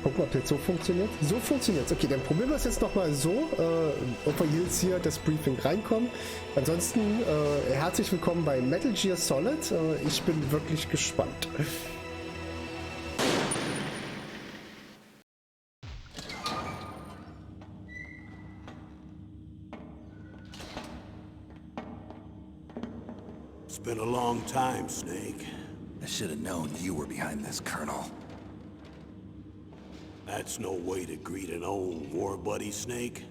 Gucken, ob das jetzt so funktioniert. So funktioniert es. Okay, dann probieren wir es jetzt nochmal so, ob wir jetzt hier das Briefing reinkommen. Ansonsten herzlich willkommen bei Metal Gear Solid. Ich bin wirklich gespannt. It's been a long time, Snake. I should have known you were behind this, Colonel. That's no way to greet an old war buddy, Snake.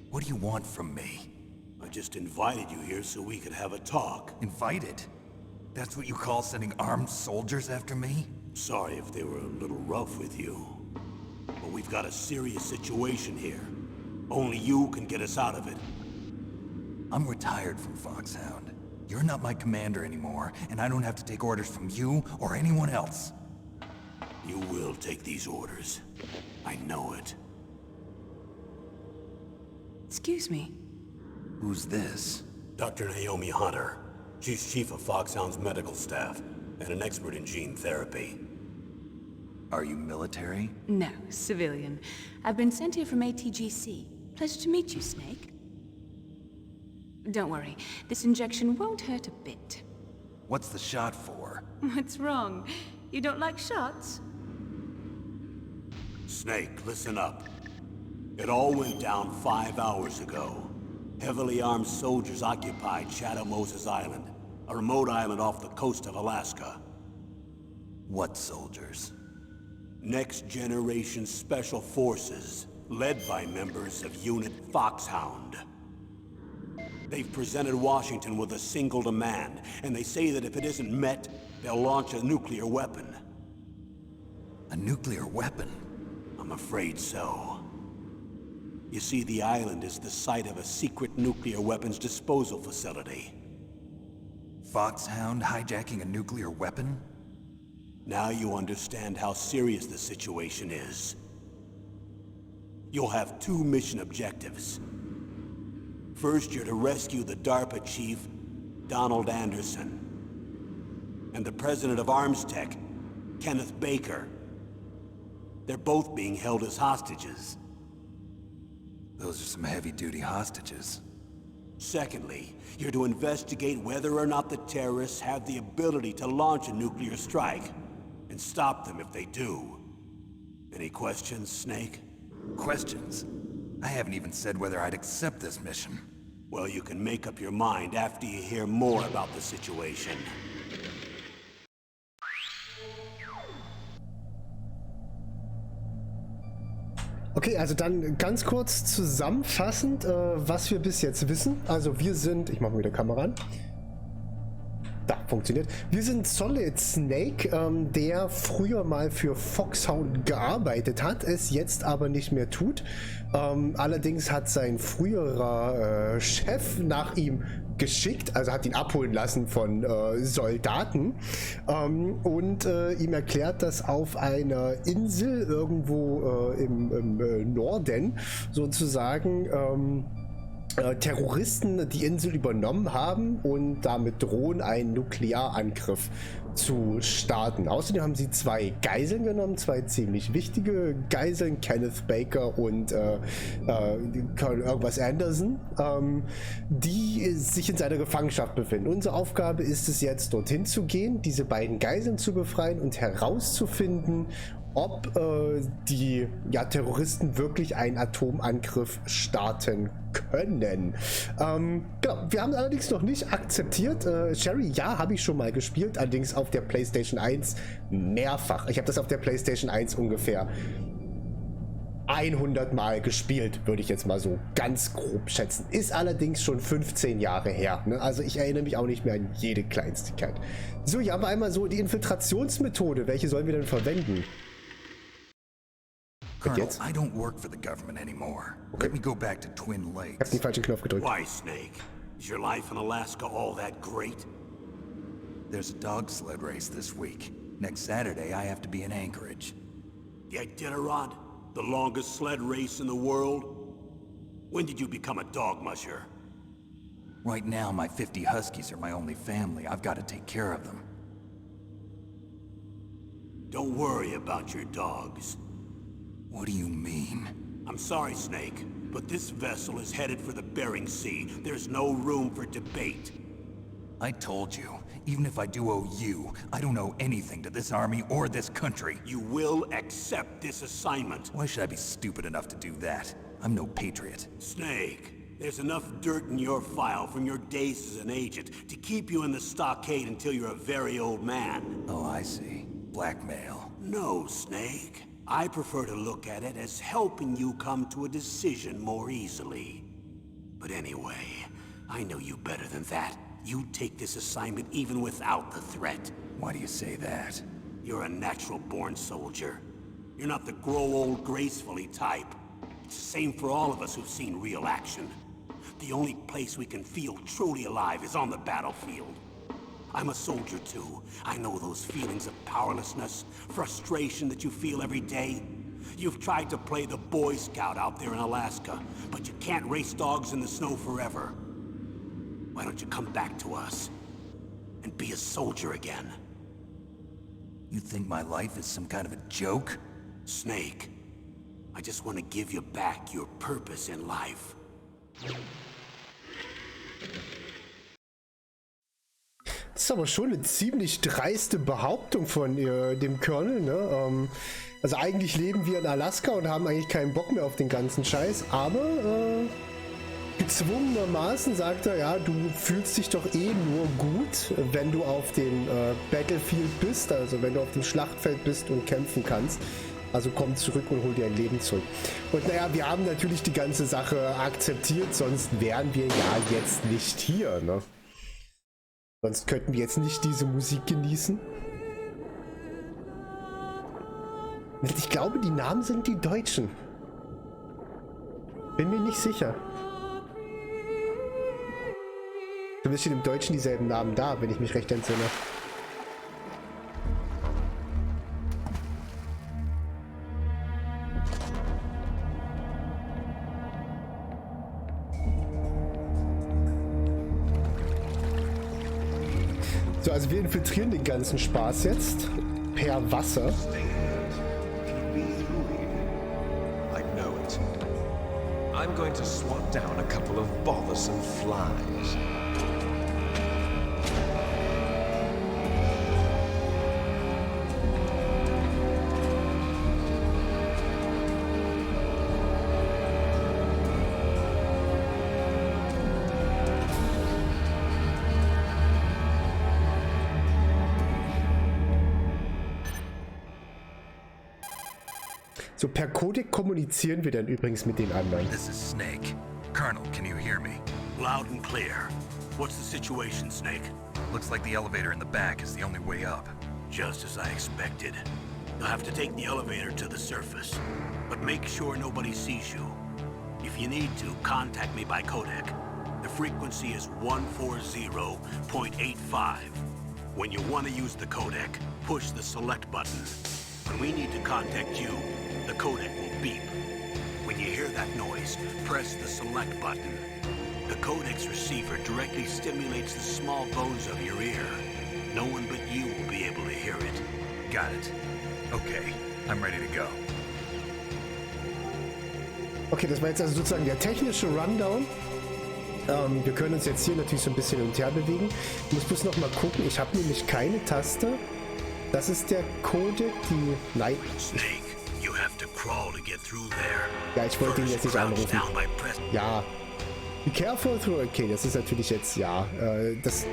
What do you want from me? I just invited you here so we could have a talk. Invited? That's what you call sending armed soldiers after me? Sorry if they were a little rough with you. But we've got a serious situation here. Only you can get us out of it. I'm retired from Foxhound. You're not my commander anymore, and I don't have to take orders from you or anyone else. You will take these orders. I know it. Excuse me. Who's this? Dr. Naomi Hunter. She's chief of Foxhound's medical staff, and an expert in gene therapy. Are you military? No, civilian. I've been sent here from ATGC. Pleasure to meet you, Snake. Don't worry, this injection won't hurt a bit. What's the shot for? What's wrong? You don't like shots? Snake, listen up. It all went down 5 hours ago. Heavily armed soldiers occupied Shadow Moses Island, a remote island off the coast of Alaska. What soldiers? Next Generation Special Forces, led by members of Unit Foxhound. They've presented Washington with a single demand, and they say that if it isn't met, they'll launch a nuclear weapon. A nuclear weapon? I'm afraid so. You see, the island is the site of a secret nuclear weapons disposal facility. Foxhound hijacking a nuclear weapon? Now you understand how serious the situation is. You'll have 2 mission objectives. First, you're to rescue the DARPA chief, Donald Anderson, and the president of Arms Tech, Kenneth Baker. They're both being held as hostages. Those are some heavy-duty hostages. Secondly, you're to investigate whether or not the terrorists have the ability to launch a nuclear strike, and stop them if they do. Any questions, Snake? Questions? I haven't even said whether I'd accept this mission. Well, you can make up your mind after you hear more about the situation. Okay, also dann ganz kurz zusammenfassend, was wir bis jetzt wissen. Also wir sind, ich mache mal wieder Kamera an. Da, funktioniert. Wir sind Solid Snake, der früher mal für Foxhound gearbeitet hat, es jetzt aber nicht mehr tut. Allerdings hat sein früherer Chef nach ihm geschickt, also hat ihn abholen lassen von Soldaten und ihm erklärt, dass auf einer Insel irgendwo im Norden sozusagen Terroristen die Insel übernommen haben und damit drohen, einen Nuklearangriff zu starten. Außerdem haben sie 2 Geiseln genommen, 2 ziemlich wichtige Geiseln, Kenneth Baker und irgendwas Anderson, die sich in seiner Gefangenschaft befinden. Unsere Aufgabe ist es jetzt, dorthin zu gehen, diese beiden Geiseln zu befreien und herauszufinden, ob die Terroristen wirklich einen Atomangriff starten können. Genau, wir haben allerdings noch nicht akzeptiert. Sherry, ja, habe ich schon mal gespielt, allerdings auf der PlayStation 1 mehrfach. Ich habe das auf der PlayStation 1 ungefähr 100 Mal gespielt, würde ich jetzt mal so ganz grob schätzen. Ist allerdings schon 15 Jahre her. Ne? Also ich erinnere mich auch nicht mehr an jede Kleinigkeit. So, hier haben wir einmal so die Infiltrationsmethode. Welche sollen wir denn verwenden? Colonel, I don't work for the government anymore. Okay. Let me go back to Twin Ich Lakes. habe den falschen Knopf gedrückt. Why, Snake? Is your life in Alaska all that great? There's a dog sled race this week. Next Saturday, I have to be in Anchorage. The Iditarod? The longest sled race in the world? When did you become a dog musher? Right now, my 50 Huskies are my only family. I've got to take care of them. Don't worry about your dogs. What do you mean? I'm sorry, Snake, but this vessel is headed for the Bering Sea. There's no room for debate. I told you, even if I do owe you, I don't owe anything to this army or this country. You will accept this assignment. Why should I be stupid enough to do that? I'm no patriot. Snake, there's enough dirt in your file from your days as an agent to keep you in the stockade until you're a very old man. Oh, I see. Blackmail. No, Snake. I prefer to look at it as helping you come to a decision more easily. But anyway, I know you better than that. You take this assignment even without the threat. Why do you say that? You're a natural-born soldier. You're not the grow old gracefully type. It's the same for all of us who've seen real action. The only place we can feel truly alive is on the battlefield. I'm a soldier too. I know those feelings of powerlessness, frustration that you feel every day. You've tried to play the Boy Scout out there in Alaska, but you can't race dogs in the snow forever. Why don't you come back to us and be a soldier again? You think my life is some kind of a joke? Snake, I just want to give you back your purpose in life. Das ist aber schon eine ziemlich dreiste Behauptung von dem Colonel, ne? Also eigentlich leben wir in Alaska und haben eigentlich keinen Bock mehr auf den ganzen Scheiß, aber gezwungenermaßen sagt er, ja, du fühlst dich doch eh nur gut, wenn du auf dem Battlefield bist, also wenn du auf dem Schlachtfeld bist und kämpfen kannst. Also komm zurück und hol dir ein Leben zurück. Und naja, wir haben natürlich die ganze Sache akzeptiert, sonst wären wir ja jetzt nicht hier, ne? Sonst könnten wir jetzt nicht diese Musik genießen. Ich glaube, die Namen sind die Deutschen. Bin mir nicht sicher. Zumindest stehen im Deutschen dieselben Namen da, wenn ich mich recht entsinne. So, also wir infiltrieren den ganzen Spaß jetzt per Wasser. I'm going to swat down a couple of bothersome flies. So, per Codec kommunizieren wir dann übrigens mit den anderen. This is Snake. Colonel, can you hear me? Loud and clear. What's the situation, Snake? Looks like the elevator in the back is the only way up. Just as I expected. You'll have to take the elevator to the surface. But make sure nobody sees you. If you need to, contact me by codec. The frequency is 140.85. When you want to use the codec, push the select button. When we need to contact you, the codec will beep. When you hear that noise, press the select button. The codec's receiver directly stimulates the small bones of your ear. No one but you will be able to hear it. Got it. Okay, I'm ready to go. Okay, das war jetzt also sozusagen der technische Rundown. Wir können uns jetzt hier natürlich so ein bisschen hin und her bewegen. Ich muss bloß noch mal gucken. Ich habe nämlich keine Taste. Das ist der Codec, die... Nein. Snake, you have to crawl to get through there. Ja, ich wollte ihn jetzt nicht anrufen. Ja. Be careful through... Okay, das ist natürlich jetzt... Ja, das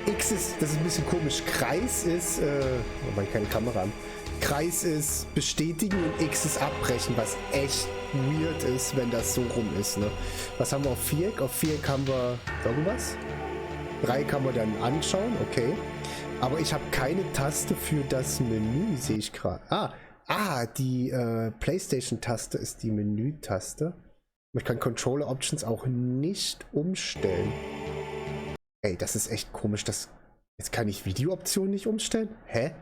X ist... Das ist ein bisschen komisch. Kreis ist... Oh man, keine Kamera an. Kreis ist bestätigen und X ist abbrechen, was echt weird ist, wenn das so rum ist, ne? Was haben wir auf Viereck? Auf Viereck haben wir irgendwas. 3 kann man dann anschauen, okay. Aber ich habe keine Taste für das Menü, sehe ich gerade. Die PlayStation-Taste ist die Menü-Taste. Ich kann Controller Options auch nicht umstellen. Ey, das ist echt komisch. Jetzt kann ich Video-Optionen nicht umstellen? Hä?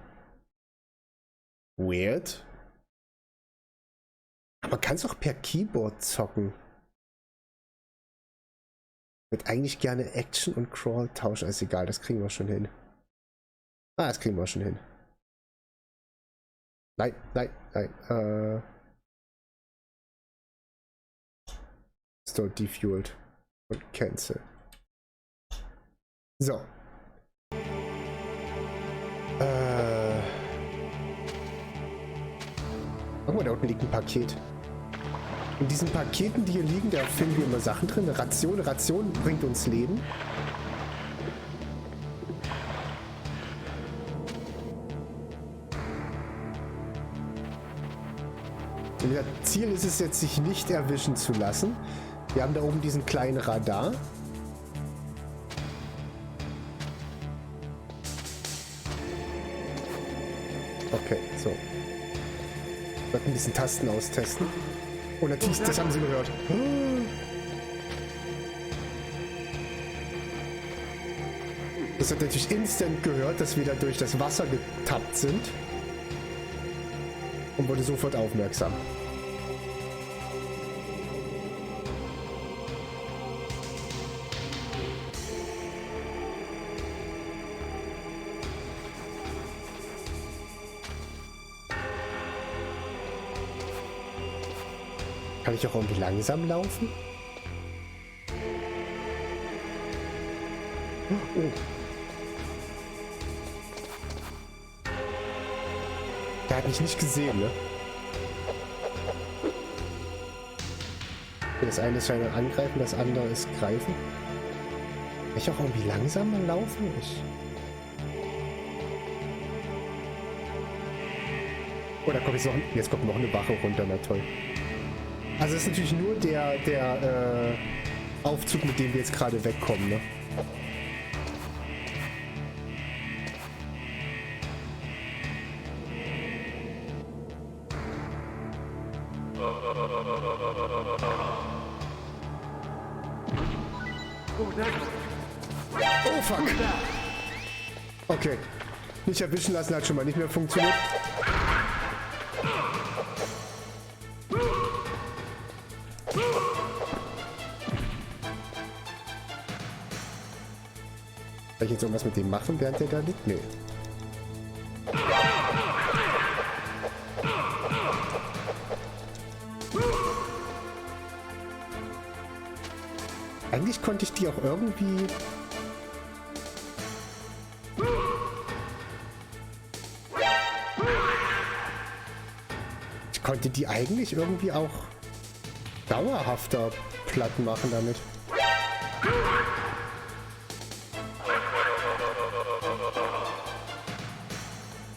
Weird. Aber kannst auch per Keyboard zocken. Ich würde eigentlich gerne Action und Crawl tauschen. Ist egal, das kriegen wir schon hin. Das kriegen wir schon hin. Nein. Store defueled. Und cancel. So. Guck mal, da unten liegt ein Paket. In diesen Paketen, die hier liegen, da finden wir immer Sachen drin. Ration. Ration bringt uns Leben. Und das Ziel ist es jetzt, sich nicht erwischen zu lassen. Wir haben da oben diesen kleinen Radar. Okay, so. Wir sollten diesen Tasten austesten. Und natürlich, das haben sie gehört. Das hat natürlich instant gehört, dass wir da durch das Wasser getappt sind. Und wurde sofort aufmerksam. Kann ich auch irgendwie langsam laufen? Oh. Der hat mich nicht gesehen, ne? Das eine ist ein Angreifen, das andere ist Greifen. Kann ich auch irgendwie langsamer laufen? Oh, da kommt jetzt kommt noch eine Wache runter, na toll. Also es ist natürlich nur der Aufzug, mit dem wir jetzt gerade wegkommen, ne? Oh fuck! Okay. Nicht erwischen lassen hat schon mal nicht mehr funktioniert. Kann ich jetzt irgendwas mit dem machen, während der da liegt? Nee. Eigentlich konnte ich die auch irgendwie... Ich konnte die eigentlich irgendwie auch dauerhafter platt machen damit.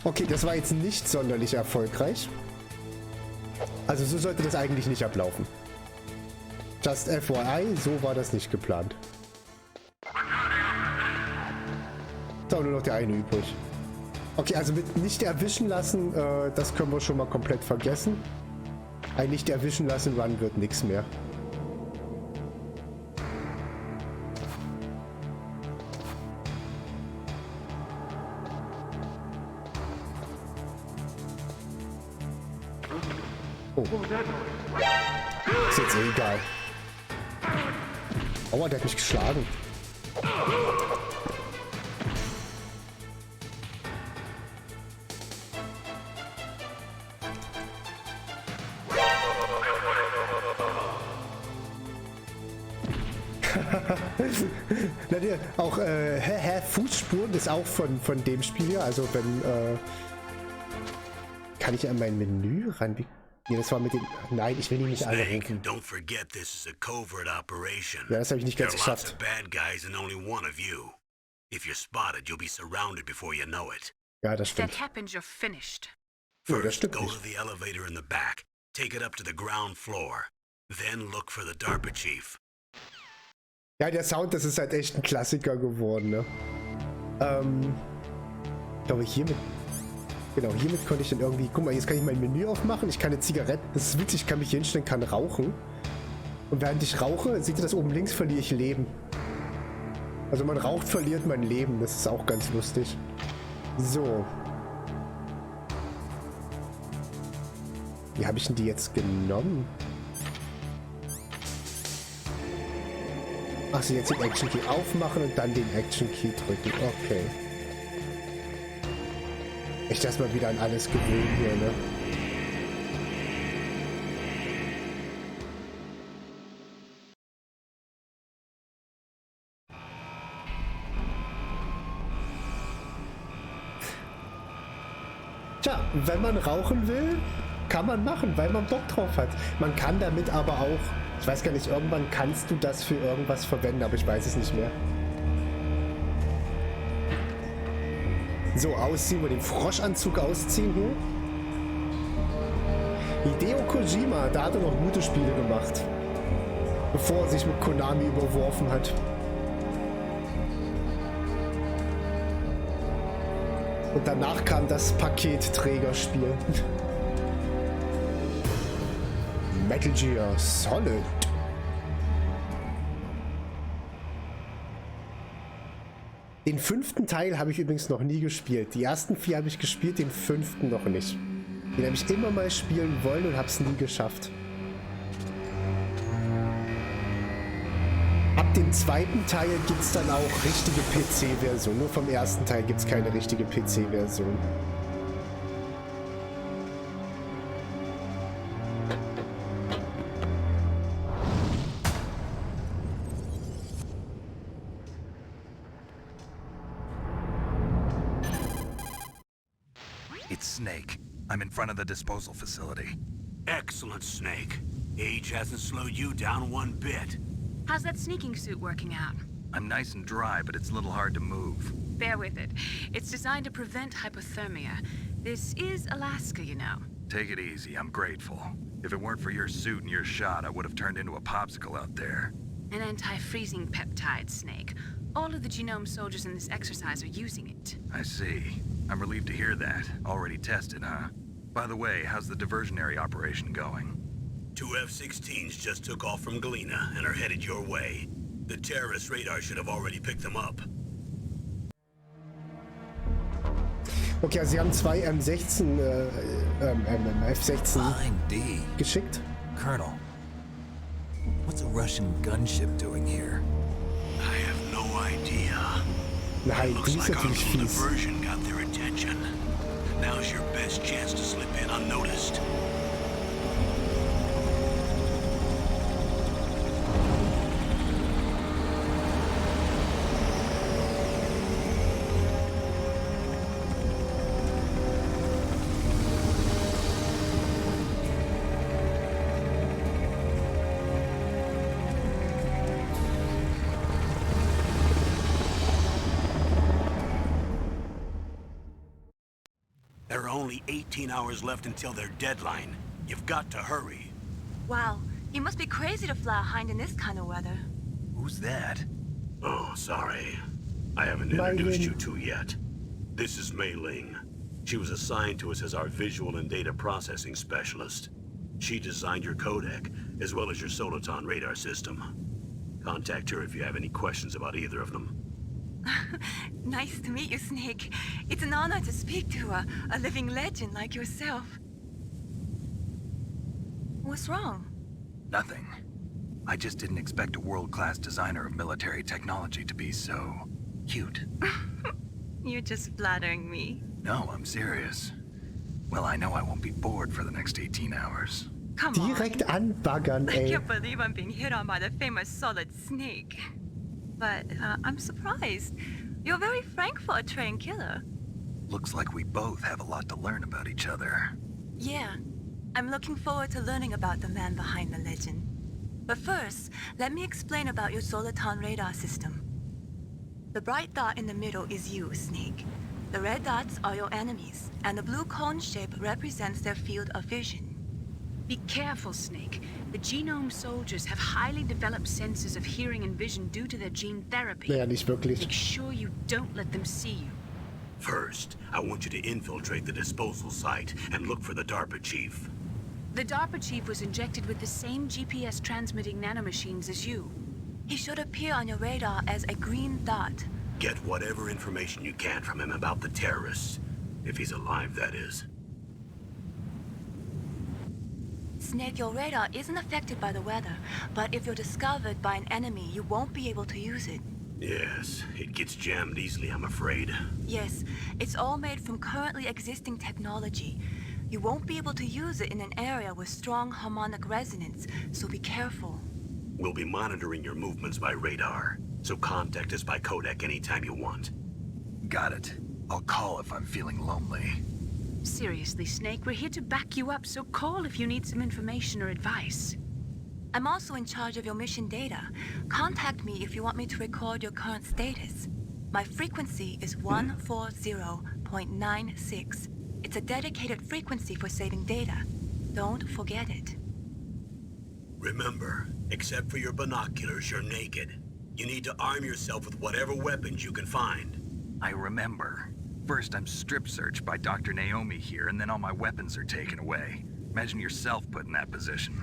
Okay, das war jetzt nicht sonderlich erfolgreich. Also so sollte das eigentlich nicht ablaufen. Just FYI, so war das nicht geplant. So, nur noch der eine übrig. Okay, also mit nicht erwischen lassen, das können wir schon mal komplett vergessen. Ein nicht erwischen lassen Run wird nichts mehr. Oh. Ist jetzt eh egal. Aua, der hat mich geschlagen. Na, auch Fußspuren ist auch von dem Spiel hier. Also wenn kann ich an mein Menü ran? Nee, das war mit den... Nein, ich will die nicht alle rufen. Don't forget this is a covert operation. Ja, das habe ich nicht ganz There are lots geschafft. of bad guys and only one of you. If you're spotted, you'll be surrounded before you know it. Ja, das If that stimmt. happens, you're finished. Oh, das First, stimmt go nicht. to the elevator in the back. Take it up to the ground floor. Then look for the DARPA chief. Ja, der Sound, das ist halt echt ein Klassiker geworden, ne? Ich glaube, hiermit... Genau, hiermit konnte ich dann irgendwie... Guck mal, jetzt kann ich mein Menü aufmachen. Ich kann eine Zigarette... Das ist witzig, ich kann mich hier hinstellen, kann rauchen. Und während ich rauche, seht ihr das oben links, verliere ich Leben. Also man raucht, verliert man Leben. Das ist auch ganz lustig. So. Wie habe ich denn die jetzt genommen? Achso, jetzt den Action Key aufmachen und dann den Action Key drücken. Okay. Echt erstmal wieder an alles gewöhnen hier, ne? Tja, wenn man rauchen will, kann man machen, weil man Bock drauf hat. Man kann damit aber auch, ich weiß gar nicht, irgendwann kannst du das für irgendwas verwenden, aber ich weiß es nicht mehr. So, ausziehen wir den Froschanzug ausziehen hier. Hideo Kojima, da hat er noch gute Spiele gemacht, bevor er sich mit Konami überworfen hat. Und danach kam das Paketträgerspiel. Metal Gear Solid. Den 5. Teil habe ich übrigens noch nie gespielt. Die ersten 4 habe ich gespielt, den 5. noch nicht. Den habe ich immer mal spielen wollen und habe es nie geschafft. Ab dem 2. Teil gibt es dann auch richtige PC-Version. Nur vom 1. Teil gibt es keine richtige PC-Version. It's Snake. I'm in front of the disposal facility. Excellent, Snake. Age hasn't slowed you down one bit. How's that sneaking suit working out? I'm nice and dry, but it's a little hard to move. Bear with it. It's designed to prevent hypothermia. This is Alaska, you know. Take it easy, I'm grateful. If it weren't for your suit and your shot, I would have turned into a popsicle out there. An anti-freezing peptide, Snake. All of the genome soldiers in this exercise are using it. I see. I'm relieved to hear that. Already tested, huh? By the way, how's the diversionary operation going? 2 F-16s just took off from Galena and are headed your way. The terrorist radar should have already picked them up. Okay, also sie haben 2 M16, F-16 Fine D. geschickt. Colonel, what's a Russian gunship doing here? I have no idea. Nein, die Looks ist like our natürlich little fies. diversion got their attention. Now's your best chance to slip in unnoticed. There are only 18 hours left until their deadline. You've got to hurry. Wow, you must be crazy to fly a hind in this kind of weather. Who's that? Oh, sorry. I haven't Mei introduced Ling. you to yet. This is Mei Ling. She was assigned to us as our visual and data processing specialist. She designed your codec, as well as your Soliton radar system. Contact her if you have any questions about either of them. Nice to meet you, Snake. It's an honor to speak to a living legend like yourself. What's wrong? Nothing. I just didn't expect a world-class designer of military technology to be so cute. You're just flattering me. No, I'm serious. Well, I know I won't be bored for the next 18 hours. Come Direkt anbaggern, on. I ey. can't believe I'm being hit on by the famous Solid Snake. But I'm surprised. You're very frank for a trained killer. Looks like we both have a lot to learn about each other. Yeah. I'm looking forward to learning about the man behind the legend. But first, let me explain about your Soliton radar system. The bright dot in the middle is you, Snake. The red dots are your enemies, and the blue cone shape represents their field of vision. Be careful, Snake. The genome soldiers have highly developed senses of hearing and vision due to their gene therapy. Naja, nicht wirklich. Make sure you don't let them see you. First, I want you to infiltrate the disposal site and look for the DARPA chief. The DARPA chief was injected with the same GPS transmitting nanomachines as you. He should appear on your radar as a green dot. Get whatever information you can from him about the terrorists. If he's alive, that is. Snake, your radar isn't affected by the weather, but if you're discovered by an enemy, you won't be able to use it. Yes, it gets jammed easily, I'm afraid. Yes, it's all made from currently existing technology. You won't be able to use it in an area with strong harmonic resonance, so be careful. We'll be monitoring your movements by radar, so contact us by codec anytime you want. Got it. I'll call if I'm feeling lonely. Seriously, Snake, we're here to back you up, so call if you need some information or advice. I'm also in charge of your mission data. Contact me if you want me to record your current status. My frequency is 140.96. It's a dedicated frequency for saving data. Don't forget it. Remember, except for your binoculars, you're naked. You need to arm yourself with whatever weapons you can find. I remember. First, I'm strip searched by Dr. Naomi here, and then all my weapons are taken away. Imagine yourself put in that position.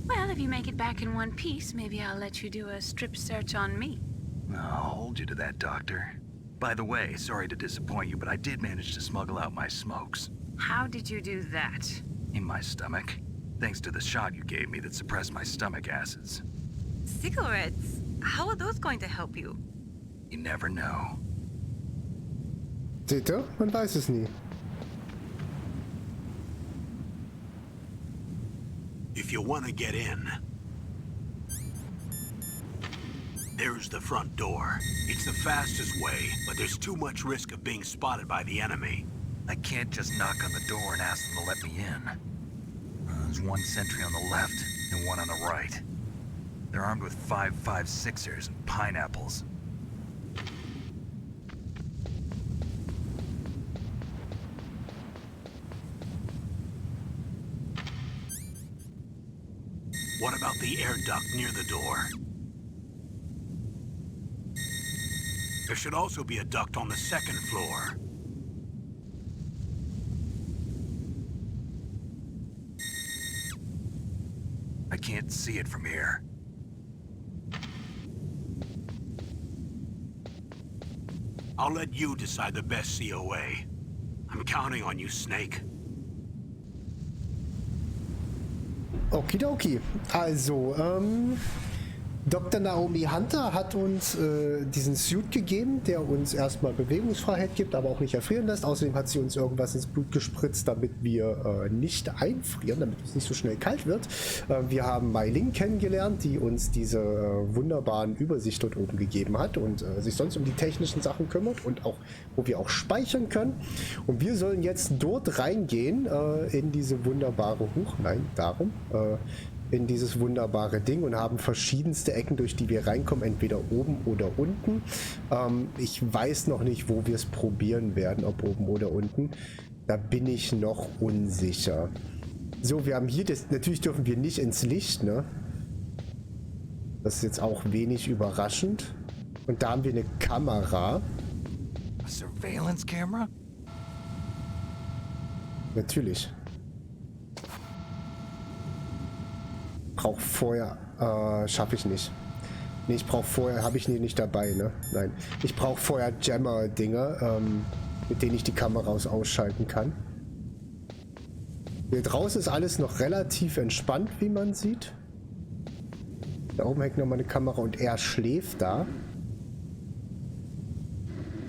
Well, if you make it back in one piece, maybe I'll let you do a strip search on me. I'll hold you to that, Doctor. By the way, sorry to disappoint you, but I did manage to smuggle out my smokes. How did you do that? In my stomach. Thanks to the shot you gave me that suppressed my stomach acids. Cigarettes? How are those going to help you? You never know. Seht ihr? Man weiß es nie. If you want to get in, there's the front door. It's the fastest way, but there's too much risk of being spotted by the enemy. I can't just knock on the door and ask them to let me in. There's one sentry on the left and one on the right. They're armed with 5.56ers and pineapples. What about the air duct near the door? There should also be a duct on the second floor. I can't see it from here. I'll let you decide the best COA. I'm counting on you, Snake. Okidoki. Also, Dr. Naomi Hunter hat uns diesen Suit gegeben, der uns erstmal Bewegungsfreiheit gibt, aber auch nicht erfrieren lässt. Außerdem hat sie uns irgendwas ins Blut gespritzt, damit wir nicht einfrieren, damit es nicht so schnell kalt wird. Wir haben Mai Ling kennengelernt, die uns diese wunderbaren Übersicht dort oben gegeben hat und sich sonst um die technischen Sachen kümmert und auch, wo wir auch speichern können. Und wir sollen jetzt dort reingehen in diese wunderbare in dieses wunderbare Ding und haben verschiedenste Ecken, durch die wir reinkommen, entweder oben oder unten. Ich weiß noch nicht, wo wir es probieren werden, ob oben oder unten. Da bin ich noch unsicher. So, wir haben hier, natürlich dürfen wir nicht ins Licht, ne? Das ist jetzt auch wenig überraschend. Und da haben wir eine Kamera. A surveillance camera? Natürlich. Brauche vorher, schaffe ich nicht. Nee, ich brauche vorher, habe ich nicht dabei, ne? Nein. Ich brauche vorher Jammer-Dinger, mit denen ich die Kameras ausschalten kann. Hier draußen ist alles noch relativ entspannt, wie man sieht. Da oben hängt nochmal eine Kamera und er schläft da.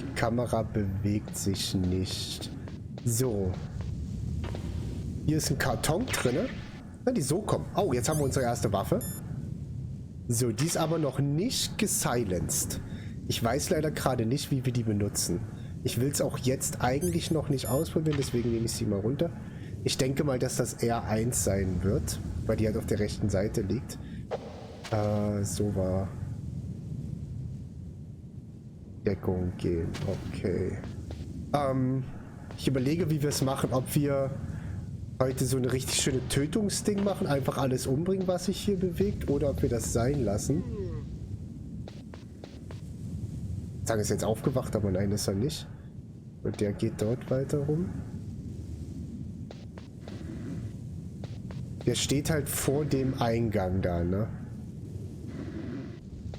Die Kamera bewegt sich nicht. So. Hier ist ein Karton drinne. Wenn die so kommen. Oh, jetzt haben wir unsere erste Waffe. So, die ist aber noch nicht gesilenced. Ich weiß leider gerade nicht, wie wir die benutzen. Ich will es auch jetzt eigentlich noch nicht ausprobieren, deswegen nehme ich sie mal runter. Ich denke mal, dass das R1 sein wird, weil die halt auf der rechten Seite liegt. So war Deckung gehen. Okay. Ich überlege, wie wir es machen, ob wir heute so eine richtig schöne Tötungsding machen, einfach alles umbringen, was sich hier bewegt, oder ob wir das sein lassen. Sagen ist jetzt aufgewacht, aber nein, ist er nicht. Und der geht dort weiter rum. Der steht halt vor dem Eingang da, ne?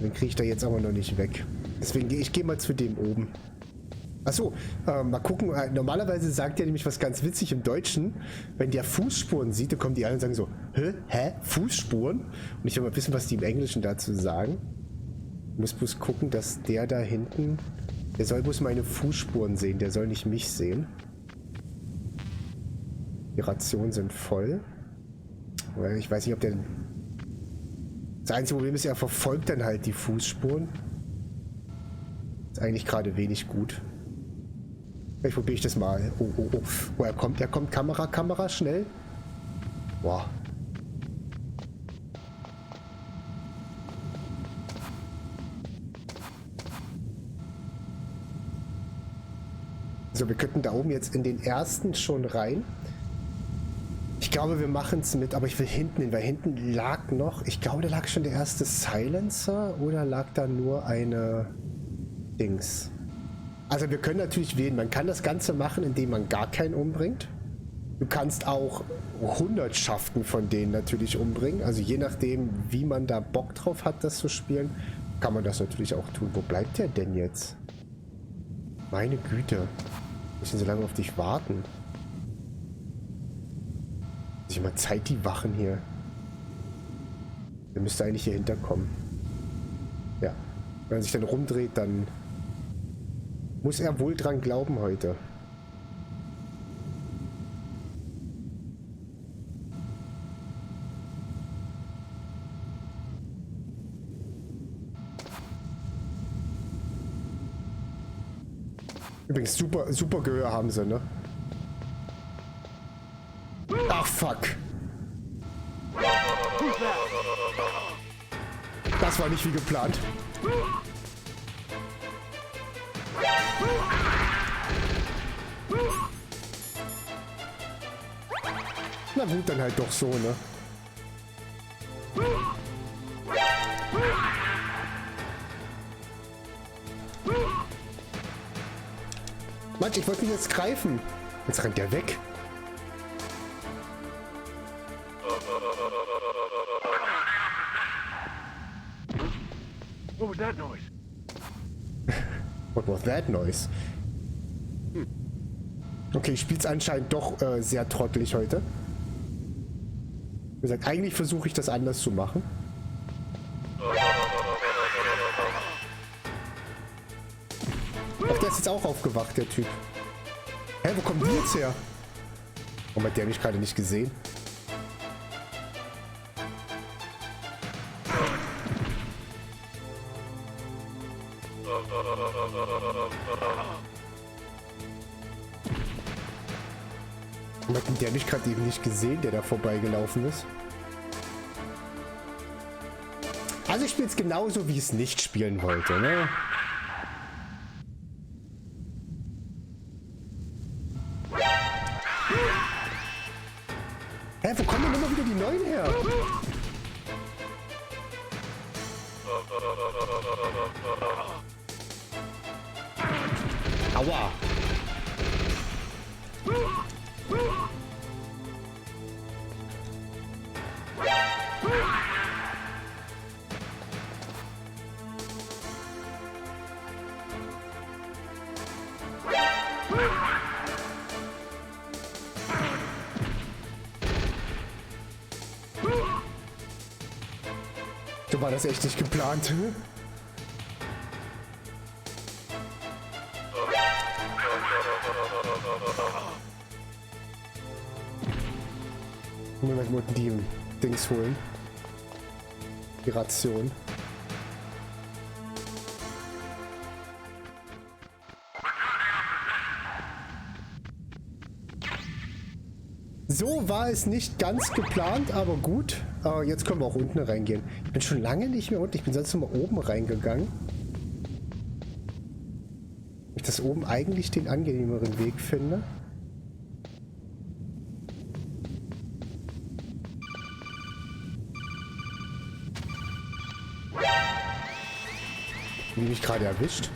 Den kriege ich da jetzt aber noch nicht weg. Deswegen ich gehe mal zu dem oben. Achso, mal gucken. Normalerweise sagt er nämlich was ganz witzig im Deutschen. Wenn der Fußspuren sieht, dann kommen die alle und sagen so, hä? Fußspuren? Und ich will mal wissen, was die im Englischen dazu sagen. Ich muss bloß gucken, dass der da hinten, der soll bloß meine Fußspuren sehen, der soll nicht mich sehen. Die Rationen sind voll. Ich weiß nicht, ob der... Das einzige Problem ist, er verfolgt dann halt die Fußspuren. Ist eigentlich gerade wenig gut. Vielleicht probiere ich das mal. Oh, oh, oh. Oh, er kommt. Kamera, schnell. Boah. So, wir könnten da oben jetzt in den ersten schon rein. Ich glaube, wir machen es mit, aber ich will hinten hin, weil hinten lag noch, ich glaube, da lag schon der erste Silencer oder lag da nur eine Dings. Also wir können natürlich wählen, man kann das Ganze machen, indem man gar keinen umbringt. Du kannst auch Hundertschaften von denen natürlich umbringen, also je nachdem, wie man da Bock drauf hat, das zu spielen, kann man das natürlich auch tun. Wo bleibt der denn jetzt? Meine Güte. Müssen so lange auf dich warten. Sich mal Zeit, die Wachen hier. Der müsste eigentlich hier hinterkommen. Ja. Wenn er sich dann rumdreht, dann muss er wohl dran glauben heute. Übrigens, super Gehör haben sie, ne? Ach, fuck. Das war nicht wie geplant. Na gut, dann halt doch so, ne? Mann, ich wollte ihn jetzt greifen. Jetzt rennt der weg. What was that noise? What was that noise? Okay, ich spiele es anscheinend doch sehr trottelig heute. Wie gesagt, eigentlich versuche ich das anders zu machen. Ach, der ist jetzt auch aufgewacht, der Typ. Hä, wo kommen die jetzt her? Warum hat der mich gerade nicht gesehen? Warum hat denn der mich gerade eben nicht gesehen, der da vorbeigelaufen ist? Also ich spiele es genauso, wie ich es nicht spielen wollte, ne? Hä, wo kommen denn immer wieder die neuen her? Aua! So war das echt nicht geplant. Wir wollten die Dings holen. Die Ration. So war es nicht ganz geplant, aber gut. Jetzt können wir auch unten reingehen. Ich bin schon lange nicht mehr unten. Ich bin sonst immer oben reingegangen. Ich das oben eigentlich den angenehmeren Weg finde. Wie mich gerade erwischt.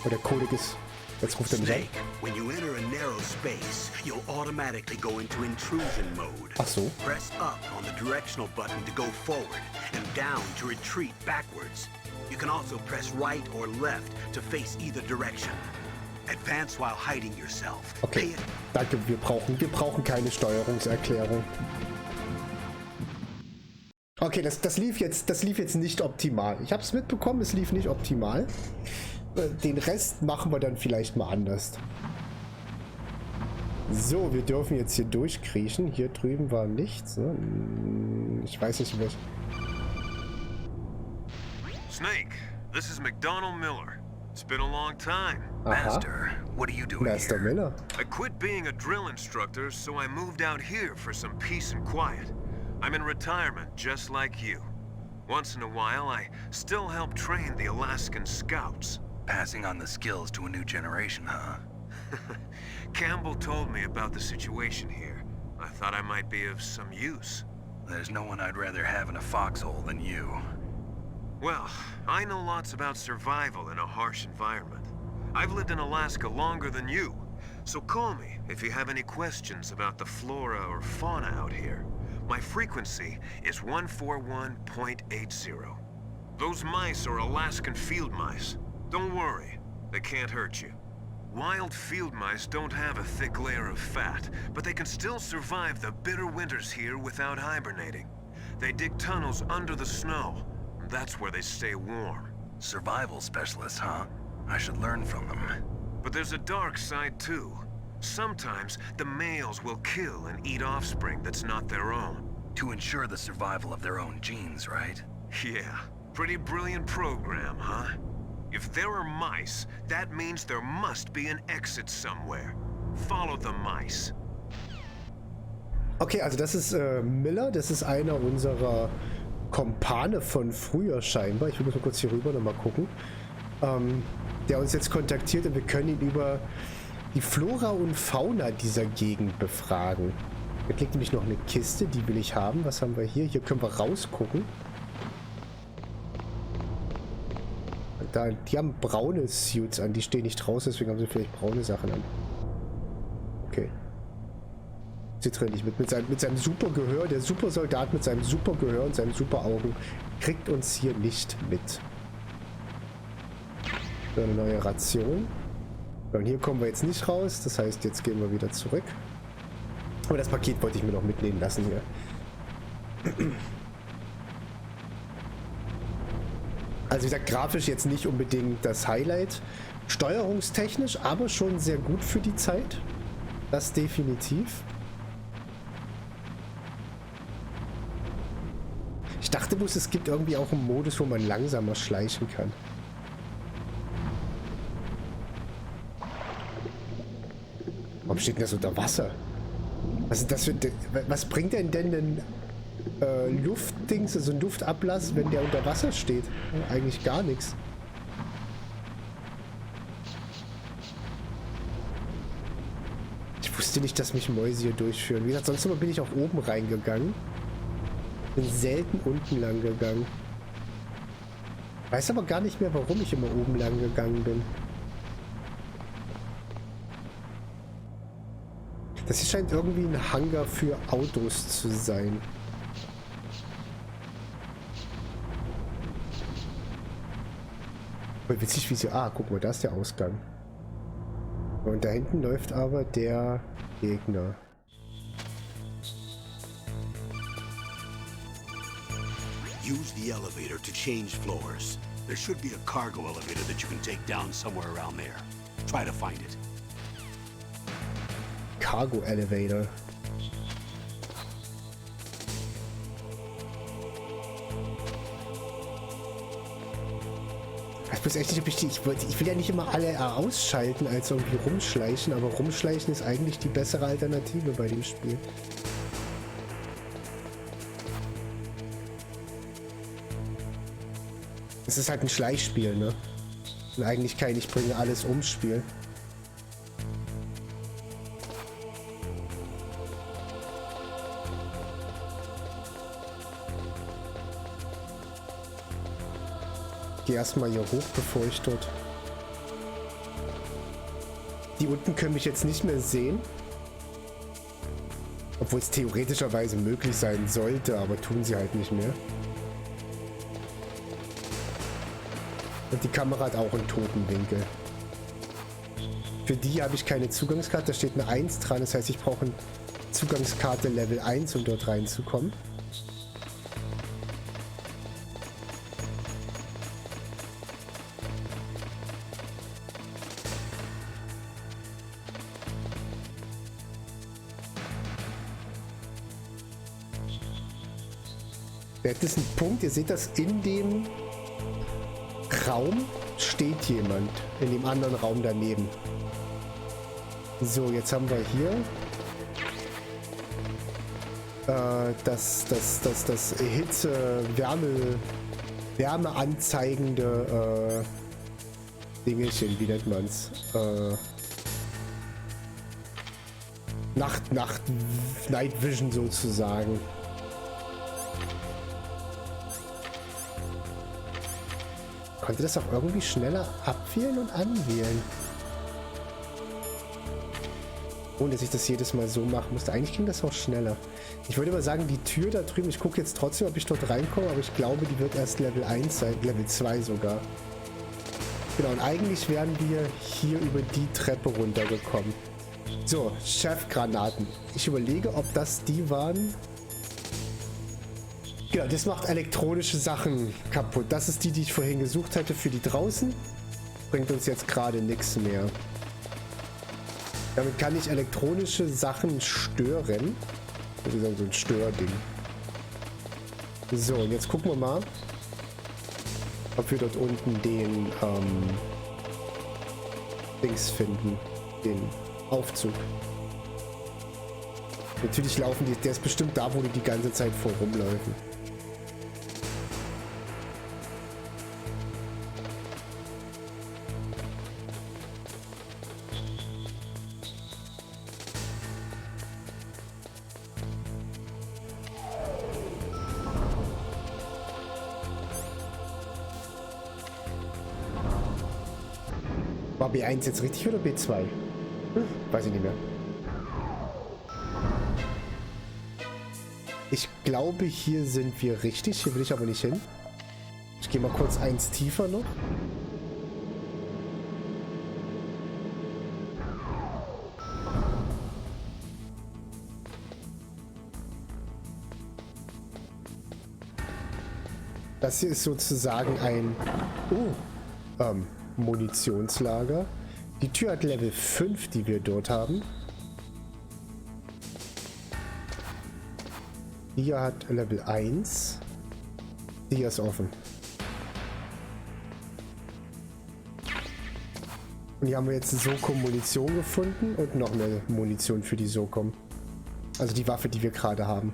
Oh, der Kolik ist... Jetzt ruft er mich an. Snake, when you enter a narrow space, you'll automatically go into intrusion mode. Ach so. Press up on the directional button to go forward and down to retreat backwards. You can also press right or left to face either direction. Advance while hiding yourself. Okay, danke, wir brauchen keine Steuerungserklärung. Okay, das lief jetzt nicht optimal. Ich habe es mitbekommen, es lief nicht optimal. Den Rest machen wir dann vielleicht mal anders. So, wir dürfen jetzt hier durchkriechen. Hier drüben war nichts. Ne? Ich weiß nicht, Snake, this is McDonald Miller. It's been a long time. Aha. Master, what are you doing Master here? Miller. I quit being a drill instructor, so I moved out here for some peace and quiet. I'm in retirement, just like you. Once in a while, I still help train the Alaskan Scouts. Passing on the skills to a new generation, huh? Campbell told me about the situation here. I thought I might be of some use. There's no one I'd rather have in a foxhole than you. Well, I know lots about survival in a harsh environment. I've lived in Alaska longer than you, so call me if you have any questions about the flora or fauna out here. My frequency is 141.80. Those mice are Alaskan field mice. Don't worry, they can't hurt you. Wild field mice don't have a thick layer of fat, but they can still survive the bitter winters here without hibernating. They dig tunnels under the snow. That's where they stay warm. Survival specialists, huh? I should learn from them. But there's a dark side too. Sometimes the males will kill and eat offspring that's not their own. To ensure the survival of their own genes, right? Yeah, pretty brilliant program, huh? If there are mice, that means there must be an exit somewhere. Follow the mice. Okay, also das ist Miller, das ist einer unserer Kompane von früher scheinbar. Ich will mal kurz hier rüber nochmal gucken. Der uns jetzt kontaktiert und wir können ihn über die Flora und Fauna dieser Gegend befragen. Hier liegt nämlich noch eine Kiste, die will ich haben. Was haben wir hier? Hier können wir rausgucken. Da, die haben braune Suits an, die stehen nicht draußen, deswegen haben sie vielleicht braune Sachen an. Okay. Sieht drin nicht mit seinem Supergehör, der Supersoldat mit seinem Supergehör und seinen Superaugen kriegt uns hier nicht mit. So, eine neue Ration. Und hier kommen wir jetzt nicht raus, das heißt, jetzt gehen wir wieder zurück. Aber das Paket wollte ich mir noch mitnehmen lassen hier. Also wie gesagt, grafisch jetzt nicht unbedingt das Highlight. Steuerungstechnisch aber schon sehr gut für die Zeit. Das definitiv. Ich dachte bloß, es gibt irgendwie auch einen Modus, wo man langsamer schleichen kann. Warum steht denn das unter Wasser? Was ist das für... Was bringt denn ein Luftdings, also ein Luftablass, wenn der unter Wasser steht? Ja, eigentlich gar nichts. Ich wusste nicht, dass mich Mäuse hier durchführen. Wie gesagt, sonst immer bin ich auch oben reingegangen. Bin selten unten lang gegangen. Weiß aber gar nicht mehr, warum ich immer oben lang gegangen bin. Das hier scheint irgendwie ein Hangar für Autos zu sein. Voll witzig, wie sie... Ah, guck mal, da ist der Ausgang. Und da hinten läuft aber der Gegner. Use the elevator to change floors. There should be a cargo elevator that you can take down somewhere around there. Try to find it. Cargo Elevator. Ich weiß echt nicht, ob ich will ja nicht immer alle ausschalten als irgendwie rumschleichen, aber rumschleichen ist eigentlich die bessere Alternative bei dem Spiel. Es ist halt ein Schleichspiel, ne? Und eigentlich kein Ich bringe alles ums Spiel. Ich gehe erstmal hier hoch, bevor ich dort... Die unten können mich jetzt nicht mehr sehen. Obwohl es theoretischerweise möglich sein sollte, aber tun sie halt nicht mehr. Und die Kamera hat auch einen Totenwinkel. Für die habe ich keine Zugangskarte, da steht eine 1 dran, das heißt, ich brauche eine Zugangskarte Level 1, um dort reinzukommen. Das ist ein Punkt, ihr seht das in dem Raum steht jemand in dem anderen Raum daneben. So, jetzt haben wir hier das Wärme anzeigende Dingelchen, wie nennt man's? Night Vision sozusagen. Konnte das auch irgendwie schneller abwählen und anwählen? Ohne dass ich das jedes Mal so machen musste. Eigentlich ging das auch schneller. Ich würde mal sagen, die Tür da drüben, ich gucke jetzt trotzdem, ob ich dort reinkomme, aber ich glaube, die wird erst Level 1 sein, Level 2 sogar. Genau, und eigentlich wären wir hier über die Treppe runtergekommen. So, Chefgranaten. Ich überlege, ob das die waren. Genau, das macht elektronische Sachen kaputt. Das ist die ich vorhin gesucht hatte für die draußen. Bringt uns jetzt gerade nichts mehr. Damit kann ich elektronische Sachen stören. Ich würde sagen, so ein Störding. So, und jetzt gucken wir mal, ob wir dort unten den Dings finden. Den Aufzug. Natürlich laufen die. Der ist bestimmt da, wo die die ganze Zeit vorumläufen. War B1 jetzt richtig oder B2? Weiß ich nicht mehr. Ich glaube, hier sind wir richtig. Hier will ich aber nicht hin. Ich gehe mal kurz eins tiefer noch. Das hier ist sozusagen ein Munitionslager. Die Tür hat Level 5, die wir dort haben. Die hier hat Level 1. Die hier ist offen. Und hier haben wir jetzt Soko-Munition gefunden und noch mehr Munition für die Soko. Also die Waffe, die wir gerade haben.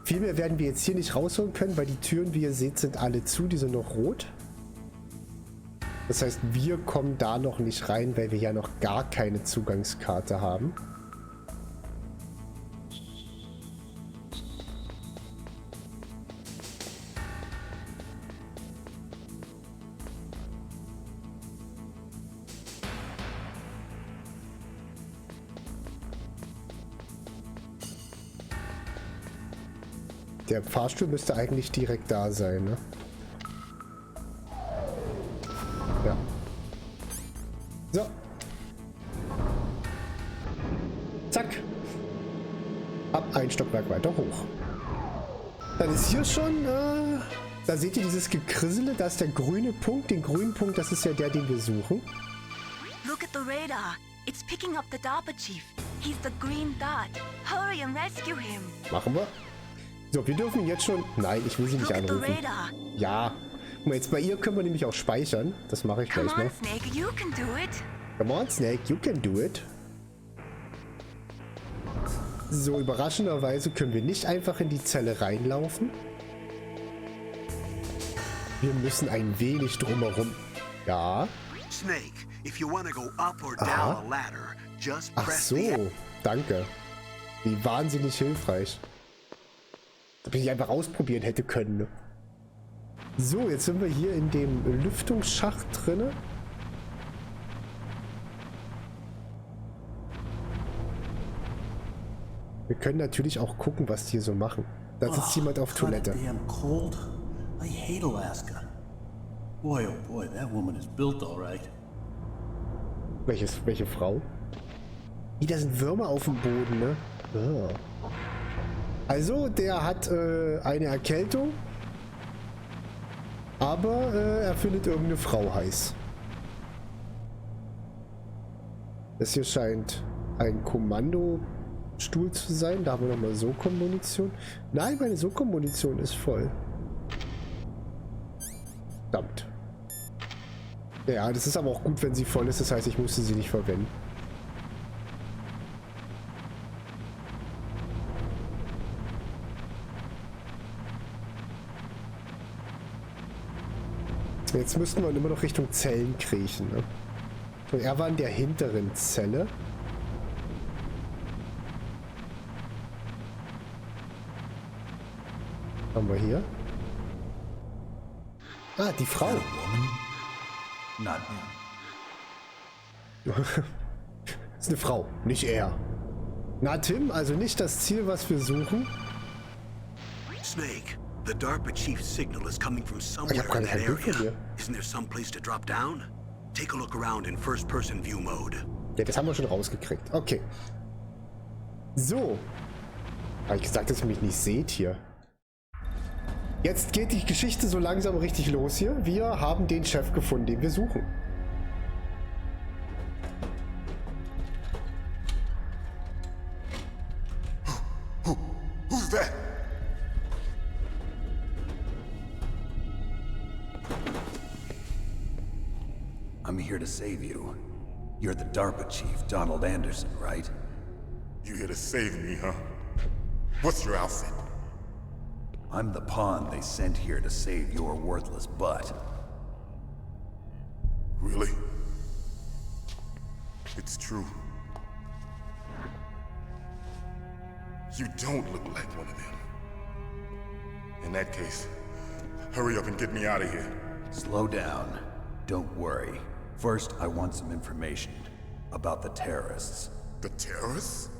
Viel mehr werden wir jetzt hier nicht rausholen können, weil die Türen, wie ihr seht, sind alle zu. Die sind noch rot. Das heißt, wir kommen da noch nicht rein, weil wir ja noch gar keine Zugangskarte haben. Der Fahrstuhl müsste eigentlich direkt da sein, ne? Ja. So. Zack. Ab ein Stockwerk weiter hoch. Dann ist hier schon, da seht ihr dieses Gekrissele, da ist der grüne Punkt. Den grünen Punkt, das ist ja der, den wir suchen. Look at the radar. It's picking up the DARPA chief. He's the green dot. Hurry and rescue him. Machen wir. So, wir dürfen jetzt schon... Nein, ich will sie nicht anrufen. Ja. Guck mal, jetzt bei ihr können wir nämlich auch speichern. Das mache ich gleich mal. Come on, Snake, you can do it. Come on, Snake, you can do it. So, überraschenderweise können wir nicht einfach in die Zelle reinlaufen. Wir müssen ein wenig drumherum. Ja. Snake, if you want to go up or down a ladder, just Ach press so, the... danke. Wie wahnsinnig hilfreich. Ob ich einfach ausprobieren hätte können. Ne? So, jetzt sind wir hier in dem Lüftungsschacht drinne. Wir können natürlich auch gucken, was die hier so machen. Da sitzt jemand auf Toilette. Damn cold. I hate Alaska. Boy, oh boy, that woman is built all right. Welche Frau? Da sind Würmer auf dem Boden, ne? Ah. Also, der hat eine Erkältung, aber er findet irgendeine Frau heiß. Das hier scheint ein Kommandostuhl zu sein. Da haben wir nochmal Soko-Munition. Nein, meine Soko-Munition ist voll. Verdammt. Ja, das ist aber auch gut, wenn sie voll ist. Das heißt, ich musste sie nicht verwenden. Jetzt müssten wir immer noch Richtung Zellen kriechen. Ne? Und er war in der hinteren Zelle. Was haben wir hier? Ah, die Frau. Not Ist eine Frau, nicht er. Na, Tim, also nicht das Ziel, was wir suchen. Snake, the DARPA chief's signal is coming from Ich somewhere habe in kein that Bild von area. dir. Isn't there some place to drop down? Take a look around in first-person view mode. Ja, das haben wir schon rausgekriegt. Okay. So. Habe ich gesagt, dass ihr mich nicht seht hier? Jetzt geht die Geschichte so langsam richtig los hier. Wir haben den Chef gefunden, den wir suchen. Who's that? I'm here to save you. You're the DARPA chief, Donald Anderson, right? You here to save me, huh? What's your outfit? I'm the pawn they sent here to save your worthless butt. Really? It's true. You don't look like one of them. In that case, hurry up and get me out of here. Slow down. Don't worry. First, I want some information about the terrorists. The terrorists?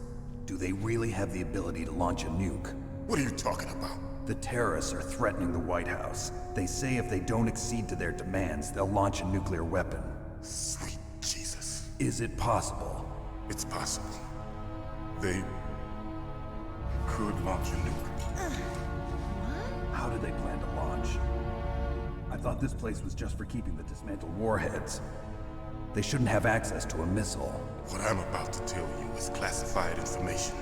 Do they really have the ability to launch a nuke? What are you talking about? The terrorists are threatening the White House. They say if they don't accede to their demands, they'll launch a nuclear weapon. Sweet Jesus. Is it possible? It's possible. They could launch a nuke. How do they plan to launch? I thought this place was just for keeping the dismantled warheads. They shouldn't have access to a missile. What I'm about to tell you is classified information.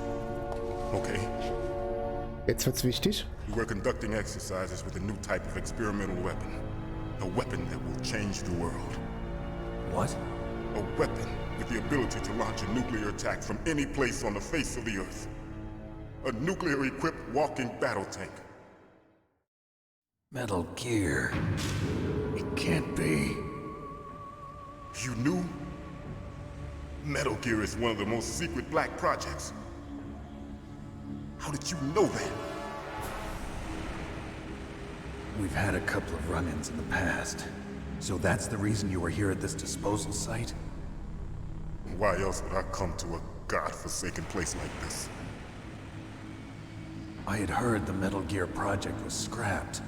Okay? Jetzt wird's wichtig. We were conducting exercises with a new type of experimental weapon. A weapon that will change the world. What? A weapon with the ability to launch a nuclear attack from any place on the face of the Earth. A nuclear-equipped walking battle tank. Metal Gear. It can't be. You knew? Metal Gear is one of the most secret black projects. How did you know that? We've had a couple of run-ins in the past. So that's the reason you were here at this disposal site? Why else would I come to a god-forsaken place like this? I had heard the Metal Gear project was scrapped.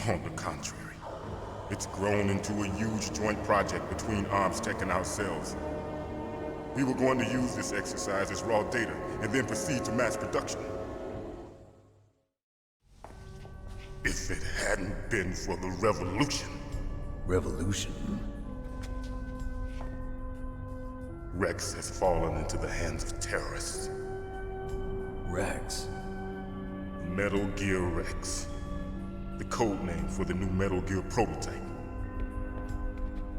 On the contrary, it's grown into a huge joint project between Arms Tech and ourselves. We were going to use this exercise as raw data and then proceed to mass production. If it hadn't been for the revolution. Revolution? Rex has fallen into the hands of terrorists. Rex? Metal Gear Rex. The code name for the new Metal Gear prototype.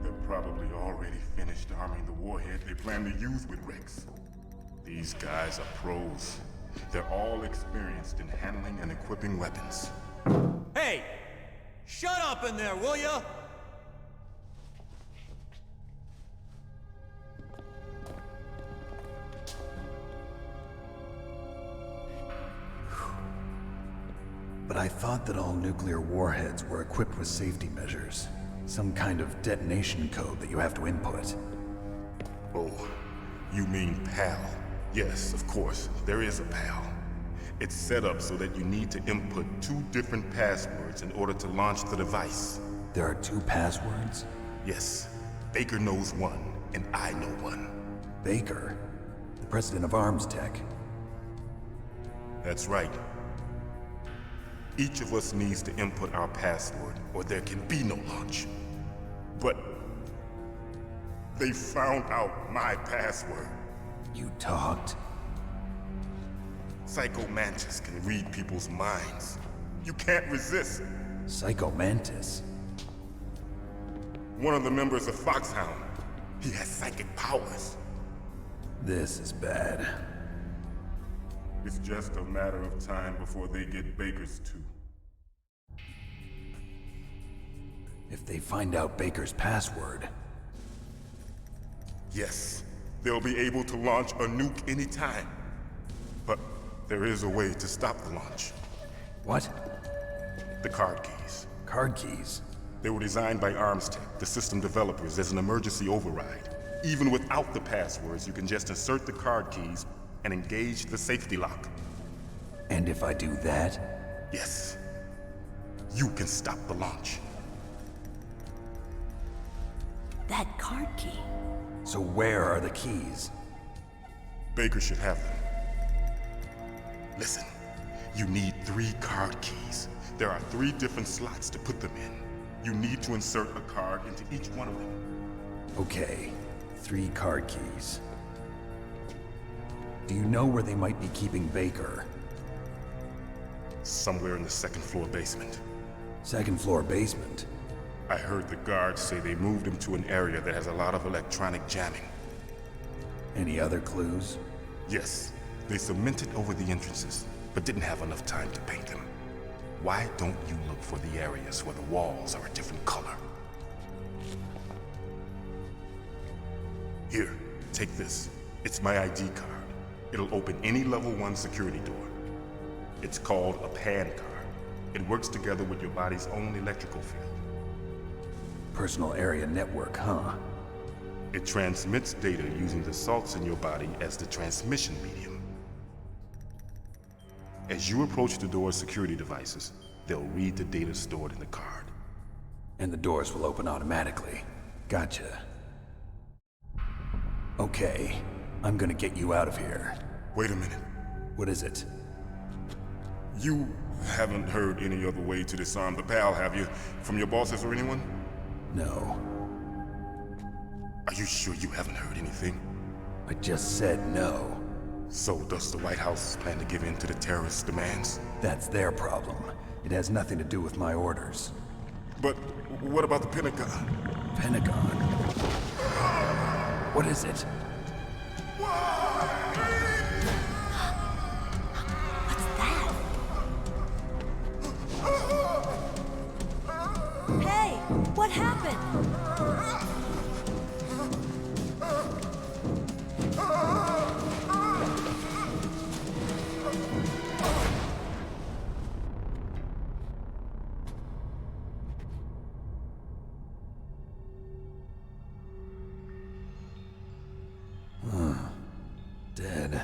They're probably already finished arming the warhead they plan to use with Rex. These guys are pros. They're all experienced in handling and equipping weapons. Hey! Shut up in there, will ya? But I thought that all nuclear warheads were equipped with safety measures. Some kind of detonation code that you have to input. Oh, you mean PAL? Yes, of course, there is a PAL. It's set up so that you need to input 2 different passwords in order to launch the device. There are 2 passwords? Yes, Baker knows one, and I know one. Baker? The president of Arms Tech? That's right. Each of us needs to input our password, or there can be no launch. But they found out my password. You talked? Psycho Mantis can read people's minds. You can't resist. Psycho Mantis? One of the members of Foxhound. He has psychic powers. This is bad. It's just a matter of time before they get Baker's too. If they find out Baker's password... Yes, they'll be able to launch a nuke anytime. But there is a way to stop the launch. What? The card keys. Card keys? They were designed by ArmsTech, the system developers, as an emergency override. Even without the passwords, you can just insert the card keys and engage the safety lock. And if I do that? Yes. You can stop the launch. That card key. So where are the keys? Baker should have them. Listen, you need 3 card keys. There are 3 different slots to put them in. You need to insert a card into each one of them. Okay, 3 card keys. Do you know where they might be keeping Baker? Somewhere in the 2nd floor basement. 2nd floor basement? I heard the guards say they moved him to an area that has a lot of electronic jamming. Any other clues? Yes, they cemented over the entrances, but didn't have enough time to paint them. Why don't you look for the areas where the walls are a different color? Here, take this. It's my ID card. It'll open any level 1 security door. It's called a PAN card. It works together with your body's own electrical field. Personal area network, huh? It transmits data using the salts in your body as the transmission medium. As you approach the door's security devices, they'll read the data stored in the card. And the doors will open automatically. Gotcha. Okay, I'm gonna get you out of here. Wait a minute. What is it? You haven't heard any other way to disarm the PAL, have you? From your bosses or anyone? No. Are you sure you haven't heard anything? I just said no. So does the White House plan to give in to the terrorists' demands? That's their problem. It has nothing to do with my orders. But what about the Pentagon? Pentagon? What is it? What's that? Hey, what happened? Dead.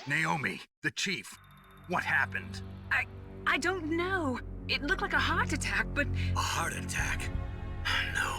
Naomi, the chief. What happened? I don't know. It looked like a heart attack, but... A heart attack? No,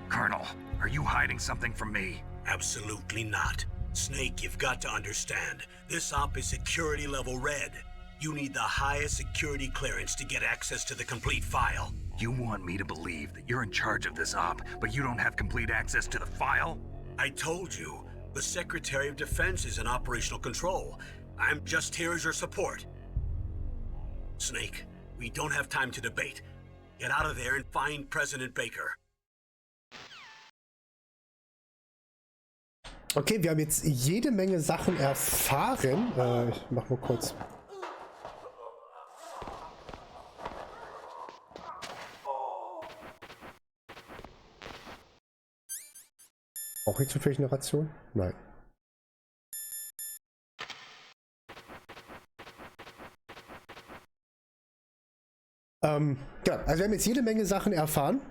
Colonel, are you hiding something from me? absolutely not. Snake, you've got to understand. This op is security level red. You need the highest security clearance to get access to the complete file. You want me to believe that you're in charge of this op, but you don't have complete access to the file? I told you, the Secretary of Defense is in operational control. I'm just here as your support. Snake, we don't have time to debate. Get out of there and find President Baker. Okay, wir haben jetzt jede Menge Sachen erfahren. Ich mach mal kurz. Brauche ich zufällig eine Ration? Nein. Ja, also wir haben jetzt jede Menge Sachen erfahren.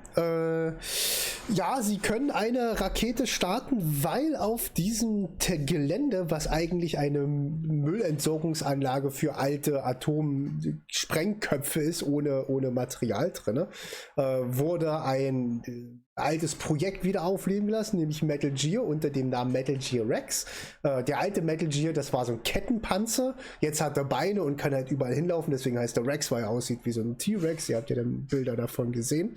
Ja, sie können eine Rakete starten, weil auf diesem Gelände, was eigentlich eine Müllentsorgungsanlage für alte Atomsprengköpfe ist, ohne Material drin, wurde ein altes Projekt wieder aufleben lassen, nämlich Metal Gear unter dem Namen Metal Gear Rex. Der alte Metal Gear, das war so ein Kettenpanzer. Jetzt hat er Beine und kann halt überall hinlaufen, deswegen heißt er Rex, weil er aussieht wie so ein T-Rex. Ihr habt ja dann Bilder davon gesehen.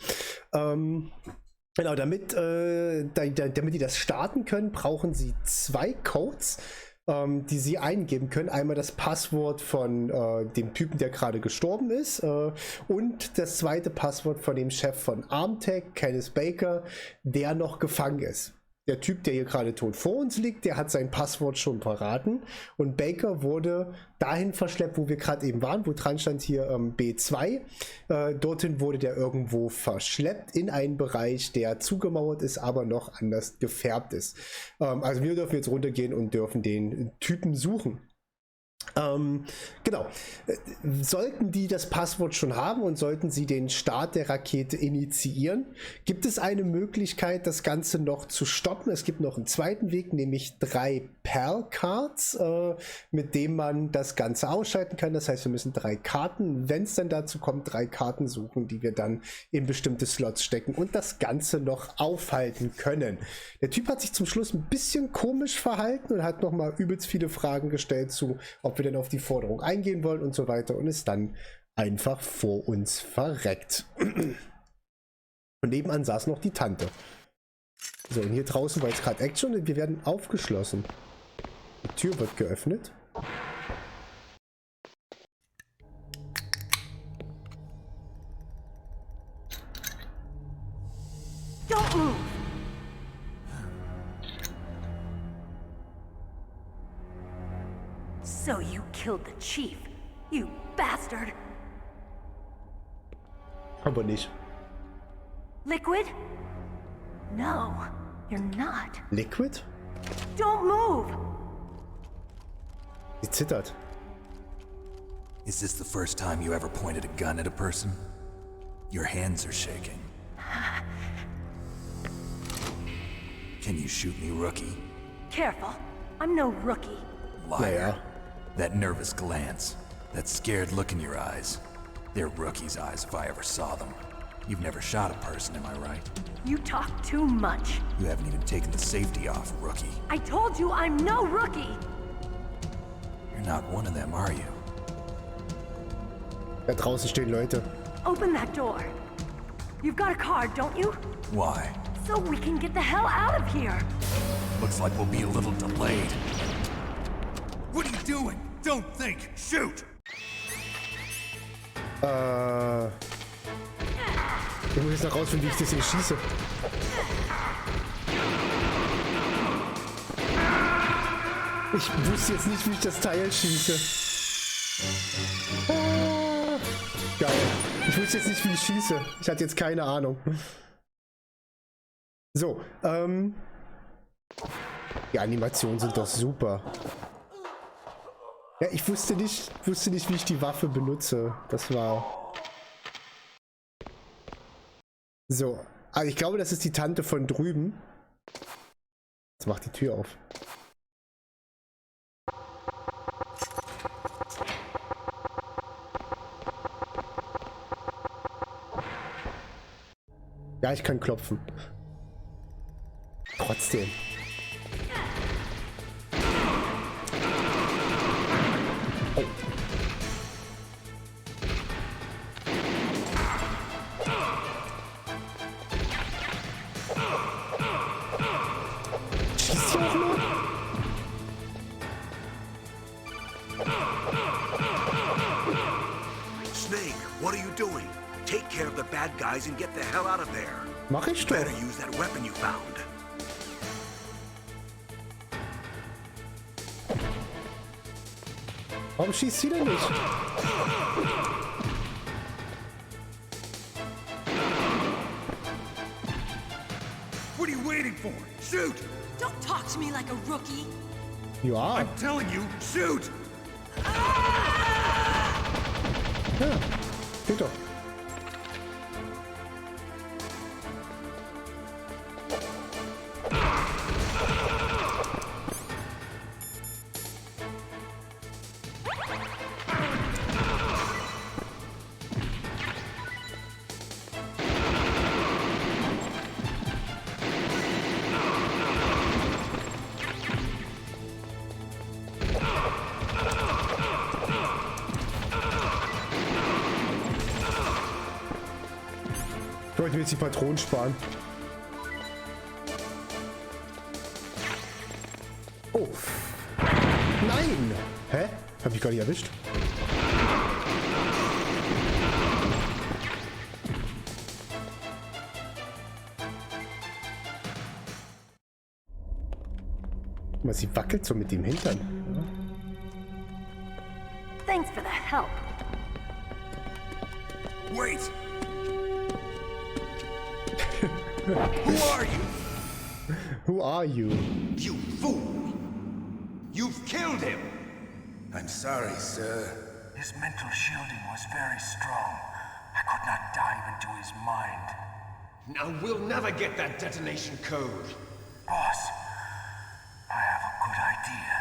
Genau, damit die das starten können, brauchen sie 2 Codes. die sie eingeben können. Einmal das Passwort von dem Typen, der gerade gestorben ist, und das zweite Passwort von dem Chef von Armtech, Kenneth Baker, der noch gefangen ist. Der Typ, der hier gerade tot vor uns liegt, der hat sein Passwort schon verraten und Baker wurde dahin verschleppt, wo wir gerade eben waren, wo dran stand hier B2. Dorthin wurde der irgendwo verschleppt in einen Bereich, der zugemauert ist, aber noch anders gefärbt ist. Also wir dürfen jetzt runtergehen und dürfen den Typen suchen. Genau. Sollten die das Passwort schon haben und sollten sie den Start der Rakete initiieren, gibt es eine Möglichkeit, das Ganze noch zu stoppen. Es gibt noch einen zweiten Weg, nämlich 3 Perl-Cards, mit dem man das Ganze ausschalten kann. Das heißt, wir müssen 3 Karten, wenn es dann dazu kommt, 3 Karten suchen, die wir dann in bestimmte Slots stecken und das Ganze noch aufhalten können. Der Typ hat sich zum Schluss ein bisschen komisch verhalten und hat nochmal übelst viele Fragen gestellt zu, ob wir denn auf die Forderung eingehen wollen und so weiter und ist dann einfach vor uns verreckt. Und nebenan saß noch die Tante. So, und hier draußen war jetzt gerade Action und wir werden aufgeschlossen. Die Tür wird geöffnet. Don't move! So you killed the chief, you bastard! Aber nicht. Liquid? No, you're not. Liquid? Don't move! Sie zittert. Is this the first time you ever pointed a gun at a person? Your hands are shaking. Can you shoot me, rookie? Careful, I'm no rookie. Liar. That nervous glance, that scared look in your eyes. They're rookie's eyes if I ever saw them. You've never shot a person, am I right? You talk too much. You haven't even taken the safety off, rookie. I told you I'm no rookie! You're not one of them, are you? Da draußen stehen Leute. Open that door. You've got a card, don't you? Why? So we can get the hell out of here. Looks like we'll be a little delayed. What are you doing? Don't think. Shoot! Ich muss jetzt noch rausfinden, wie ich das hier schieße. Ich wusste jetzt nicht, wie ich das Teil schieße. Geil. Ich wusste jetzt nicht, wie ich schieße. Ich hatte jetzt keine Ahnung. So, die Animationen sind doch super. Ja, ich wusste nicht, wie ich die Waffe benutze. Das war... So, also ich glaube, das ist die Tante von drüben. Jetzt macht die Tür auf. Ja, ich kann klopfen. Trotzdem. Oh. Schießt hier auch nur? Snake, what are you doing? Take care of the bad guys and get the hell out of there. Mach ich doch. Better use that weapon you found. Warum schießt sie denn nicht? What are you waiting for? Shoot! Don't talk to me like a rookie. Ja. I'm telling you, shoot! Ja. Geht doch. Ich wollte mir jetzt die Patronen sparen. Oh. Nein! Hä? Hab ich gar nicht erwischt. Guck mal, sie wackelt so mit dem Hintern. Thanks for the help. Wait! Who are you? Who are you? You fool! You've killed him! I'm sorry, sir. His mental shielding was very strong. I could not dive into his mind. Now we'll never get that detonation code. Boss, I have a good idea.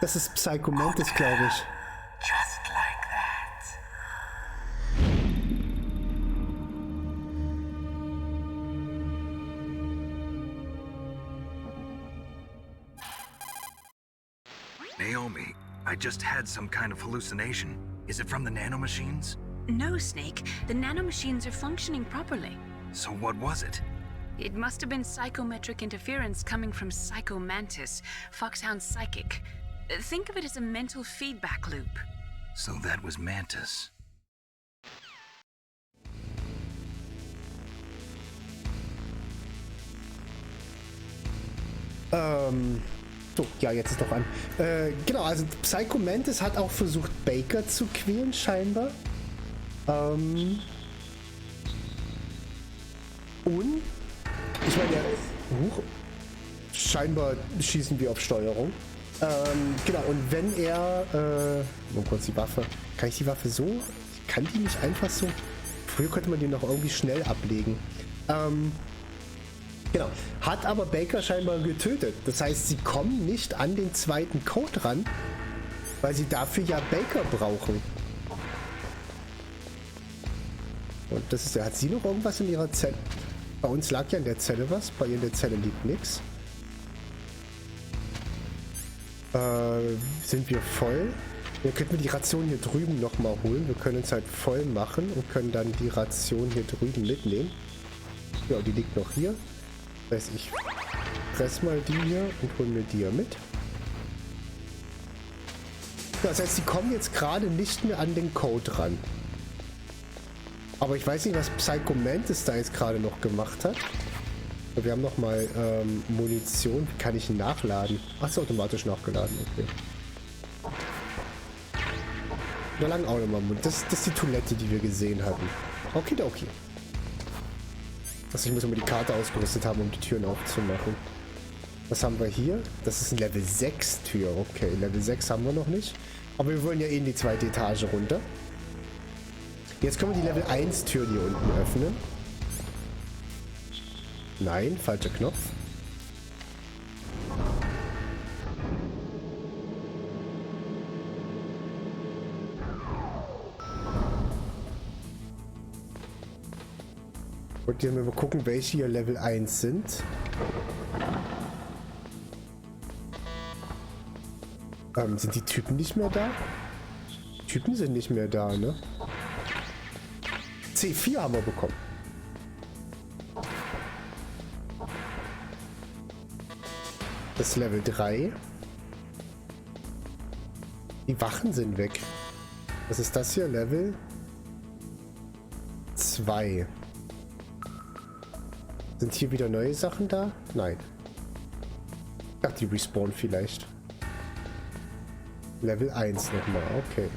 Das ist Psycho Mantis, glaube ich. Just like that. Naomi, I just had some kind of hallucination. Is it from the nanomachines? No, Snake. The nanomachines are functioning properly. So what was it? It must have been psychometric interference coming from Psycho Mantis, Foxhound's psychic. Think of it as a mental feedback loop. So that was Mantis. So, ja, jetzt ist doch an. Genau, also Psycho Mantis hat auch versucht, Baker zu quälen, scheinbar. Und ich meine, scheinbar schießen wir auf Steuerung. Genau, und wenn er, oh kurz die Waffe. Kann ich die Waffe so? Ich kann die nicht einfach so. Früher konnte man die noch irgendwie schnell ablegen. Genau. Hat aber Baker scheinbar getötet. Das heißt, sie kommen nicht an den zweiten Code ran, weil sie dafür ja Baker brauchen. Und das ist ja, hat sie noch irgendwas in ihrer Zelle? Bei uns lag ja in der Zelle was, bei ihr in der Zelle liegt nichts. Sind wir voll? Wir könnten die Ration hier drüben nochmal holen. Wir können uns halt voll machen und können dann die Ration hier drüben mitnehmen. Ja, die liegt noch hier. Das heißt, ich fress mal die hier und hol mir die ja mit. Ja, das heißt, sie kommen jetzt gerade nicht mehr an den Code ran. Aber ich weiß nicht, was Psycho Mantis da jetzt gerade noch gemacht hat. Wir haben noch mal Munition. Wie kann ich ihn nachladen? Ach, ist automatisch nachgeladen. Okay. Da lang auch nochmal Mund. Das ist die Toilette, die wir gesehen hatten. Okay, okay. Also ich muss immer die Karte ausgerüstet haben, um die Türen aufzumachen. Was haben wir hier? Das ist ein Level 6 Tür. Okay, Level 6 haben wir noch nicht. Aber wir wollen ja eh in die zweite Etage runter. Jetzt können wir die Level 1 Tür hier unten öffnen. Nein, falscher Knopf. Und hier mal gucken, welche hier Level 1 sind. Sind die Typen nicht mehr da? Typen sind nicht mehr da, ne? C4 haben wir bekommen. Das ist Level 3. Die Wachen sind weg. Was ist das hier? Level 2. Sind hier wieder neue Sachen da? Nein. Ich dachte, die respawnen vielleicht. Level 1 nochmal, okay.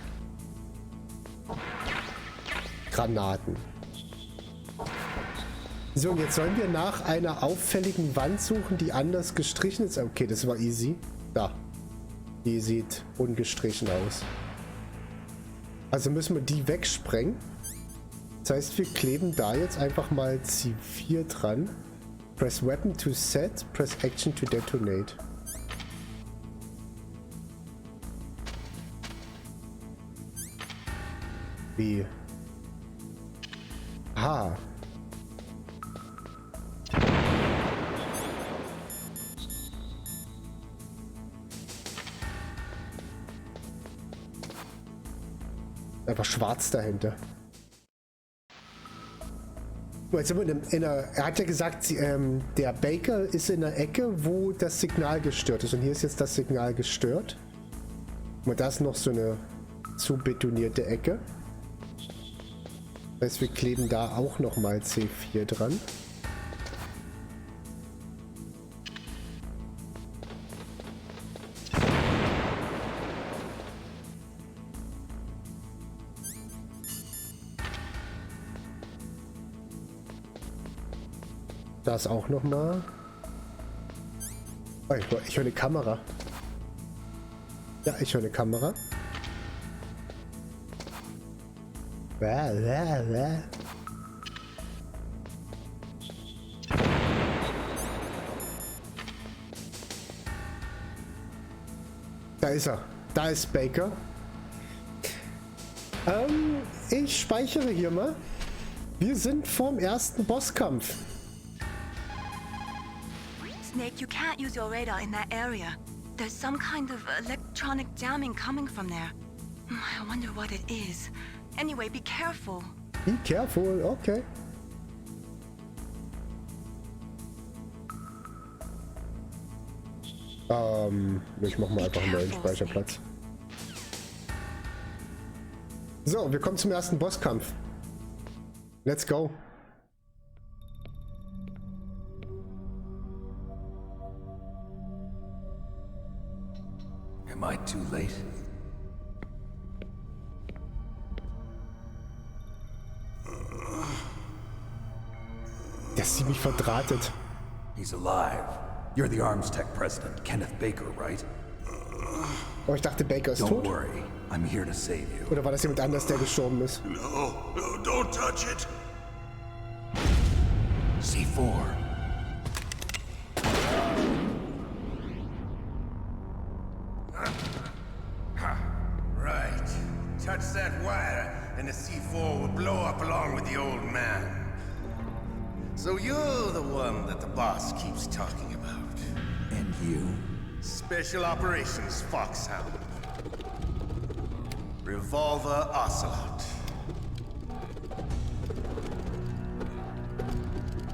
Granaten. So, und jetzt sollen wir nach einer auffälligen Wand suchen, die anders gestrichen ist. Okay, das war easy. Da. Die sieht ungestrichen aus. Also müssen wir die wegsprengen. Das heißt, wir kleben da jetzt einfach mal C4 dran. Press Weapon to set, press Action to detonate. Wie? Aha. Einfach schwarz dahinter. Jetzt sind wir er hat ja gesagt, der Baker ist in der Ecke, wo das Signal gestört ist. Und hier ist jetzt das Signal gestört. Und da ist noch so eine zu betonierte Ecke. Das heißt, wir kleben da auch nochmal C4 dran. Da ist auch nochmal. Oh, ich höre eine Kamera. Ja, ich höre eine Kamera. Da ist er. Da ist Baker. Ich speichere hier mal. Wir sind vorm ersten Bosskampf. Snake, you can't use your radar in that area. There's some kind of electronic jamming coming from there. I wonder what it is. Anyway, be careful. Be careful, okay. Ich mach mal einfach einen neuen Speicherplatz. So, wir kommen zum ersten Bosskampf. Let's go. Am I too late? Der ist ziemlich verdrahtet. He's alive. You're the Arms Tech President, Kenneth Baker, right? Oh, ich dachte, Baker ist Don't tot. worry, I'm here to save you. Oder war das jemand anders, der gestorben ist? No, don't touch it. C4. Right. Touch that wire, and the C4 will blow up along with the old man. So you're the one that the boss keeps talking about. And you? Special Operations Foxhound. Revolver Ocelot.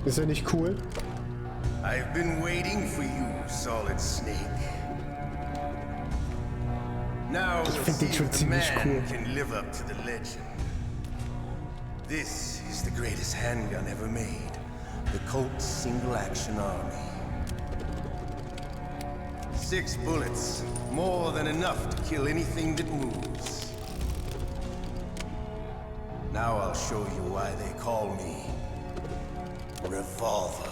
Ist er nicht cool? I've been waiting for you, Solid Snake. Now Ich we'll finde den see schon if the ziemlich man cool. can live up to the legend. This is the greatest handgun ever made. The Colt Single Action Army. 6 bullets, more than enough to kill anything that moves. Now I'll show you why they call me Revolver.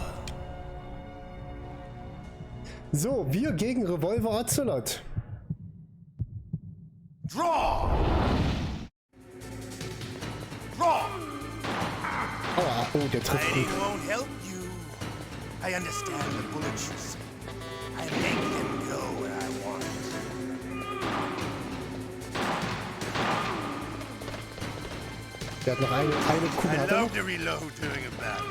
So, wir gegen Revolver Ocelot. Draw! Draw! Oh, der trifft gut. I won't help you. I understand the bullets you see. I make them go where I want. Der hat noch eine Kugel. I love to reload during a battle.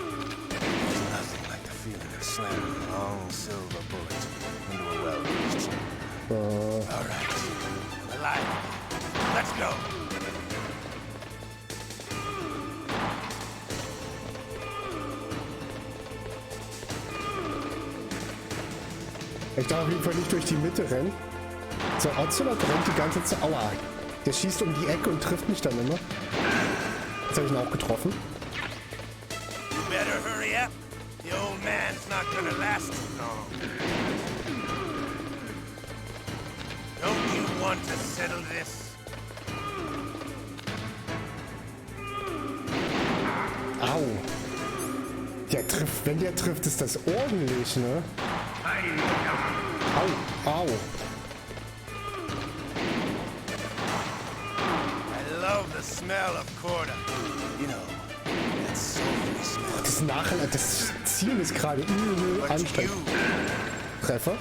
There's nothing like the feeling of slamming a long silver bullet into a well-used chamber. All right. Alive. Let's go. Ich darf auf jeden Fall nicht durch die Mitte rennen. So, Ocelot rennt die ganze Zeit. Aua. Der schießt um die Ecke und trifft mich dann immer. Jetzt habe ich ihn auch getroffen. You better hurry up. The old man's not gonna last too long. Don't you want to settle this? Au. Der trifft, wenn der trifft, ist das ordentlich, ne? Au, au. I love the smell of Corda. You know, that sulfury smell. Das Zielen ist gerade übel anstrengend. Treffer.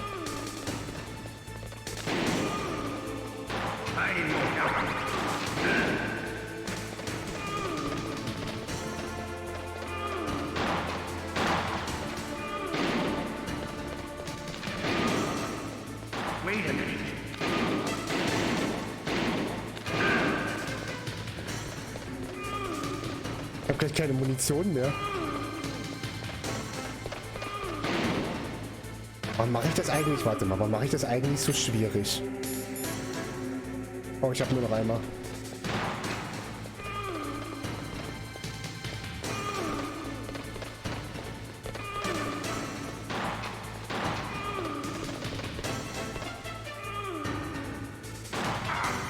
Ich hab gleich keine Munition mehr. Warum mache ich das eigentlich? Warte mal, warum mache ich das eigentlich so schwierig? Oh, ich habe nur noch einmal.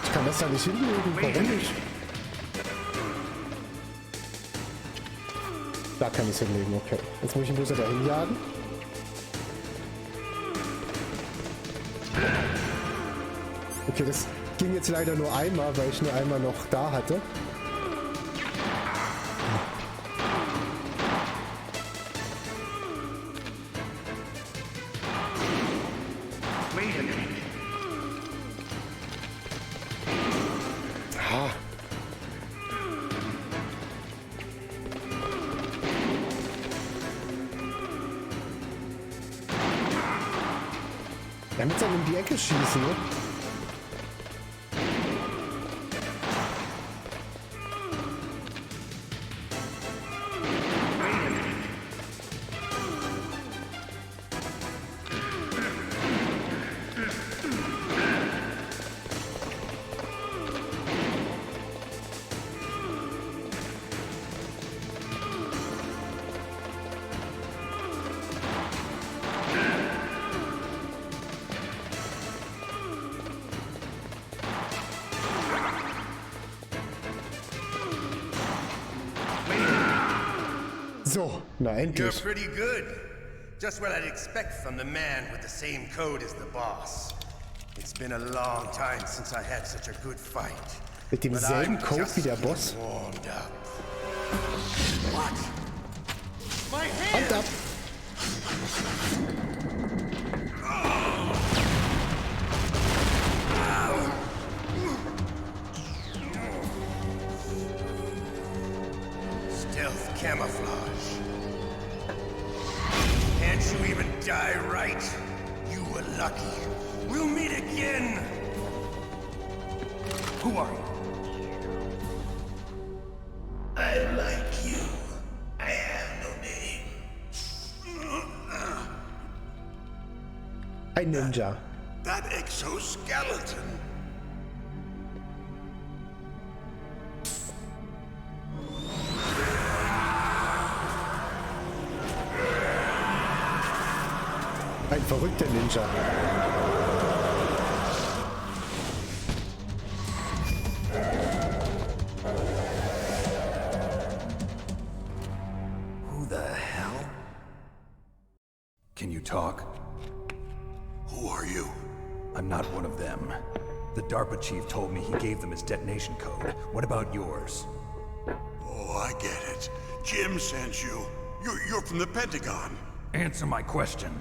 Ich kann das da nicht hinlegen. Warum nicht? Da kann ich es hinlegen, okay. Jetzt muss ich ihn bloß da hinjagen. Okay, das ging jetzt leider nur einmal, weil ich nur einmal noch da hatte. Ah. Damit dann in die Ecke schießen, ne? So, na endlich. You're pretty good. Just what I'd expect from the man with the same code as the boss. It's been a long time since I had such a good fight. Mit demselben Code wie der Boss. What? My Hand ab! Stealth camouflage. Can't you even die right? You were lucky. We'll meet again. Who are you? I like you. I have no name. Ein Ninja. That exoskeleton. Ein verrückter Ninja. Who the hell? Can you talk? Who are you? I'm not one of them. The DARPA chief told me he gave them his detonation code. What about yours? Oh, I get it. Jim sent you. You're from the Pentagon. Answer my question.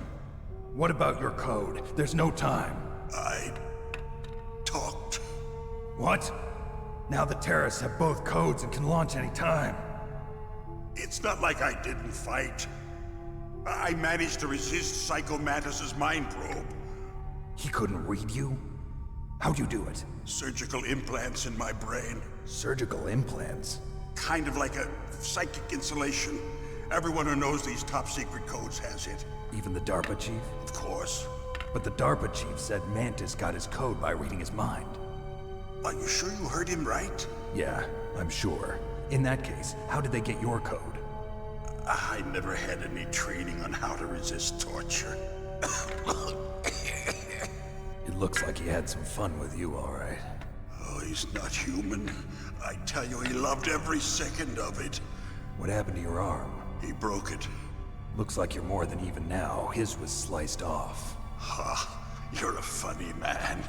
What about your code? There's no time. I talked. What? Now the terrorists have both codes and can launch any time. It's not like I didn't fight. I managed to resist Psycho Mantis's mind probe. He couldn't read you? How'd you do it? Surgical implants in my brain. Surgical implants? Kind of like a psychic insulation. Everyone who knows these top secret codes has it. Even the DARPA chief? Of course. But the DARPA chief said Mantis got his code by reading his mind. Are you sure you heard him right? Yeah, I'm sure. In that case, how did they get your code? I never had any training on how to resist torture. It looks like he had some fun with you, all right. Oh, he's not human. I tell you, he loved every second of it. What happened to your arm? He broke it. Looks like you're more than even now. His was sliced off. Ha, you're a funny man.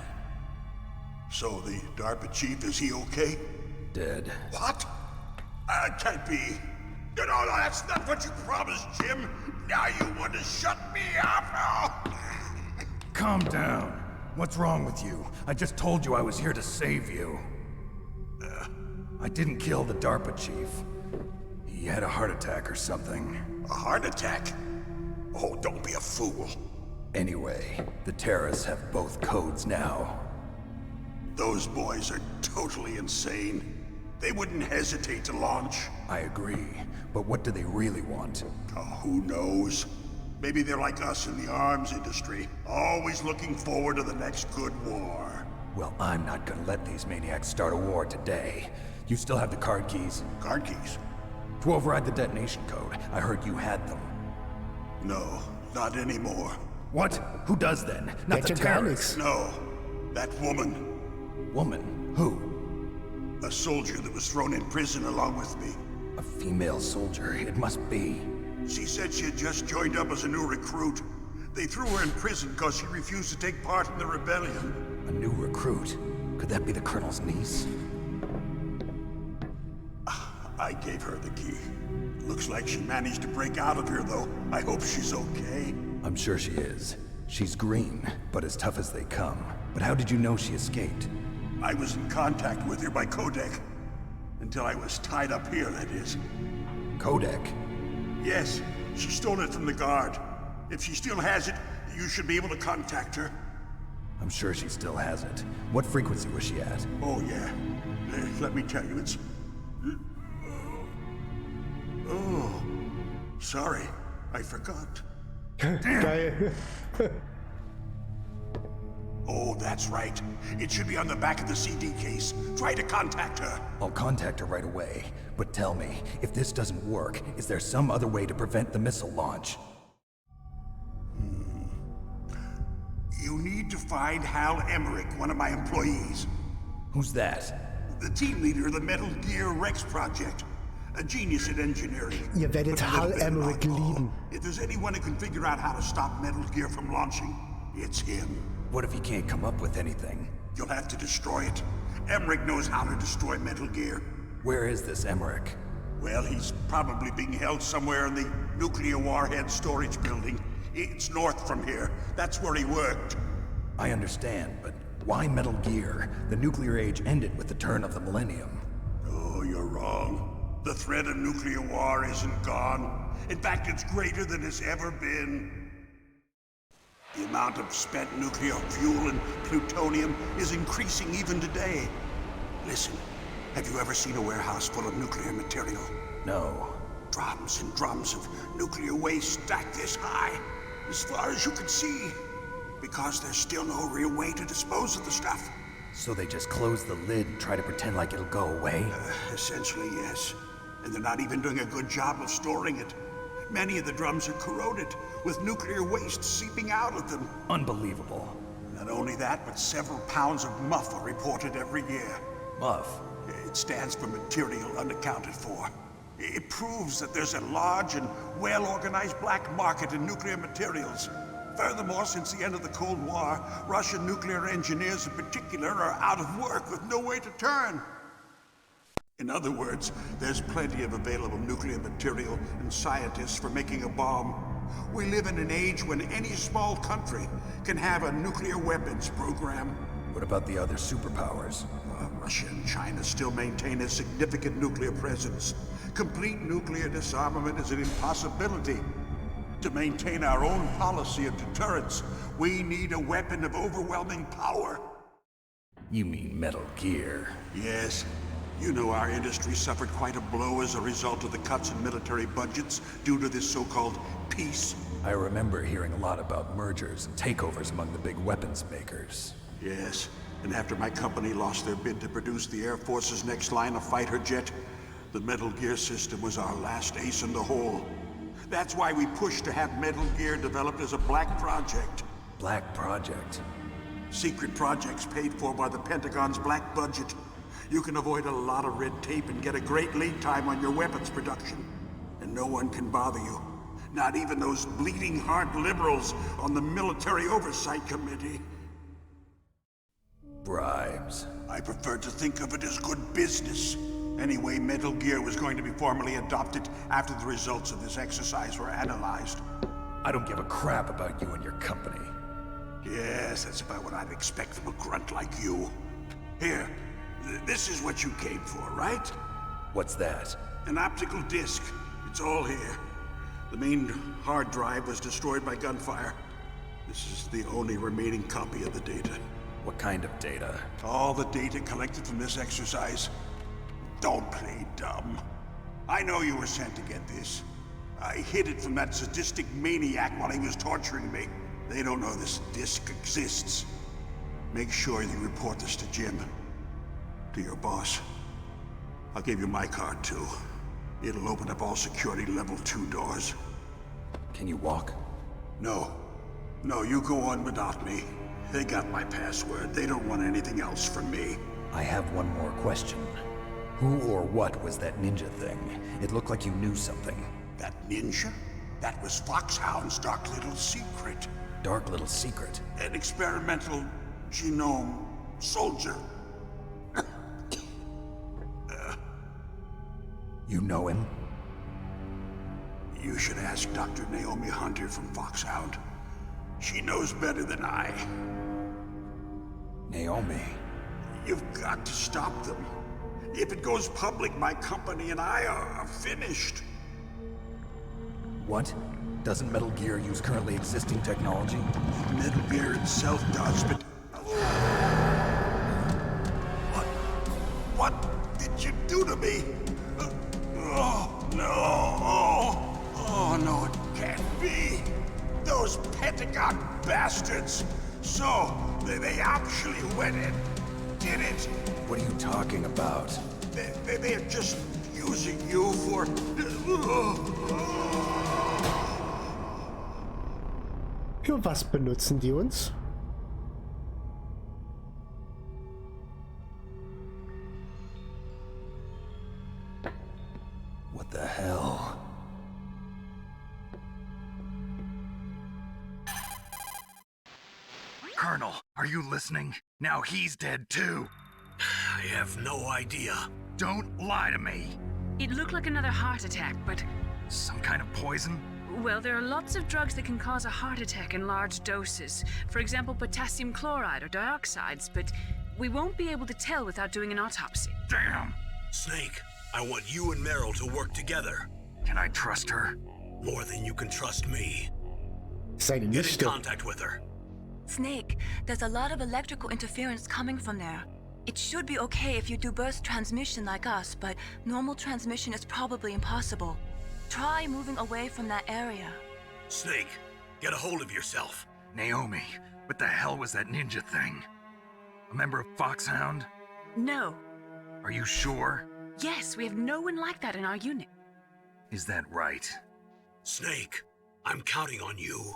So the DARPA chief, is he okay? Dead. What? That can't be. You know, that's not what you promised, Jim. Now you want to shut me up? Calm down. What's wrong with you? I just told you I was here to save you. I didn't kill the DARPA chief. He had a heart attack or something. A heart attack? Oh, don't be a fool. Anyway, the terrorists have both codes now. Those boys are totally insane. They wouldn't hesitate to launch. I agree, but what do they really want? Oh, who knows? Maybe they're like us in the arms industry, always looking forward to the next good war. Well, I'm not gonna let these maniacs start a war today. You still have the card keys? Card keys? To override the detonation code. I heard you had them. No, not anymore. What? Who does then? Not the terrorists. No, that woman. Woman? Who? A soldier that was thrown in prison along with me. A female soldier, it must be. She said she had just joined up as a new recruit. They threw her in prison because she refused to take part in the rebellion. A new recruit? Could that be the Colonel's niece? I gave her the key. Looks like she managed to break out of here, though. I hope she's okay. I'm sure she is. She's green, but as tough as they come. But how did you know she escaped? I was in contact with her by codec. Until I was tied up here, that is. Codec? Yes, she stole it from the guard. If she still has it, you should be able to contact her. I'm sure she still has it. What frequency was she at? Oh, yeah. Let me tell you, it's... Oh, sorry. I forgot. Geil. Oh, that's right. It should be on the back of the CD case. Try to contact her. I'll contact her right away. But tell me, if this doesn't work, is there some other way to prevent the missile launch? You need to find Hal Emmerich, one of my employees. Who's that? The team leader of the Metal Gear Rex project. A genius at engineering. Ihr werdet Hal Emmerich lieben. If there's anyone who can figure out how to stop Metal Gear from launching, it's him. What if he can't come up with anything? You'll have to destroy it. Emmerich knows how to destroy Metal Gear. Where is this Emmerich? Well, he's probably being held somewhere in the nuclear warhead storage building. It's north from here. That's where he worked. I understand, but why Metal Gear? The nuclear age ended with the turn of the millennium. Oh, you're wrong. The threat of nuclear war isn't gone. In fact, it's greater than it's ever been. The amount of spent nuclear fuel and plutonium is increasing even today. Listen, have you ever seen a warehouse full of nuclear material? No. Drums and drums of nuclear waste stacked this high, as far as you can see. Because there's still no real way to dispose of the stuff. So they just close the lid and try to pretend like it'll go away? Essentially, yes. And they're not even doing a good job of storing it. Many of the drums are corroded, with nuclear waste seeping out of them. Unbelievable. Not only that, but several pounds of MUF are reported every year. MUF? It stands for material unaccounted for. It proves that there's a large and well-organized black market in nuclear materials. Furthermore, since the end of the Cold War, Russian nuclear engineers in particular are out of work with no way to turn. In other words, there's plenty of available nuclear material and scientists for making a bomb. We live in an age when any small country can have a nuclear weapons program. What about the other superpowers? Russia and China still maintain a significant nuclear presence. Complete nuclear disarmament is an impossibility. To maintain our own policy of deterrence, we need a weapon of overwhelming power. You mean Metal Gear? Yes. You know our industry suffered quite a blow as a result of the cuts in military budgets due to this so-called peace. I remember hearing a lot about mergers and takeovers among the big weapons makers. Yes, and after my company lost their bid to produce the Air Force's next line of fighter jet, the Metal Gear system was our last ace in the hole. That's why we pushed to have Metal Gear developed as a black project. Black project? Secret projects paid for by the Pentagon's black budget. You can avoid a lot of red tape and get a great lead time on your weapons production. And no one can bother you. Not even those bleeding heart liberals on the Military Oversight Committee. Bribes. I prefer to think of it as good business. Anyway, Metal Gear was going to be formally adopted after the results of this exercise were analyzed. I don't give a crap about you and your company. Yes, that's about what I'd expect from a grunt like you. Here, this is what you came for, right? What's that? An optical disc. It's all here. The main hard drive was destroyed by gunfire. This is the only remaining copy of the data. What kind of data? All the data collected from this exercise. Don't play dumb. I know you were sent to get this. I hid it from that sadistic maniac while he was torturing me. They don't know this disc exists. Make sure you report this to Jim. To your boss. I'll give you my card, too. It'll open up all security level 2 doors. Can you walk? No. No, you go on without me. They got my password. They don't want anything else from me. I have one more question. Who or what was that ninja thing? It looked like you knew something. That ninja? That was Foxhound's dark little secret. Dark little secret? An experimental genome soldier. You know him? You should ask Dr. Naomi Hunter from Foxhound. She knows better than I. Naomi? You've got to stop them. If it goes public, my company and I are finished. What? Doesn't Metal Gear use currently existing technology? Metal Gear itself does, but... What did you do to me? Oh, no. Oh, no, it can't be. Those Pentagon bastards. So, they actually went and did it. What are you talking about? They're just using you for... Für was benutzen die uns? What the hell? Colonel, are you listening? Now he's dead too. I have no idea. Don't lie to me. It looked like another heart attack, but... Some kind of poison? Well, there are lots of drugs that can cause a heart attack in large doses. For example, potassium chloride or dioxides, but we won't be able to tell without doing an autopsy. Damn! Snake, I want you and Meryl to work together. Can I trust her? More than you can trust me. Get in contact with her. Snake, there's a lot of electrical interference coming from there. It should be okay if you do burst transmission like us, but normal transmission is probably impossible. Try moving away from that area. Snake, get a hold of yourself. Naomi, what the hell was that ninja thing? A member of Foxhound? No. Are you sure? Yes, we have no one like that in our unit. Is that right? Snake, I'm counting on you.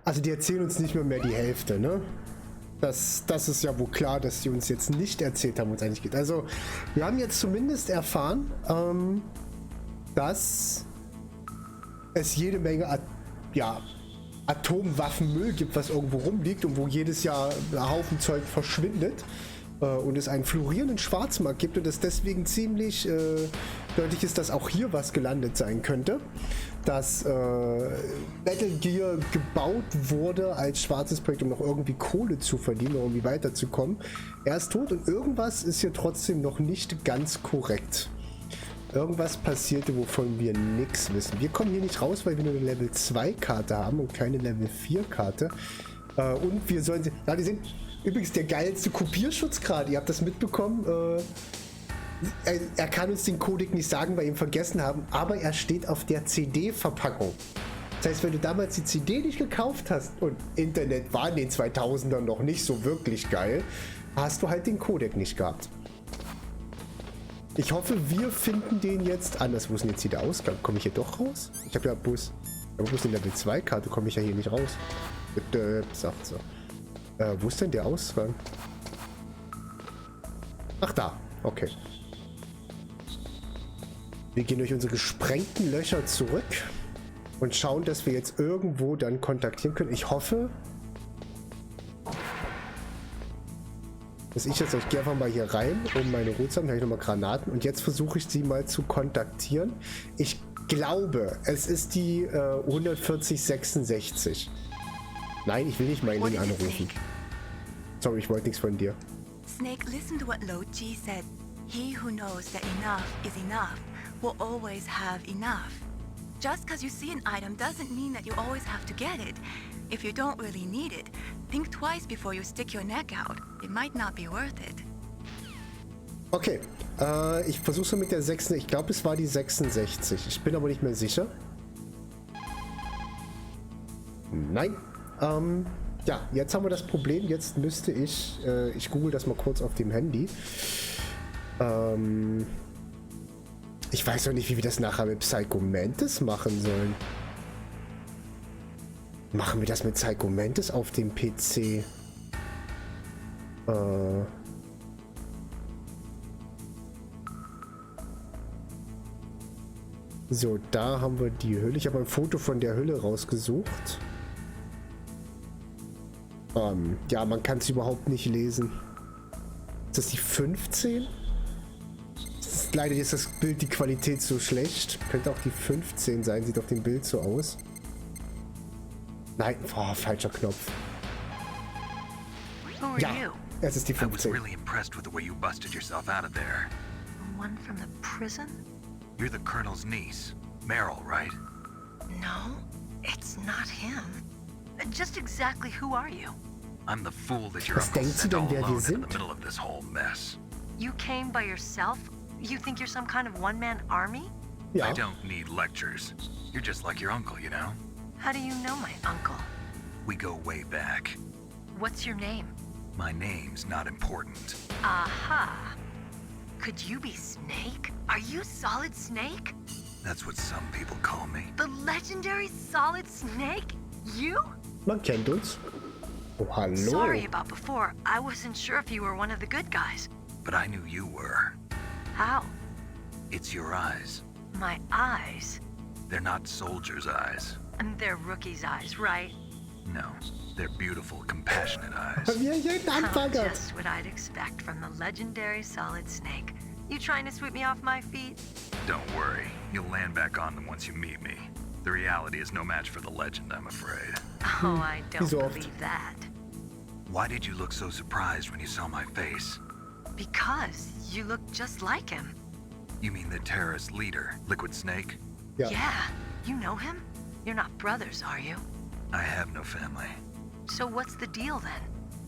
Also die erzählen uns nicht mehr die Hälfte, ne? Das ist ja wohl klar, dass sie uns jetzt nicht erzählt haben, worum es eigentlich geht. Also, wir haben jetzt zumindest erfahren, dass es jede Menge Atomwaffenmüll gibt, was irgendwo rumliegt und wo jedes Jahr ein Haufen Zeug verschwindet. Und es einen florierenden Schwarzmarkt gibt und es deswegen ziemlich deutlich ist, dass auch hier was gelandet sein könnte. Dass Metal Gear gebaut wurde als schwarzes Projekt, um noch irgendwie Kohle zu verdienen, um irgendwie weiterzukommen. Er ist tot und irgendwas ist hier trotzdem noch nicht ganz korrekt. Irgendwas passierte, wovon wir nichts wissen. Wir kommen hier nicht raus, weil wir nur eine Level 2 Karte haben und keine Level 4 Karte. Und wir sollen sie... Ja, die sind übrigens der geilste Kopierschutz gerade. Ihr habt das mitbekommen. Er kann uns den Codec nicht sagen, weil wir ihn vergessen haben, aber er steht auf der CD-Verpackung. Das heißt, wenn du damals die CD nicht gekauft hast und Internet war in den 2000ern noch nicht so wirklich geil, hast du halt den Codec nicht gehabt. Ich hoffe, wir finden den jetzt anders. Wo ist denn jetzt hier der Ausgang? Komme ich hier doch raus? Ich habe ja bloß eine Level 2 Karte, komme ich ja hier nicht raus. Sagt so. Wo ist denn der Ausgang? Ach da, okay. Wir gehen durch unsere gesprengten Löcher zurück und schauen, dass wir jetzt irgendwo dann kontaktieren können. Ich hoffe, dass ich jetzt, ich gehe einfach mal hier rein, um meine Ruhe zu haben. Da habe ich nochmal Granaten und jetzt versuche ich sie mal zu kontaktieren. Ich glaube, es ist die 14066. Nein, ich will nicht mein Ding anrufen. Sorry, ich wollte nichts von dir. Snake, listen to what Lo Ji said. He who knows that enough is enough will always have enough. Just because you see an item doesn't mean that you always have to get it. If you don't really need it, think twice before you stick your neck out. It might not be worth it. Okay, ich versuche mit der 6. Ich glaube, es war die 66. Ich bin aber nicht mehr sicher. Nein. Ja, jetzt haben wir das Problem. Jetzt müsste ich... ich google das mal kurz auf dem Handy. Ich weiß noch nicht, wie wir das nachher mit Psycho Mantis machen sollen. Machen wir das mit Psycho Mantis auf dem PC? So, da haben wir die Hülle. Ich habe ein Foto von der Hülle rausgesucht. Ja, man kann es überhaupt nicht lesen. Ist das die 15? Leider ist das Bild, die Qualität so schlecht. Könnte auch die 15 sein, sieht auf dem Bild so aus. Nein, falscher Knopf. Ja, es ist die 15. I was really impressed with the way you busted yourself out of there. The one from the prison? You're the Colonel's niece, Meryl, right? No, it's not him. Just exactly who are you? I'm the fool that you're Was denkt sie denn, wer wir in the sind? middle of this whole mess. You came by yourself? You think you're some kind of one-man army? Ja. I don't need lectures. You're just like your uncle, you know? How do you know my uncle? We go way back. What's your name? My name's not important. Aha. Could you be Snake? Are you Solid Snake? That's what some people call me. The legendary Solid Snake? You? Man kennt uns. Oh, hallo. Sorry about before. I wasn't sure if you were one of the good guys. But I knew you were. How? It's your eyes. My eyes? They're not soldiers' eyes. And they're rookies' eyes, right? No, they're beautiful, compassionate eyes. Just what I'd expect from the legendary Solid Snake. You trying to sweep me off my feet? Don't worry, you'll land back on them once you meet me. The reality is no match for the legend, I'm afraid. Oh, I don't believe that. Why did you look so surprised when you saw my face? Because you look just like him. You mean the terrorist leader, Liquid Snake? Yeah. You know him? You're not brothers, are you? I have no family. So what's the deal then?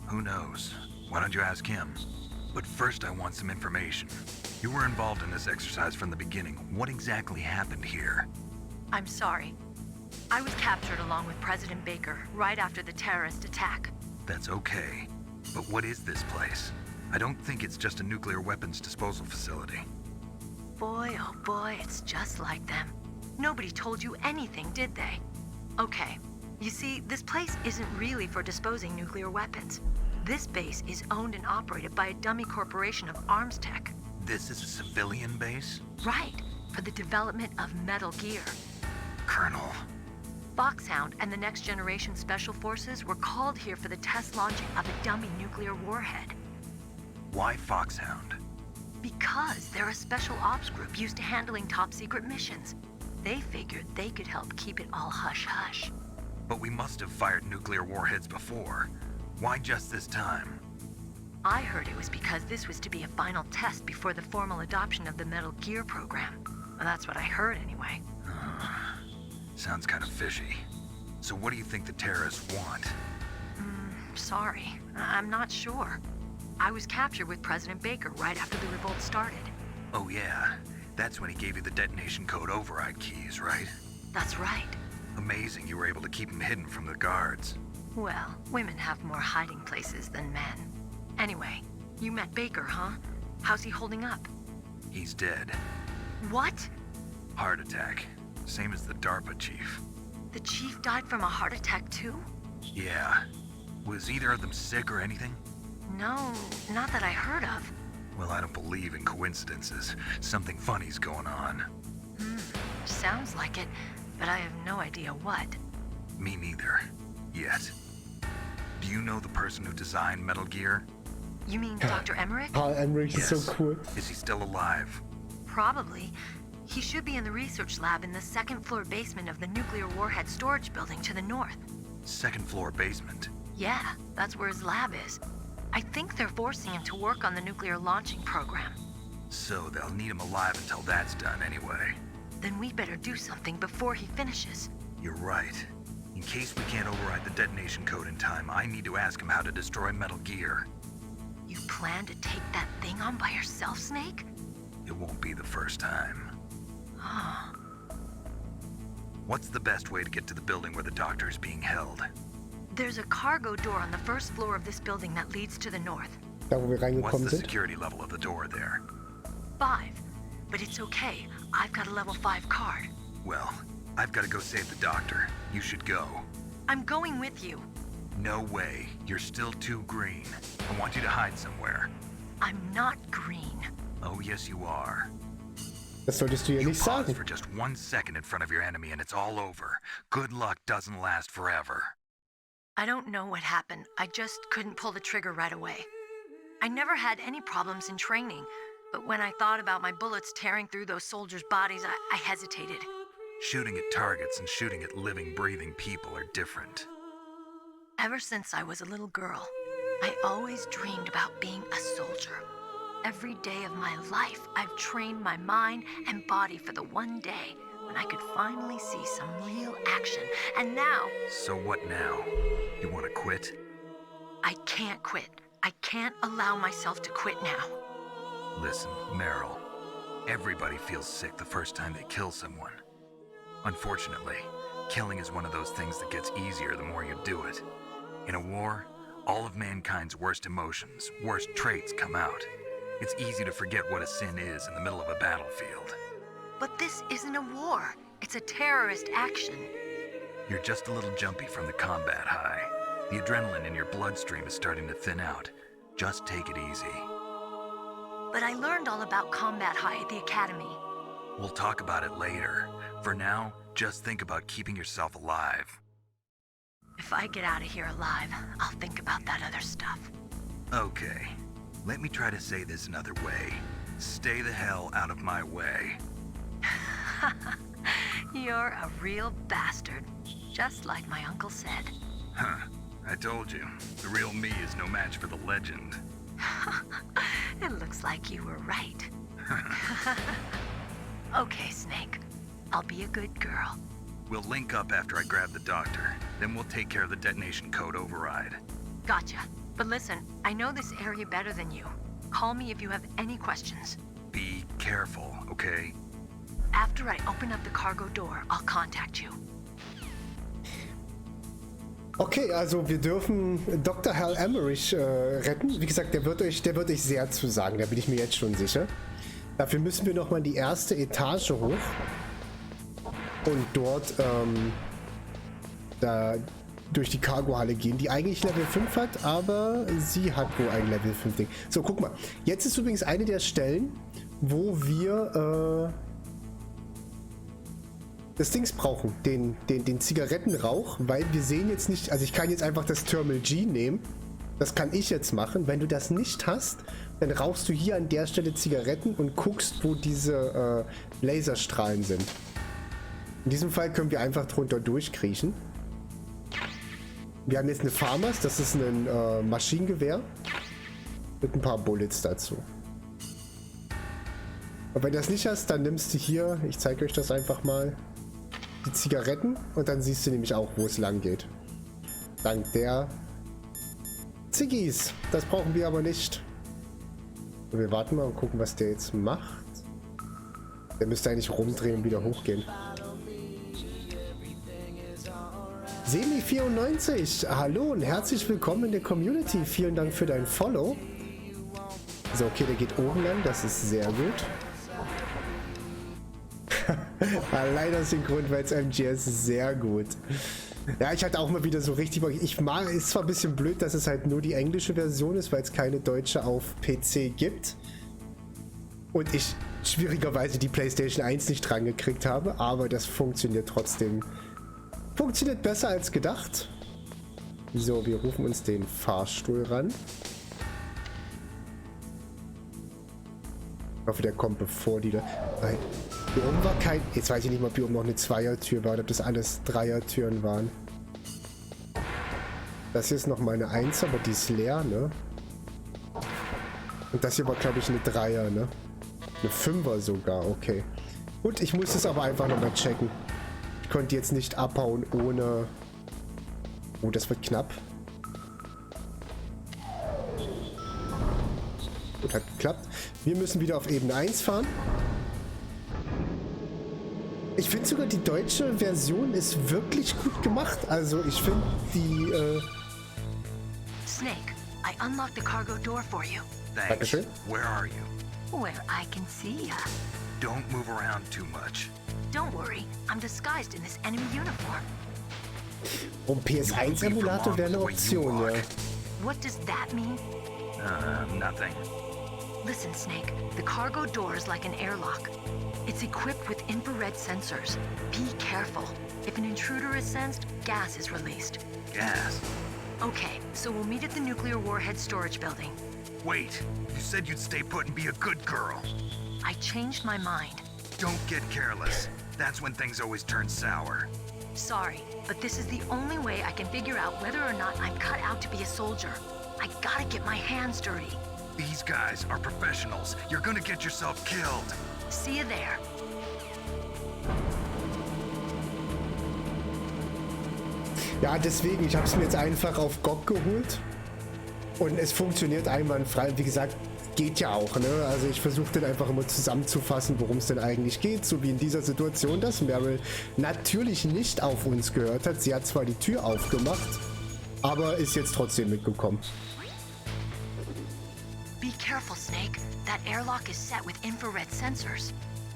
Who knows? Why don't you ask him? But first I want some information. You were involved in this exercise from the beginning. What exactly happened here? I'm sorry. I was captured along with President Baker right after the terrorist attack. That's okay. But what is this place? I don't think it's just a nuclear weapons disposal facility. Boy, oh boy, it's just like them. Nobody told you anything, did they? Okay. You see, this place isn't really for disposing nuclear weapons. This base is owned and operated by a dummy corporation of arms tech. This is a civilian base? Right, for the development of Metal Gear. Colonel. Foxhound and the Next Generation Special Forces were called here for the test launching of a dummy nuclear warhead. Why Foxhound? Because they're a special ops group used to handling top-secret missions. They figured they could help keep it all hush-hush. But we must have fired nuclear warheads before. Why just this time? I heard it was because this was to be a final test before the formal adoption of the Metal Gear program. Well, that's what I heard anyway. Sounds kind of fishy. So what do you think the terrorists want? Sorry, I'm not sure. I was captured with President Baker right after the revolt started. Oh yeah, that's when he gave you the detonation code override keys, right? That's right. Amazing you were able to keep him hidden from the guards. Well, women have more hiding places than men. Anyway, you met Baker, huh? How's he holding up? He's dead. What? Heart attack. Same as the DARPA chief. The chief died from a heart attack too? Yeah. Was either of them sick or anything? No, not that I heard of. Well, I don't believe in coincidences. Something funny's going on. Sounds like it, but I have no idea what. Me neither. Yet. Do you know the person who designed Metal Gear? You mean Dr. Emmerich? Emmerich is so cool. Is he still alive? Probably. He should be in the research lab in the second-floor basement of the nuclear warhead storage building to the north. Second-floor basement? Yeah, that's where his lab is. I think they're forcing him to work on the nuclear launching program. So they'll need him alive until that's done anyway. Then we better do something before he finishes. You're right. In case we can't override the detonation code in time, I need to ask him how to destroy Metal Gear. You plan to take that thing on by yourself, Snake? It won't be the first time. Oh. What's the best way to get to the building where the doctor is being held? There's a cargo door on the first floor of this building that leads to the north. Da, wo wir What's reingekommen the sind. security level of the door there? 5. But it's okay. I've got a level 5 card. Well, I've got to go save the doctor. You should go. I'm going with you. No way. You're still too green. I want you to hide somewhere. I'm not green. Oh, yes, you are. Das solltest du ja You nicht pause sagen. for just 1 second in front of your enemy and it's all over. Good luck doesn't last forever. I don't know what happened. I just couldn't pull the trigger right away. I never had any problems in training, but when I thought about my bullets tearing through those soldiers' bodies, I hesitated. Shooting at targets and shooting at living, breathing people are different. Ever since I was a little girl, I always dreamed about being a soldier. Every day of my life, I've trained my mind and body for the one day when I could finally see some real action. And now... So what now? You want to quit? I can't quit. I can't allow myself to quit now. Listen, Meryl. Everybody feels sick the first time they kill someone. Unfortunately, killing is one of those things that gets easier the more you do it. In a war, all of mankind's worst emotions, worst traits come out. It's easy to forget what a sin is in the middle of a battlefield. But this isn't a war. It's a terrorist action. You're just a little jumpy from the combat high. The adrenaline in your bloodstream is starting to thin out. Just take it easy. But I learned all about combat high at the academy. We'll talk about it later. For now, just think about keeping yourself alive. If I get out of here alive, I'll think about that other stuff. Okay. Let me try to say this another way. Stay the hell out of my way. You're a real bastard. Just like my uncle said. Huh. I told you. The real me is no match for the legend. It looks like you were right. Okay, Snake. I'll be a good girl. We'll link up after I grab the doctor. Then we'll take care of the detonation code override. Gotcha. But listen, I know this area better than you. Call me if you have any questions. Be careful, okay? After I open up the cargo door, I'll contact you. Okay, also wir dürfen Dr. Hal Emmerich retten. Wie gesagt, der wird euch sehr zu sagen, da bin ich mir jetzt schon sicher. Dafür müssen wir nochmal in die erste Etage hoch. Und dort da durch die Cargohalle gehen, die eigentlich Level 5 hat, aber sie hat wohl ein Level 5 Ding. So, guck mal. Jetzt ist übrigens eine der Stellen, wo wir das Dings brauchen, den Zigarettenrauch, weil wir sehen jetzt nicht, also ich kann jetzt einfach das Thermal G nehmen, das kann ich jetzt machen. Wenn du das nicht hast, dann rauchst du hier an der Stelle Zigaretten und guckst, wo diese Laserstrahlen sind. In diesem Fall können wir einfach drunter durchkriechen. Wir haben jetzt eine Farmers, das ist ein Maschinengewehr mit ein paar Bullets dazu. Und wenn du das nicht hast, dann nimmst du hier, ich zeige euch das einfach mal, die Zigaretten und dann siehst du nämlich auch, wo es lang geht. Dank der Ziggis. Das brauchen wir aber nicht. Wir warten mal und gucken, was der jetzt macht. Der müsste eigentlich rumdrehen und wieder hochgehen. Semi94, hallo und herzlich willkommen in der Community. Vielen Dank für dein Follow. So, okay, der geht oben lang, das ist sehr gut. Allein aus dem Grund, weil es MGS ist sehr gut. Ja, ich hatte auch mal wieder so richtig... ist zwar ein bisschen blöd, dass es halt nur die englische Version ist, weil es keine deutsche auf PC gibt. Und ich schwierigerweise die PlayStation 1 nicht dran gekriegt habe, aber das funktioniert trotzdem. Funktioniert besser als gedacht. So, wir rufen uns den Fahrstuhl ran. Ich hoffe, der kommt bevor die da... Nein. Hier oben war kein... Jetzt weiß ich nicht mal, ob hier oben noch eine Zweiertür war oder ob das alles Dreiertüren waren. Das hier ist noch mal eine 1, aber die ist leer, ne? Und das hier war, glaube ich, eine Dreier, ne? Eine 5er sogar, okay. Gut, ich muss das aber einfach nochmal checken. Ich konnte jetzt nicht abhauen ohne... Oh, das wird knapp. Gut, hat geklappt. Wir müssen wieder auf Ebene 1 fahren. Ich finde sogar, die deutsche Version ist wirklich gut gemacht. Also ich finde die... Snake, I unlocked the cargo door for you. Thanks. Dankeschön. Where are you? Where I can see ya. Don't move around too much. Don't worry, I'm disguised in this enemy uniform. Und PS1-Emulator wäre eine Option, ja. What does that mean? Nothing. Listen, Snake, the cargo door is like an airlock. It's equipped with infrared sensors. Be careful. If an intruder is sensed, gas is released. Gas? Okay, so we'll meet at the nuclear warhead storage building. Wait, you said you'd stay put and be a good girl. I changed my mind. Don't get careless. That's when things always turn sour. Sorry, but this is the only way I can figure out whether or not I'm cut out to be a soldier. I gotta get my hands dirty. These guys are professionals. You're gonna get yourself killed. See you there. Ja, deswegen, ich habe es mir jetzt einfach auf GOG geholt. Und es funktioniert einwandfrei. Wie gesagt, geht ja auch, ne? Also ich versuche dann einfach immer zusammenzufassen, worum es denn eigentlich geht. So wie in dieser Situation, dass Meryl natürlich nicht auf uns gehört hat. Sie hat zwar die Tür aufgemacht, aber ist jetzt trotzdem mitgekommen. Be careful, Snake. That airlock is set with infrared sensors.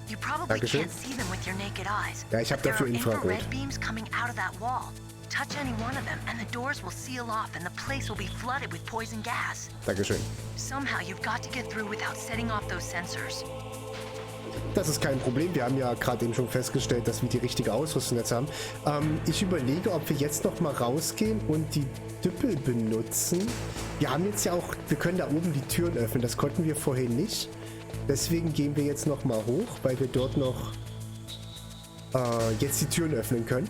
You probably Dankeschön. can't see them with your naked eyes. Ja, ich habe but dafür there are Infrarot. infrared beams coming out of that wall. Touch any one of them and the doors will seal off and the place will be flooded with poison gas. Dankeschön. Somehow you've got to get through without setting off those sensors. Das ist kein Problem. Wir haben ja gerade eben schon festgestellt, dass wir die richtige Ausrüstung jetzt haben. Ich überlege, ob wir jetzt noch mal rausgehen und die Düppel benutzen. Wir haben jetzt ja auch, wir können da oben die Türen öffnen. Das konnten wir vorhin nicht. Deswegen gehen wir jetzt noch mal hoch, weil wir dort noch jetzt die Türen öffnen können.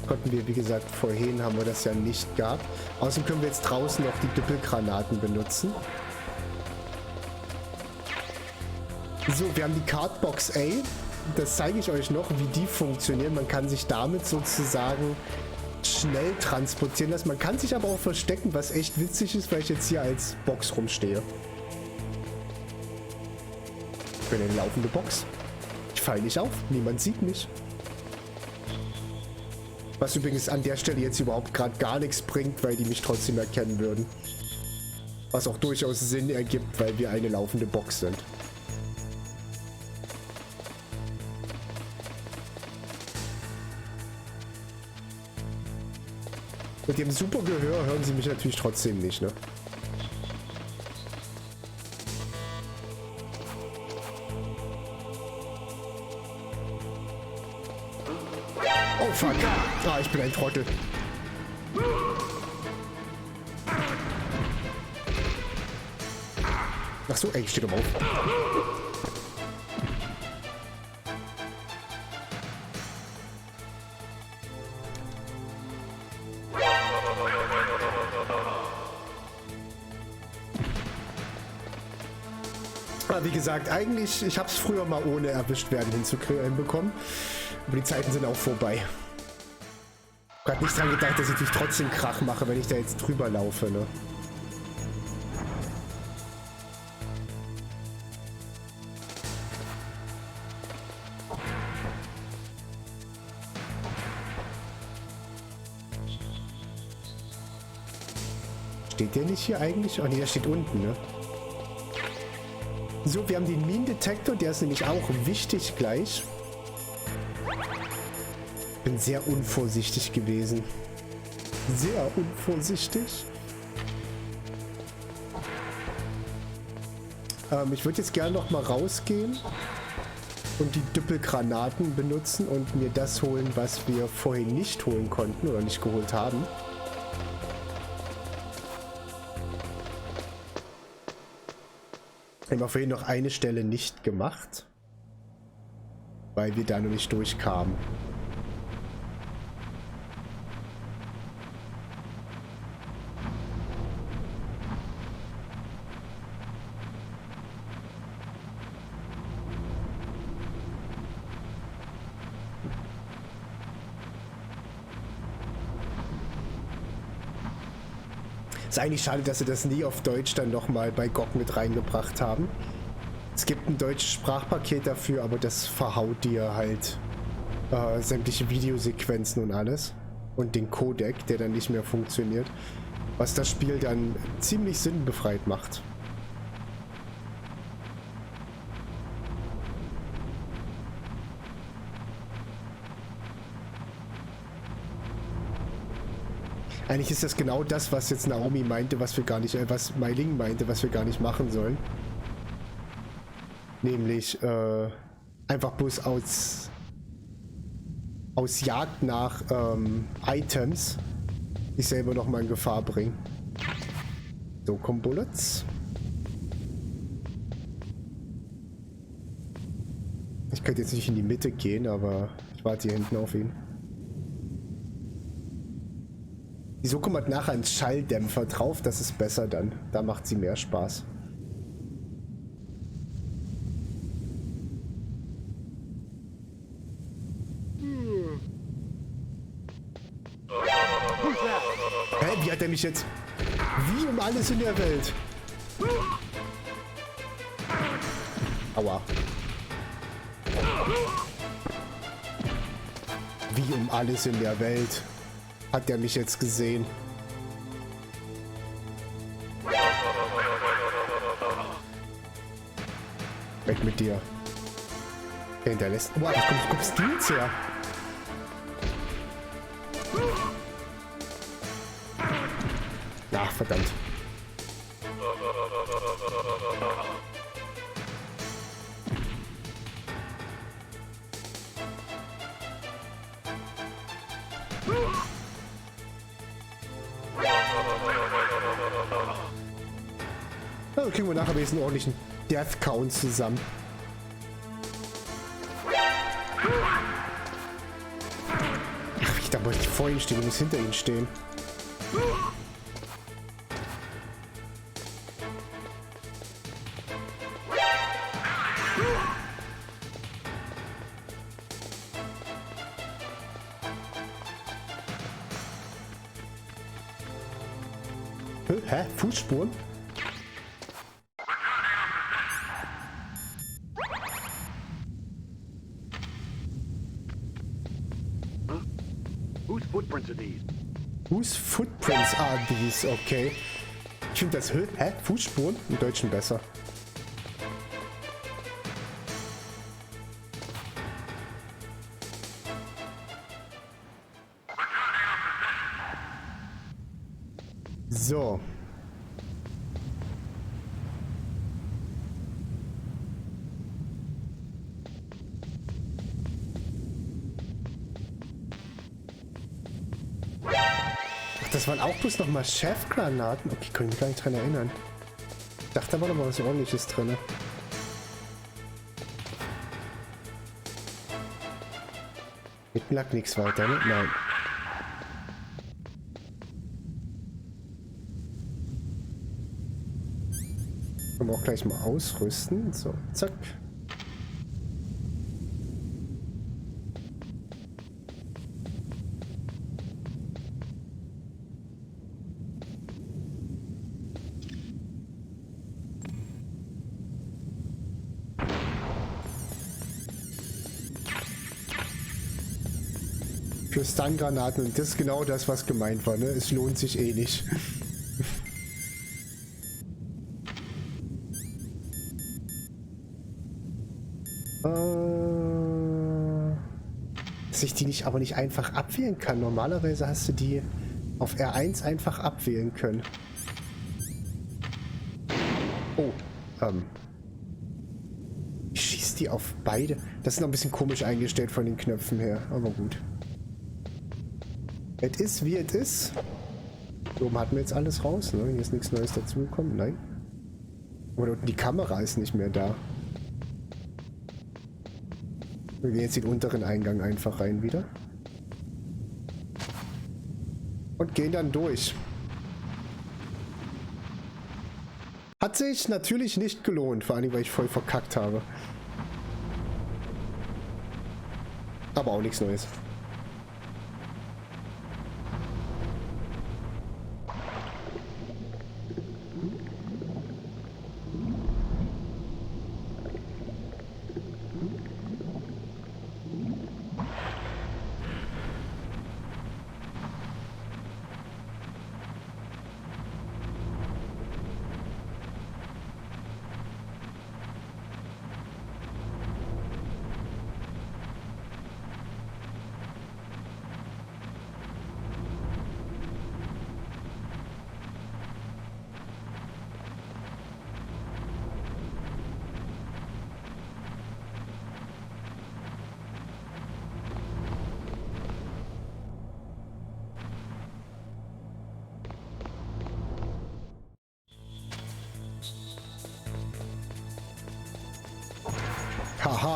Konnten wir, wie gesagt, vorhin haben wir das ja nicht gehabt. Außerdem können wir jetzt draußen noch die Düppelgranaten benutzen. So, wir haben die Cardbox A. Das zeige ich euch noch, wie die funktionieren. Man kann sich damit sozusagen schnell transportieren lassen. Man kann sich aber auch verstecken, was echt witzig ist, weil ich jetzt hier als Box rumstehe. Ich bin eine laufende Box. Ich falle nicht auf. Niemand sieht mich. Was übrigens an der Stelle jetzt überhaupt gerade gar nichts bringt, weil die mich trotzdem erkennen würden. Was auch durchaus Sinn ergibt, weil wir eine laufende Box sind. Mit dem super Gehör hören sie mich natürlich trotzdem nicht, ne? Oh fuck! Ah, ich bin ein Trottel. Ach so, ey, ich stehe auf. Aber wie gesagt, eigentlich, ich habe es früher mal ohne erwischt werden hinbekommen. Aber die Zeiten sind auch vorbei. Ich habe nicht dran gedacht, dass ich dich trotzdem Krach mache, wenn ich da jetzt drüber laufe, ne? Steht der nicht hier eigentlich? Oh ne, der steht unten, ne? So, wir haben den Minendetektor, der ist nämlich auch wichtig gleich. Bin sehr unvorsichtig gewesen. Sehr unvorsichtig. Ich würde jetzt gerne noch mal rausgehen und die Düppelgranaten benutzen und mir das holen, was wir vorhin nicht holen konnten oder nicht geholt haben. Wir haben vorhin noch eine Stelle nicht gemacht, weil wir da noch nicht durchkamen. Ist eigentlich schade, dass sie das nie auf Deutsch dann nochmal bei GOG mit reingebracht haben. Es gibt ein deutsches Sprachpaket dafür, aber das verhaut dir halt sämtliche Videosequenzen und alles. Und den Codec, der dann nicht mehr funktioniert. Was das Spiel dann ziemlich sinnbefreit macht. Eigentlich ist das genau das, was jetzt Naomi meinte, was wir gar nicht, was Mai Ling meinte, was wir gar nicht machen sollen. Nämlich einfach bloß aus Jagd nach Items sich selber nochmal in Gefahr bringen. So, kommen Bullets. Ich könnte jetzt nicht in die Mitte gehen, aber ich warte hier hinten auf ihn. Wieso kommt man nachher einen Schalldämpfer drauf? Das ist besser dann. Da macht sie mehr Spaß. Hä? Wie hat er mich jetzt... Wie um alles in der Welt? Aua. Wie um alles in der Welt hat er mich jetzt gesehen. Weg mit dir. Der hinterlässt... Wow, wo kommst du jetzt her? Ach, verdammt. Ja, dann kriegen wir nachher wenigstens einen ordentlichen Death Count zusammen. Ach, ich da wollte ich vor ihm stehen, ich muss hinter ihm stehen. Hä? Fußspuren? Whose footprints are these? Whose footprints are these? Okay. Ich finde das... Hä? Fußspuren? Im Deutschen besser. So. Ach, das waren auch bloß nochmal Chefgranaten. Okay, kann ich mich gar nicht dran erinnern. Ich dachte, da war noch mal was Ordentliches drin. Hinten lag nichts weiter, ne? Nein. Können wir auch gleich mal ausrüsten. So, zack. Für Stun-Granaten, und das ist genau das, was gemeint war, ne? Es lohnt sich eh nicht. Dass ich die nicht, aber nicht einfach abwählen kann. Normalerweise hast du die auf R1 einfach abwählen können. Oh, ich schieße die auf beide. Das ist noch ein bisschen komisch eingestellt von den Knöpfen her, aber gut. Es ist, wie es ist. Hier oben hatten wir jetzt alles raus, ne? Hier ist nichts Neues dazugekommen, nein. Oder die Kamera ist nicht mehr da. Wir gehen jetzt den unteren Eingang einfach rein wieder. Und gehen dann durch. Hat sich natürlich nicht gelohnt, vor allem weil ich voll verkackt habe. Aber auch nichts Neues.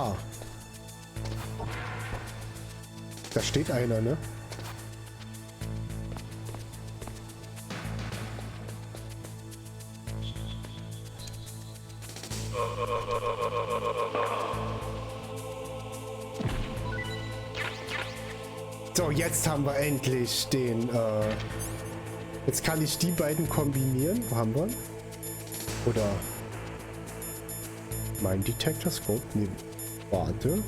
Ah. Da steht einer, ne? So, jetzt haben wir endlich den, jetzt kann ich die beiden kombinieren. Wo haben wir ihn? Oder mein Detektoskop? Nee, warte.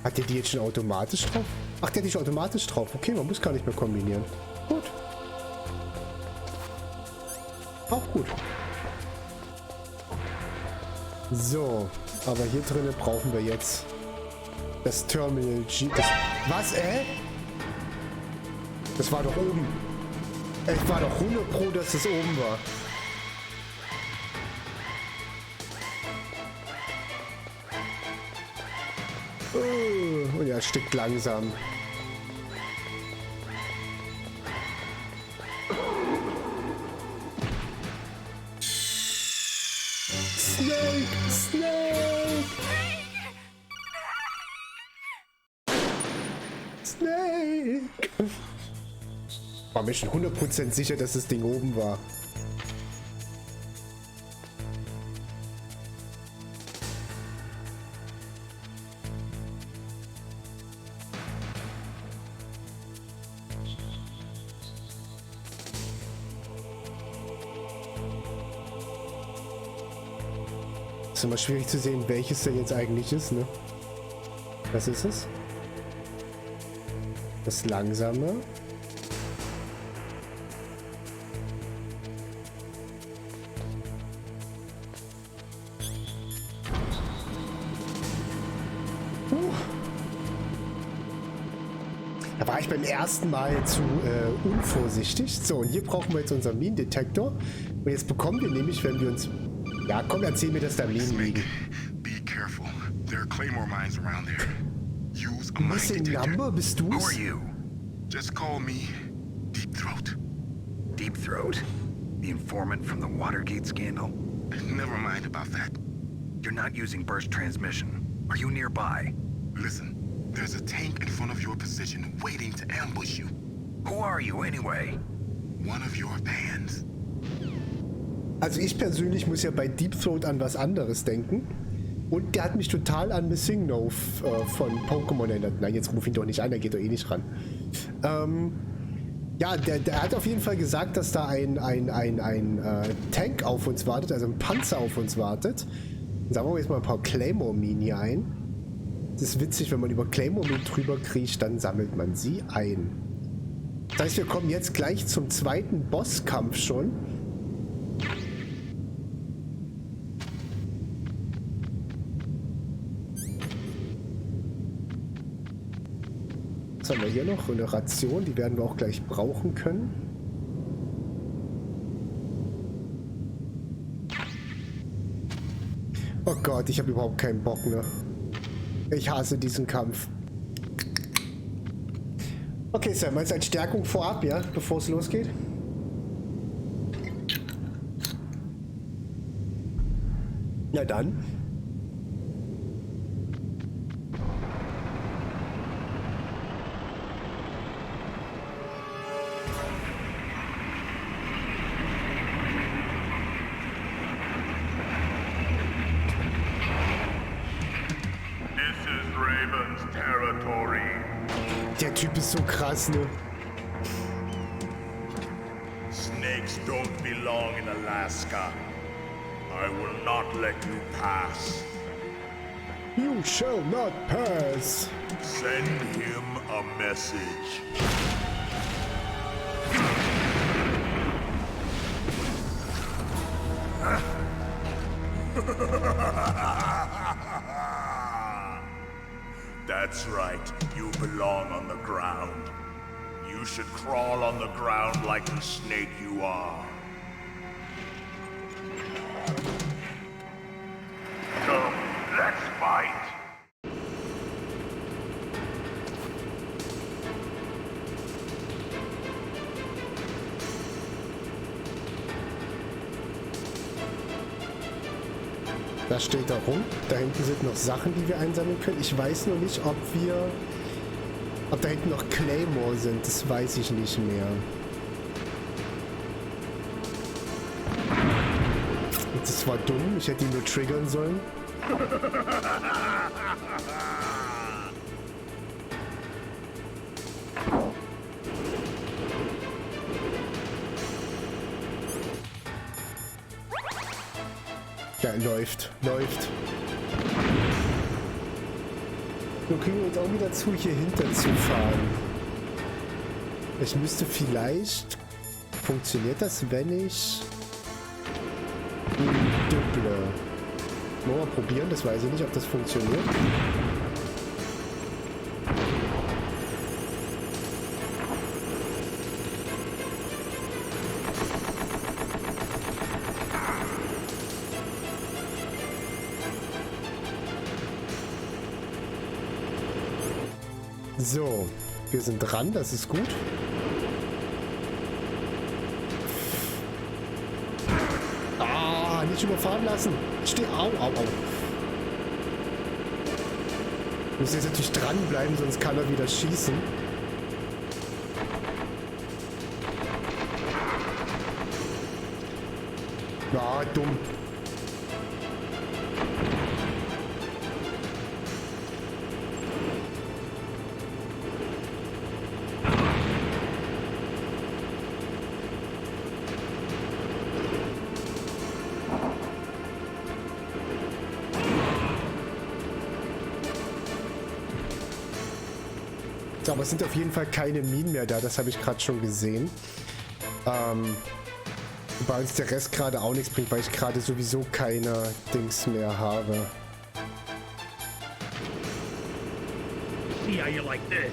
Hat der die jetzt schon automatisch drauf? Ach, der hat die schon automatisch drauf. Okay, man muss gar nicht mehr kombinieren. Gut. Auch gut. So, aber hier drinnen brauchen wir jetzt das Terminal G. Was, Das war doch oben. Ich war doch 100 Pro, dass es oben war. Und er stickt langsam. Snake! Snake! Snake! War mir schon 100% sicher, dass das Ding oben war. Ist immer schwierig zu sehen, welches denn jetzt eigentlich ist, ne? Was ist es? Das Langsame. Da war ich beim ersten Mal zu unvorsichtig. So, und hier brauchen wir jetzt unseren Minendetektor. Und jetzt bekommen wir nämlich, wenn wir uns... Ja, komm, erzähl mir, dass da Minen liegen. Be careful. There are claymore mines around there. Use a mine Missing detector. Number, bist du's? Who are you? Just call me Deep Throat. Deep Throat? The informant from the Watergate scandal? Never mind about that. You're not using burst transmission. Are you nearby? Listen, there's a tank in front of your position waiting to ambush you. Who are you anyway? One of your fans. Also ich persönlich muss ja bei Deep Throat an was anderes denken. Und der hat mich total an Missing No von Pokémon erinnert. Nein, jetzt ruf ihn doch nicht an, der geht doch eh nicht ran. Ja, der hat auf jeden Fall gesagt, dass da ein Tank auf uns wartet, also ein Panzer auf uns wartet. Sagen wir jetzt mal ein paar Claymore-Minen hier ein. Das ist witzig, wenn man über Claymore-Minen drüber kriecht, dann sammelt man sie ein. Das heißt, wir kommen jetzt gleich zum zweiten Bosskampf schon. Was haben wir hier noch? Eine Ration, die werden wir auch gleich brauchen können. Oh Gott, ich habe überhaupt keinen Bock mehr. Ich hasse diesen Kampf. Okay, Sam, meinst du als Stärkung vorab, ja? Bevor es losgeht? Na dann. Der Typ ist so krass, ne? Snakes don't belong in Alaska. I will not let you pass. You shall not pass. Send him a message. That's right. You belong on the ground. You should crawl on the ground like the snake you are. Come, let's fight. Da steht da rum. Da hinten sind noch Sachen, die wir einsammeln können. Ich weiß nur nicht, ob da hinten noch Claymore sind. Das weiß ich nicht mehr. Das war dumm. Ich hätte ihn nur triggern sollen. Ja, läuft. Wir kriegen uns auch wieder zu, hier hinter zu fahren. Ich müsste vielleicht... Funktioniert das, wenn ich... Dupple. Mal probieren, das weiß ich nicht, ob das funktioniert. So, wir sind dran, das ist gut. Ah, nicht überfahren lassen. Steh, au. Muss jetzt natürlich dranbleiben, sonst kann er wieder schießen. Na, dumm. So, aber es sind auf jeden Fall keine Minen mehr da, das habe ich gerade schon gesehen. Wobei uns der Rest gerade auch nichts bringt, weil ich gerade sowieso keine Dings mehr habe. See how you like this.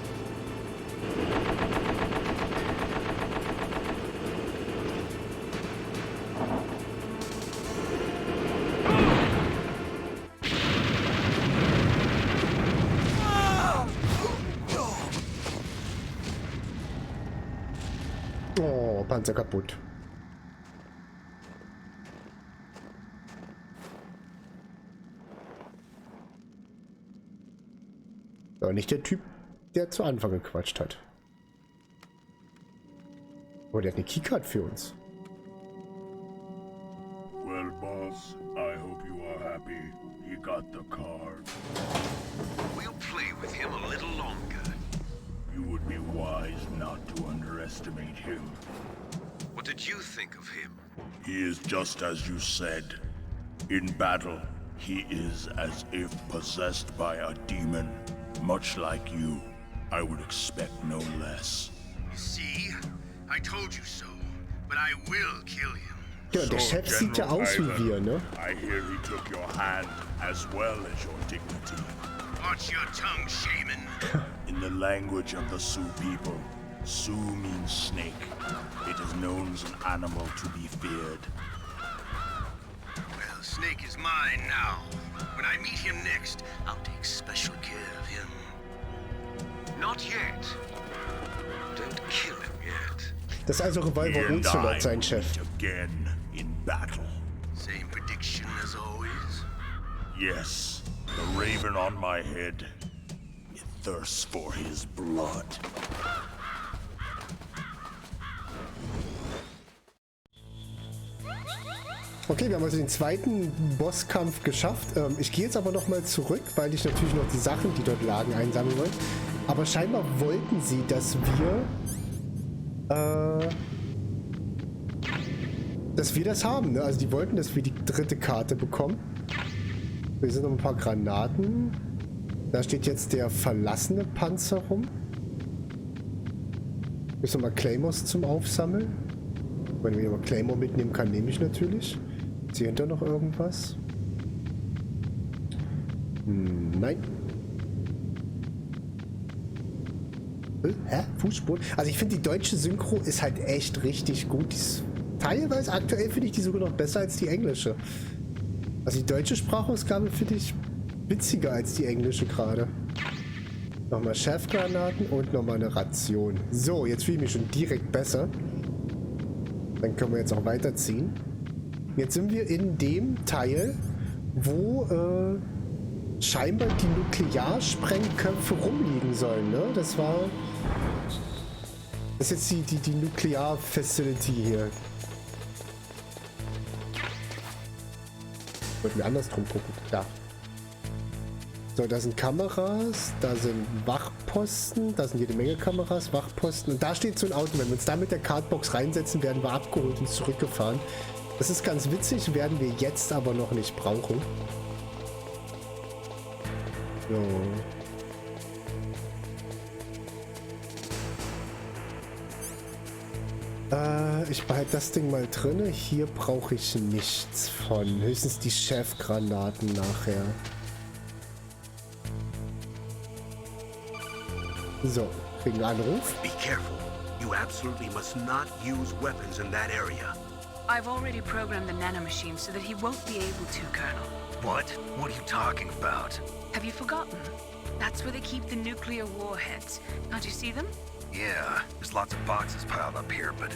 Oh, Panzer kaputt. Aber nicht der Typ, der zu Anfang gequatscht hat. Oh, der hat eine Keycard für uns. Well, boss, I hope you are happy. He got the card. We'll play with him a little longer. You would be wise not to underestimate him. What did you think of him? He is just as you said. In battle, he is as if possessed by a demon. Much like you, I would expect no less. See? I told you so. But I will kill him. Ja, der Chef sieht ja aus wie wir, ne? I hear he took your hand as well as your dignity. Watch your tongue, shaman. In the language of the Sioux people, Sioux means snake. It is known as an animal to be feared. Well, Snake is mine now. When I meet him next, I'll take special care of him. Not yet. Don't kill him yet. Das ist also Revolver Ocelot, sein Chef. Again in battle. Same prediction as always? Yes, the raven on my head. It thirsts for his blood. Okay, wir haben also den zweiten Bosskampf geschafft. Ich gehe jetzt aber noch mal zurück, weil ich natürlich noch die Sachen, die dort lagen, einsammeln wollte. Aber scheinbar wollten sie, dass wir das haben, ne? Also die wollten, dass wir die dritte Karte bekommen. Hier sind noch ein paar Granaten. Da steht jetzt der verlassene Panzer rum. Müssen wir mal Claymores zum Aufsammeln. Wenn ich mal Claymore mitnehmen kann, nehme ich natürlich. Ist hier hinter noch irgendwas? Nein. Hä? Fußspuren? Also ich finde, die deutsche Synchro ist halt echt richtig gut. Teilweise aktuell finde ich die sogar noch besser als die englische. Also die deutsche Sprachausgabe finde ich witziger als die englische gerade. Nochmal Chefgranaten und nochmal eine Ration. So, jetzt fühle ich mich schon direkt besser. Dann können wir jetzt auch weiterziehen. Jetzt sind wir in dem Teil, wo scheinbar die Nuklearsprengköpfe rumliegen sollen, ne? Das ist jetzt die Nuklear-Facility hier. Wollten wir andersrum gucken. Da. So, da sind Kameras, da sind Wachposten, da sind jede Menge Kameras, Wachposten. Und da steht so ein Auto. Wenn wir uns da mit der Cardbox reinsetzen, werden wir abgeholt und zurückgefahren. Das ist ganz witzig, werden wir jetzt aber noch nicht brauchen. So. Ich behalte das Ding mal drin. Hier brauche ich nichts von. Höchstens die Chefgranaten nachher. So, kriegen einen Anruf. Be careful. You absolutely must not use weapons in that area. I've already programmed the nanomachine so that he won't be able to, Colonel. What? What are you talking about? Have you forgotten? That's where they keep the nuclear warheads. Can't you see them? Yeah, there's lots of boxes piled up here, but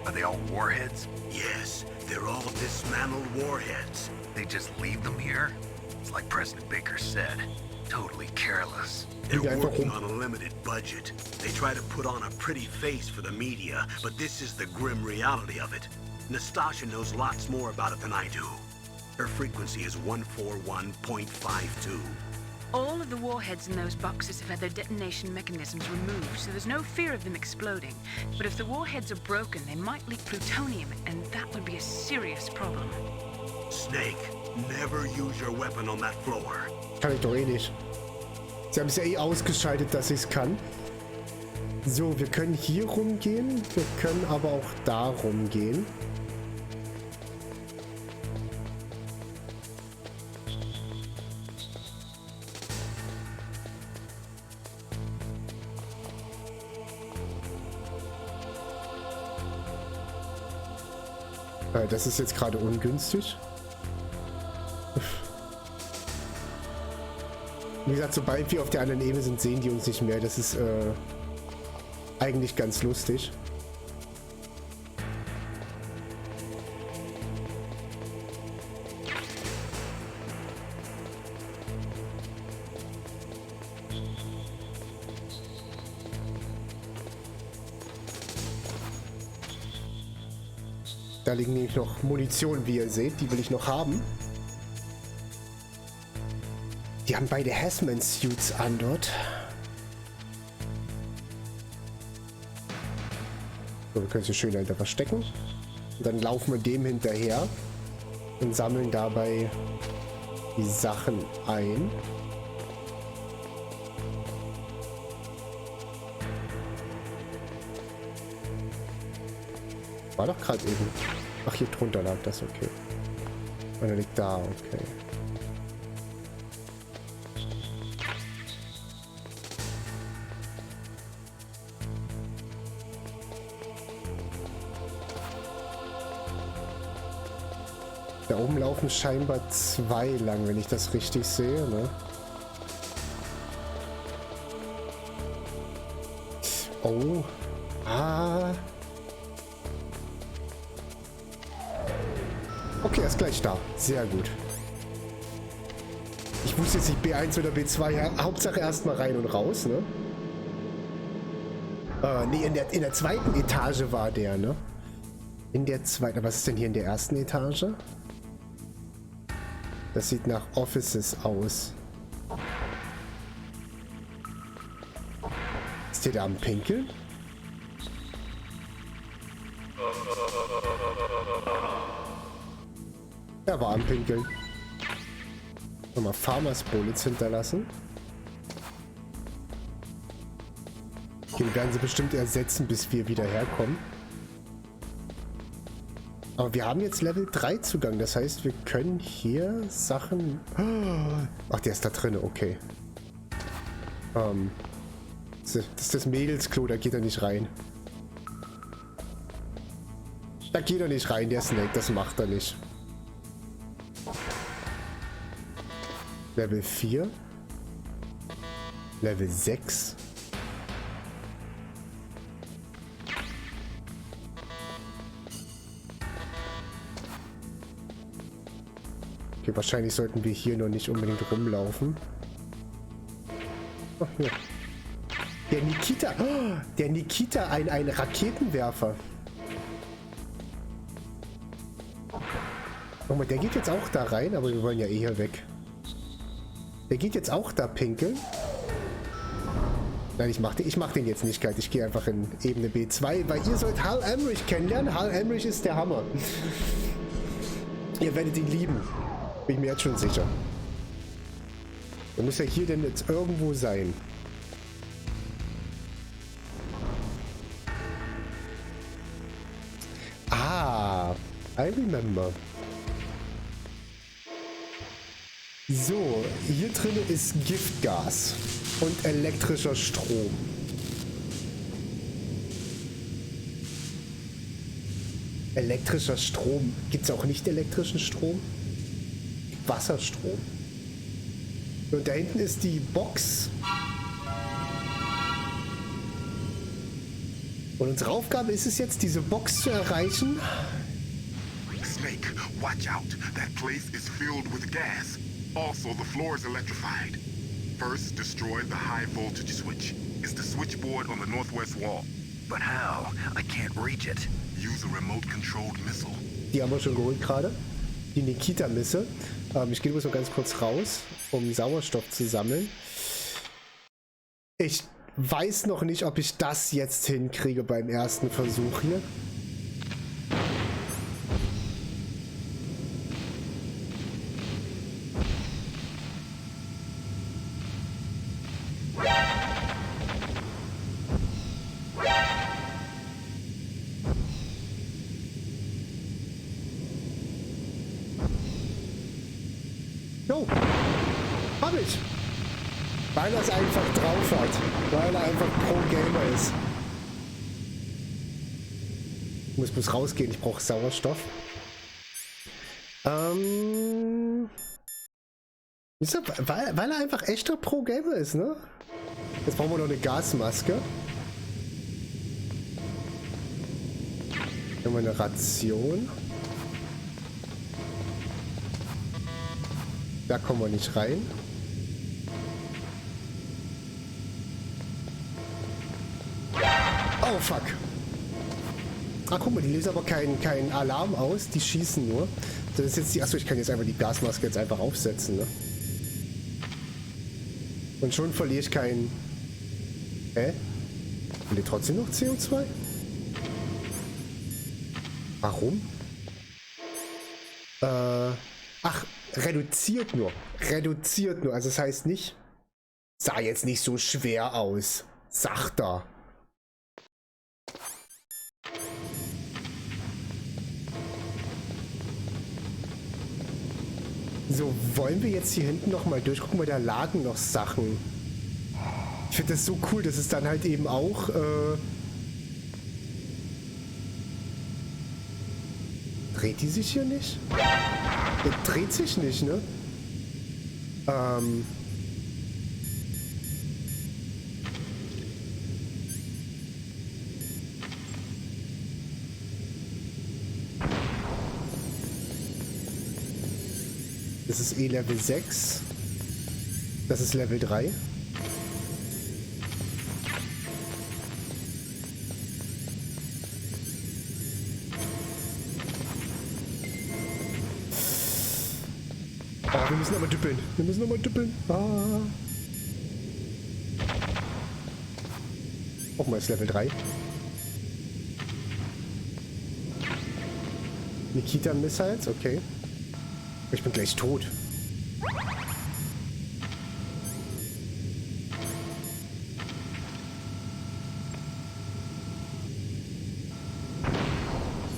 are they all warheads? Yes, they're all dismantled warheads. They just leave them here? It's like President Baker said. Totally careless. They're working on a limited budget. They try to put on a pretty face for the media, but this is the grim reality of it. Nastasha knows lots more about it than I do. Her frequency is 141.52. All of the warheads in those boxes have had their detonation mechanisms removed, so there's no fear of them exploding. But if the warheads are broken, they might leak plutonium, and that would be a serious problem. Snake, never use your weapon on that floor. Kann ich doch eh nicht. Sie haben es ja eh ausgeschaltet, dass ich es kann. So, wir können hier rumgehen. Wir können aber auch da rumgehen. Das ist jetzt gerade ungünstig. Wie gesagt, sobald wir auf der anderen Ebene sind, sehen die uns nicht mehr. Das ist eigentlich ganz lustig. Da liegen nämlich noch Munition, wie ihr seht. Die will ich noch haben. Die haben beide Hazmat-Suits an dort. So, wir können sie schön dahinter verstecken. Und dann laufen wir dem hinterher und sammeln dabei die Sachen ein. War doch gerade eben. Ach, hier drunter lag das, okay. Und er liegt da, okay. Da oben laufen scheinbar zwei lang, wenn ich das richtig sehe, ne? Oh. Ah. Okay, er ist gleich da. Sehr gut. Ich wusste jetzt nicht B1 oder B2. Ja, Hauptsache erstmal rein und raus, ne? Nee, in der zweiten Etage war der, ne? In der zweiten. Was ist denn hier in der ersten Etage? Das sieht nach Offices aus. Ist der da am Pinkeln? Er war am Pinkeln. Nochmal Farmers Bullets hinterlassen. Den werden sie bestimmt ersetzen, bis wir wieder herkommen. Aber wir haben jetzt Level 3 Zugang. Das heißt, wir können hier Sachen... Ach, der ist da drin. Okay. Das ist das Mädelsklo. Da geht er nicht rein. Da geht er nicht rein, der Snake. Das macht er nicht. Level 4. Level 6. Okay, wahrscheinlich sollten wir hier noch nicht unbedingt rumlaufen. Oh, ja. Der Nikita. Oh, der Nikita, ein Raketenwerfer. Guck mal, der geht jetzt auch da rein, aber wir wollen ja eh hier weg. Der geht jetzt auch da pinkeln. Nein, ich mach den jetzt nicht kalt. Ich gehe einfach in Ebene B2, weil ihr sollt Hal Emmerich kennenlernen. Hal Emmerich ist der Hammer. Ihr werdet ihn lieben. Bin ich mir jetzt schon sicher. Der muss ja hier denn jetzt irgendwo sein. Ah, I remember. So, hier drin ist Giftgas und elektrischer Strom. Elektrischer Strom. Gibt es auch nicht elektrischen Strom? Wasserstrom. Und da hinten ist die Box. Und unsere Aufgabe ist es jetzt, diese Box zu erreichen. Snake, watch out. That place is filled with gas. Also, the floor is electrified. First, destroy the high voltage switch. It's the switchboard on the northwest wall. But how? I can't reach it. Use a remote-controlled missile. Die haben wir schon geholt gerade. Die Nikita-Misse. Ich gehe bloß noch ganz kurz raus, um Sauerstoff zu sammeln. Ich weiß noch nicht, ob ich das jetzt hinkriege beim ersten Versuch hier. Jo, hab ich. Weil er es einfach drauf hat. Weil er einfach Pro-Gamer ist. Ich muss rausgehen, ich brauche Sauerstoff. Weil er einfach echter Pro-Gamer ist, ne? Jetzt brauchen wir noch eine Gasmaske. Hier haben wir eine Ration. Da kommen wir nicht rein. Oh, fuck. Ah, guck mal, die lösen aber keinen Alarm aus. Die schießen nur. Das ist jetzt die... Achso, ich kann jetzt einfach die Gasmaske jetzt einfach aufsetzen, ne? Und schon verliere ich keinen... Hä? Verliert trotzdem noch CO2? Warum? Ach, reduziert nur. Reduziert nur. Also das heißt nicht... Sah jetzt nicht so schwer aus. Sagt er. So, wollen wir jetzt hier hinten nochmal durchgucken, weil da lagen noch Sachen. Ich finde das so cool, dass es dann halt eben auch... Dreht die sich hier nicht? Die dreht sich nicht, ne? Das ist Level 6. Das ist Level 3. Oh, wir müssen aber düppeln. Wir müssen aber düppeln. Ah. Auch mal ist Level 3. Nikita Missiles, okay. Ich bin gleich tot.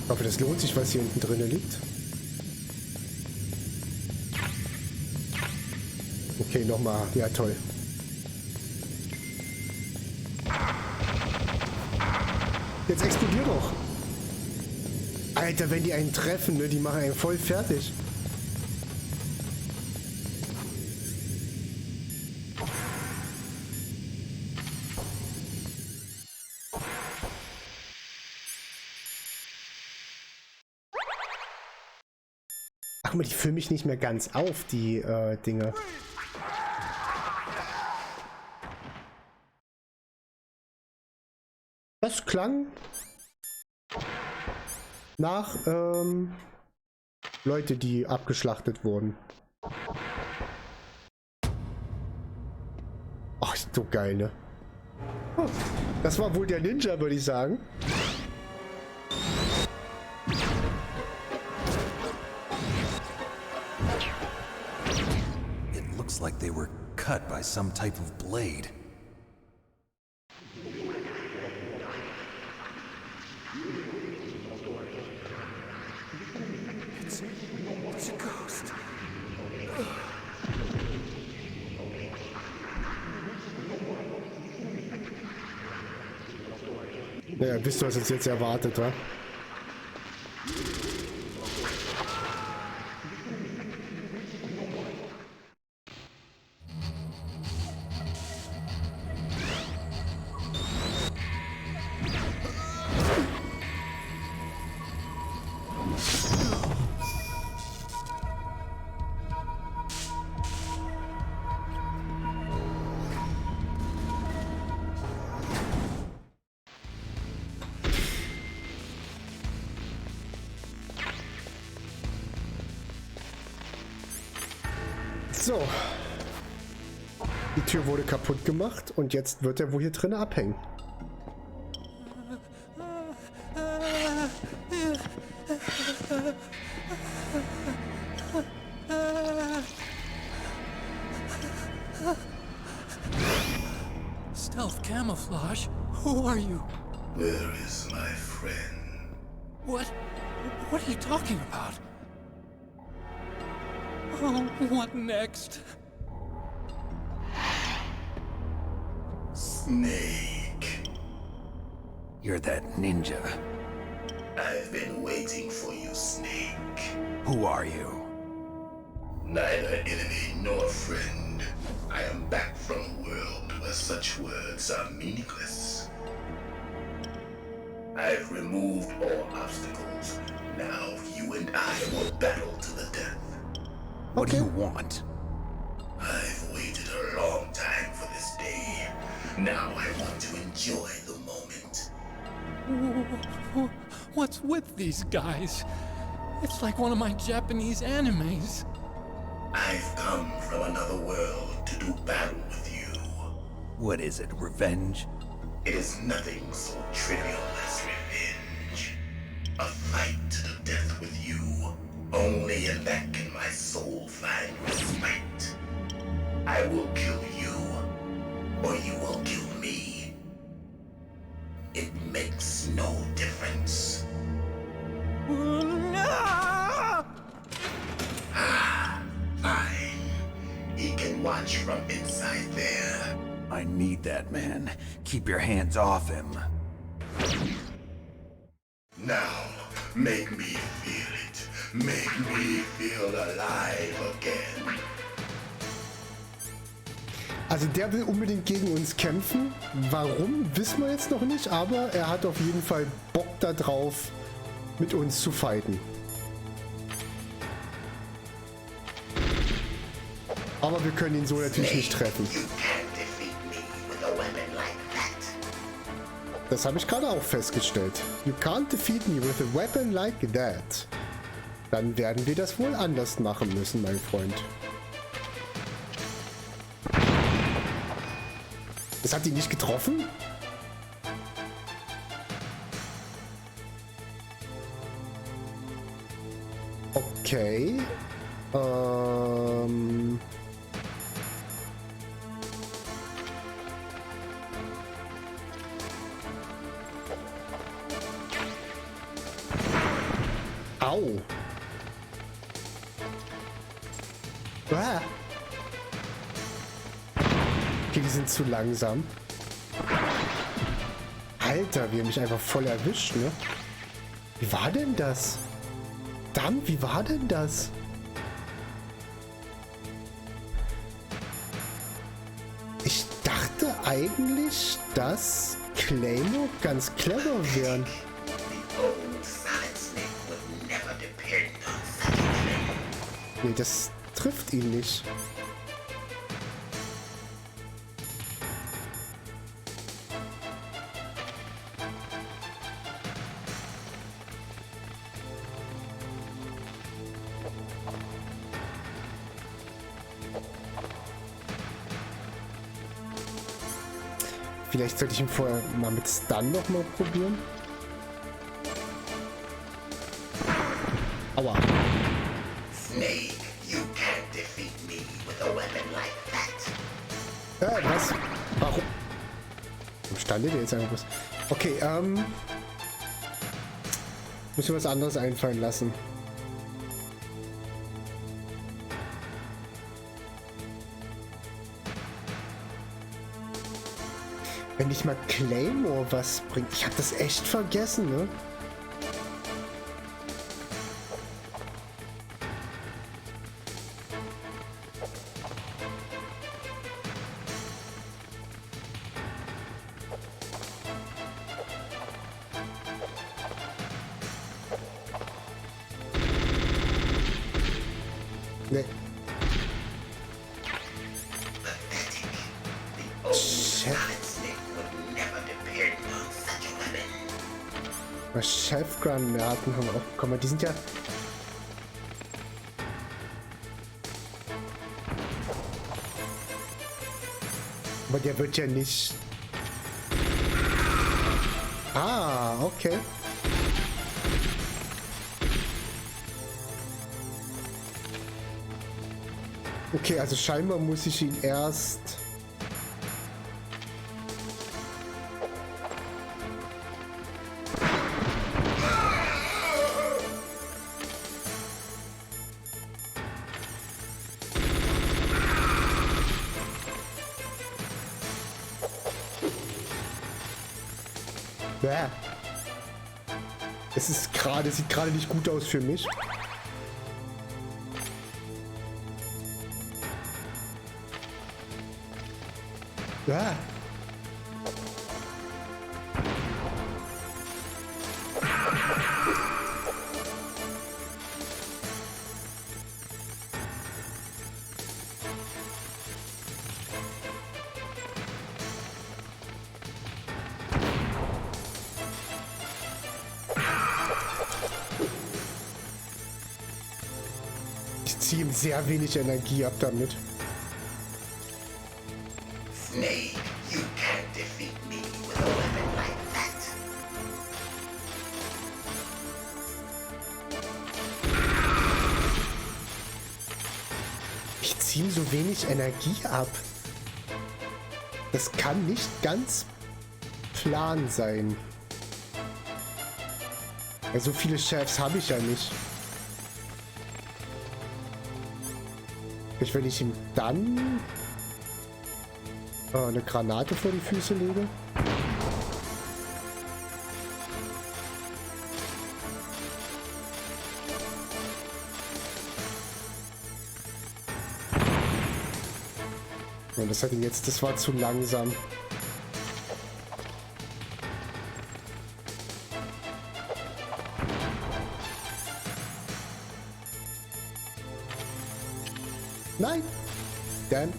Ich hoffe, das lohnt sich, was hier hinten drin liegt. Okay, nochmal. Ja, toll. Jetzt explodiert doch. Alter, wenn die einen treffen, ne, die machen einen voll fertig. Guck mal, die füllen mich nicht mehr ganz auf, die Dinge. Das klang nach Leute, die abgeschlachtet wurden. Ach, so geil, ne? Oh, das war wohl der Ninja, würde ich sagen. It looks like they were cut by some type of blade. It's a ghost. Naja, wisst ihr, was uns jetzt erwartet, wa? So. Die Tür wurde kaputt gemacht und jetzt wird er wohl hier drin abhängen. Stealth camouflage? Who are you? Where is my friend? What are you talking about? Oh, what next? Snake. You're that ninja. I've been waiting for you, Snake. Who are you? Neither enemy nor friend. I am back from a world where such words are meaningless. I've removed all obstacles. Now you and I will battle to the death. What do you want? I've waited a long time for this day. Now I want to enjoy the moment. What's with these guys? It's like one of my Japanese animes. I've come from another world to do battle with you. What is it, revenge? It is nothing so trivial as revenge. A fight to the death with you. Only in that can my soul find respite. I will kill you, or you will kill me. It makes no difference. Ah, fine. He can watch from inside there. I need that man. Keep your hands off him. Now, make me feel it. Make me feel alive again. Also der will unbedingt gegen uns kämpfen. Warum, wissen wir jetzt noch nicht, aber er hat auf jeden Fall Bock da drauf, mit uns zu fighten. Aber wir können ihn so natürlich nicht treffen. Das habe ich gerade auch festgestellt. You can't defeat me with a weapon like that. Dann werden wir das wohl anders machen müssen, mein Freund. Das hat ihn nicht getroffen? Okay. Au. Ah. Okay, die sind zu langsam. Alter, wie er mich einfach voll erwischt, ne? Wie war denn das? Verdammt, wie war denn das? Ich dachte eigentlich, dass Claymore ganz clever wären. Nee, das trifft ihn nicht. Vielleicht sollte ich ihn vorher mal mit Stun noch mal probieren. Aua. Snake, you can't defeat me with a weapon like that. Was? Warum? Wo stand der jetzt einfach? Okay, muss mir was anderes einfallen lassen. Wenn nicht mal Claymore was bringt. Ich habe das echt vergessen, ne? Nee. Chefgranaten haben wir auch bekommen. Die sind ja... Aber der wird ja nicht... Ah, okay. Okay, also scheinbar muss ich ihn erst... Es ist gerade, sieht gerade nicht gut aus für mich. Ja. Ich ziehe ihm sehr wenig Energie ab damit. Snake, you can't defeat me with a weapon like that. Ich ziehe ihm so wenig Energie ab. Das kann nicht ganz plan sein. Ja, so viele Chefs habe ich ja nicht. Wenn ich ihm dann eine Granate vor die Füße lege. Und das hat ihn jetzt, das war zu langsam. Nein! Dann.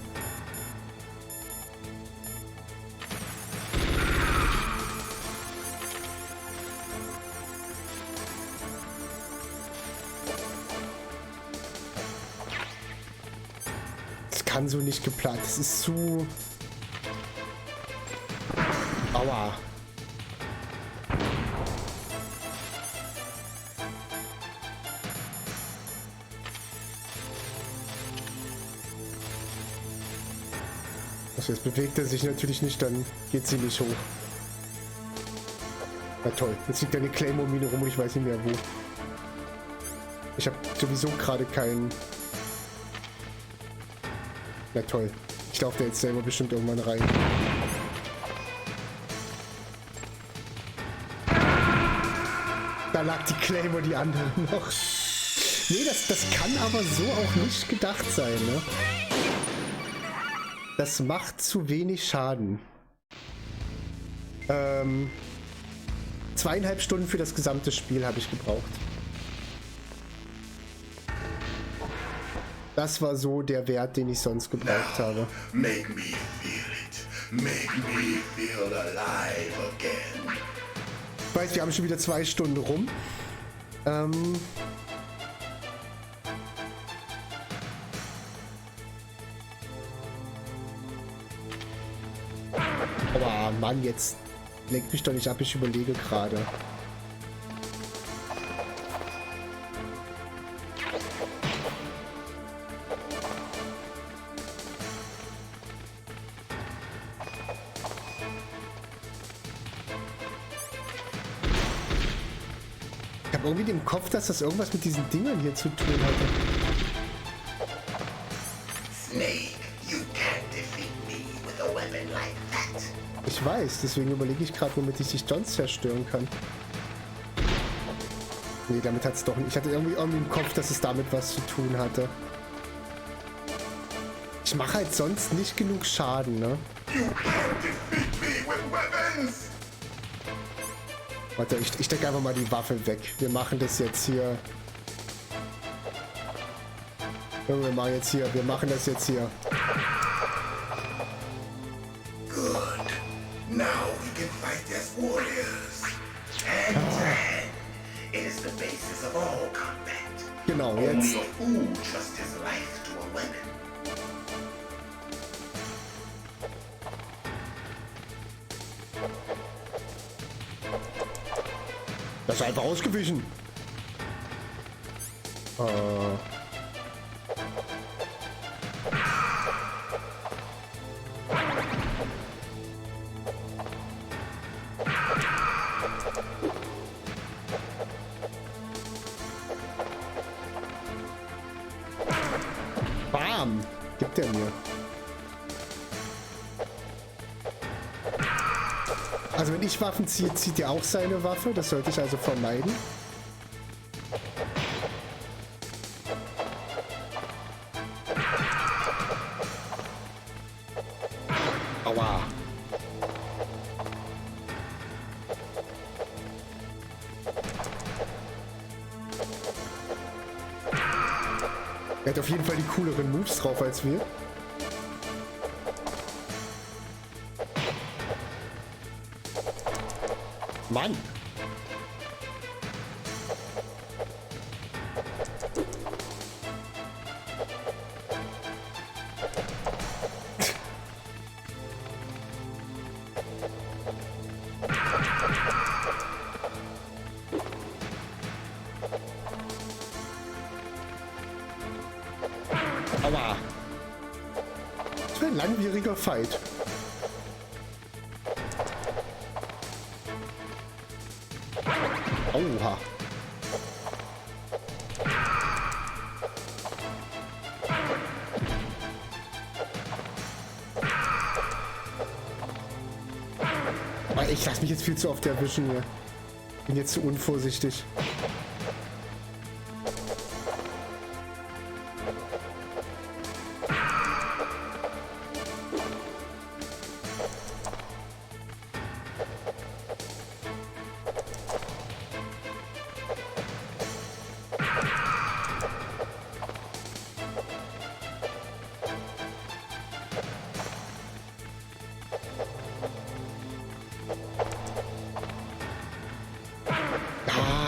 Das kann so nicht geplant. Das ist zu... Aua. Also jetzt bewegt er sich natürlich nicht, dann geht sie nicht hoch. Na toll, jetzt liegt eine Claymore-Mine rum und ich weiß nicht mehr wo. Ich habe sowieso gerade keinen... Na toll, ich laufe da jetzt selber bestimmt irgendwann rein. Da lag die Claymore, die andere noch. Nee, das kann aber so auch nicht gedacht sein, ne? Das macht zu wenig Schaden. 2,5 Stunden für das gesamte Spiel habe ich gebraucht. Das war so der Wert, den ich sonst gebraucht habe. Make me feel it. Make me feel alive again. Ich weiß, wir haben schon wieder 2 Stunden rum. Aber Mann, jetzt lenkt mich doch nicht ab, ich überlege gerade. Ich habe irgendwie im Kopf, dass das irgendwas mit diesen Dingern hier zu tun hatte. Snake, you can't defeat me with a weapon like that. Ich weiß, deswegen überlege ich gerade, womit ich dich sonst zerstören kann. Nee, damit hat es doch nicht. Ich hatte irgendwie im Kopf, dass es damit was zu tun hatte. Ich mache halt sonst nicht genug Schaden, ne? You can't defeat me with weapons. Warte, ich decke einfach mal die Waffe weg. Wir machen das jetzt hier. Wir machen das jetzt hier. Good. Now we can fight as warriors. Hand to hand. It is the basis of all combat. Genau, jetzt. Only a fool trusts his life to a weapon. Das ist einfach ausgewichen. Bam! Gibt er mir. Also wenn ich Waffen ziehe, zieht er auch seine Waffe. Das sollte ich also vermeiden. Aua. Er hat auf jeden Fall die cooleren Moves drauf als wir. Mann! Aua! Das war ein langwieriger Fight. Oha. Aber ich lasse mich jetzt viel zu oft erwischen hier. Bin jetzt zu unvorsichtig.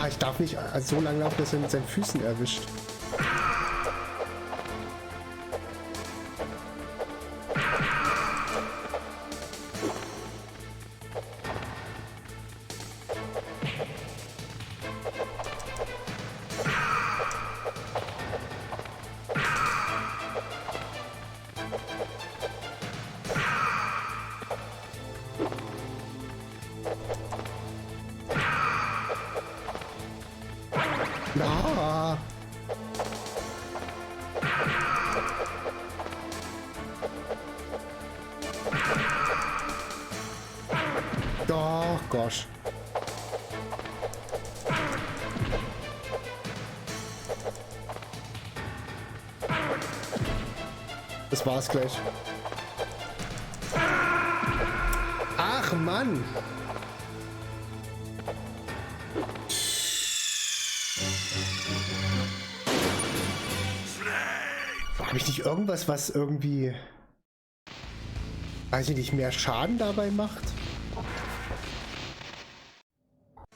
Ich darf nicht so lang laufen, dass er mit seinen Füßen erwischt. Na. Doch, gosh. Das war's gleich. Ach, Mann. ich nicht irgendwas, was irgendwie, weiß ich nicht, mehr Schaden dabei macht?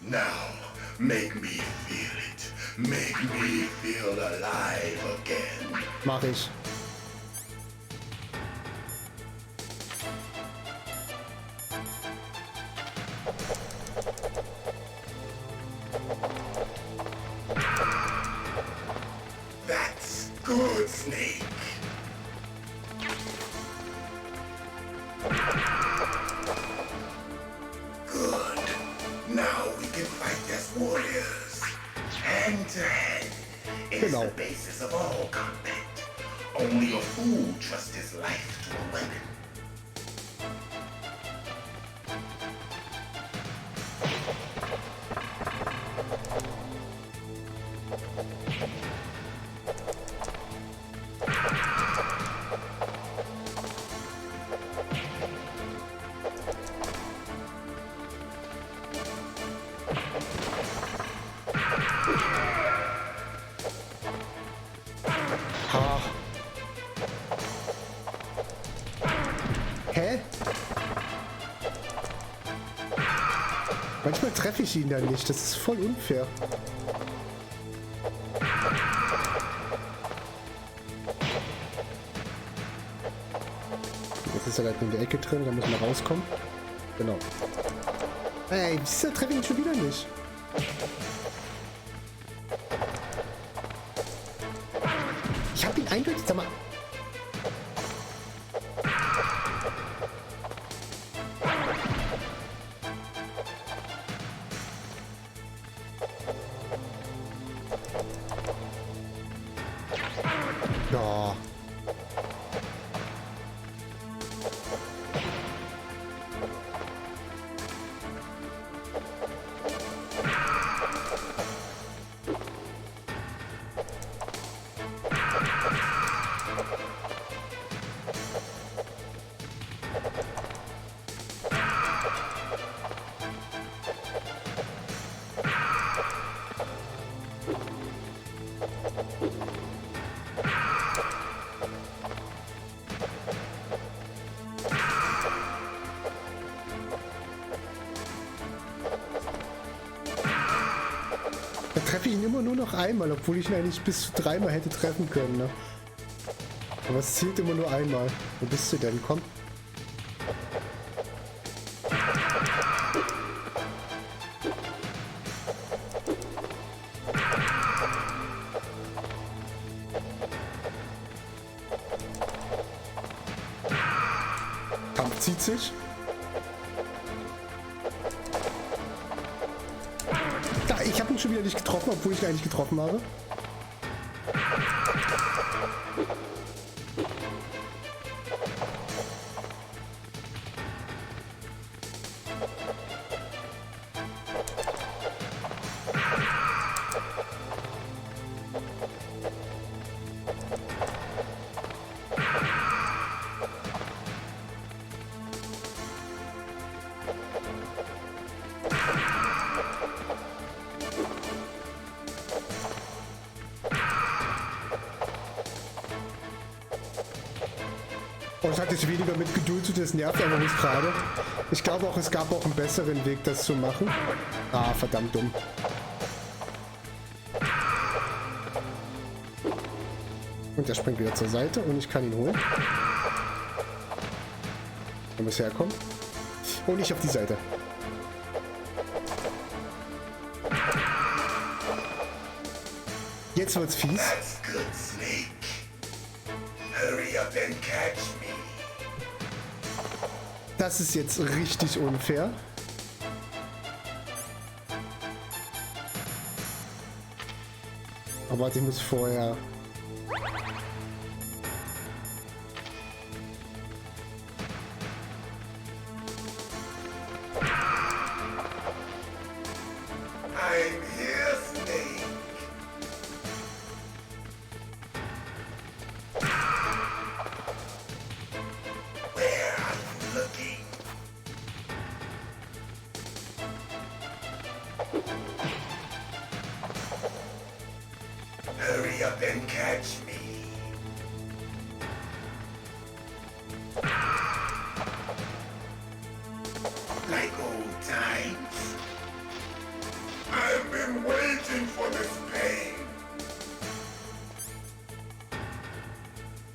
Now, make me feel it. Make me feel alive again. Mach ich. That's good, Snake. Good. Now we can fight as warriors. Hand to hand. It is the basis of all combat. Only a fool trusts his life to a weapon. Hä? Manchmal treffe ich ihn dann nicht. Das ist voll unfair. Jetzt ist er halt in der Ecke drin. Da müssen wir rauskommen. Genau. Ey, wieso treffe ich ihn schon wieder nicht? Ich hab ihn eindeutig... Sag mal... Ja. Da treffe ich ihn immer nur noch einmal, obwohl ich ihn eigentlich bis zu 3-mal hätte treffen können, ne? Aber es zählt immer nur einmal. Wo bist du denn? Komm. Kampf zieht sich. Ich habe ihn schon wieder nicht getroffen, obwohl ich ihn eigentlich getroffen habe. Und es hat jetzt weniger mit Geduld zu, das nervt einfach nicht gerade. Ich glaube auch, es gab auch einen besseren Weg, das zu machen. Ah, verdammt dumm. Und er springt wieder zur Seite und ich kann ihn holen. Er muss herkommen. Und ich auf die Seite. Jetzt wird's fies. That's good, Snake. Hurry up and catch me. Das ist jetzt richtig unfair. Aber warte, ich muss vorher... I'm here, Snake. Where are you looking? Hurry up and catch me.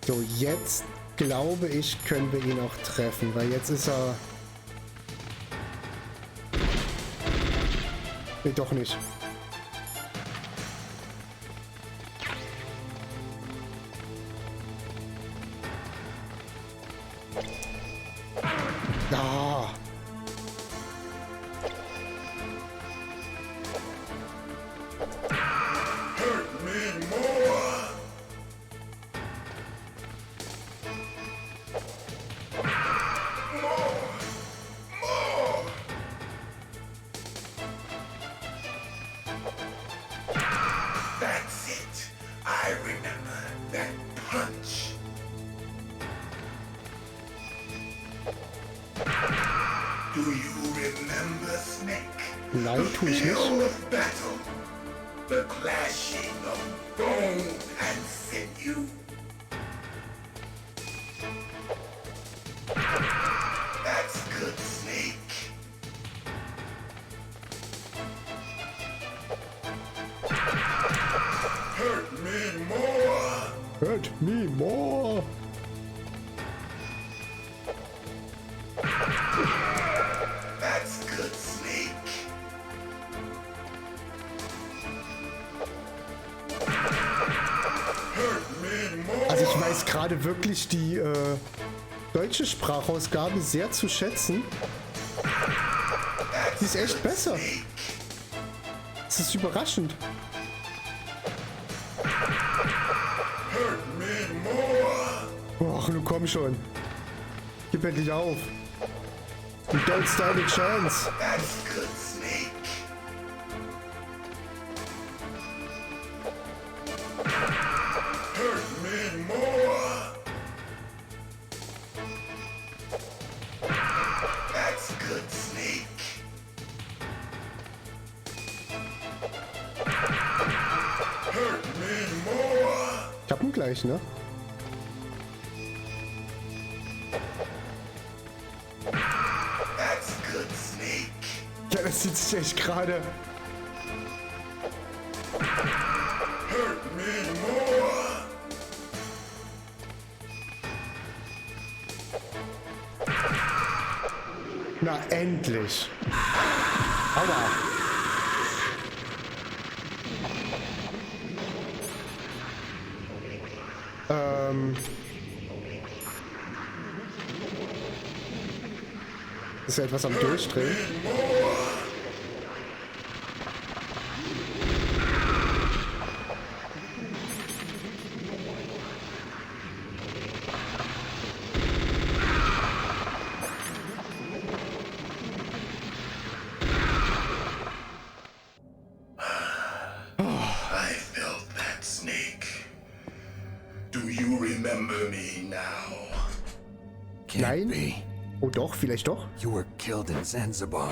So, jetzt glaube ich, können wir ihn auch treffen, weil jetzt ist er... Nee, doch nicht. Ah. Hurt me more. More. That's it. I remember that punch. Do you remember, Snake? Nein, tue ich nicht. Feel of battle. The clashing of bone and sinew. That's good, Snake. Hurt me more. Hurt me more. That's good, Snake. Hurt me more. Also ich weiß gerade wirklich die deutsche Sprachausgabe sehr zu schätzen. Die ist echt besser. Das ist überraschend. Hurt me more. Ach, nun komm schon. Gib endlich auf. You don't stand a chance. That's good, Snake. Hurt me more. That's good, Snake. Hurt me more. Ich hab ihn gleich, ne? That's good, Snake. Ja, das sieht sich echt gerade. Hurt me more. Na, endlich. Aua. Ist ja etwas am Durchdrehen. I felt that, Snake. Do you remember me now? Can't Nein. be. Oh doch, vielleicht doch. You were killed in Zanzibar.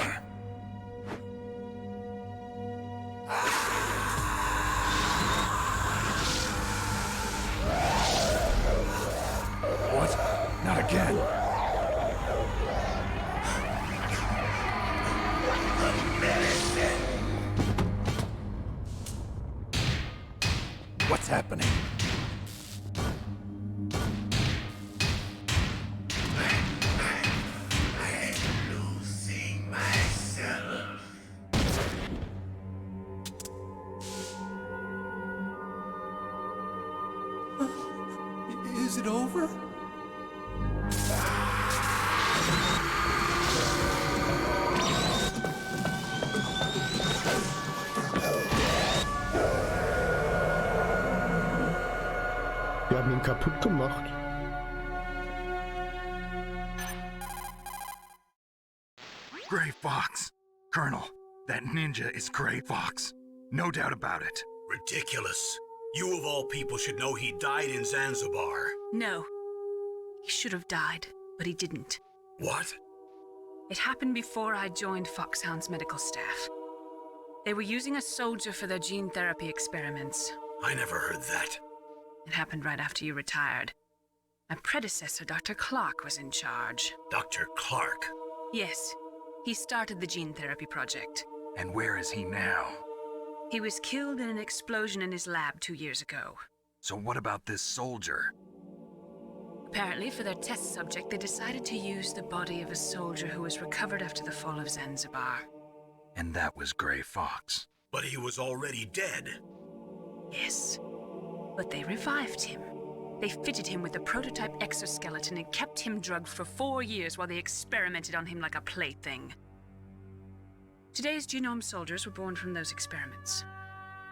What? Not again. What's happening? I'm losing myself. Is it over? Wir haben ihn kaputt gemacht. Gray Fox. Colonel, that ninja is Gray Fox. No doubt about it. Ridiculous. You of all people should know he died in Zanzibar. No. He should have died, but he didn't. What? It happened before I joined Foxhound's medical staff. They were using a soldier for their gene therapy experiments. I never heard that. It happened right after you retired. My predecessor, Dr. Clark, was in charge. Dr. Clark? Yes. He started the gene therapy project. And where is he now? He was killed in an explosion in his lab 2 years ago. So what about this soldier? Apparently, for their test subject, they decided to use the body of a soldier who was recovered after the fall of Zanzibar. And that was Gray Fox. But he was already dead. Yes. But they revived him. They fitted him with a prototype exoskeleton and kept him drugged for 4 years while they experimented on him like a plaything. Today's genome soldiers were born from those experiments.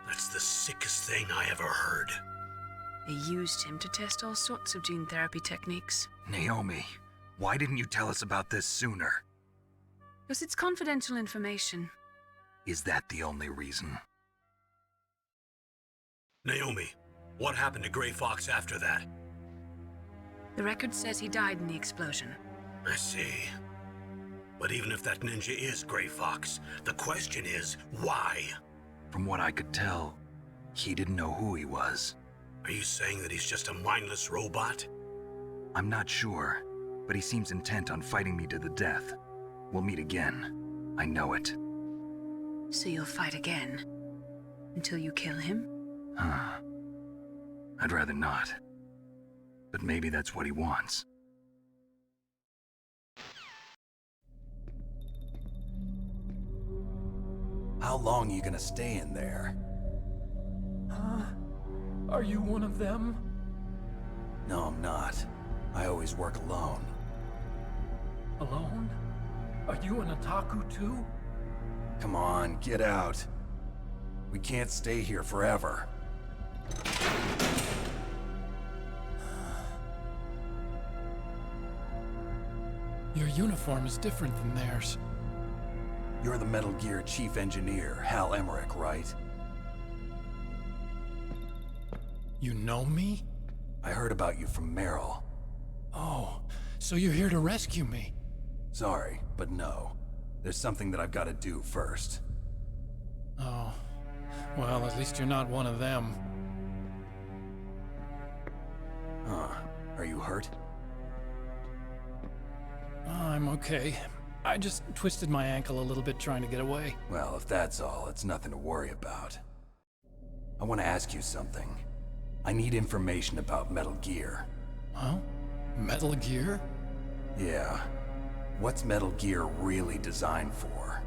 That's the sickest thing I ever heard. They used him to test all sorts of gene therapy techniques. Naomi, why didn't you tell us about this sooner? Because it's confidential information. Is that the only reason? Naomi, what happened to Gray Fox after that? The record says he died in the explosion. I see. But even if that ninja is Gray Fox, the question is, why? From what I could tell, he didn't know who he was. Are you saying that he's just a mindless robot? I'm not sure, but he seems intent on fighting me to the death. We'll meet again. I know it. So you'll fight again? Until you kill him? Huh. I'd rather not. But maybe that's what he wants. How long are you gonna stay in there? Huh? Are you one of them? No, I'm not. I always work alone. Alone? Are you an otaku too? Come on, get out. We can't stay here forever. Your uniform is different than theirs. You're the Metal Gear Chief Engineer, Hal Emmerich, right? You know me? I heard about you from Meryl. Oh, so you're here to rescue me? Sorry, but no. There's something that I've got to do first. Oh, well, at least you're not one of them. Huh. Are you hurt? I'm okay. I just twisted my ankle a little bit trying to get away. Well, if that's all, it's nothing to worry about. I want to ask you something. I need information about Metal Gear. Huh? Metal Gear? Yeah. What's Metal Gear really designed for?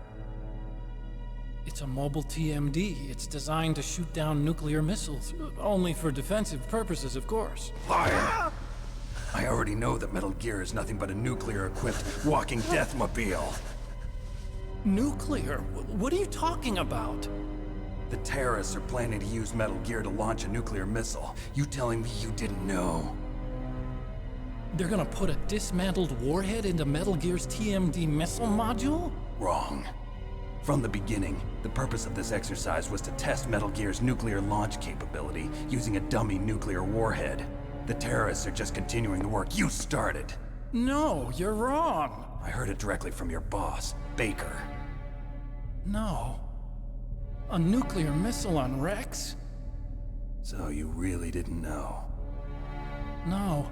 It's a mobile TMD. It's designed to shoot down nuclear missiles. Only for defensive purposes, of course. Fire! I already know that Metal Gear is nothing but a nuclear-equipped walking deathmobile. Nuclear? What are you talking about? The terrorists are planning to use Metal Gear to launch a nuclear missile. You telling me you didn't know? They're gonna put a dismantled warhead into Metal Gear's TMD missile module? Wrong. From the beginning, the purpose of this exercise was to test Metal Gear's nuclear launch capability using a dummy nuclear warhead. The terrorists are just continuing the work you started. No, you're wrong. I heard it directly from your boss, Baker. No. A nuclear missile on Rex? So you really didn't know? No.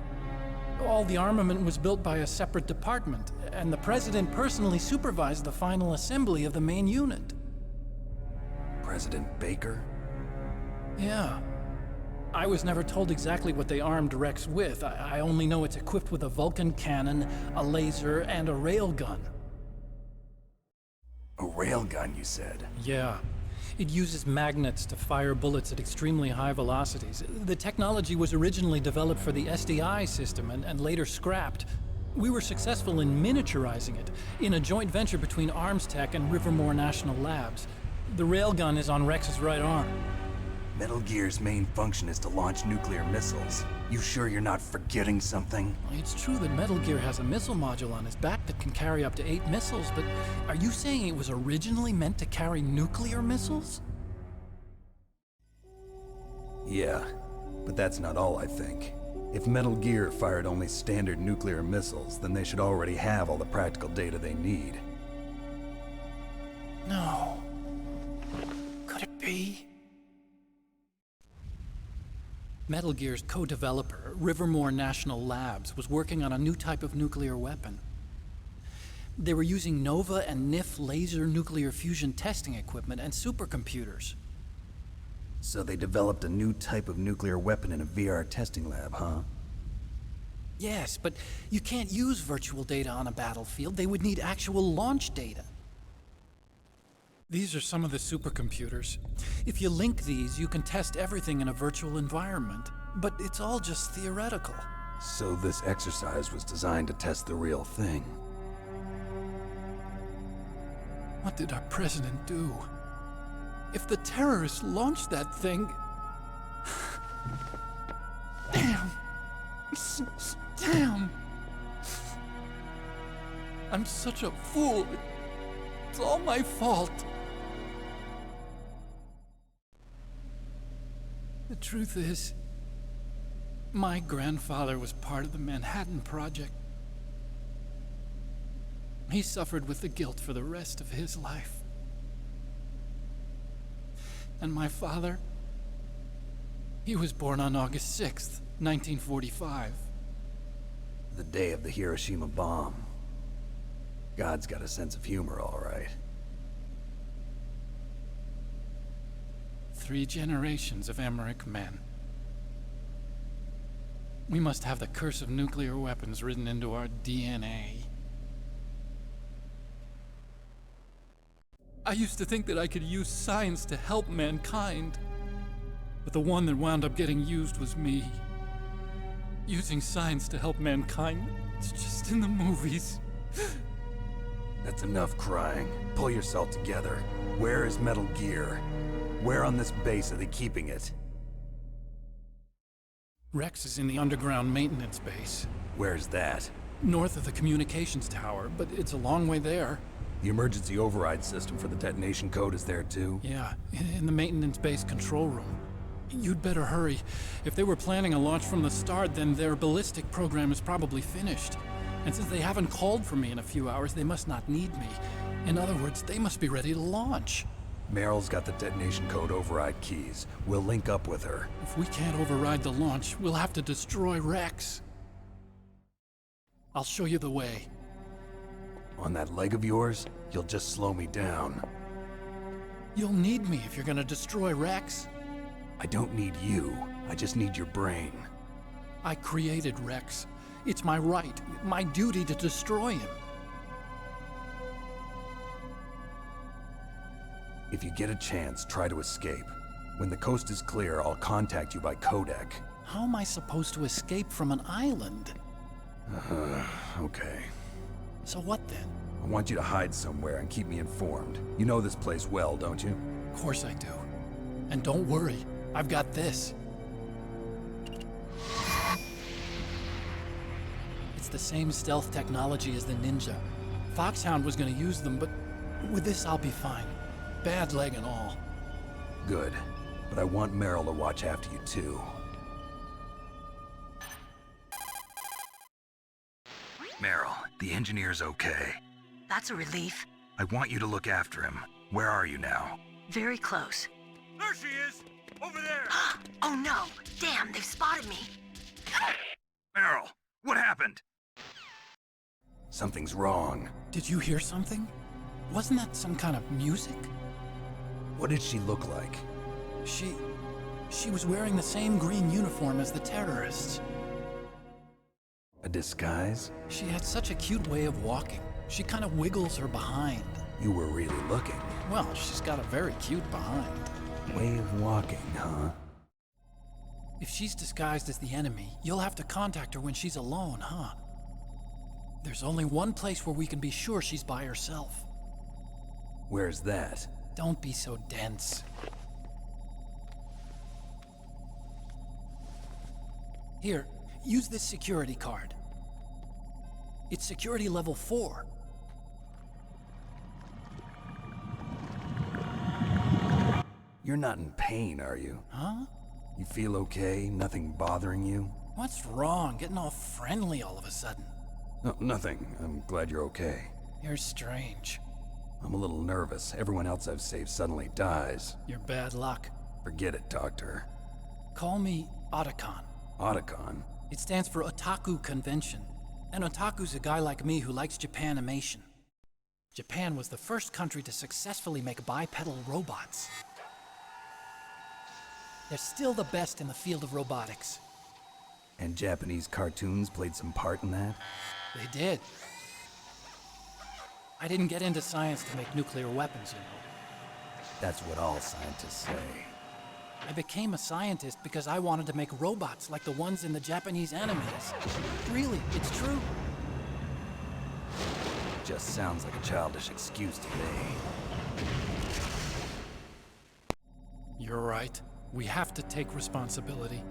All the armament was built by a separate department, and the President personally supervised the final assembly of the main unit. President Baker? Yeah. I was never told exactly what they armed Rex with. I only know it's equipped with a Vulcan cannon, a laser, and a railgun. A railgun, you said? Yeah. It uses magnets to fire bullets at extremely high velocities. The technology was originally developed for the SDI system and later scrapped. We were successful in miniaturizing it in a joint venture between ArmsTech and Rivermore National Labs. The railgun is on Rex's right arm. Metal Gear's main function is to launch nuclear missiles. You sure you're not forgetting something? It's true that Metal Gear has a missile module on his back that can carry up to 8 missiles, but are you saying it was originally meant to carry nuclear missiles? Yeah, but that's not all I think. If Metal Gear fired only standard nuclear missiles, then they should already have all the practical data they need. No. Could it be? Metal Gear's co-developer, Rivermore National Labs, was working on a new type of nuclear weapon. They were using NOVA and NIF laser nuclear fusion testing equipment and supercomputers. So they developed a new type of nuclear weapon in a VR testing lab, huh? Yes, but you can't use virtual data on a battlefield. They would need actual launch data. These are some of the supercomputers. If you link these, you can test everything in a virtual environment. But it's all just theoretical. So this exercise was designed to test the real thing. What did our president do? If the terrorists launched that thing... Damn! Damn! I'm such a fool. It's all my fault. The truth is, my grandfather was part of the Manhattan Project. He suffered with the guilt for the rest of his life. And my father, he was born on August 6th, 1945. The day of the Hiroshima bomb. God's got a sense of humor, all right. 3 generations of Emmerich men. We must have the curse of nuclear weapons written into our DNA. I used to think that I could use science to help mankind, but the one that wound up getting used was me. Using science to help mankind, it's just in the movies. That's enough crying. Pull yourself together. Where is Metal Gear? Where on this base are they keeping it? Rex is in the underground maintenance base. Where's that? North of the communications tower, but it's a long way there. The emergency override system for the detonation code is there too? Yeah, in the maintenance base control room. You'd better hurry. If they were planning a launch from the start, then their ballistic program is probably finished. And since they haven't called for me in a few hours, they must not need me. In other words, they must be ready to launch. Meryl's got the detonation code override keys. We'll link up with her. If we can't override the launch, we'll have to destroy Rex. I'll show you the way. On that leg of yours, you'll just slow me down. You'll need me if you're gonna destroy Rex. I don't need you. I just need your brain. I created Rex. It's my right, my duty to destroy him. If you get a chance, try to escape. When the coast is clear, I'll contact you by codec. How am I supposed to escape from an island? Okay. So what then? I want you to hide somewhere and keep me informed. You know this place well, don't you? Of course I do. And don't worry, I've got this. It's the same stealth technology as the Ninja. Foxhound was gonna use them, but with this I'll be fine. Bad leg and all. Good. But I want Meryl to watch after you too. Meryl, the engineer's okay. That's a relief. I want you to look after him. Where are you now? Very close. There she is! Over there! Oh no! Damn, they've spotted me! Meryl, what happened? Something's wrong. Did you hear something? Wasn't that some kind of music? What did she look like? She was wearing the same green uniform as the terrorists. A disguise? She had such a cute way of walking. She kind of wiggles her behind. You were really looking. Well, she's got a very cute behind. Way of walking, huh? If she's disguised as the enemy, you'll have to contact her when she's alone, huh? There's only one place where we can be sure she's by herself. Where's that? Don't be so dense. Here, use this security card. It's security level 4. You're not in pain, are you? Huh? You feel okay? Nothing bothering you? What's wrong? Getting all friendly all of a sudden. No, nothing. I'm glad you're okay. You're strange. I'm a little nervous. Everyone else I've saved suddenly dies. You're bad luck. Forget it, Doctor. Call me Otacon. Otacon? It stands for Otaku Convention. An otaku's a guy like me who likes Japanimation. Japan was the first country to successfully make bipedal robots. They're still the best in the field of robotics. And Japanese cartoons played some part in that? They did. I didn't get into science to make nuclear weapons, you know. That's what all scientists say. I became a scientist because I wanted to make robots like the ones in the Japanese animes. Really, it's true. Just sounds like a childish excuse to me. You're right. We have to take responsibility.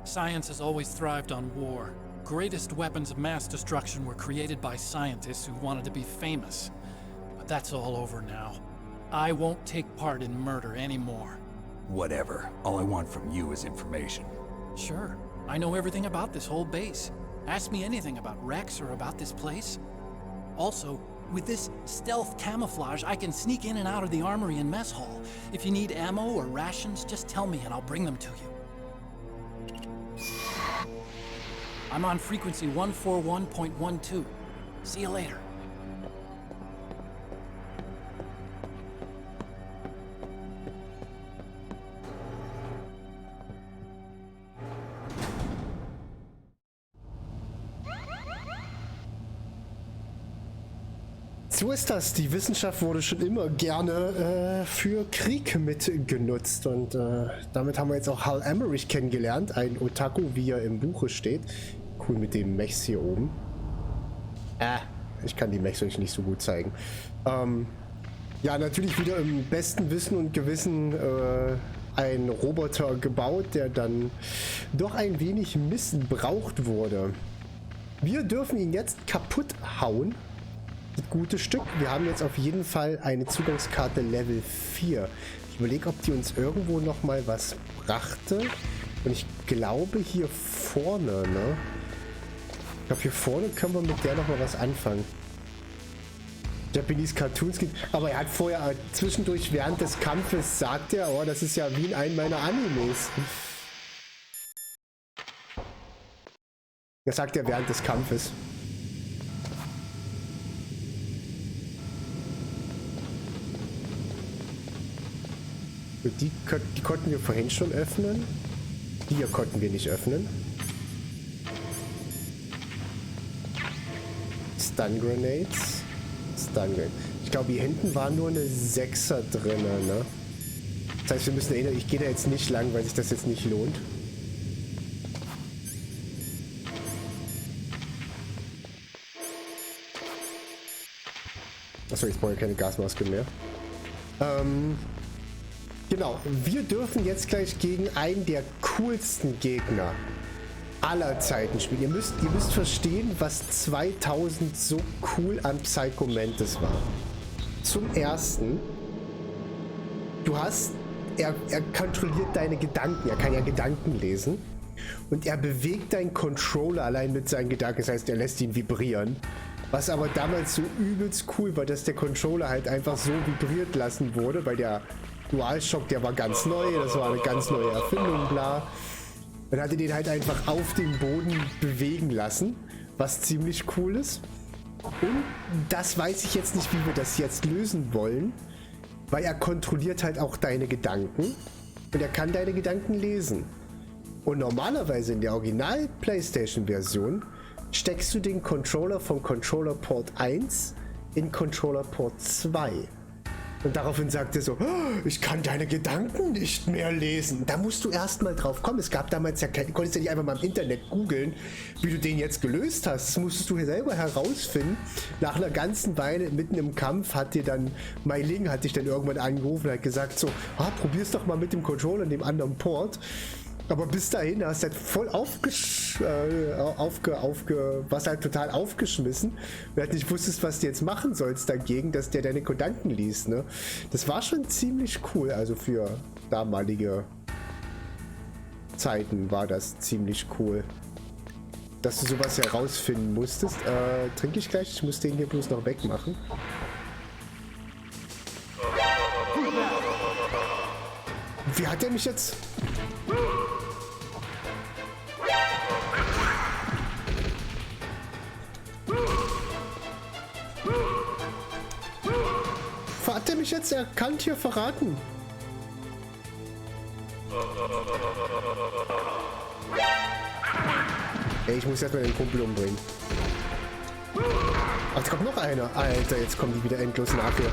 Science has always thrived on war. Greatest weapons of mass destruction were created by scientists who wanted to be famous. But that's all over now. I won't take part in murder anymore. Whatever. All I want from you is information. Sure. I know everything about this whole base. Ask me anything about Rex or about this place. Also, with this stealth camouflage, I can sneak in and out of the armory and mess hall. If you need ammo or rations, just tell me and I'll bring them to you. I'm on frequency 141.12. See you later. So ist das. Die Wissenschaft wurde schon immer gerne für Krieg mitgenutzt. Und damit haben wir jetzt auch Hal Emmerich kennengelernt. Ein Otaku, wie er im Buche steht. Cool mit den Mechs hier oben. Ich kann die Mechs euch nicht so gut zeigen. Ja, natürlich wieder im besten Wissen und Gewissen ein Roboter gebaut, der dann doch ein wenig missbraucht wurde. Wir dürfen ihn jetzt kaputt hauen. Das gute Stück. Wir haben jetzt auf jeden Fall eine Zugangskarte Level 4. Ich überlege, ob die uns irgendwo noch mal was brachte. Und ich glaube hier vorne, ne? Ich glaube hier vorne können wir mit der noch mal was anfangen. Japanese Cartoons gibt. Aber er hat vorher zwischendurch während des Kampfes sagt er, oh, das ist ja wie in einem meiner Animes. Das sagt er während des Kampfes. Die konnten wir vorhin schon öffnen. Die hier konnten wir nicht öffnen. Stun Grenades. Stun Grenades. Ich glaube, hier hinten war nur eine 6er drin, ne? Das heißt, wir müssen erinnern, ich gehe da jetzt nicht lang, weil sich das jetzt nicht lohnt. Achso, jetzt brauche ich keine Gasmaske mehr. Genau, wir dürfen jetzt gleich gegen einen der coolsten Gegner aller Zeiten spielen. Ihr müsst verstehen, was 2000 so cool an Psycho Mantis war. Zum Ersten, er kontrolliert deine Gedanken, er kann ja Gedanken lesen und er bewegt deinen Controller allein mit seinen Gedanken, das heißt, er lässt ihn vibrieren. Was aber damals so übelst cool war, dass der Controller halt einfach so vibriert lassen wurde, weil der DualShock, der war ganz neu, das war eine ganz neue Erfindung, bla. Dann hat er den halt einfach auf dem Boden bewegen lassen, was ziemlich cool ist. Und das weiß ich jetzt nicht, wie wir das jetzt lösen wollen, weil er kontrolliert halt auch deine Gedanken und er kann deine Gedanken lesen. Und normalerweise in der Original-PlayStation-Version steckst du den Controller von Controller Port 1 in Controller Port 2. Und daraufhin sagt er so, oh, ich kann deine Gedanken nicht mehr lesen. Da musst du erstmal drauf kommen. Es gab damals ja du konntest ja nicht einfach mal im Internet googeln, wie du den jetzt gelöst hast. Das musstest du selber herausfinden. Nach einer ganzen Weile mitten im Kampf hat dir dann Mei Ling hat dich dann irgendwann angerufen und hat gesagt so, probier's doch mal mit dem Controller in dem anderen Port. Aber bis dahin hast du halt voll warst halt total aufgeschmissen, weil du nicht wusstest, was du jetzt machen sollst dagegen, dass der deine Gedanken liest, ne? Das war schon ziemlich cool, also für damalige Zeiten war das ziemlich cool. Dass du sowas herausfinden musstest. Trinke ich gleich? Ich muss den hier bloß noch wegmachen. Wie hat er mich jetzt... Hat er mich jetzt erkannt hier verraten? Ey, ich muss erstmal den Kumpel umbringen. Ach, jetzt kommt noch einer. Alter, jetzt kommen die wieder endlos nach hier.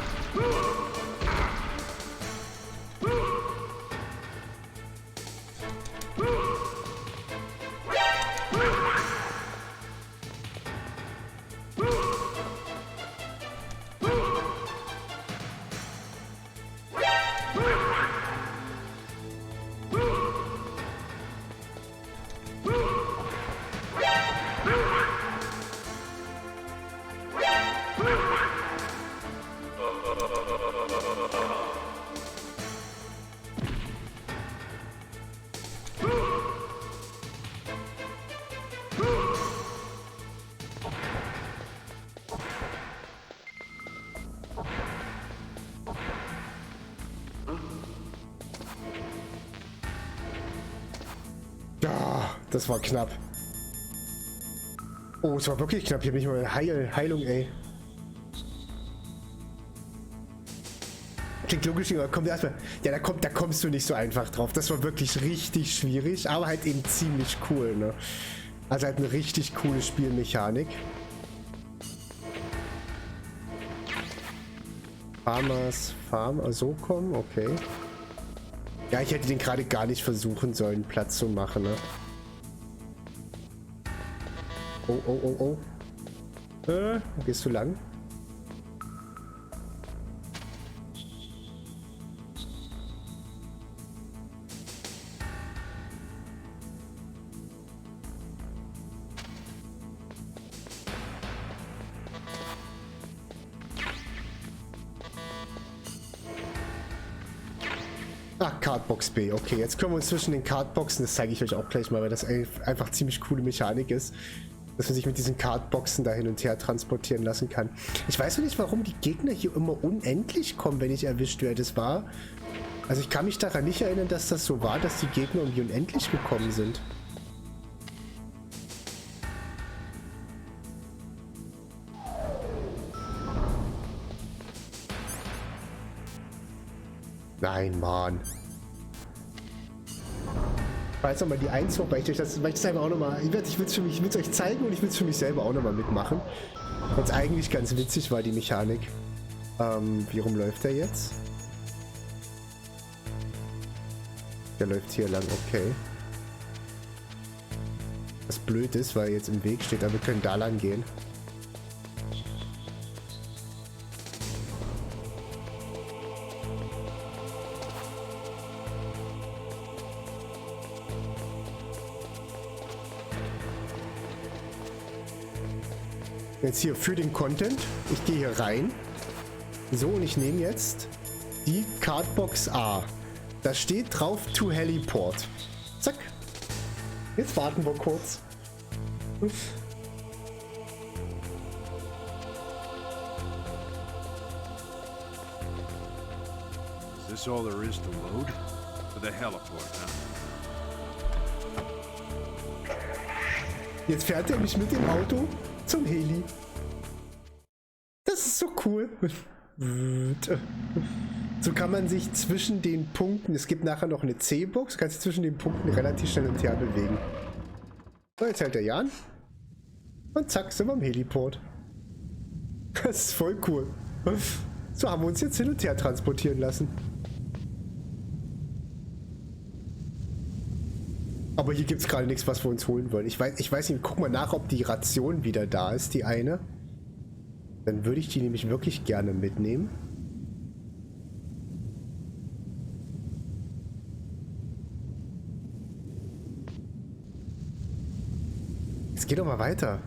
Ja, das war knapp. Oh, es war wirklich knapp. Hier bin ich mal Heilung, ey. Klingt logisch, aber kommt erstmal. Ja, da kommst du nicht so einfach drauf. Das war wirklich richtig schwierig, aber halt eben ziemlich cool, ne? Also halt eine richtig coole Spielmechanik. Farmers Farm, so kommen, okay. Ja, ich hätte den gerade gar nicht versuchen sollen, Platz zu machen, ne? Oh, oh, oh, oh. Wo gehst du lang? Ah, Cardbox B. Okay, jetzt können wir uns zwischen den Cardboxen, das zeige ich euch auch gleich mal, weil das einfach ziemlich coole Mechanik ist, dass man sich mit diesen Cardboxen da hin und her transportieren lassen kann. Ich weiß noch nicht, warum die Gegner hier immer unendlich kommen, wenn ich erwischt werde. Das war... Also ich kann mich daran nicht erinnern, dass das so war, dass die Gegner irgendwie unendlich gekommen sind. Nein, Mann. Ich weiß nochmal die 1 hoch, weil ich das einfach auch nochmal... Ich will es euch zeigen und ich will es für mich selber auch nochmal mitmachen. Weil es eigentlich ganz witzig war, die Mechanik. Wie rum läuft der jetzt? Der läuft hier lang, okay. Was blöd ist, weil er jetzt im Weg steht, aber wir können da lang gehen. Jetzt hier für den Content. Ich gehe hier rein. So, und ich nehme jetzt die Cardbox A. Da steht drauf to Heliport. Zack. Jetzt warten wir kurz. Uff. Is this all there is to load? To the heliport, huh? Jetzt fährt er mich mit dem Auto zum Heli. Das ist so cool. So kann man sich zwischen den Punkten, es gibt nachher noch eine C-Box, kannst du zwischen den Punkten relativ schnell hin und her bewegen. So, jetzt hält der Jan. Und zack, sind wir am Heliport. Das ist voll cool. So haben wir uns jetzt hin und her transportieren lassen. Aber hier gibt es gerade nichts, was wir uns holen wollen. Ich weiß nicht, guck mal nach, ob die Ration wieder da ist, die eine. Dann würde ich die nämlich wirklich gerne mitnehmen. Jetzt geht doch mal weiter.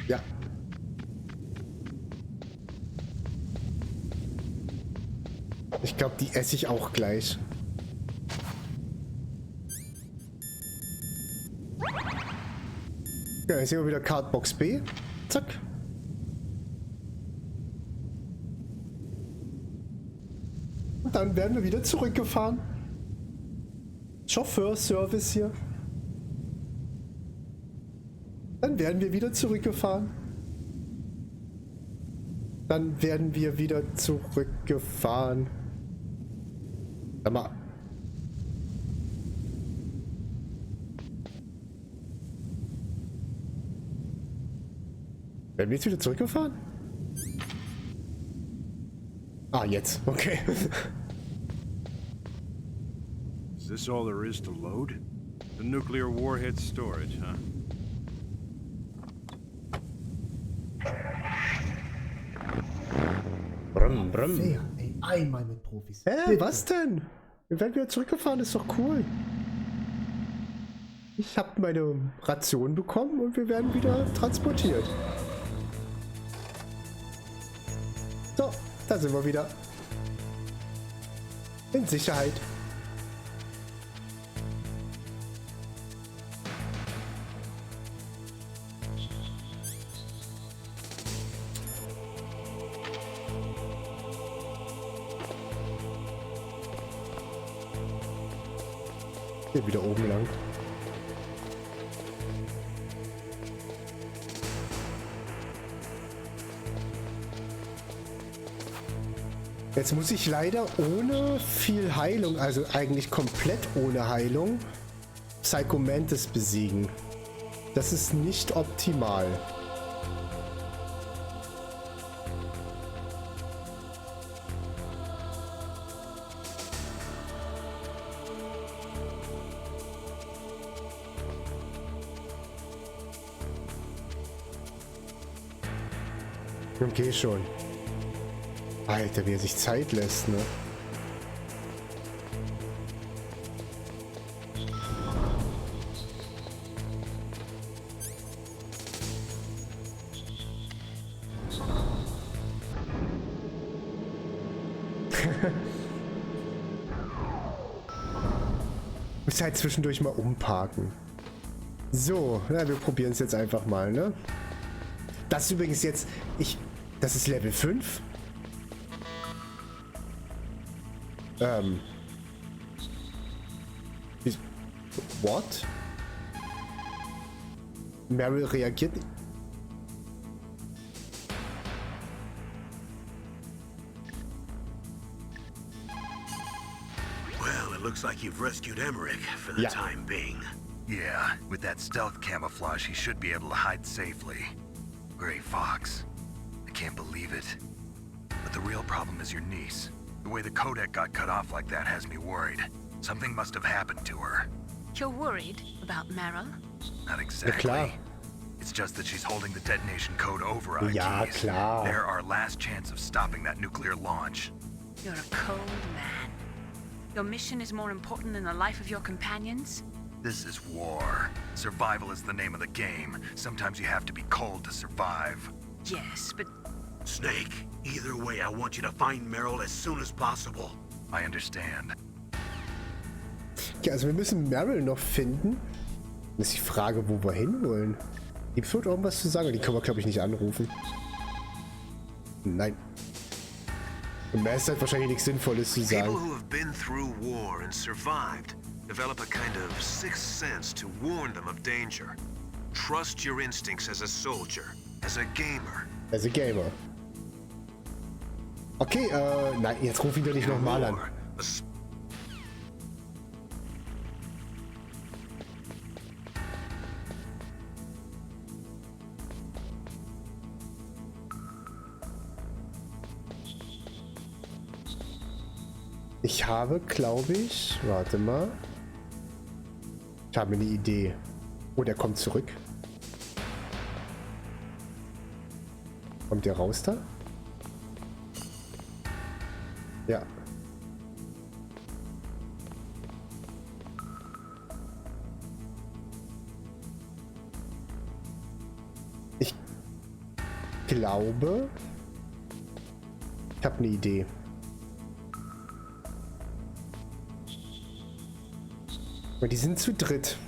Ja. Ich glaube, die esse ich auch gleich. Ja, jetzt sehen wir wieder Cardbox B. Zack. Und dann werden wir wieder zurückgefahren. Chauffeurservice hier. Dann werden wir wieder zurückgefahren. Dann werden wir wieder zurückgefahren. Sag mal. Werden wir jetzt wieder zurückgefahren? Ah, jetzt. Okay. Is this all there is to load? The nuclear warhead storage, huh? Brumm, brumm. Fair, ey, einmal mit Profis. Was denn? Wir werden wieder zurückgefahren, ist doch cool. Ich habe meine Ration bekommen und wir werden wieder transportiert. So, da sind wir wieder. In Sicherheit. Hier wieder oben lang. Jetzt muss ich leider ohne viel Heilung, also eigentlich komplett ohne Heilung, Psycho Mantis besiegen. Das ist nicht optimal. Okay, schon. Alter, wie er sich Zeit lässt, ne? Muss halt zwischendurch mal umparken. So, na, wir probieren es jetzt einfach mal, ne? Das ist übrigens jetzt... Das ist Level 5? What? Meryl reagiert nicht. Well, it looks like you've rescued Emmerich for the time being. Yeah, with that stealth camouflage, he should be able to hide safely. Gray Fox. I can't believe it. But the real problem is your niece. The way the codec got cut off like that has me worried. Something must have happened to her. You're worried about Meryl? Not exactly. It's just that she's holding the detonation code over our keys. They're our last chance of stopping that nuclear launch. You're a cold man. Your mission is more important than the life of your companions? This is war. Survival is the name of the game. Sometimes you have to be cold to survive. Yes, but... Snake, either way, I want you to find Meryl as soon as possible. I understand. Ja, also wir müssen Meryl noch finden. Das ist die Frage, wo wir hinwollen. Gibt es irgendwas zu sagen? Die können wir, glaube ich, nicht anrufen. Nein. Und mehr ist halt wahrscheinlich nichts Sinnvolles zu sagen. People who have been through war and survived develop a kind of sixth sense to warn them of danger. Trust your instincts as a soldier, as a gamer. As a gamer. Okay, nein, jetzt ruf ihn doch nicht nochmal an. Ich habe, glaube ich, warte mal. Ich habe eine Idee. Oh, der kommt zurück. Kommt der raus da? Ja. Ich glaube, ich habe eine Idee. Aber die sind zu dritt.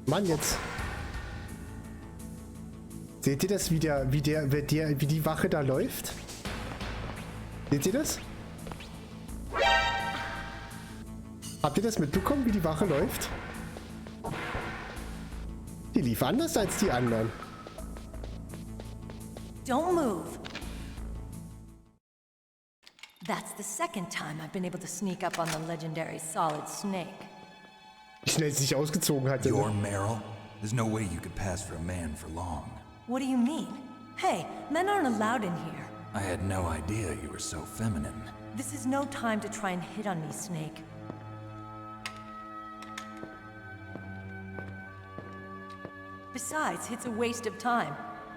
Mann, jetzt. Seht ihr das, wie die Wache da läuft? Seht ihr das? Habt ihr das mitbekommen, wie die Wache läuft? Die lief anders als die anderen. Don't move. That's the second time I've been able to sneak up on the legendary Solid Snake. Wie schnell sie sich ausgezogen hatte. You're Meryl? There's no way you could pass for a man for long. What do you mean? Hey, men aren't allowed in here. I had no idea you were so feminine. This is no time to try and hit on me, Snake. Besides, it's a waste of time.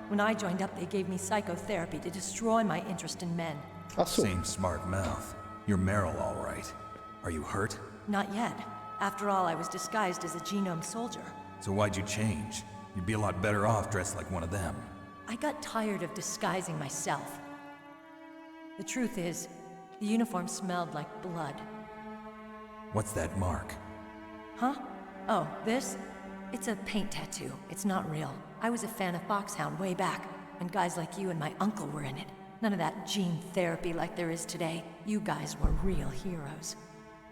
When I joined up, they gave me psychotherapy to destroy my interest in men. Same smart mouth. You're Meryl, all right. Are you hurt? Not yet. After all, I was disguised as a genome soldier. So why'd you change? You'd be a lot better off dressed like one of them. I got tired of disguising myself. The truth is, the uniform smelled like blood. What's that mark? Huh? Oh, this? It's a paint tattoo. It's not real. I was a fan of Foxhound way back, and guys like you and my uncle were in it. None of that gene therapy like there is today. You guys were real heroes.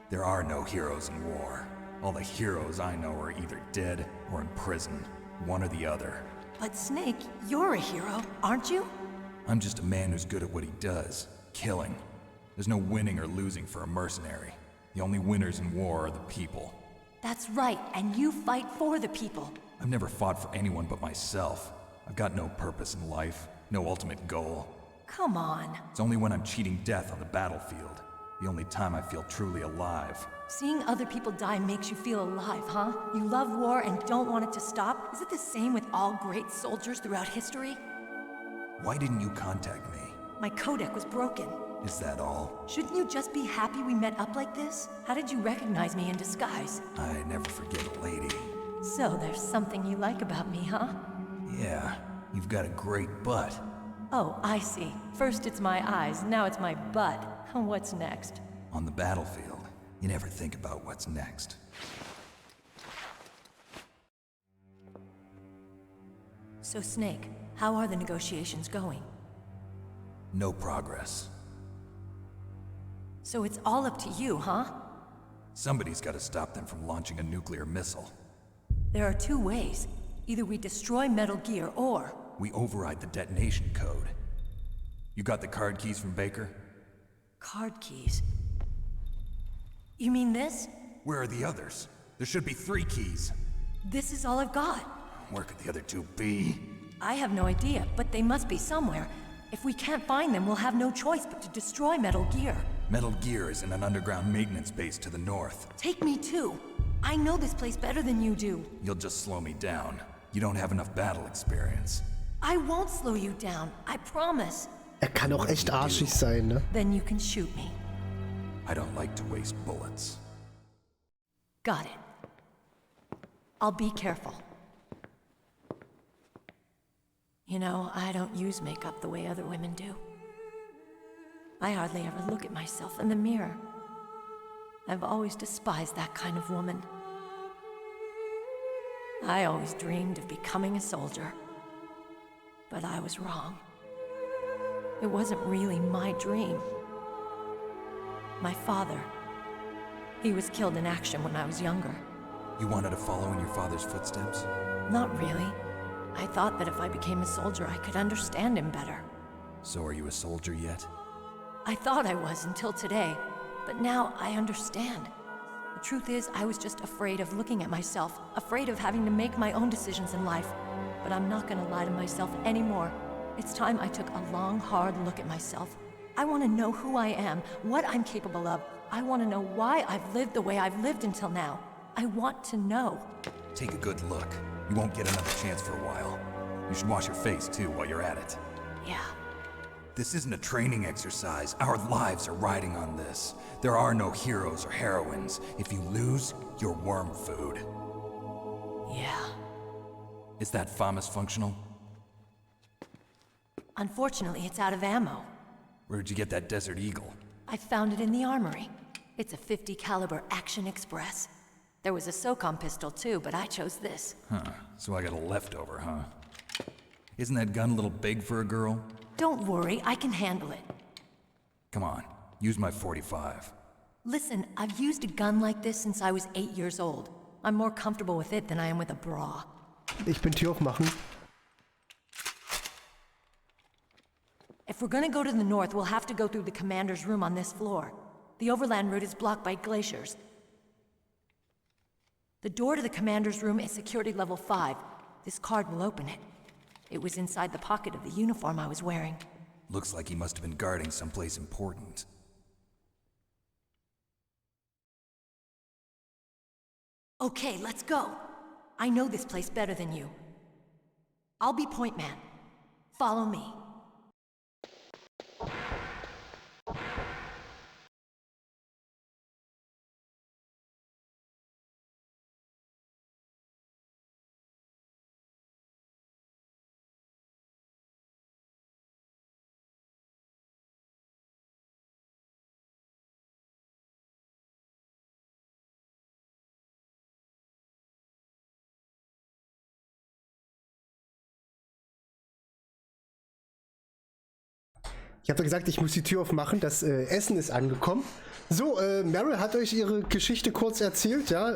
There are no heroes in war. All the heroes I know are either dead or in prison. One or the other. But Snake, you're a hero, aren't you? I'm just a man who's good at what he does. Killing. There's no winning or losing for a mercenary. The only winners in war are the people. That's right, and you fight for the people. I've never fought for anyone but myself. I've got no purpose in life, no ultimate goal. Come on. It's only when I'm cheating death on the battlefield. The only time I feel truly alive. Seeing other people die makes you feel alive, huh? You love war and don't want it to stop? Is it the same with all great soldiers throughout history? Why didn't you contact me? My codec was broken. Is that all? Shouldn't you just be happy we met up like this? How did you recognize me in disguise? I never forget a lady. So there's something you like about me, huh? Yeah, you've got a great butt. Oh, I see. First it's my eyes, now it's my butt. What's next? On the battlefield, you never think about what's next. So Snake, how are the negotiations going? No progress. So it's all up to you, huh? Somebody's got to stop them from launching a nuclear missile. There are two ways. Either we destroy Metal Gear, or... we override the detonation code. You got the card keys from Baker? Card keys? You mean this? Where are the others? There should be 3 keys. This is all I've got. Where could the other 2 be? I have no idea, but they must be somewhere. If we can't find them, we'll have no choice but to destroy Metal Gear. Metal Gear is in an underground maintenance base to the north. Take me too. I know this place better than you do. You'll just slow me down. You don't have enough battle experience. I won't slow you down, I promise. Kann auch echt arschig sein, ne? Then you can shoot me. I don't like to waste bullets. Got it. I'll be careful. You know, I don't use makeup the way other women do. I hardly ever look at myself in the mirror. I've always despised that kind of woman. I always dreamed of becoming a soldier. But I was wrong. It wasn't really my dream. My father, he was killed in action when I was younger. You wanted to follow in your father's footsteps? Not really. I thought that if I became a soldier, I could understand him better. So are you a soldier yet? I thought I was until today, but now I understand. The truth is, I was just afraid of looking at myself, afraid of having to make my own decisions in life. But I'm not gonna lie to myself anymore. It's time I took a long, hard look at myself. I want to know who I am, what I'm capable of. I want to know why I've lived the way I've lived until now. I want to know. Take a good look. You won't get another chance for a while. You should wash your face, too, while you're at it. Yeah. This isn't a training exercise. Our lives are riding on this. There are no heroes or heroines. If you lose, you're worm food. Yeah. Is that FAMAS functional? Unfortunately, it's out of ammo. Where'd you get that Desert Eagle? I found it in the armory. It's a .50 caliber Action Express. There was a SOCOM pistol too, but I chose this. Huh, so I got a leftover, huh? Isn't that gun a little big for a girl? Don't worry, I can handle it. Come on, use my 45. Listen, I've used a gun like this since I was 8 years old. I'm more comfortable with it than I am with a bra. Ich bin Tür aufmachen. If we're gonna go to the north, we'll have to go through the commander's room on this floor. The overland route is blocked by glaciers. The door to the commander's room is security level 5. This card will open it. It was inside the pocket of the uniform I was wearing. Looks like he must have been guarding someplace important. Okay, let's go. I know this place better than you. I'll be point man. Follow me. Ich habe gesagt, ich muss die Tür aufmachen. Das Essen ist angekommen. So, Meryl hat euch ihre Geschichte kurz erzählt, ja.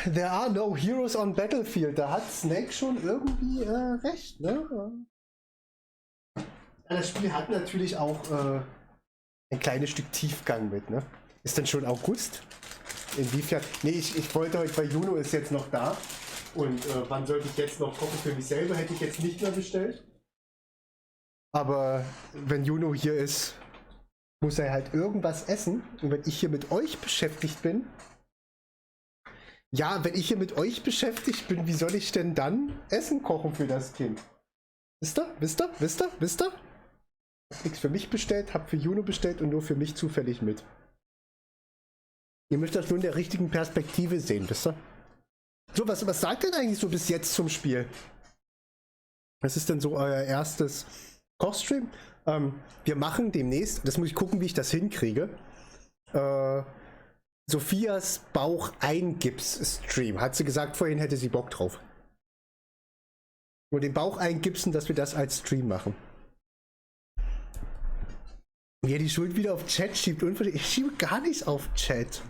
There are no heroes on battlefield. Da hat Snake schon irgendwie recht, ne? Das Spiel hat natürlich auch ein kleines Stück Tiefgang mit, ne? Ist denn schon August? Inwiefern? Nee, ich wollte heute, weil Juno ist jetzt noch da. Und wann sollte ich jetzt noch kochen für mich selber? Hätte ich jetzt nicht mehr bestellt. Aber wenn Juno hier ist, muss er halt irgendwas essen. Und wenn ich hier mit euch beschäftigt bin, ja, wenn ich hier mit euch beschäftigt bin, wie soll ich denn dann Essen kochen für das Kind? Wisst ihr? Wisst ihr? Wisst ihr? Wisst ihr? Hab nichts für mich bestellt, hab für Juno bestellt und nur für mich zufällig mit. Ihr müsst das nur in der richtigen Perspektive sehen, wisst ihr? So, was sagt denn eigentlich so bis jetzt zum Spiel? Was ist denn so euer erstes Kochstream? Wir machen demnächst, das muss ich gucken, wie ich das hinkriege, Sophias Bauch-Eingips-Stream. Hat sie gesagt, vorhin hätte sie Bock drauf. Nur den Bauch eingipsen, dass wir das als Stream machen. Wie er die Schuld wieder auf Chat schiebt. Ich schiebe gar nichts auf Chat.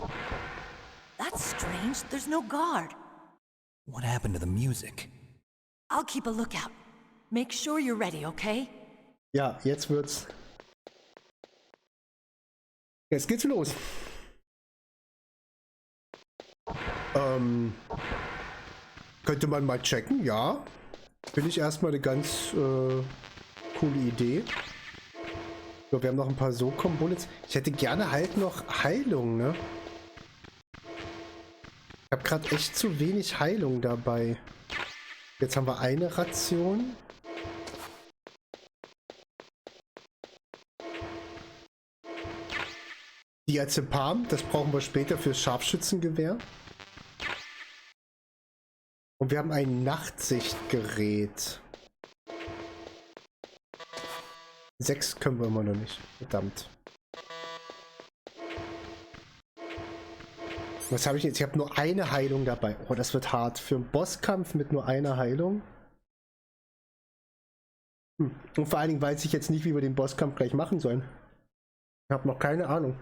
That's strange. There's no guard. What happened to the music? I'll keep a lookout. Make sure you're ready, okay? Ja, jetzt wird's. Jetzt geht's los. Könnte man mal checken, ja. Finde ich erstmal eine ganz coole Idee. So, wir haben noch ein paar So-Komponenten. Ich hätte gerne halt noch Heilung, ne? Ich habe gerade echt zu wenig Heilung dabei. Jetzt haben wir eine Ration. Diazepam, das brauchen wir später fürs Scharfschützengewehr. Und wir haben ein Nachtsichtgerät. 6 können wir immer noch nicht. Verdammt. Was habe ich jetzt? Ich habe nur eine Heilung dabei. Oh, das wird hart. Für einen Bosskampf mit nur einer Heilung. Und vor allen Dingen weiß ich jetzt nicht, wie wir den Bosskampf gleich machen sollen. Ich habe noch keine Ahnung.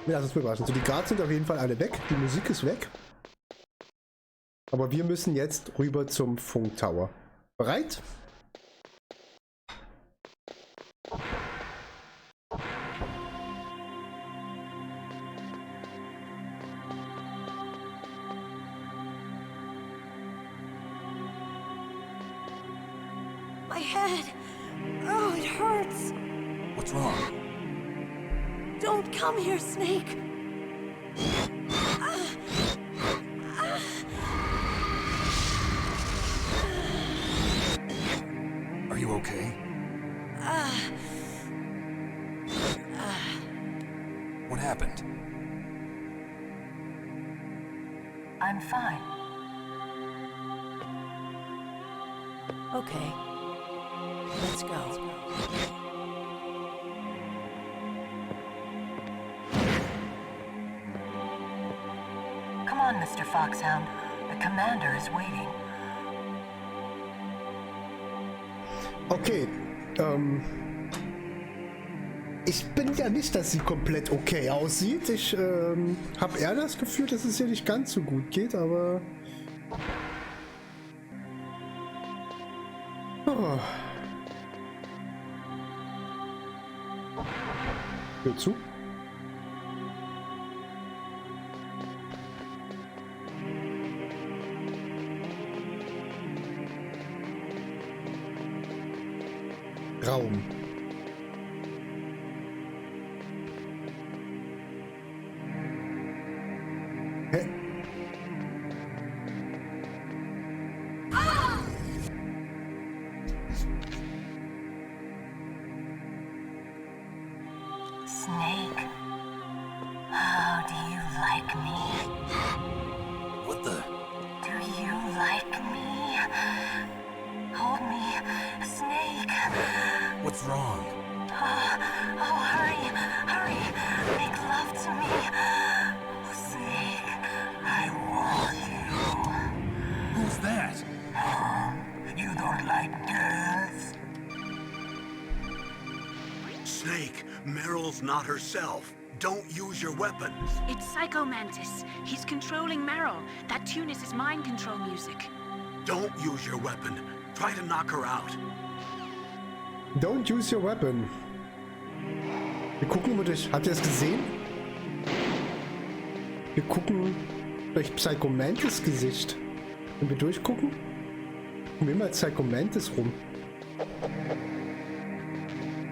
Ja, das ist mir überraschend. So, die Guards sind auf jeden Fall alle weg. Die Musik ist weg. Aber wir müssen jetzt rüber zum Funktower. Bereit? My head. Oh, it hurts. What's wrong? Don't come here, Snake. Are you okay? What happened? I'm fine. Okay. Let's go. on, Mr. Foxhound. The commander is waiting. Okay, ich bin ja nicht, dass sie komplett okay aussieht. Ich habe eher das Gefühl, dass es ihr nicht ganz so gut geht, aber... Oh. Hör zu. Raum. Hä? Snake, how do you like me? What the? Do you like me? Hold me, Snake. What's wrong? Oh, hurry, hurry. Make love to me. Oh, Snake, I want you. Who's that? You don't like girls? Snake, Meryl's not herself. Don't use your weapons. It's Psycho Mantis. He's controlling Meryl. That tune is his mind control music. Don't use your weapon. Try to knock her out. Don't use your weapon. Wir gucken über durch. Habt ihr das gesehen? Wir gucken durch Psycho Mantis Gesicht. Wenn wir durchgucken, gucken wir mal Psycho Mantis rum.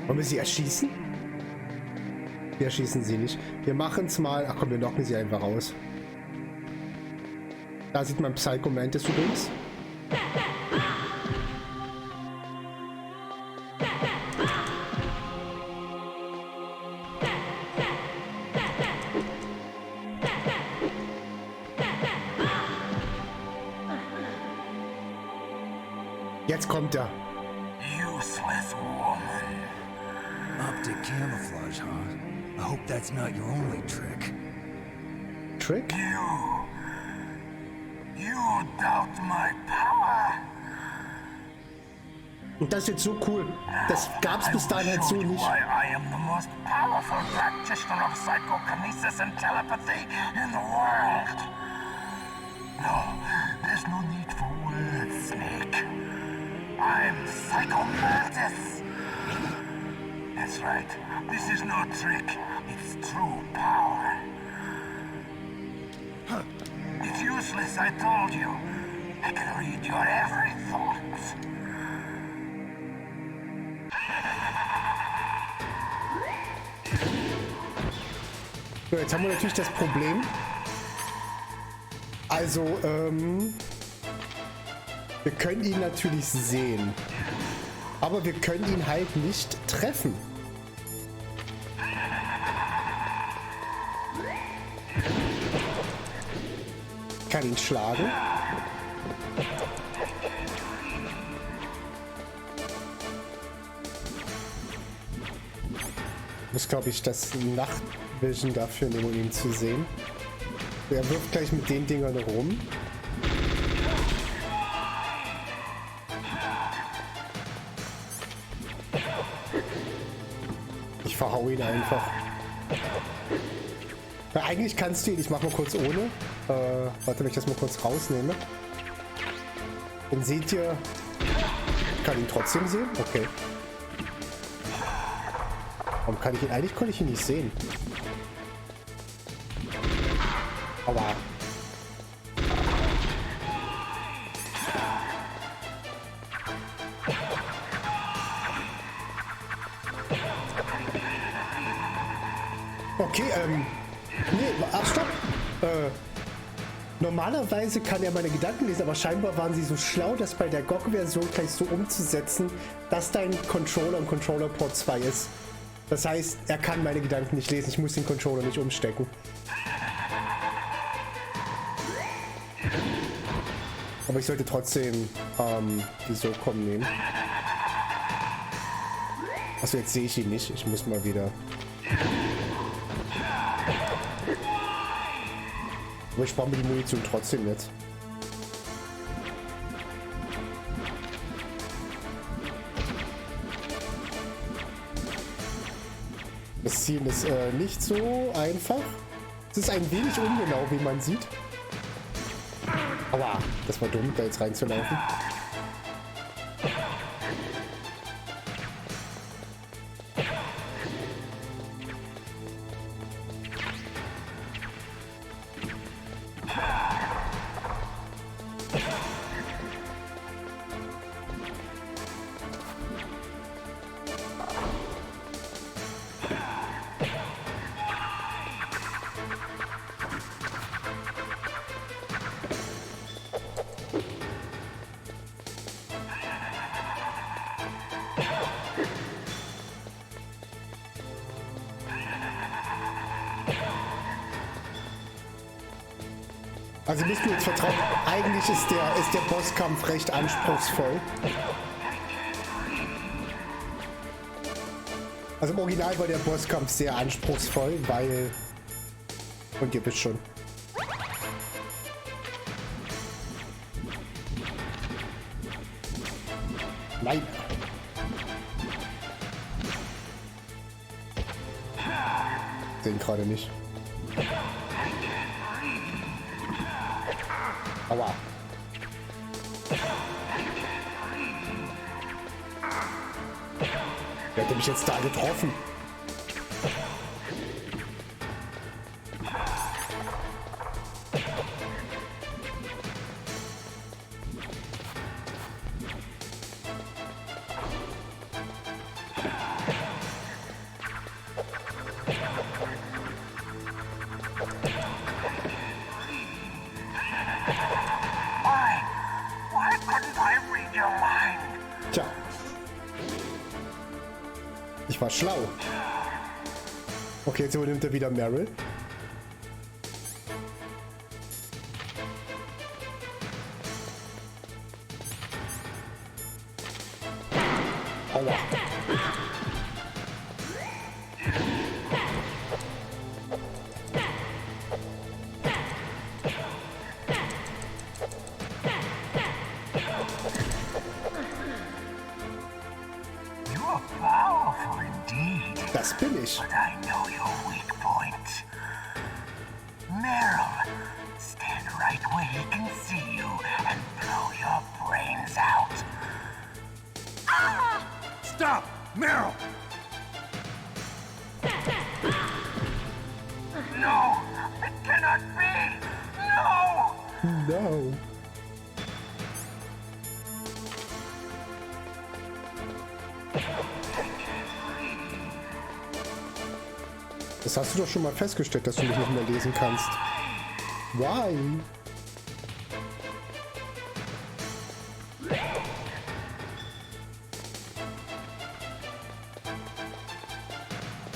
Wollen wir sie erschießen? Wir erschießen sie nicht. Wir machen es mal. Ach komm, wir locken sie einfach raus. Da sieht man Psycho Mantis übrigens. Jetzt kommt er. Useless woman. Optic camouflage, huh? I hope that's not your only trick. Trick? You doubt my power. Und das ist jetzt so cool. Das gab's bis dahin halt so nicht. Why I am the most powerful practitioner of psychokinesis and telepathy in the world. No, there's no need for words, Snake. I'm Psycho Mantis. That's right. This is no trick. It's true power. It's useless, I told you. I can read your every thought. So, jetzt haben wir natürlich das Problem. Also, wir können ihn natürlich sehen. Aber wir können ihn halt nicht treffen. Ich kann ihn schlagen. Ich muss, glaube ich, das Nachtvision dafür nehmen, um ihn zu sehen. Er wirft gleich mit den Dingern rum. Ich verhau ihn einfach. Ja, eigentlich kannst du ihn, ich mach mal kurz ohne. Warte, wenn ich das mal kurz rausnehme. Dann seht ihr, ich kann ihn trotzdem sehen? Okay. Warum kann ich ihn? Eigentlich konnte ich ihn nicht sehen. Aber... Okay, nee, ach stopp. Normalerweise kann er meine Gedanken lesen, aber scheinbar waren sie so schlau, das bei der GOG-Version gleich so umzusetzen, dass dein Controller im Controller Port 2 ist. Das heißt, er kann meine Gedanken nicht lesen, ich muss den Controller nicht umstecken. Aber ich sollte trotzdem die SOCOM nehmen. Achso, jetzt sehe ich ihn nicht, ich muss mal wieder... Aber ich brauche mir die Munition trotzdem jetzt. Das Ziehen ist nicht so einfach. Es ist ein wenig ungenau, wie man sieht. Aua, das war dumm, da jetzt reinzulaufen. Also müsst ihr jetzt vertrauen, eigentlich ist der Bosskampf recht anspruchsvoll. Also im Original war der Bosskampf sehr anspruchsvoll, weil... Und ihr wisst schon. Nein. Sehen gerade nicht. Aua. Wer hat mich jetzt da getroffen? Tja. Ich war schlau. Okay, jetzt übernimmt er wieder Meryl. Aua. Das bin ich. But I know your weak point. Meryl, stand right where he can see you and blow your brains out. Ah! Stop! Meryl! No! It cannot be! No! No. Das hast du doch schon mal festgestellt, dass du mich nicht mehr lesen kannst. Why?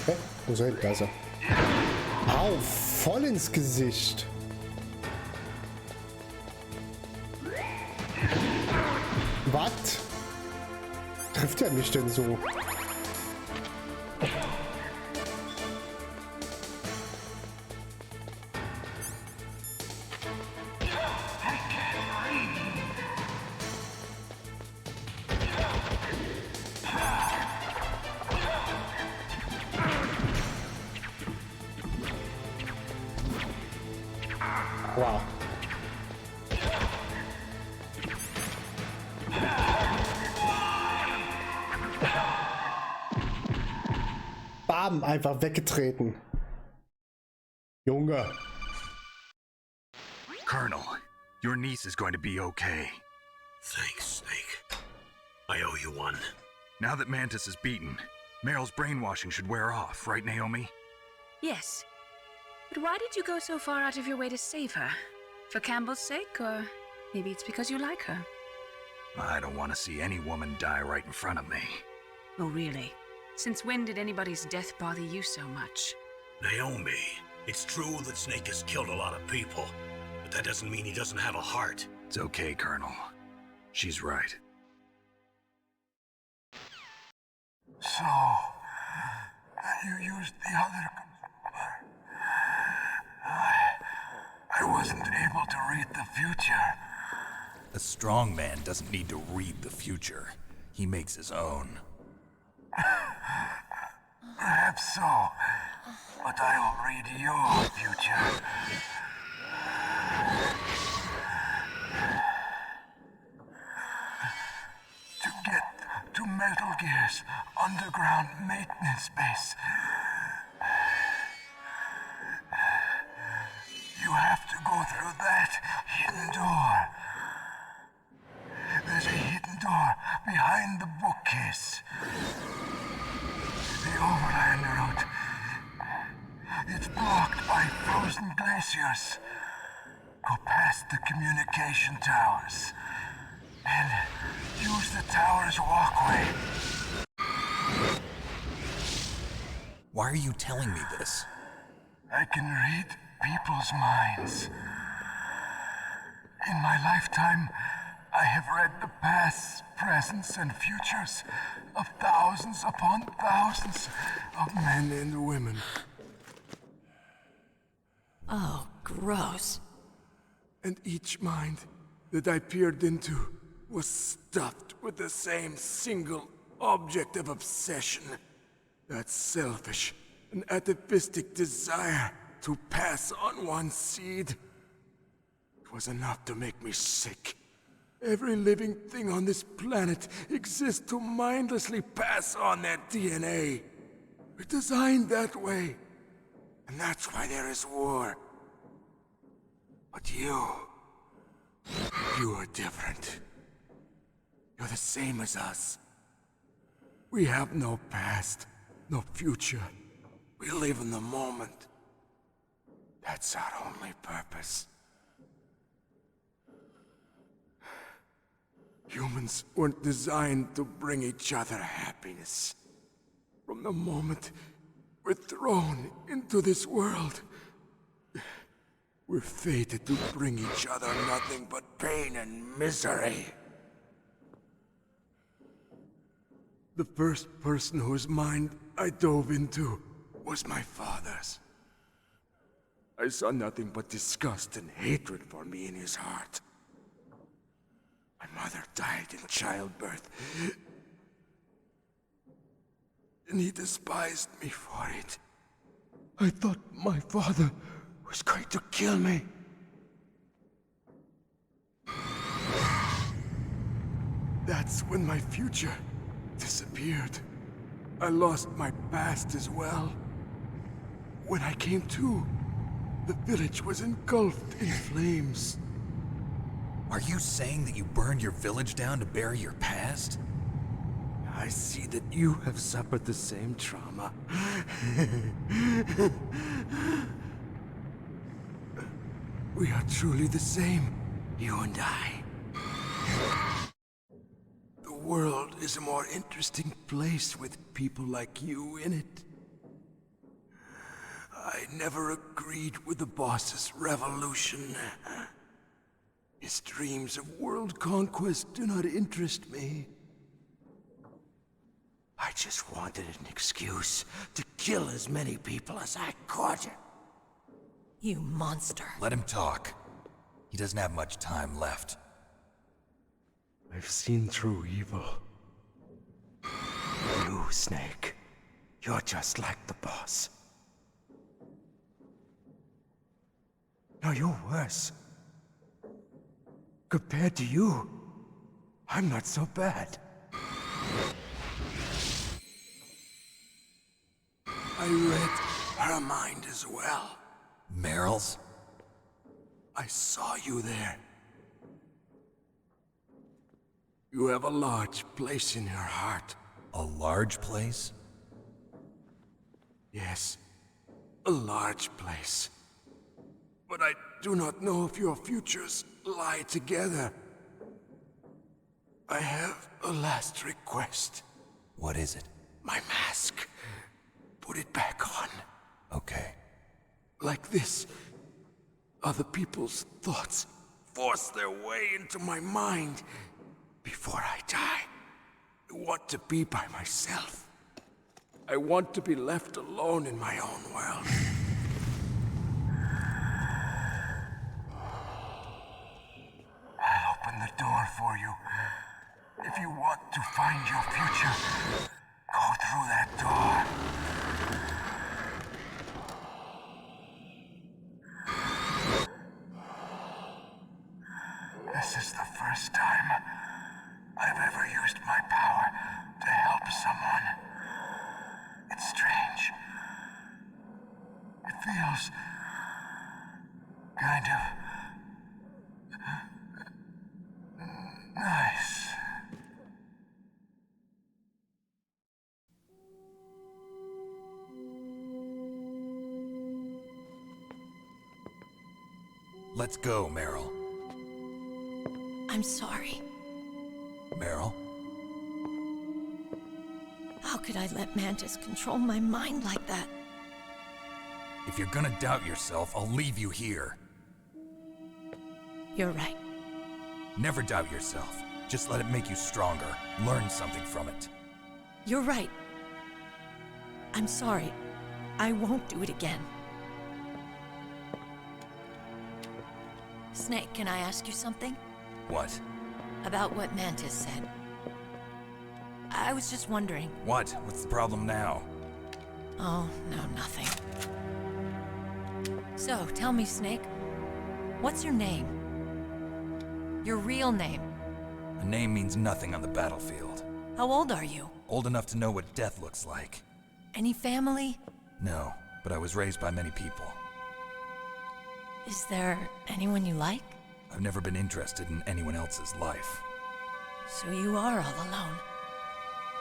Hä? Wo ist er hin? Da ist er. Au, voll ins Gesicht. Was? Trifft er mich denn so? Wow. Bam, einfach weggetreten. Junge. Colonel, your niece is going to be okay. Thanks, Snake. I owe you one. Now that Mantis is beaten, Meryl's brainwashing should wear off, right, Naomi? Yes. But why did you go so far out of your way to save her? For Campbell's sake, or maybe it's because you like her? I don't want to see any woman die right in front of me. Oh, really? Since when did anybody's death bother you so much? Naomi, it's true that Snake has killed a lot of people, but that doesn't mean he doesn't have a heart. It's okay, Colonel. She's right. So, you used the other... I wasn't able to read the future. A strong man doesn't need to read the future. He makes his own. Perhaps so, but I'll read your future. To get to Metal Gear's underground maintenance base, you have to go through that hidden door. There's a hidden door behind the bookcase. The overland route. It's blocked by frozen glaciers. Go past the communication towers and use the tower's walkway. Why are you telling me this? I can read people's minds. In my lifetime, I have read the pasts, presents, and futures of thousands upon thousands of men and women. Oh, gross. And each mind that I peered into was stuffed with the same single object of obsession. That selfish and atavistic desire to pass on one's seed. It was enough to make me sick. Every living thing on this planet exists to mindlessly pass on their DNA. We're designed that way. And that's why there is war. But you are different. You're the same as us. We have no past, no future. We live in the moment. That's our only purpose. Humans weren't designed to bring each other happiness. From the moment we're thrown into this world, we're fated to bring each other nothing but pain and misery. The first person whose mind I dove into was my father's. I saw nothing but disgust and hatred for me in his heart. My mother died in childbirth, and he despised me for it. I thought my father was going to kill me. That's when my future disappeared. I lost my past as well. When I came to, the village was engulfed in flames. Are you saying that you burned your village down to bury your past? I see that you have suffered the same trauma. We are truly the same, you and I. The world is a more interesting place with people like you in it. I never agreed with the boss's revolution. His dreams of world conquest do not interest me. I just wanted an excuse to kill as many people as I could. You monster. Let him talk. He doesn't have much time left. I've seen through evil. You, Snake, you're just like the boss. No, you're worse. Compared to you, I'm not so bad. I read her mind as well. Meryl's? I saw you there. You have a large place in her heart. A large place? Yes, a large place. But I do not know if your futures lie together. I have a last request. What is it? My mask. Put it back on. Okay. Like this, other people's thoughts force their way into my mind. Before I die, I want to be by myself. I want to be left alone in my own world. open the door for you. If you want to find your future, go through that door. This is the first time I've ever used my power to help someone. It's strange. It feels kind of nice. Let's go, Meryl. I'm sorry. Meryl? How could I let Mantis control my mind like that? If you're gonna doubt yourself, I'll leave you here. You're right. Never doubt yourself. Just let it make you stronger. Learn something from it. You're right. I'm sorry. I won't do it again. Snake, can I ask you something? What? About what Mantis said. I was just wondering. What? What's the problem now? Oh, no, nothing. So, tell me, Snake. What's your name? Your real name? A name means nothing on the battlefield. How old are you? Old enough to know what death looks like. Any family? No, but I was raised by many people. Is there anyone you like? I've never been interested in anyone else's life. So you are all alone.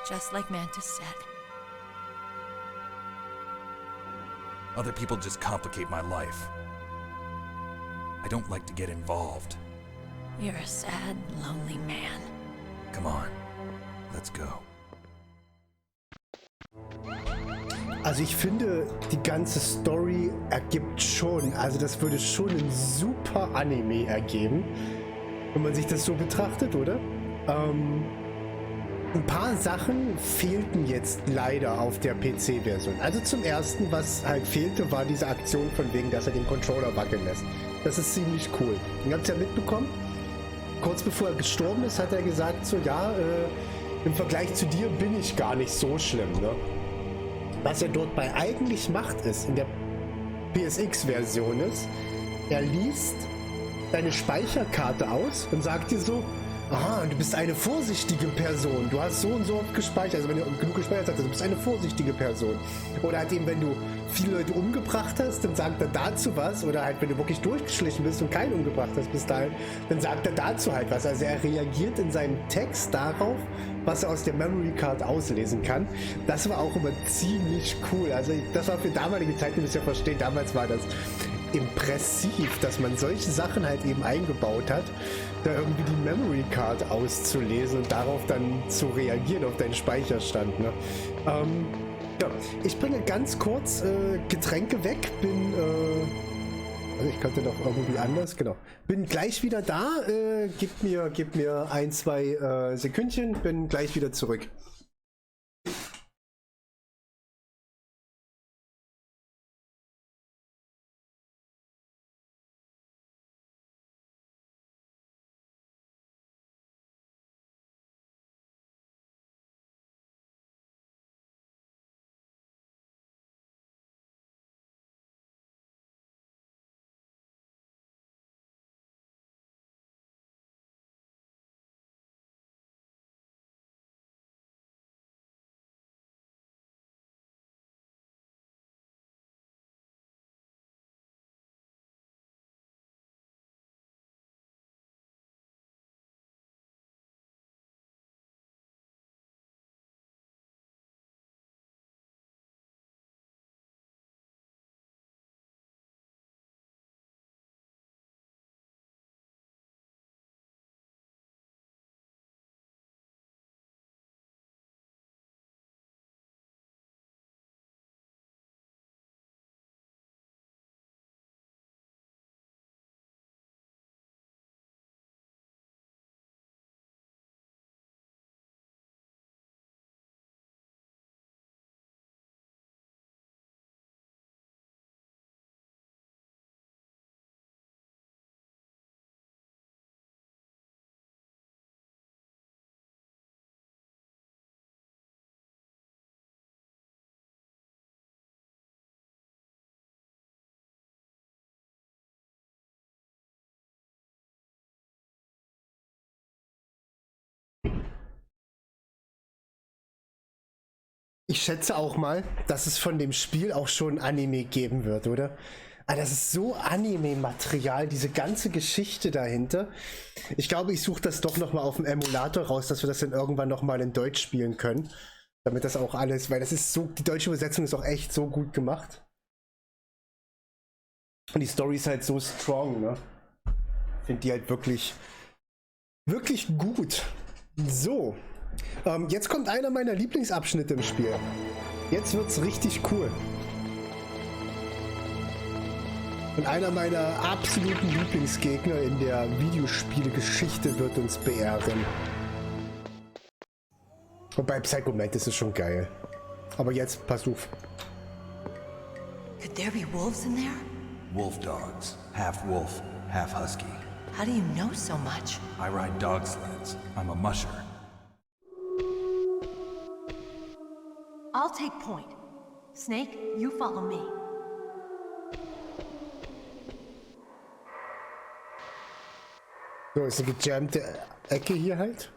Just like Mantis said. Other people just complicate my life. I don't like to get involved. You're a sad, lonely man. Come on, let's go. Also ich finde, die ganze Story ergibt schon, also das würde schon ein super Anime ergeben, wenn man sich das so betrachtet, oder? Ein paar Sachen fehlten jetzt leider auf der PC-Version. Also zum ersten, was halt fehlte, war diese Aktion von wegen, dass er den Controller wackeln lässt. Das ist ziemlich cool. Ihr habt es ja mitbekommen. Kurz bevor er gestorben ist, hat er gesagt so, ja, im Vergleich zu dir bin ich gar nicht so schlimm, ne? Was er dort bei eigentlich macht, ist, in der PSX-Version ist, er liest deine Speicherkarte aus und sagt dir so, aha, du bist eine vorsichtige Person, du hast so und so oft gespeichert, also wenn du genug gespeichert hast, du bist eine vorsichtige Person. Oder halt eben, wenn du viele Leute umgebracht hast, dann sagt er dazu was, oder halt, wenn du wirklich durchgeschlichen bist und keinen umgebracht hast bis dahin, dann sagt er dazu halt was. Also er reagiert in seinem Text darauf, was er aus der Memory Card auslesen kann. Das war auch immer ziemlich cool. Also das war für damalige Zeiten, ihr müsst ja verstehen, damals war das impressiv, dass man solche Sachen halt eben eingebaut hat, da irgendwie die Memory Card auszulesen und darauf dann zu reagieren auf deinen Speicherstand. Ne? Ja, ich bringe ganz kurz Getränke weg, also ich könnte doch irgendwie anders, genau. Bin gleich wieder da, gib mir ein, zwei Sekündchen, bin gleich wieder zurück. Ich schätze auch mal, dass es von dem Spiel auch schon Anime geben wird, oder? Ah, das ist so Anime-Material, diese ganze Geschichte dahinter. Ich glaube, ich suche das doch nochmal auf dem Emulator raus, dass wir das dann irgendwann nochmal in Deutsch spielen können. Damit das auch alles, weil das ist so, die deutsche Übersetzung ist auch echt so gut gemacht. Und die Story ist halt so strong, ne? Ich finde die halt wirklich, wirklich gut. So. Jetzt kommt einer meiner Lieblingsabschnitte im Spiel. Jetzt wird's richtig cool. Und einer meiner absoluten Lieblingsgegner in der Videospielgeschichte wird uns beehren. Und bei Psycho Mantis ist schon geil. Aber jetzt, pass auf. Could there be wolves in there? Wolf dogs. Half wolf, half husky. How do you know so much? I ride dog sleds. I'm a musher. I'll take point. Snake, you follow me. So, ist eine gejammte Ecke hier halt.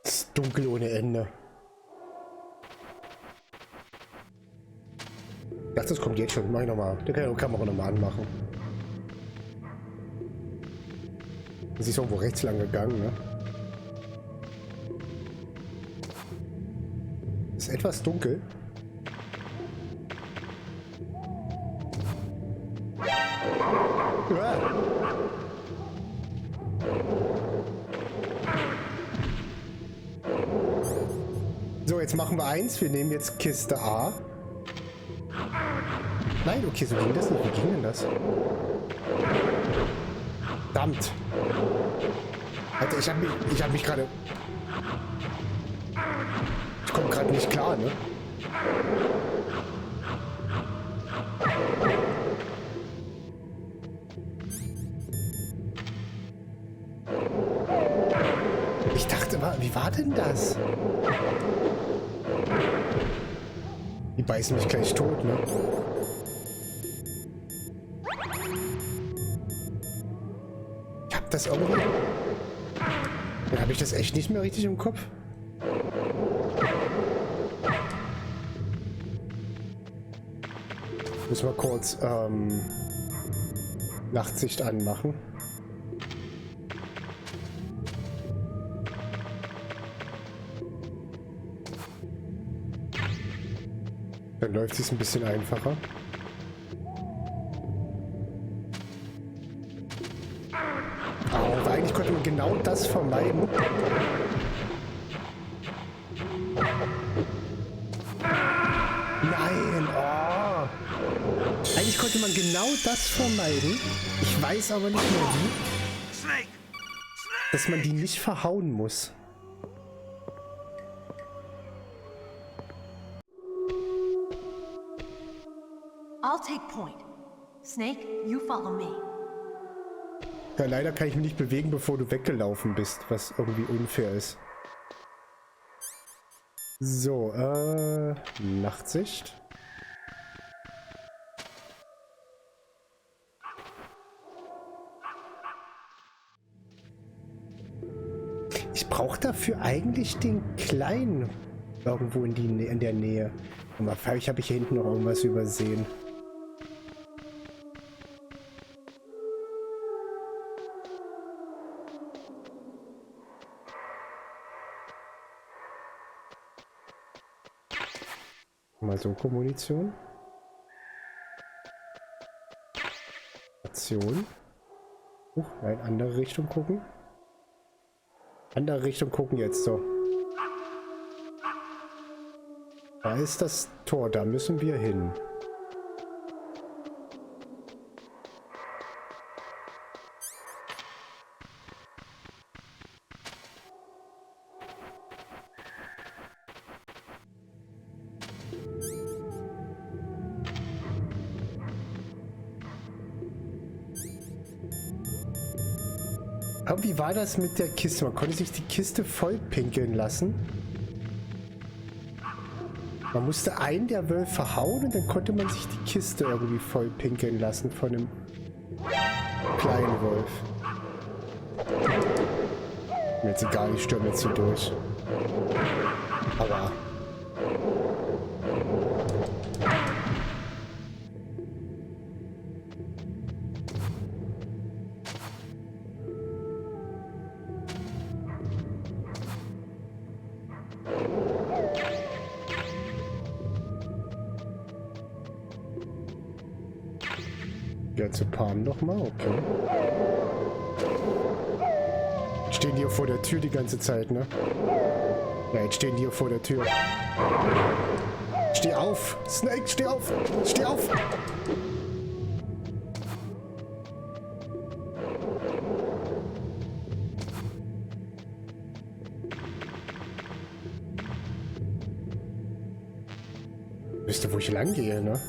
Es ist dunkel ohne Ende. Ich dachte, das kommt jetzt schon. Mach ich nochmal. Der kann die Kamera nochmal anmachen. Das ist irgendwo rechts lang gegangen, ne? Ist etwas dunkel. Ja. So, jetzt machen wir eins. Wir nehmen jetzt Kiste A. Nein, okay, so ging das nicht. Wie ging denn das? Verdammt. Alter, ich hab mich gerade... Ich komme gerade nicht klar, ne? Ich dachte, wie war denn das? Die beißen mich gleich tot, ne? Ich hab das irgendwie... Dann habe ich das echt nicht mehr richtig im Kopf. Müssen wir kurz Nachtsicht anmachen. Dann läuft es ein bisschen einfacher. Aber eigentlich konnte man genau das vermeiden. Nein, oh. Eigentlich konnte man genau das vermeiden. Ich weiß aber nicht mehr wie. Dass man die nicht verhauen muss. I'll take point. Snake, you follow me. Ja, leider kann ich mich nicht bewegen, bevor du weggelaufen bist, was irgendwie unfair ist. So, Nachtsicht. Ich brauche dafür eigentlich den kleinen irgendwo in der Nähe. Und mal, vielleicht habe ich hier hinten noch irgendwas übersehen. Mal so Munition. Station. In andere Richtung gucken. Andere Richtung gucken jetzt so. Da ist das Tor, da müssen wir hin. Aber wie war das mit der Kiste? Man konnte sich die Kiste voll pinkeln lassen. Man musste einen der Wölfe hauen und dann konnte man sich die Kiste irgendwie voll pinkeln lassen von einem kleinen Wolf. Mir jetzt egal, ich stürme jetzt hier durch. Aua. Ja, zu Pan nochmal, okay. Jetzt stehen die hier vor der Tür die ganze Zeit, ne? Ja, jetzt stehen die hier vor der Tür. Steh auf! Snake, steh auf! Steh auf! Wisst ihr, wo ich lang gehe, ne?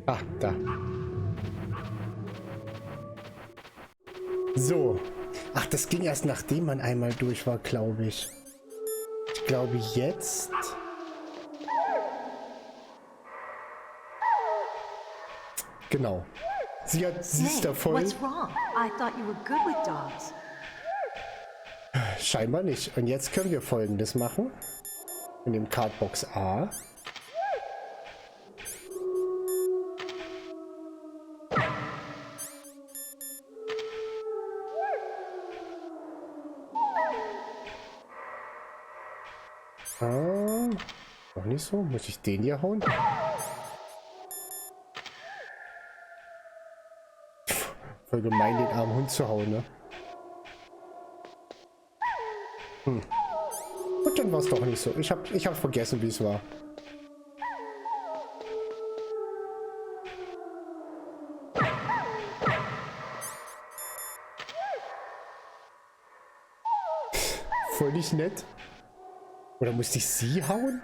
Ah, da. So. Ach, das ging erst nachdem man einmal durch war, glaube ich. Ich glaube jetzt... Genau. Sie ist da voll... What's wrong? I thought you were good with dogs. Scheinbar nicht. Und jetzt können wir Folgendes machen. In dem Cardbox A. Noch nicht so. Muss ich den hier hauen? Voll gemein, den armen Hund zu hauen, ne? Und dann war es doch nicht so. Ich hab vergessen, wie es war. Voll nicht nett. Oder musste ich sie hauen?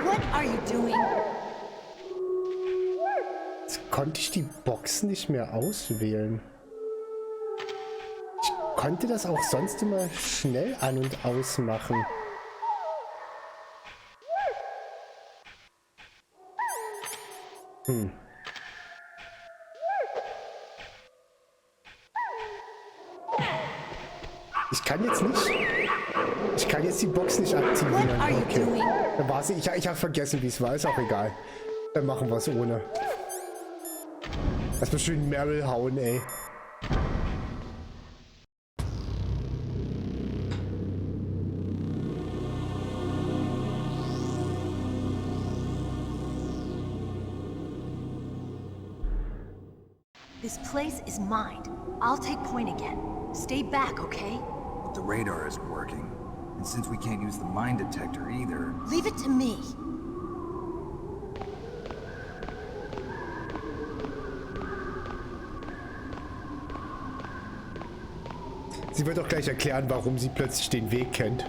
What are you doing? Jetzt konnte ich die Box nicht mehr auswählen. Ich konnte das auch sonst immer schnell an- und ausmachen. Ich kann jetzt nicht. Ich kann jetzt die Box nicht aktivieren. Okay. Dann war sie. Ich habe vergessen, wie es war. Ist auch egal. Dann machen wir es ohne. Lass mal schön Meryl hauen, ey. This place is mine. I'll take point again. Stay back, okay? But the radar isn't working. And since we can't use the mine detector either... Leave it to me. Sie wird auch gleich erklären, warum sie plötzlich den Weg kennt.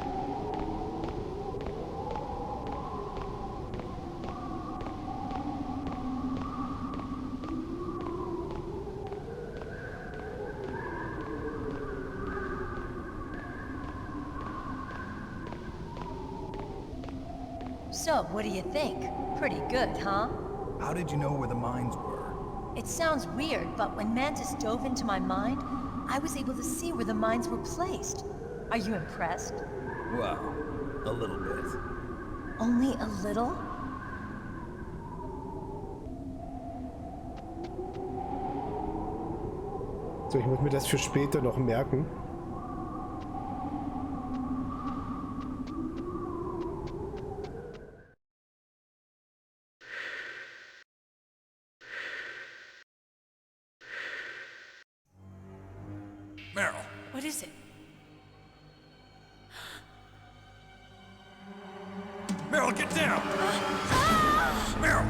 So, what do you think? Pretty good, huh? How did you know where the mines were? It sounds weird, but when Mantis dove into my mind, I was able to see where the mines were placed. Are you impressed? Well, a little bit. Only a little? So, ich muss mir das für später noch merken. Meryl. What is it? Meryl, get down! Meryl!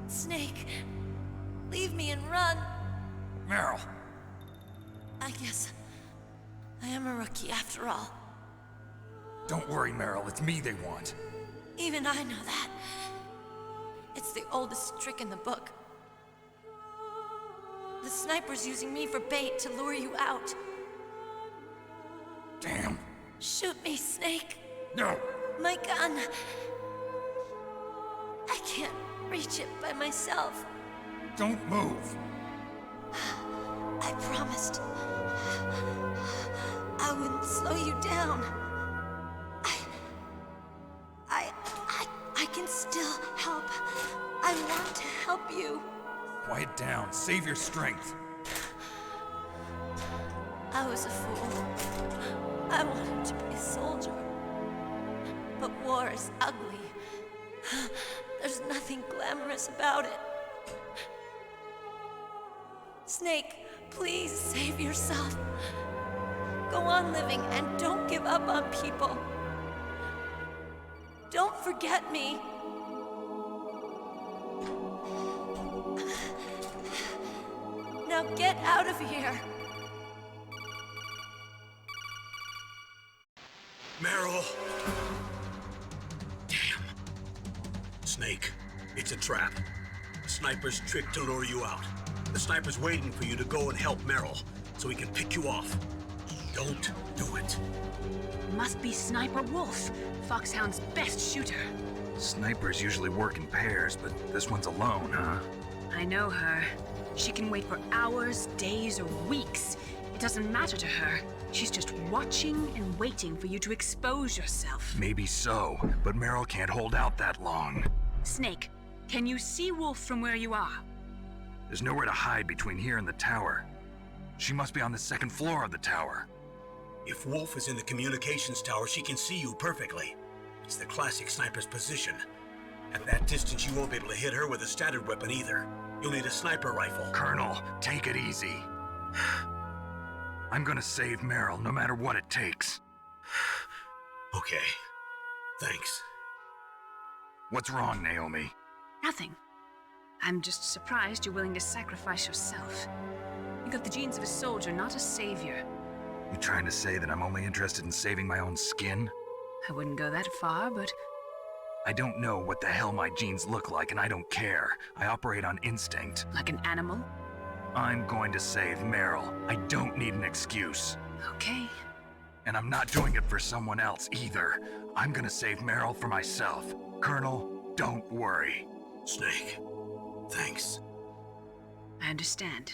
Snake, leave me and run. Meryl. I guess I am a rookie after all. Don't worry, Meryl. It's me they want. Even I know that. It's the oldest trick in the book. The sniper's using me for bait to lure you out. Damn. Shoot me, Snake. No. My gun. I can't reach it by myself. Don't move. I promised I wouldn't slow you down. I can still help. I want to help you. Quiet down. Save your strength. I was a fool. I wanted to be a soldier. But war is ugly. There's nothing glamorous about it. Snake, please save yourself. Go on living and don't give up on people. Don't forget me. Now get out of here. Meryl! Damn. Snake, it's a trap. The sniper's trick to lure you out. The sniper's waiting for you to go and help Meryl, so he can pick you off. Don't do it. Must be Sniper Wolf, Foxhound's best shooter. Snipers usually work in pairs, but this one's alone, huh? I know her. She can wait for hours, days, or weeks. It doesn't matter to her. She's just watching and waiting for you to expose yourself. Maybe so, but Meryl can't hold out that long. Snake, can you see Wolf from where you are? There's nowhere to hide between here and the tower. She must be on the second floor of the tower. If Wolf is in the communications tower, she can see you perfectly. It's the classic sniper's position. At that distance, you won't be able to hit her with a standard weapon either. You'll need a sniper rifle. Colonel, take it easy. I'm gonna save Meryl, no matter what it takes. Okay. Thanks. What's wrong, Naomi? Nothing. I'm just surprised you're willing to sacrifice yourself. You got the genes of a soldier, not a savior. You trying to say that I'm only interested in saving my own skin? I wouldn't go that far, but... I don't know what the hell my genes look like, and I don't care. I operate on instinct. Like an animal? I'm going to save Meryl. I don't need an excuse. Okay. And I'm not doing it for someone else either. I'm gonna save Meryl for myself. Colonel, don't worry. Snake, thanks. I understand.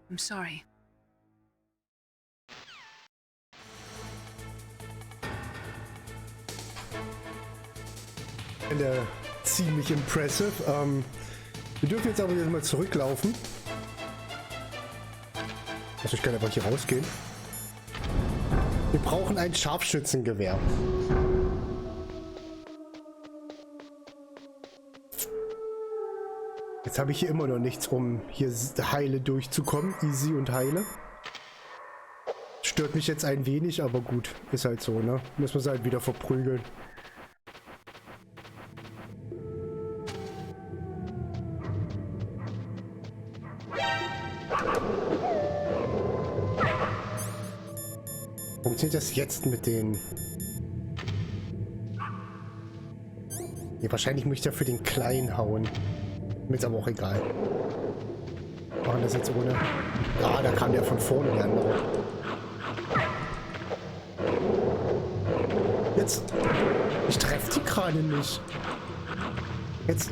I'm sorry. Ziemlich impressive. Wir dürfen jetzt aber jetzt mal zurücklaufen. Also ich kann einfach hier rausgehen. Wir brauchen ein Scharfschützengewehr. Jetzt habe ich hier immer noch nichts, um hier heile durchzukommen. Easy und heile. Stört mich jetzt ein wenig, aber gut. Ist halt so, ne? Müssen wir es halt wieder verprügeln. Funktioniert das jetzt mit den... Nee, wahrscheinlich muss ich ja für den Kleinen hauen. Mir ist aber auch egal. Machen das jetzt ohne... Ja, da kam der von vorne, der andere. Jetzt... Ich treffe die gerade nicht. Jetzt...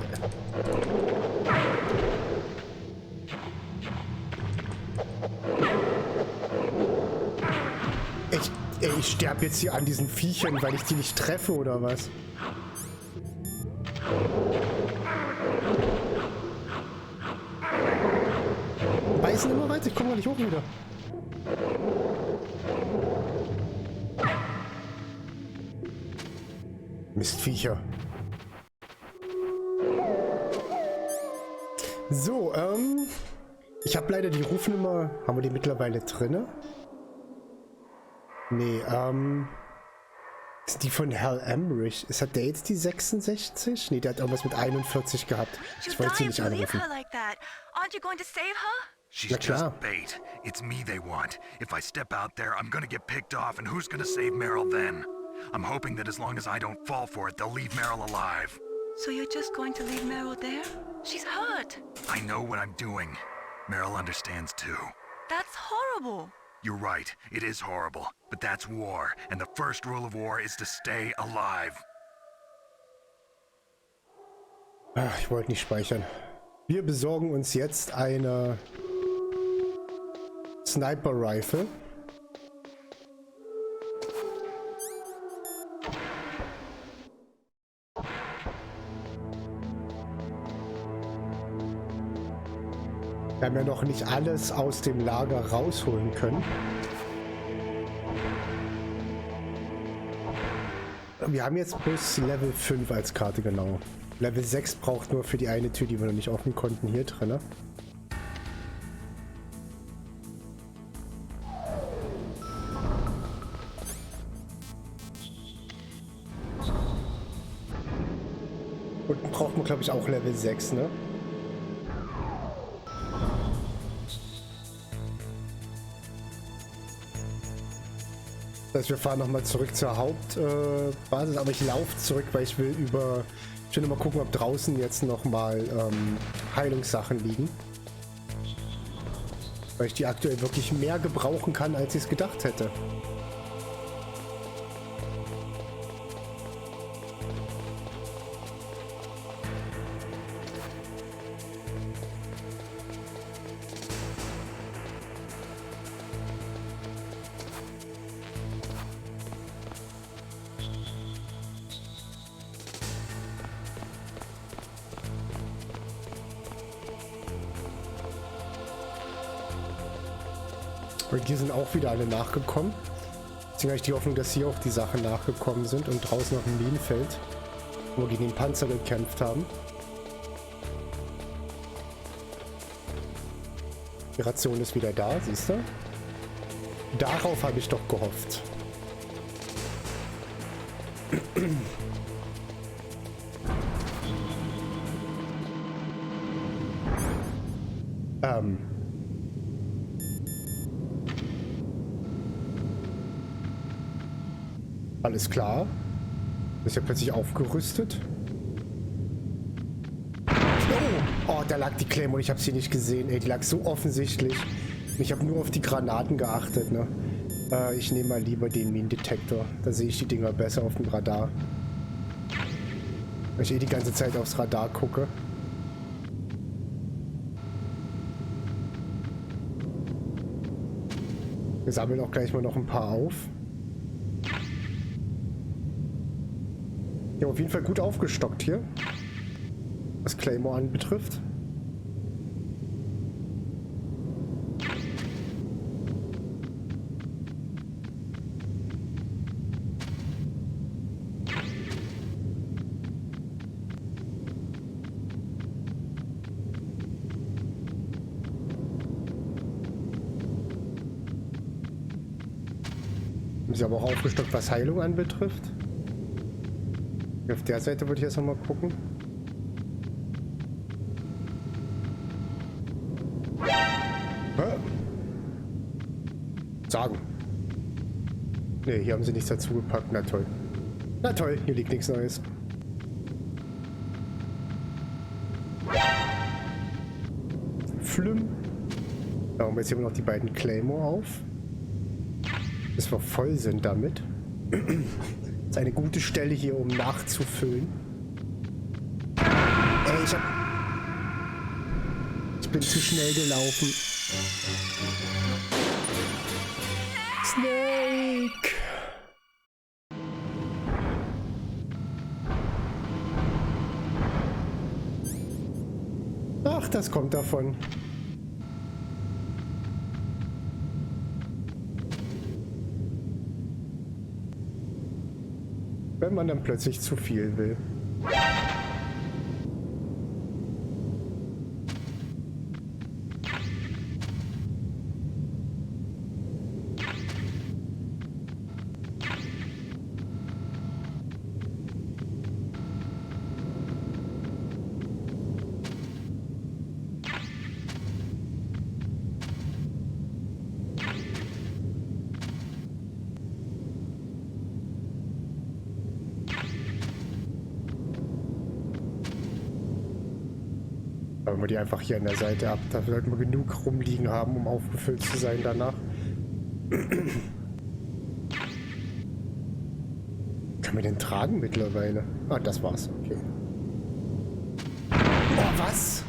Ich sterbe jetzt hier an diesen Viechern, weil ich die nicht treffe, oder was? Beißen immer weiter, ich komme gar nicht hoch wieder. Mistviecher. So, ich habe leider die Rufnummer. Haben wir die mittlerweile drinne? Nee, Die von Hal Emmerich. Hat der jetzt die 66? Nee, der hat irgendwas mit 41 gehabt. Ich wollte sie nicht anrufen. She's just bait. It's me they want. If I step out there, I'm gonna get picked off, and who's gonna save Meryl then? I'm hoping that as long as I don't fall for it, they'll leave Meryl alive. So you're just going to leave Meryl there? She's hurt. I know what I'm doing. Meryl understands too. That's horrible. You're right, it is horrible, but that's war, and the first rule of war is to stay alive. Ach, ich wollte nicht speichern. Wir besorgen uns jetzt eine Sniper Rifle. Wir haben ja noch nicht alles aus dem Lager rausholen können. Wir haben jetzt bis Level 5 als Karte, genau. Level 6 braucht nur für die eine Tür, die wir noch nicht öffnen konnten, hier drin. Unten braucht man, glaube ich, auch Level 6, ne? Das heißt, wir fahren nochmal zurück zur Hauptbasis, aber ich laufe zurück, weil ich will noch mal gucken, ob draußen jetzt nochmal Heilungssachen liegen. Weil ich die aktuell wirklich mehr gebrauchen kann, als ich es gedacht hätte. Und die sind auch wieder alle nachgekommen. Deswegen habe ich die Hoffnung, dass hier auch die Sachen nachgekommen sind und draußen auf dem Minenfeld, wo wir gegen den Panzer gekämpft haben. Die Ration ist wieder da, siehst du? Darauf habe ich doch gehofft. Alles klar. Ist ja plötzlich aufgerüstet. Oh, da lag die Claymore. Ich habe sie nicht gesehen. Ey, die lag so offensichtlich. Ich habe nur auf die Granaten geachtet, ne? Ich nehme mal lieber den Minendetektor. Da sehe ich die Dinger besser auf dem Radar. Weil ich die ganze Zeit aufs Radar gucke. Wir sammeln auch gleich mal noch ein paar auf. Ja, auf jeden Fall gut aufgestockt hier, was Claymore anbetrifft. Haben sie aber auch aufgestockt, was Heilung anbetrifft. Auf der Seite würde ich jetzt noch mal gucken. Sagen. Ne, hier haben sie nichts dazu gepackt. Na toll. Na toll, hier liegt nichts Neues. Flüm. Da haben wir jetzt hier noch die beiden Claymore auf. Bis wir voll sind damit. Das ist eine gute Stelle hier, um nachzufüllen. Ey, ich bin zu schnell gelaufen. Snake! Ach, das kommt davon. Wenn man dann plötzlich zu viel will. Aber wenn wir die einfach hier an der Seite ab, da sollten wir genug rumliegen haben, um aufgefüllt zu sein danach. Können wir den tragen mittlerweile? Ah, das war's. Okay. Oh, was?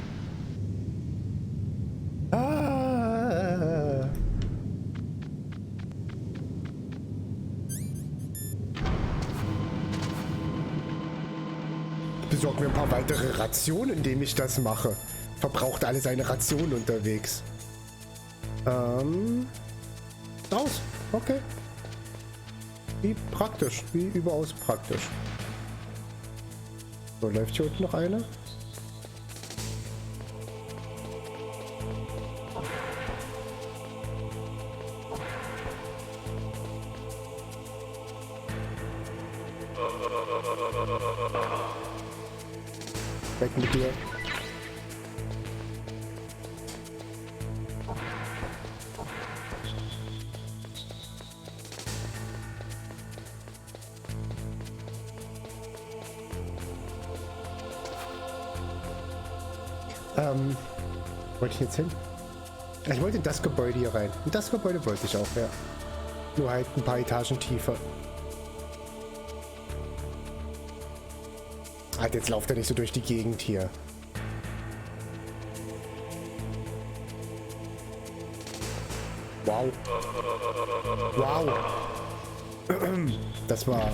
Ah. Besorg mir ein paar weitere Rationen, indem ich das mache. Verbraucht alle seine Rationen unterwegs. Aus. Okay. Wie praktisch. Wie überaus praktisch. So, läuft hier unten noch einer? Weg mit dir. Wollte ich jetzt hin? Ich wollte in das Gebäude hier rein. In das Gebäude wollte ich auch, ja. Nur halt ein paar Etagen tiefer. Halt, jetzt lauft er nicht so durch die Gegend hier. Wow. Wow. Das war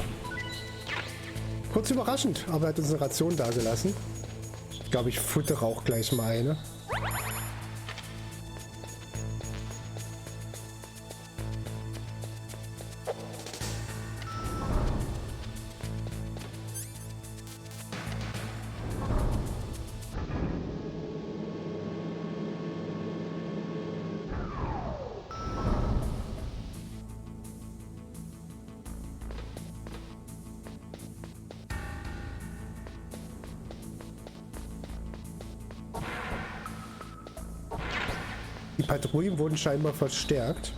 kurz überraschend, aber er hat uns eine Ration dagelassen. Ich glaube, ich futtere auch gleich mal eine. Die Patrouillen wurden scheinbar verstärkt.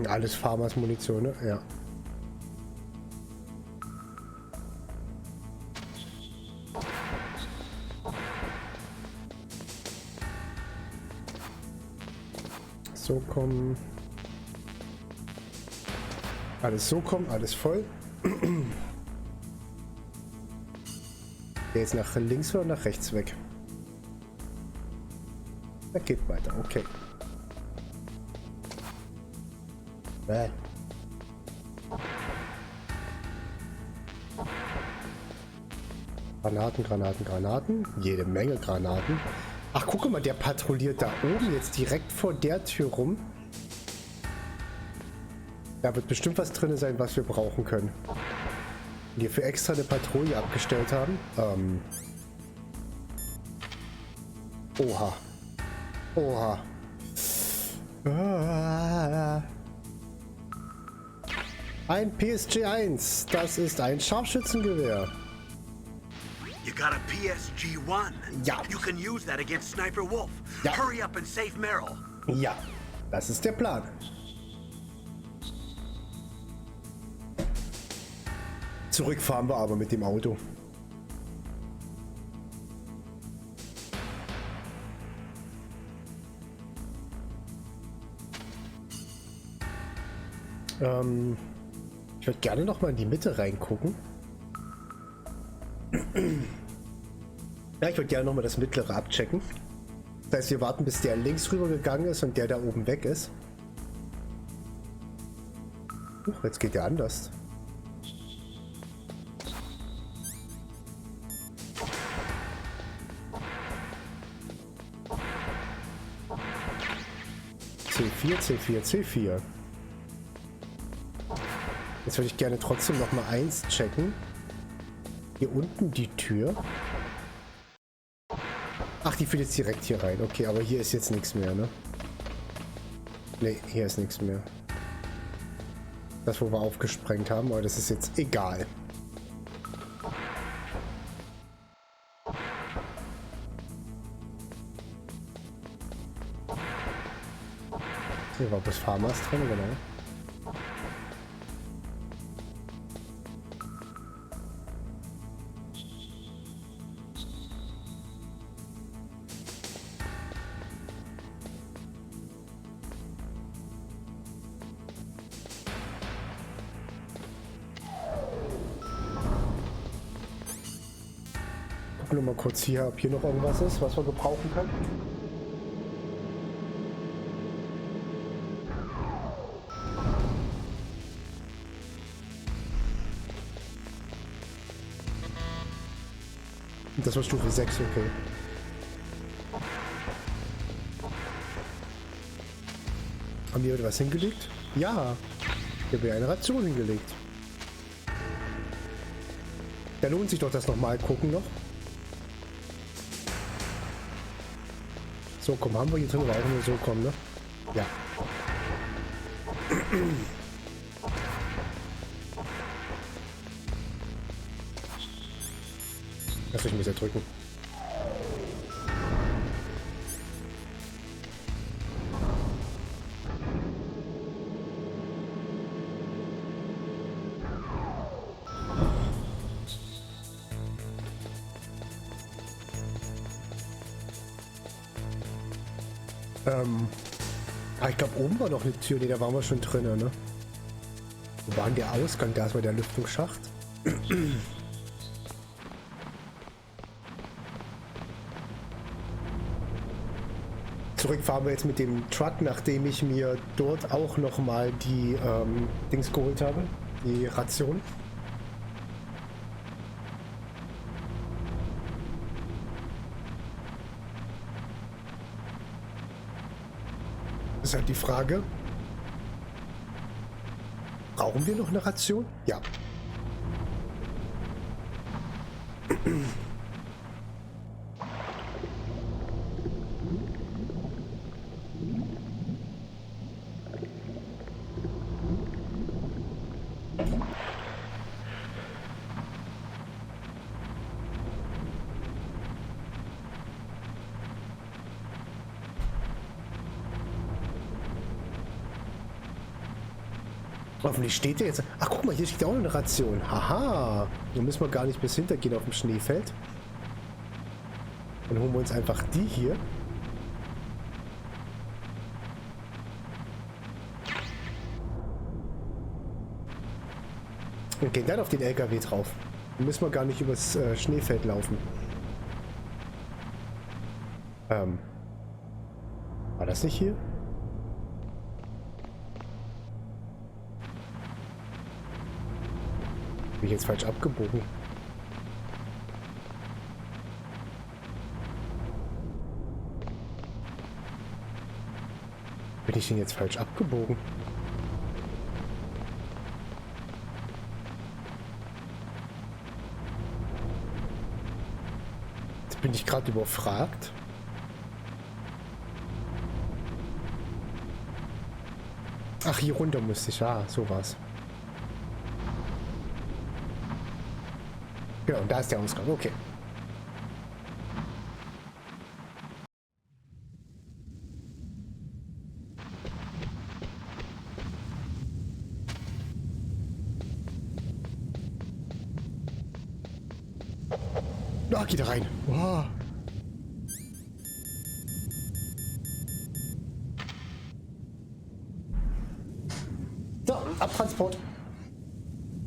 Alles Farmers Munition, ne? Ja. So kommen. Alles so kommen, alles voll. Jetzt nach links oder nach rechts weg? Er geht weiter, okay. Granaten, Granaten, Granaten. Jede Menge Granaten. Ach, guck mal, der patrouilliert da oben jetzt direkt vor der Tür rum. Da wird bestimmt was drin sein, was wir brauchen können. Wir für extra eine Patrouille abgestellt haben. Oha. Oha. Ein PSG-1. Das ist ein Scharfschützengewehr. You got a PSG-1? Ja. You can use that against Sniper Wolf. Ja. Hurry up and save Meryl. Ja, das ist der Plan. Zurückfahren wir aber mit dem Auto. Ich würde gerne noch mal in die Mitte reingucken. Ja, ich würde gerne noch mal das mittlere abchecken. Das heißt, wir warten, bis der links rüber gegangen ist und der da oben weg ist. Jetzt geht der anders. C4, C4, C4. Jetzt würde ich gerne trotzdem noch mal eins checken. Hier unten die Tür. Ach, die führt jetzt direkt hier rein. Okay, aber hier ist jetzt nichts mehr, ne? Ne, hier ist nichts mehr. Das, wo wir aufgesprengt haben, aber das ist jetzt egal. Hier war bis Farmers drin, genau. Gucken wir mal kurz hier, ob hier noch irgendwas ist, was wir gebrauchen können. Das war Stufe 6, okay. Haben wir was hingelegt? Ja, ich habe ja eine Ration hingelegt. Da lohnt sich doch das nochmal gucken noch. So, komm, haben wir jetzt nur auch nur so kommen, ne? Ja. Lass mich ein bisschen drücken. Ich glaube, oben war noch eine Tür. Ne, da waren wir schon drin, ne? Wo war denn der Ausgang? Da ist mal der Lüftungsschacht. Zurück fahren wir jetzt mit dem Truck, nachdem ich mir dort auch noch mal die Dings geholt habe. Die Ration. Ist halt die Frage, brauchen wir noch eine Ration? Ja. Hoffentlich steht der jetzt. Ach, guck mal, hier steht auch eine Ration. Haha. Da müssen wir gar nicht bis hinter gehen auf dem Schneefeld. Dann holen wir uns einfach die hier. Und gehen dann auf den LKW drauf. Dann müssen wir gar nicht übers Schneefeld laufen. War das nicht hier? Bin ich jetzt falsch abgebogen? Bin ich denn jetzt falsch abgebogen? Jetzt bin ich gerade überfragt. Ach, hier runter musste ich. Ah, so war's. Genau, und da ist der Ausgang. Okay. Da geht er rein. Wow. So, Abtransport.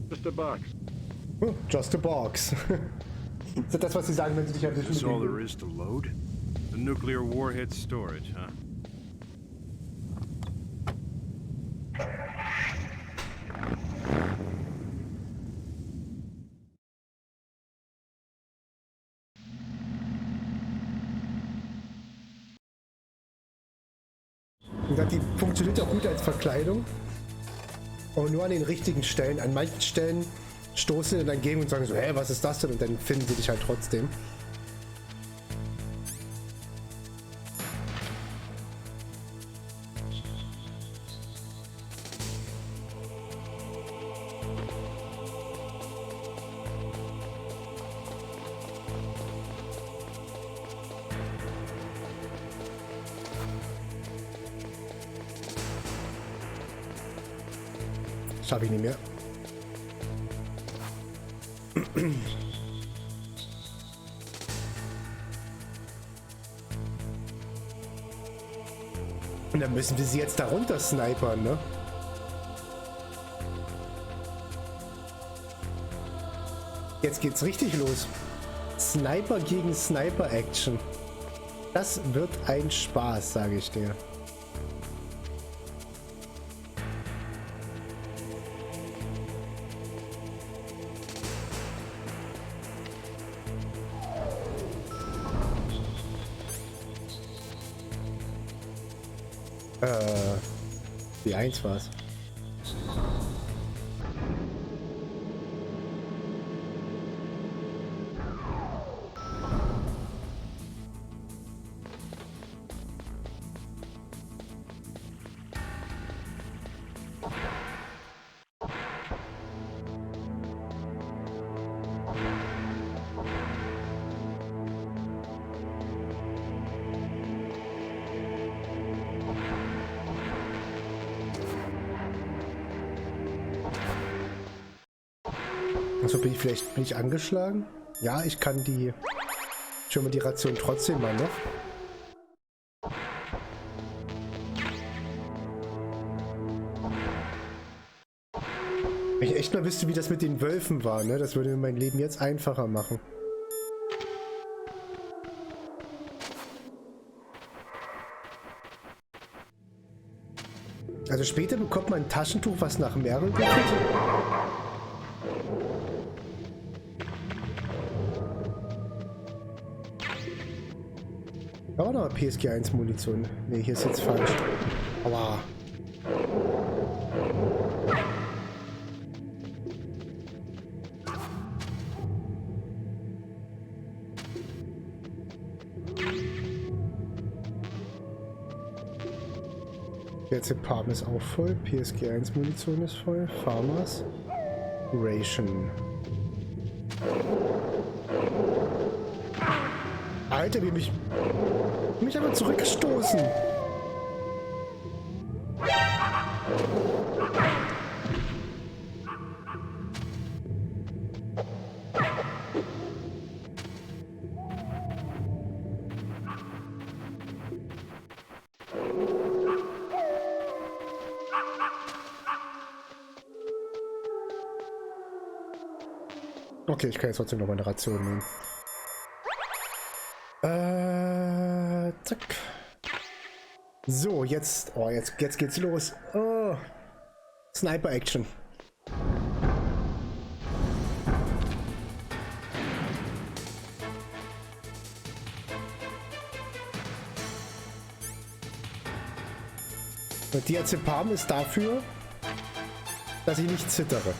Just a box. Just a box. Ist das, was Sie sagen, wenn Sie dich erwischen? That's all there is to load? The nuclear warhead storage, huh? Die funktioniert auch gut als Verkleidung. Aber nur an den richtigen Stellen. An manchen Stellen stoßen sie dann gegen und sagen so, hä, was ist das denn? Und dann finden sie dich halt trotzdem. Schaffe ich nicht mehr. Und dann müssen wir sie jetzt da runter snipern, ne? Jetzt geht's richtig los. Sniper gegen Sniper Action. Das wird ein Spaß, sage ich dir. Die 1 war's. Also bin ich angeschlagen? Ja, ich kann die schon mal die Ration trotzdem mal noch. Wenn ich echt mal wüsste, wie das mit den Wölfen war, ne? Das würde mir mein Leben jetzt einfacher machen. Also später bekommt man ein Taschentuch, was nach Meryl geht. Da war noch PSG 1 Munition. Ne, hier ist jetzt falsch. Aua. Jetzt Palm ist auch voll. PSG 1 Munition ist voll. Farmers. Ration. Alter, wie mich aber zurückgestoßen. Okay, ich kann jetzt trotzdem noch meine Ration nehmen. Zack. So, jetzt. Oh, jetzt geht's los. Oh. Sniper Action. Und Diazepam ist dafür, dass ich nicht zittere.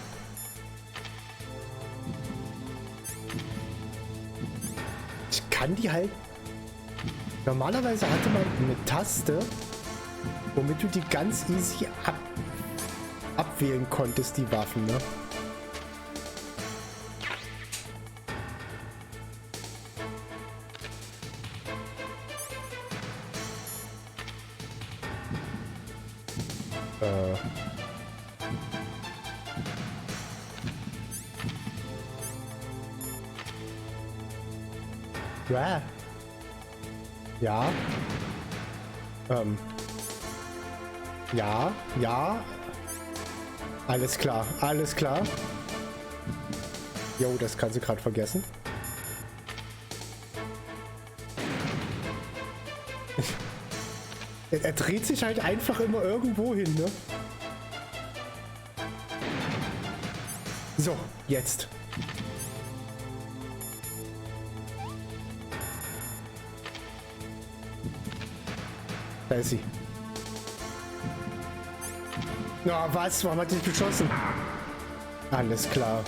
Ich kann die halt. Normalerweise hatte man eine Taste, womit du die ganz easy abwählen konntest, die Waffen, ne? Ja. Ja. Alles klar, alles klar. Jo, das kann sie gerade vergessen. Er dreht sich halt einfach immer irgendwo hin, ne? So, jetzt. Da ist sie. Na, was? Warum hat sie nicht geschossen? Alles klar.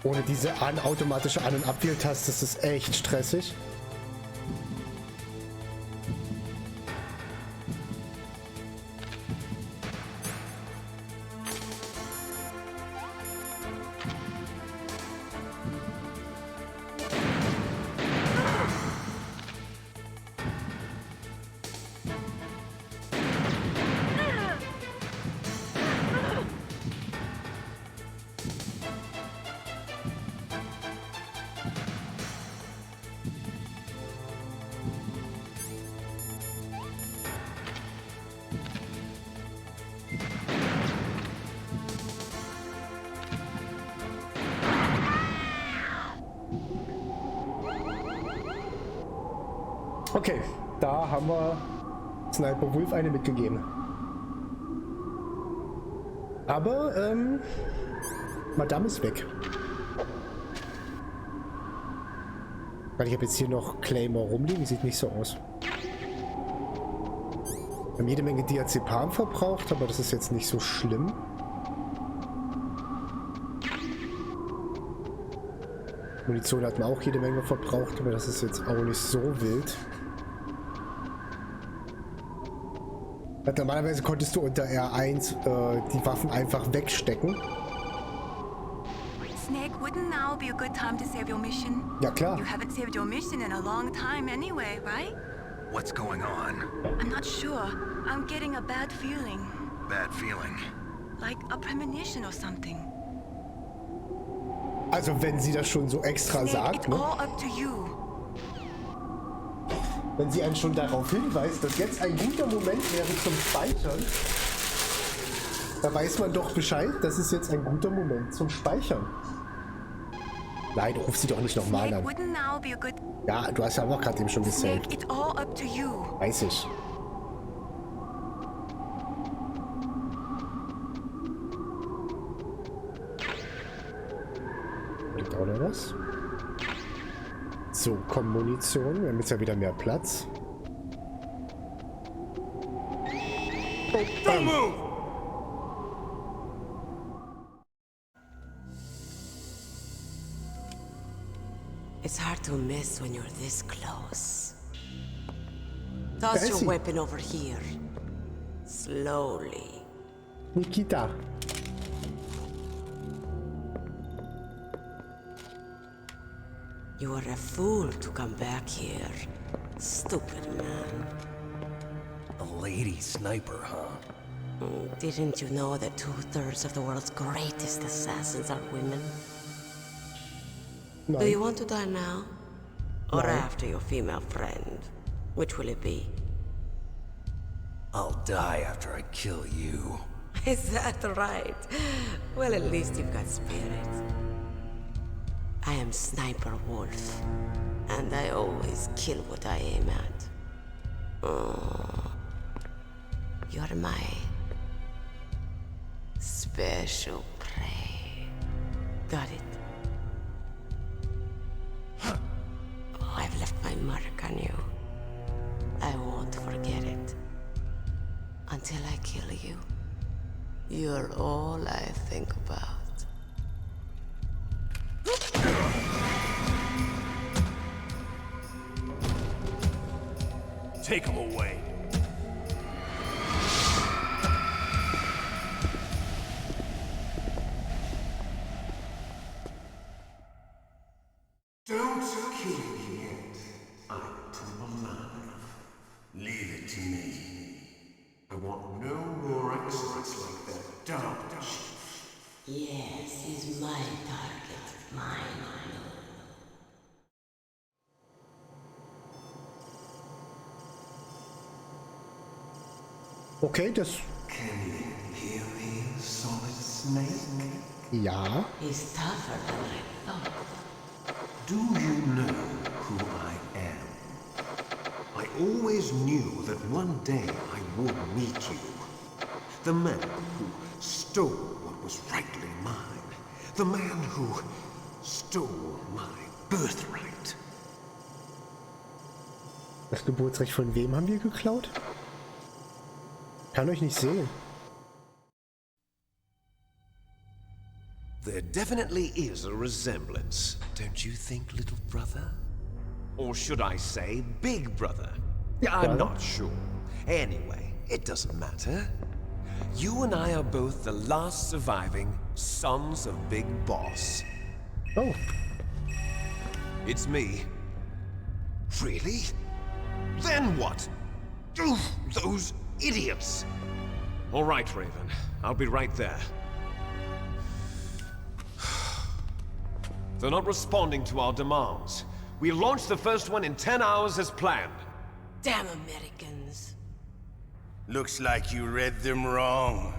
Ohne diese automatische An- und Abwähltaste ist es echt stressig. Okay, da haben wir Sniper Wolf eine mitgegeben. Aber, Madame ist weg. Weil ich habe jetzt hier noch Claymore rumliegen, sieht nicht so aus. Wir haben jede Menge Diazepam verbraucht, aber das ist jetzt nicht so schlimm. Munition hat man auch jede Menge verbraucht, aber das ist jetzt auch nicht so wild. Normalerweise konntest du unter R1 die Waffen einfach wegstecken. Snake, wouldn't now be a good time to save your mission? Ja klar. You haven't saved your mission in a long time anyway, right? What's going on? I'm not sure. I'm getting a bad feeling. Bad feeling. Like a premonition or something. Also wenn sie das schon so extra Snake, sagt, it's ne? all up to you. Wenn sie einen schon darauf hinweist, dass jetzt ein guter Moment wäre zum Speichern, da weiß man doch Bescheid, das ist jetzt ein guter Moment zum Speichern. Nein, ruf sie doch nicht nochmal an. Ja, du hast ja auch gerade eben schon gesaved. Weiß ich. Liegt auch noch was? So, komm, Munition. Wir haben jetzt ja wieder mehr Platz. Don't move! It's hard to miss when you're this close. Toss your weapon over here. Slowly. Nikita. You were a fool to come back here. Stupid man. A lady sniper, huh? Didn't you know that 2/3 of the world's greatest assassins are women? No. Do you want to die now? Or No. after your female friend? Which will it be? I'll die after I kill you. Is that right? Well, at least you've got spirit. I am Sniper Wolf, and I always kill what I aim at. Oh, you're my special prey. Got it? Oh, I've left my mark on you. I won't forget it. Until I kill you. You're all I think about. Take him away. Don't kill me yet. I'm too alive. Leave it to me. I want no more accidents like that dark chief. Yes, he's my target. Mine. Okay, das... Can you hear me, Solid Snake? Ja. He's tougher than I thought. Do you know who I am? I always knew that one day I would meet you. The man who stole what was rightly mine. The man who stole my birthright. Das Geburtsrecht von wem haben wir geklaut? Kann euch nicht sehen. There definitely is a resemblance, don't you think, little brother? Or should I say, big brother? I'm not sure. Anyway, it doesn't matter. You and I are both the last surviving sons of Big Boss. Oh. It's me. Really? Then what? Oof, those idiots! All right, Raven. I'll be right there. They're not responding to our demands. We launched the first one in 10 hours as planned. Damn Americans. Looks like you read them wrong.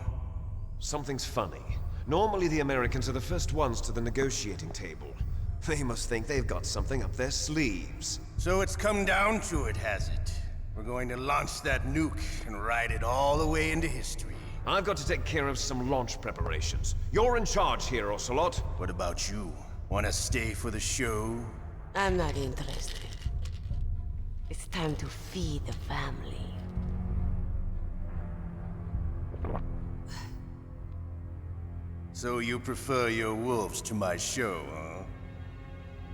Something's funny. Normally the Americans are the first ones to the negotiating table. They must think they've got something up their sleeves. So it's come down to it, has it? We're going to launch that nuke and ride it all the way into history. I've got to take care of some launch preparations. You're in charge here, Ocelot. What about you? Want to stay for the show? I'm not interested. It's time to feed the family. So you prefer your wolves to my show, huh?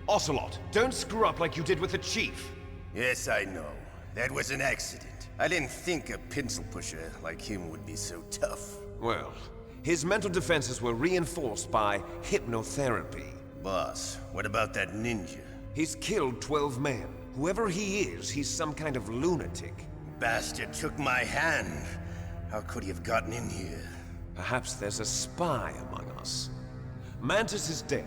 Ocelot, don't screw up like you did with the Chief. Yes, I know. That was an accident. I didn't think a pencil pusher like him would be so tough. Well, his mental defenses were reinforced by hypnotherapy. Boss, what about that ninja? He's killed 12 men. Whoever he is, he's some kind of lunatic. Bastard took my hand. How could he have gotten in here? Perhaps there's a spy among us. Mantis is dead.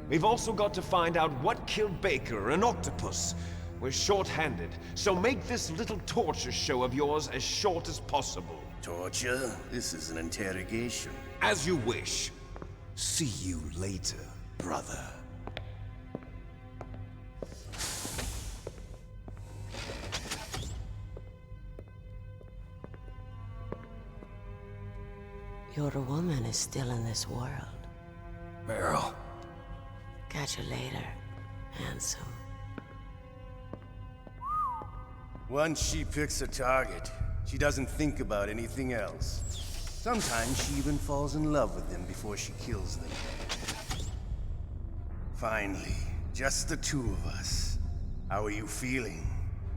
We've also got to find out what killed Baker, an octopus. We're short-handed, so make this little torture show of yours as short as possible. Torture? This is an interrogation. As you wish. See you later, brother. Your woman is still in this world. Meryl. Catch you later, handsome. Once she picks a target, she doesn't think about anything else. Sometimes she even falls in love with them before she kills them. Finally, just the two of us. How are you feeling?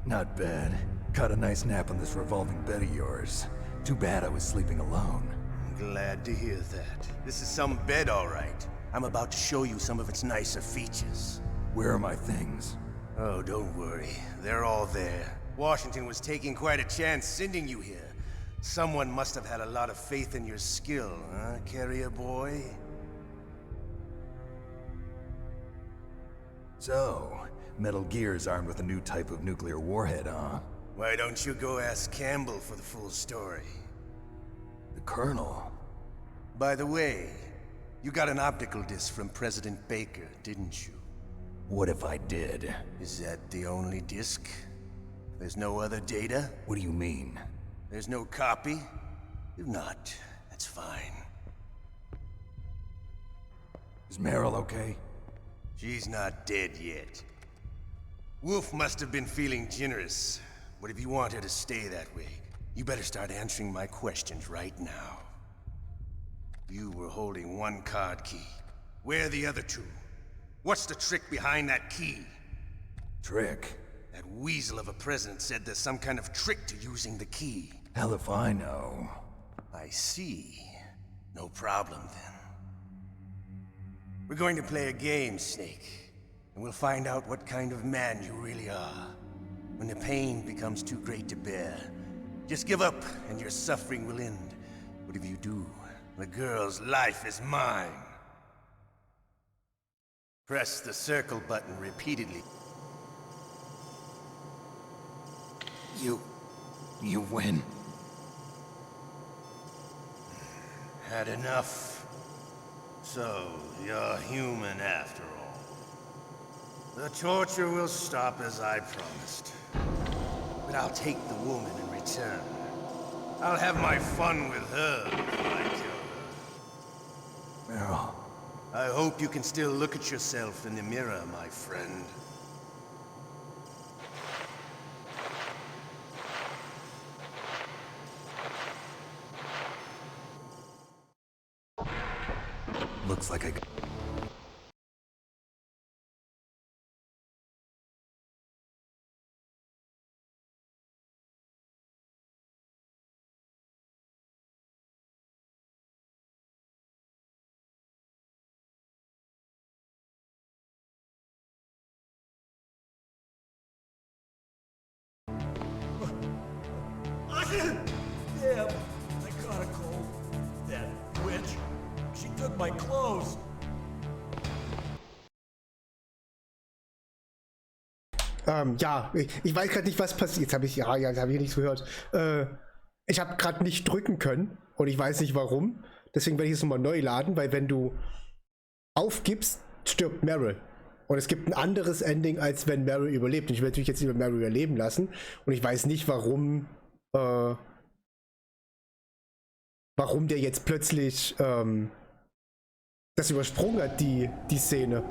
Not bad. Caught a nice nap on this revolving bed of yours. Too bad I was sleeping alone. I'm glad to hear that. This is some bed, all right. I'm about to show you some of its nicer features. Where are my things? Oh, don't worry. They're all there. Washington was taking quite a chance sending you here. Someone must have had a lot of faith in your skill, huh, carrier boy? So, Metal Gear's armed with a new type of nuclear warhead, huh? Why don't you go ask Campbell for the full story? The Colonel? By the way, you got an optical disc from President Baker, didn't you? What if I did? Is that the only disc? There's no other data? What do you mean? There's no copy? If not, that's fine. Is Meryl okay? She's not dead yet. Wolf must have been feeling generous. But if you want her to stay that way, you better start answering my questions right now. You were holding one card key. Where are the other two? What's the trick behind that key? Trick? That weasel of a president said there's some kind of trick to using the key. Hell if I know. I see. No problem then. We're going to play a game, Snake. And we'll find out what kind of man you really are. When the pain becomes too great to bear, just give up and your suffering will end. But if you do, the girl's life is mine. Press the circle button repeatedly. You win. Had enough. So, you're human after all. The torture will stop as I promised. But I'll take the woman in return. I'll have my fun with her before I kill her. Meryl. I hope you can still look at yourself in the mirror, my friend. Looks like I... Damn, I caught a cold. That witch. She took my clothes. Ja, ich weiß gerade nicht, was passiert. Jetzt habe ich, jetzt habe ich nichts gehört. Ich habe gerade nicht drücken können und ich weiß nicht warum. Deswegen werde ich es nochmal neu laden, weil wenn du aufgibst, stirbt Meryl. Und es gibt ein anderes Ending, als wenn Meryl überlebt. Und ich will natürlich jetzt lieber Meryl überleben lassen. Und ich weiß nicht, warum der jetzt plötzlich das übersprungen hat, die Szene.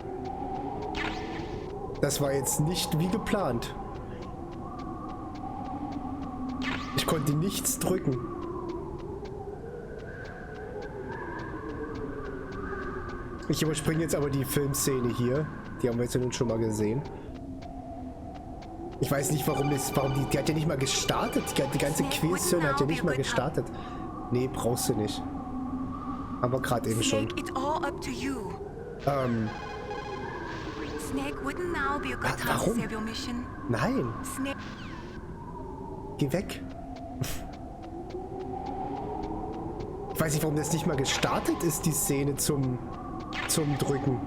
Das war jetzt nicht wie geplant. Ich konnte nichts drücken. Ich überspringe jetzt aber die Filmszene hier. Die haben wir jetzt nun schon mal gesehen. Ich weiß nicht, warum die hat ja nicht mal gestartet. Die ganze Quizszene hat ja nicht mal gestartet. Nee, brauchst du nicht. Aber gerade eben schon. Warum? Nein. Geh weg. Ich weiß nicht, warum das nicht mal gestartet ist, die Szene zum Drücken.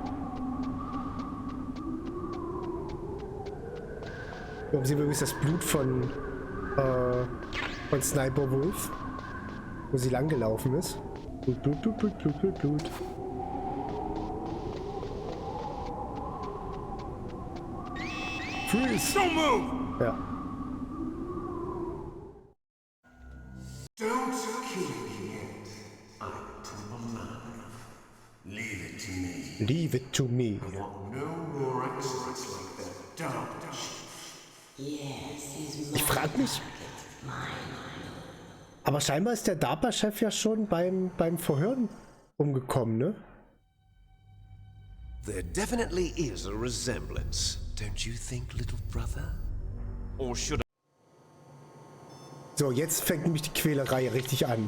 Warum sehen wir übrigens das Blut von Sniper Wolf, wo sie lang gelaufen ist. Blut. Freeze! Don't move! Ja. Don't kill me yet. I'm too alive. Leave it to me. Leave it to me. I want no more accidents like that. Don't. Yes, Ich frage mich. Aber scheinbar ist der DARPA-Chef ja schon beim Verhören umgekommen, ne? There definitely is a resemblance, don't you think, little brother? Or should I... So, jetzt fängt nämlich die Quälerei richtig an.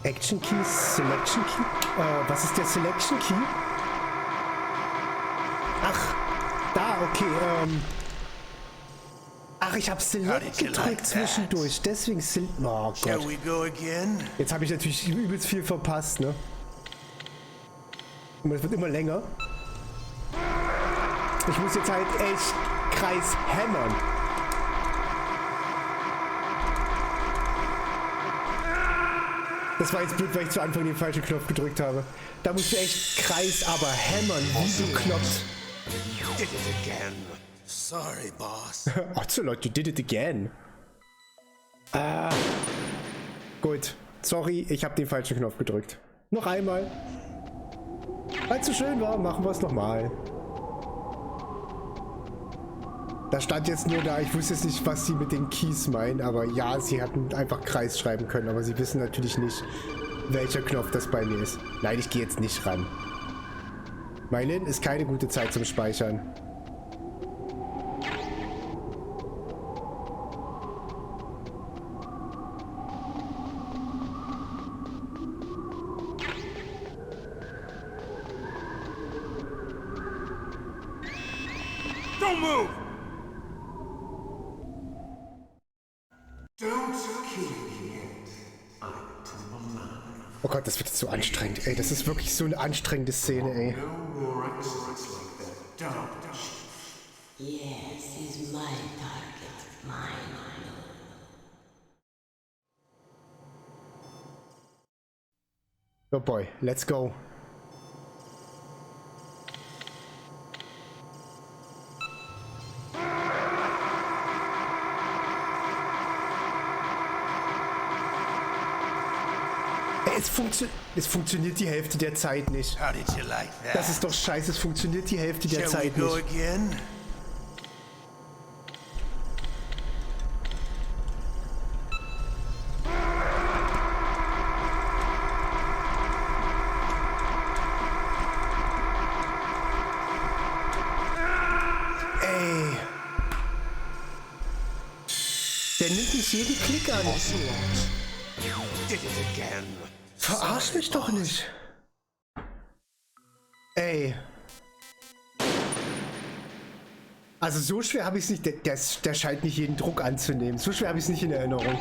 Action Key, Selection Key? Was ist der Selection Key? Ach, da, okay, Ach, ich habe Select gedrückt zwischendurch, deswegen oh Gott. Jetzt habe ich natürlich übelst viel verpasst, ne? Und es wird immer länger. Ich muss jetzt halt echt Kreis hämmern. Das war jetzt blöd, weil ich zu Anfang den falschen Knopf gedrückt habe. Da musst du echt Kreis, aber hämmern, wie bekloppt. You did it again. Sorry, boss. Ocelot, you did it again. Gut. Sorry, ich habe den falschen Knopf gedrückt. Noch einmal. Weil es so schön war, machen wir es nochmal. Da stand jetzt nur da, ich wusste jetzt nicht, was sie mit den Keys meinen, aber ja, sie hatten einfach Kreis schreiben können, aber sie wissen natürlich nicht, welcher Knopf das bei mir ist. Nein, ich gehe jetzt nicht ran. Meilin ist keine gute Zeit zum Speichern. Don't move! Oh Gott, das wird jetzt so anstrengend. Ey, das ist wirklich so eine anstrengende Szene, ey. Yes, he's my target. Mine. Oh boy, let's go. Es funktioniert die Hälfte der Zeit nicht. Das ist doch scheiße, es funktioniert die Hälfte der Zeit nicht. uns jeden Klick an. Verarsch mich doch nicht. Ey. Also so schwer habe ich es nicht. Der scheint nicht jeden Druck anzunehmen. So schwer habe ich es nicht in Erinnerung.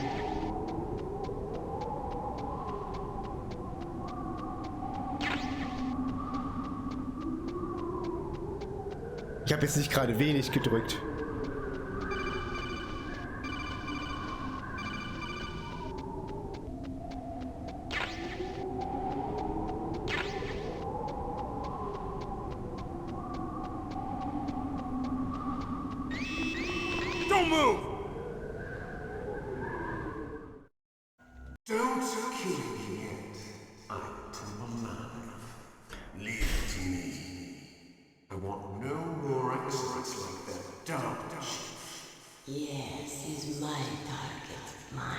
Ich habe jetzt nicht gerade wenig gedrückt. Don't move! Don't kill me yet. I'm too alive. Leave it to me. I want no more excellence like that dark chief. Yes, he's my target. Mine.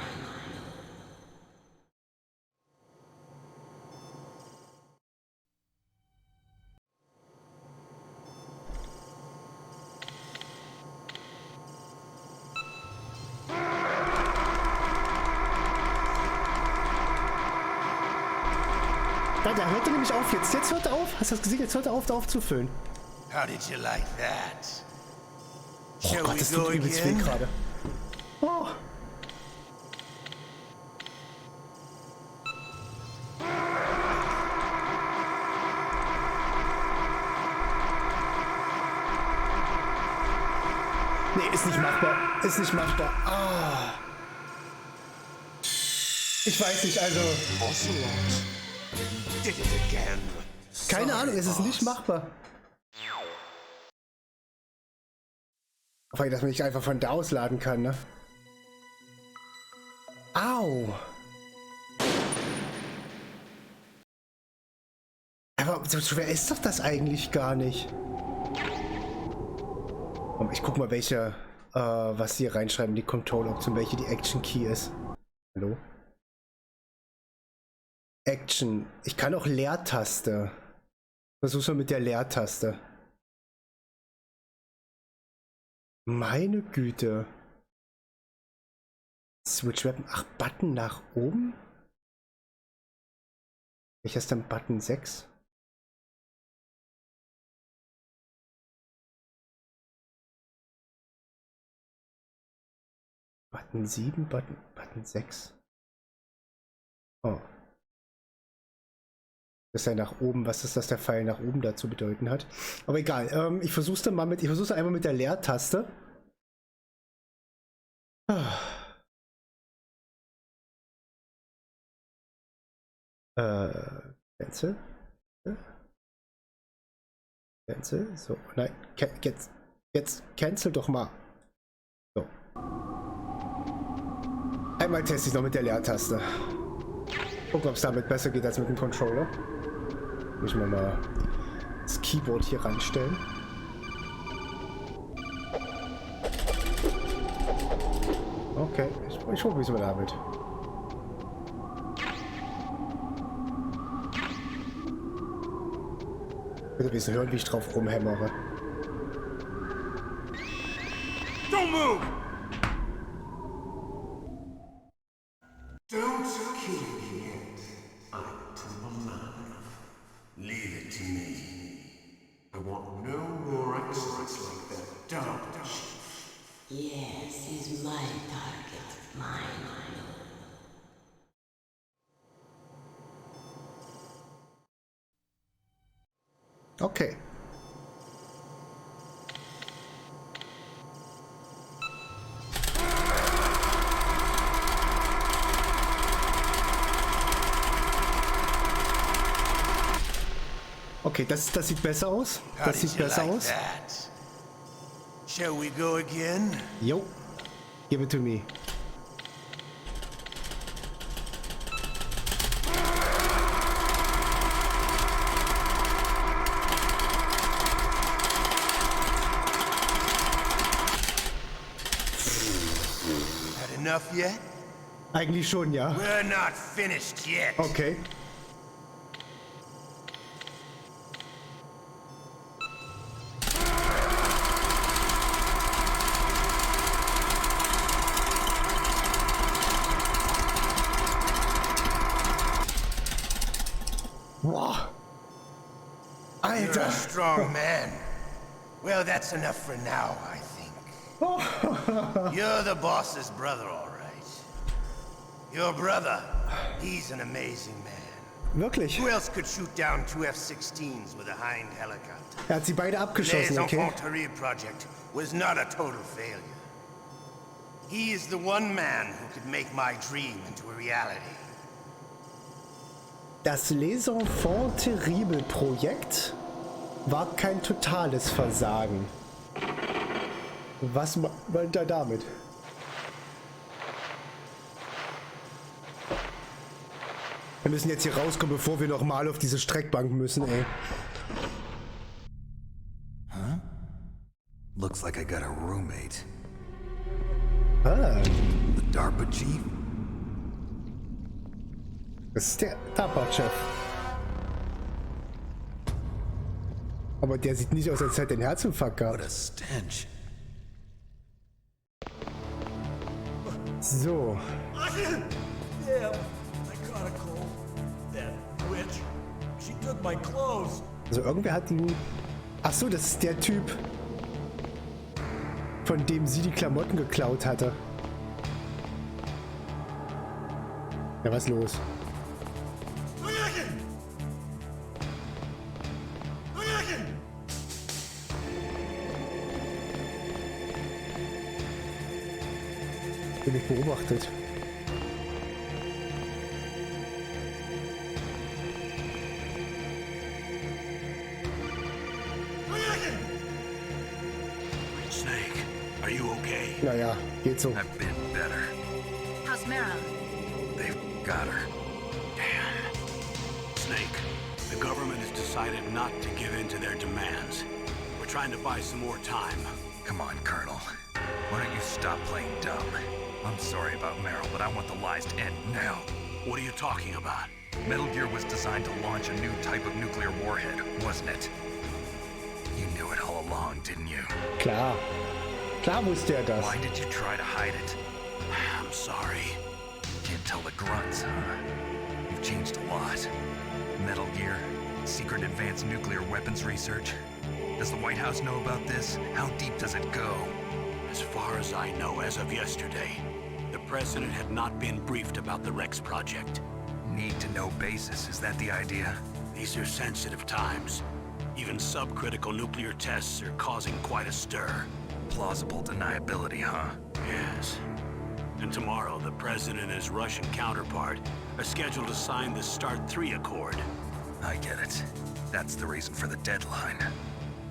Da hört er nämlich auf jetzt. Jetzt hört er auf. Hast du das gesehen? Jetzt hört er auf, da aufzufüllen. How did you like that? Oh Gott, das tut übelst weh gerade. Oh. Nee, ist nicht machbar. Ist nicht machbar. Ah. Ich weiß nicht, also... Keine Ahnung, es ist nicht machbar. Weil dass man nicht einfach von da aus laden kann, ne? Au! Aber so schwer ist doch das eigentlich gar nicht. Ich guck mal, welche, was sie hier reinschreiben, die Control-Option, welche die Action-Key ist. Hallo? Action. Ich kann auch Leertaste. Versuch's mal mit der Leertaste. Meine Güte. Switch Weapon. Ach, Button nach oben? Welcher ist denn Button 6? Button 7, Button 6. Oh. Das ist ja nach oben, was ist das der Pfeil nach oben da zu bedeuten hat. Aber egal, ich versuch's dann mal mit, einmal mit der Leertaste. Cancel. Cancel, so, nein, jetzt cancel doch mal. So. Einmal teste ich noch mit der Leertaste. Gucken, ob es damit besser geht als mit dem Controller. Muss ich mal das Keyboard hier ranstellen. Okay, ich probiere es mal damit. Bitte ein bisschen hören, wie ich drauf rumhämmere. Don't move! Don't kill me yet. I'm too alive. Leave it to me. I want no more excellence like that dark chief. Yes, he's my target. Mine. Okay. Okay, das sieht besser aus. Das sieht besser aus. Shall we go again? Jo. Give it to me. Had enough yet? Eigentlich schon, ja. We're not finished yet. Okay. Wow. You're Alter. a strong man. Well, that's enough for now, I think. You're the boss's brother, all right. Your brother, he's an amazing man. Wirklich? Who else could shoot down 2 F-16s with a Hind helicopter? Hat sie beide abgeschossen, Les okay? Infanterie project was not a total failure. He is the one man who could make my dream into a reality. Das Les Infanterie-Projekt war kein totales Versagen. Was meint er damit? Wir müssen jetzt hier rauskommen, bevor wir nochmal auf diese Streckbank müssen, ey. Huh? Looks like I got a roommate. Ah. The DARPA chief? Das ist der DARPA-Chef. Aber der sieht nicht aus, als hätte er den Herzinfarkt gehabt. What a stench. So. Yeah, I caught a cold. That witch. She took my clothes. Also irgendwer hat ihn... Ach so, das ist der Typ, von dem sie die Klamotten geklaut hatte. Ja, was ist los? Ich bin nicht beobachtet. Snake, are you okay? Naja, geht so. I've been better. How's Mara? They've got her. Damn. Snake, the government has decided not to give in to their demands. We're trying to buy some more time. Come on, Colonel. Why don't you stop playing dumb? I'm sorry about Meryl, but I want the lies to end now. What are you talking about? Metal Gear was designed to launch a new type of nuclear warhead, wasn't it? You knew it all along, didn't you? Klar. Klar wusste er das. Why did you try to hide it? I'm sorry. Can't tell the grunts, huh? You've changed a lot. Metal Gear, secret advanced nuclear weapons research. Does the White House know about this? How deep does it go? As far as I know, as of yesterday, the president had not been briefed about the Rex project. Need-to-know basis, is that the idea? These are sensitive times. Even subcritical nuclear tests are causing quite a stir. Plausible deniability, huh? Yes. And tomorrow, the president and his Russian counterpart are scheduled to sign the START 3 Accord. I get it. That's the reason for the deadline.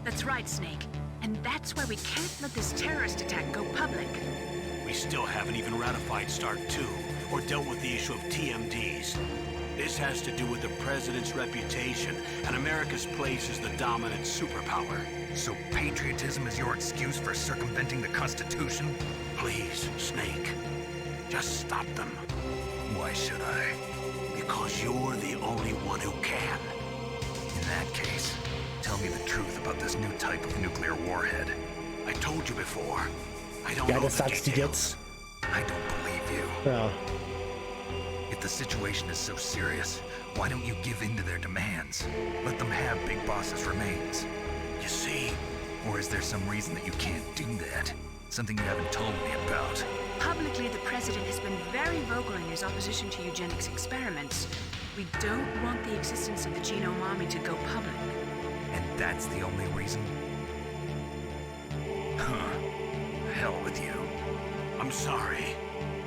That's right, Snake. And that's why we can't let this terrorist attack go public. We still haven't even ratified START 2 or dealt with the issue of TMDs. This has to do with the president's reputation and America's place as the dominant superpower. So patriotism is your excuse for circumventing the Constitution? Please, Snake, just stop them. Why should I? Because you're the only one who can. In that case, tell me the truth about this new type of nuclear warhead. I told you before. I don't Ja, know das the sagst du details. jetzt. I don't believe you. Ja. If the situation is so serious, why don't you give in to their demands? Let them have Big Boss's remains. You see? Or is there some reason that you can't do that? Something you haven't told me about? Publicly, the president has been very vocal in his opposition to eugenics experiments. We don't want the existence of the genome army to go public. And that's the only reason? Huh. Hell with you. I'm sorry.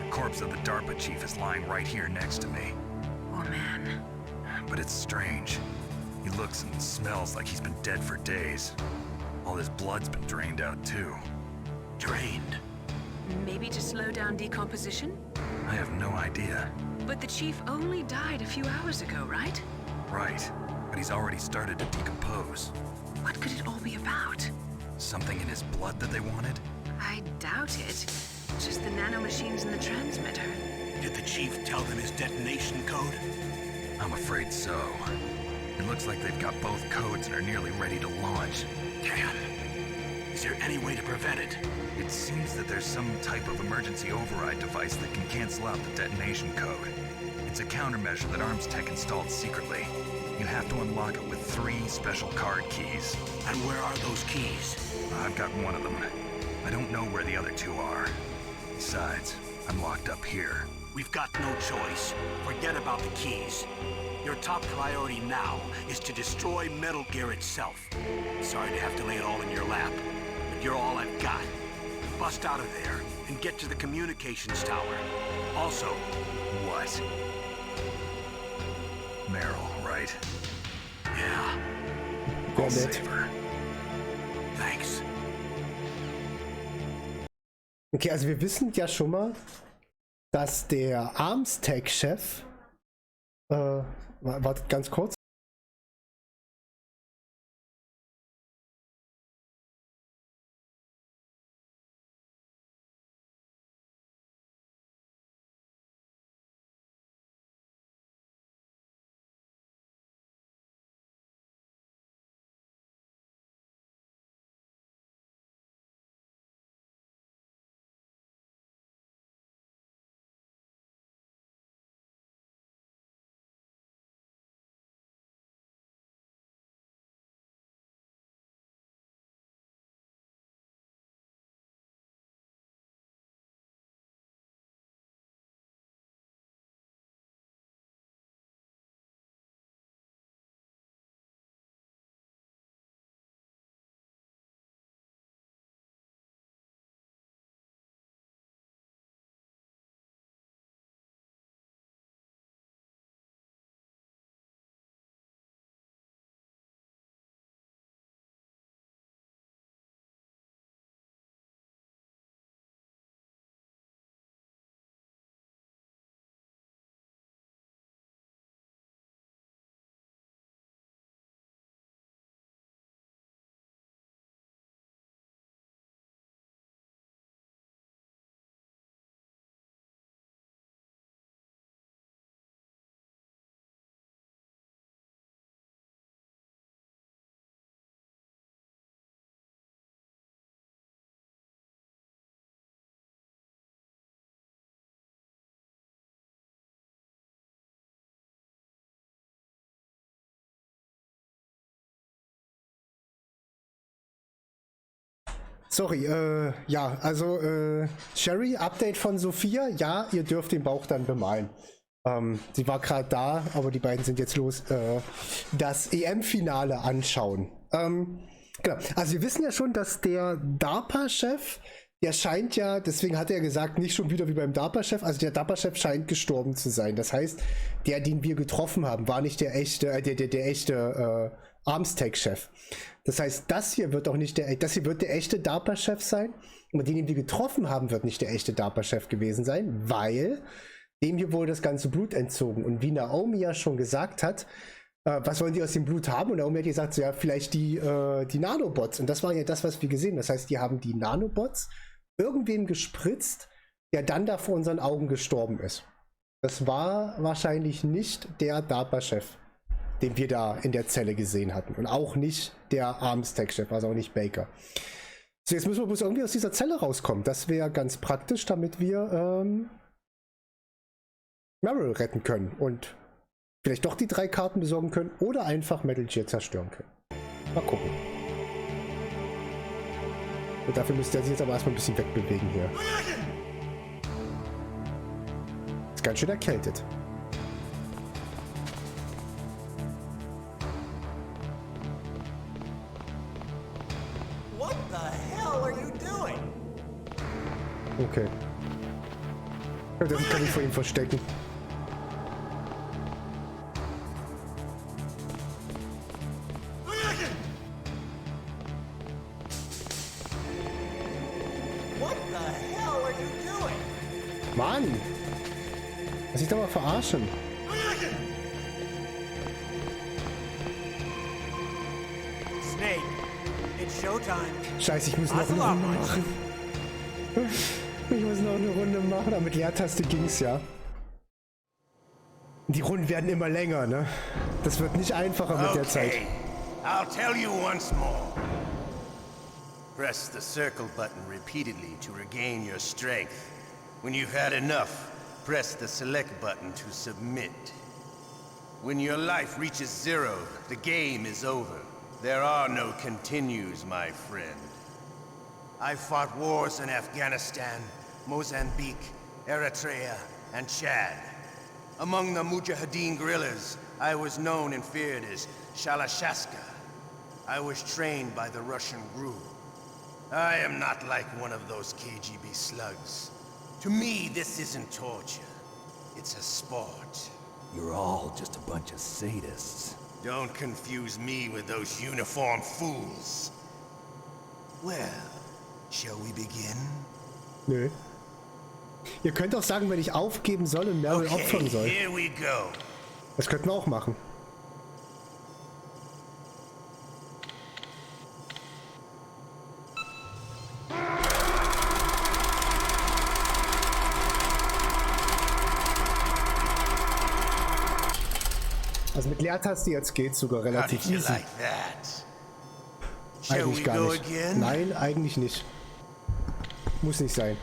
The corpse of the DARPA chief is lying right here next to me. Poor man. But it's strange. He looks and smells like he's been dead for days. All his blood's been drained out too. Drained? Maybe to slow down decomposition? I have no idea. But the chief only died a few hours ago, right? Right. But he's already started to decompose. What could it all be about? Something in his blood that they wanted? I doubt it. Just the nanomachines in the transmitter. Did the chief tell them his detonation code? I'm afraid so. It looks like they've got both codes and are nearly ready to launch. Damn. Is there any way to prevent it? It seems that there's some type of emergency override device that can cancel out the detonation code. It's a countermeasure that Arms Tech installed secretly. You have to unlock it with 3 special card keys. And where are those keys? I've got one of them. I don't know where the other 2 are. Besides, I'm locked up here. We've got no choice. Forget about the keys. Your top priority now is to destroy Metal Gear itself. Sorry to have to lay it all in your lap, but you're all I've got. Bust out of there and get to the communications tower. Also, what? Meryl, right? Yeah. I'll save her. Thanks. Okay, also wir wissen ja schon mal, dass der Arms-Tech-Chef, warte ganz kurz. Sorry, ja, also Sherry, Update von Sophia, ja, ihr dürft den Bauch dann bemalen. Sie war gerade da, aber die beiden sind jetzt los, das EM-Finale anschauen. Genau, also wir wissen ja schon, dass der DARPA-Chef, der scheint ja, deswegen hat er gesagt, nicht schon wieder wie beim DARPA-Chef, also der DARPA-Chef scheint gestorben zu sein. Das heißt, der, den wir getroffen haben, war nicht der echte, der echte Arms-Tech-Chef. Das heißt, das hier wird auch nicht das hier wird der echte DARPA-Chef sein. Und den wir getroffen haben, wird nicht der echte DARPA-Chef gewesen sein, weil dem hier wurde das ganze Blut entzogen. Und wie Naomi ja schon gesagt hat, was wollen die aus dem Blut haben? Und Naomi hat gesagt, so, ja, vielleicht die Nanobots. Und das war ja das, was wir gesehen haben. Das heißt, die haben die Nanobots irgendwem gespritzt, der dann da vor unseren Augen gestorben ist. Das war wahrscheinlich nicht der DARPA-Chef, den wir da in der Zelle gesehen hatten. Und auch nicht der Arms-Tech-Chef, also auch nicht Baker. So, jetzt müssen wir bloß irgendwie aus dieser Zelle rauskommen. Das wäre ganz praktisch, damit wir Meryl retten können und vielleicht doch die 3 Karten besorgen können oder einfach Metal Gear zerstören können. Mal gucken. Und dafür müsste er sich jetzt aber erstmal ein bisschen wegbewegen hier. Ist ganz schön erkältet. What the hell are you doing? Okay. Das kann ich vor ihm verstecken. What the hell are you doing? Mann! Lass dich doch mal verarschen. Snake, it's showtime. Scheiße, ich muss noch eine Runde machen. Ich muss noch eine Runde machen, aber mit Leertaste ging's ja. Die Runden werden immer länger, ne? Das wird nicht einfacher mit der Zeit. I'll tell you once more. Press the circle button repeatedly to regain your strength. When you've had enough, press the select button to submit. When your life reaches 0, the game is over. There are no continues, my friend. I fought wars in Afghanistan, Mozambique, Eritrea, and Chad. Among the Mujahideen guerrillas, I was known and feared as Shalashaska. I was trained by the Russian GRU. I am not like one of those KGB slugs. To me, this isn't torture. It's a sport. You're all just a bunch of sadists. Don't confuse me with those uniformed fools. Well, shall we begin? Nö. Ihr könnt auch sagen, wenn ich aufgeben soll und Meryl opfern soll. Here we go. Das könnten wir auch machen. Also mit Leertaste jetzt geht's sogar relativ easy. Like that? Eigentlich gar nicht. Nein, eigentlich nicht. Muss nicht sein.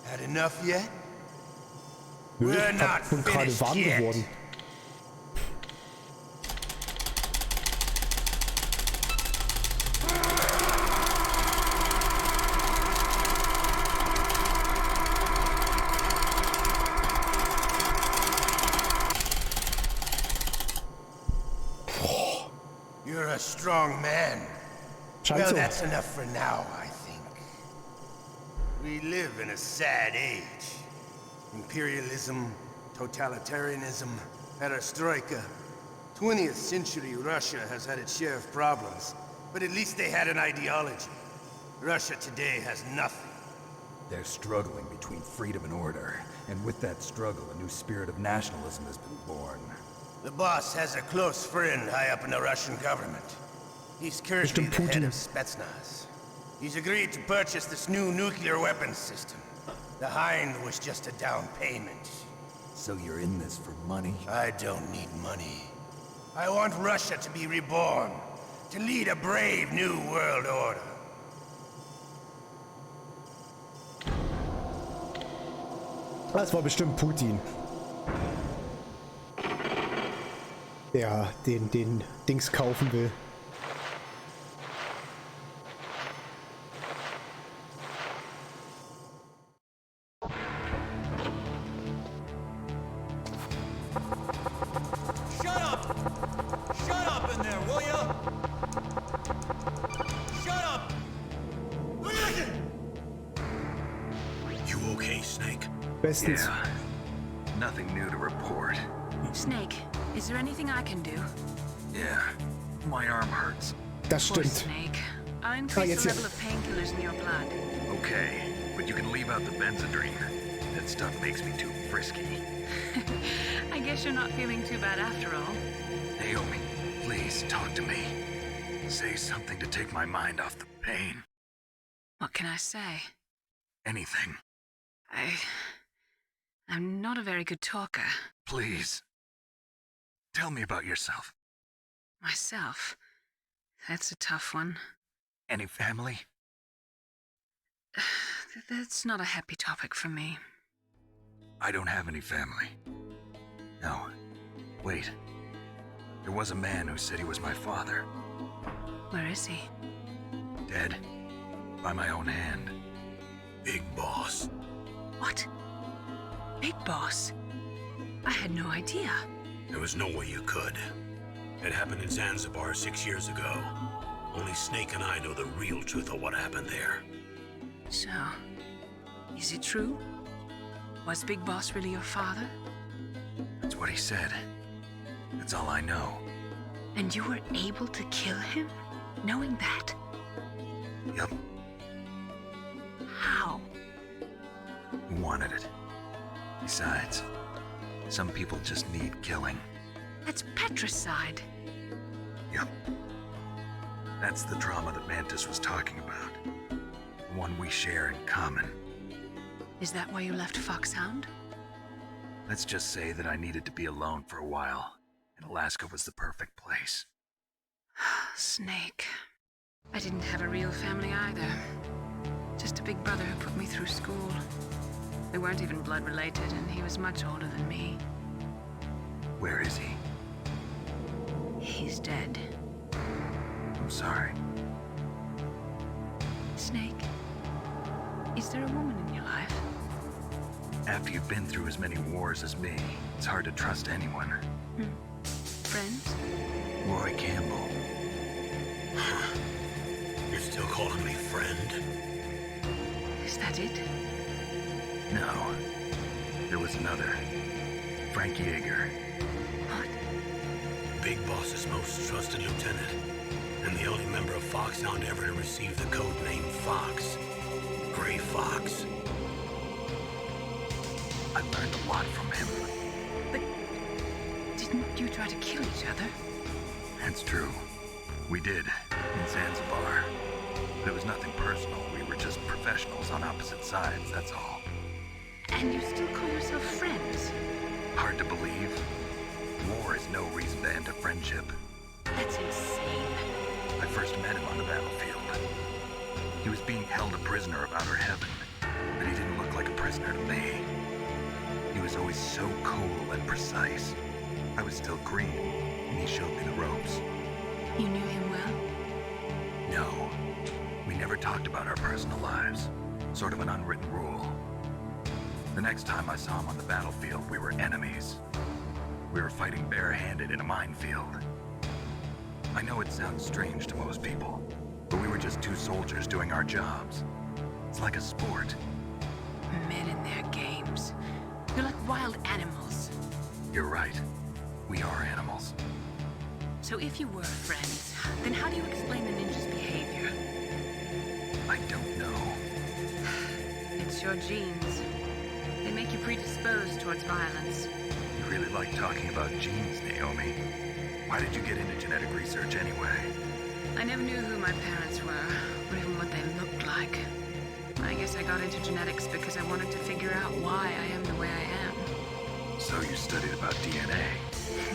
Had enough yet? Nö, ich bin gerade warm geworden. You're a strong man. Well, that's enough for now, I think. We live in a sad age. Imperialism, totalitarianism, perestroika. 20th century Russia has had its share of problems, but at least they had an ideology. Russia today has nothing. They're struggling between freedom and order, and with that struggle, a new spirit of nationalism has been born. The boss has a close friend high up in the Russian government. He's currently the head of Spetsnaz. He's agreed to purchase this new nuclear weapons system. The Hind was just a down payment. So you're in this for money? I don't need money. I want Russia to be reborn, to lead a brave new world order. Das war bestimmt Putin. Der den Dings kaufen will. Shut up! Shut up in there, will ya? Shut up! You okay, Snake? Bestens. Yeah. Nothing new to report. Snake, is there anything I can do? Yeah. My arm hurts. Das Poor stimmt. Snake. I'll increase the level of painkillers in your blood. Okay, but you can leave out the Benzedrine. That stuff makes me too frisky. I guess you're not feeling too bad after all. Naomi, please talk to me. Say something to take my mind off the pain. What can I say? Anything. I'm not a very good talker. Please. Tell me about yourself. Myself? That's a tough one. Any family? That's not a happy topic for me. I don't have any family. No. Wait. There was a man who said he was my father. Where is he? Dead. By my own hand. Big Boss. What? Big Boss? I had no idea. There was no way you could. It happened in Zanzibar 6 years ago. Only Snake and I know the real truth of what happened there. So, is it true? Was Big Boss really your father? That's what he said. That's all I know. And you were able to kill him, knowing that? Yup. How? He wanted it. Besides, some people just need killing. That's patricide. Yup. That's the trauma that Mantis was talking about. The one we share in common. Is that why you left Foxhound? Let's just say that I needed to be alone for a while, and Alaska was the perfect place. Snake. I didn't have a real family either. Just a big brother who put me through school. We weren't even blood related, and he was much older than me. Where is he? He's dead. I'm sorry. Snake, is there a woman in your life? After you've been through as many wars as me, it's hard to trust anyone. Friends? Roy Campbell. You're still calling me friend? Is that it? No. There was another. Frank Yeager. What? Big Boss's most trusted lieutenant, and the only member of Foxhound ever to receive the code name Fox. Gray Fox. I learned a lot from him. But didn't you try to kill each other? That's true. We did, in Zanzibar. But it was nothing personal. We were just professionals on opposite sides, that's all. And you still call yourself friends? Hard to believe. War is no reason to end a friendship. That's insane. I first met him on the battlefield. He was being held a prisoner of outer heaven, but he didn't look like a prisoner to me. He was always so cool and precise. I was still green, and he showed me the ropes. You knew him well? No. We never talked about our personal lives. Sort of an unwritten rule. The next time I saw him on the battlefield, we were enemies. We were fighting barehanded in a minefield. I know it sounds strange to most people, but we were just two soldiers doing our jobs. It's like a sport. Men in their games. You're like wild animals. You're right. We are animals. So if you were friends, then how do you explain the ninja's behavior? I don't know. It's your genes. They make you predisposed towards violence. You really like talking about genes, Naomi. Why did you get into genetic research anyway? I never knew who my parents were, or even what they looked like. I guess I got into genetics because I wanted to figure out why I am the way I am. So you studied about DNA?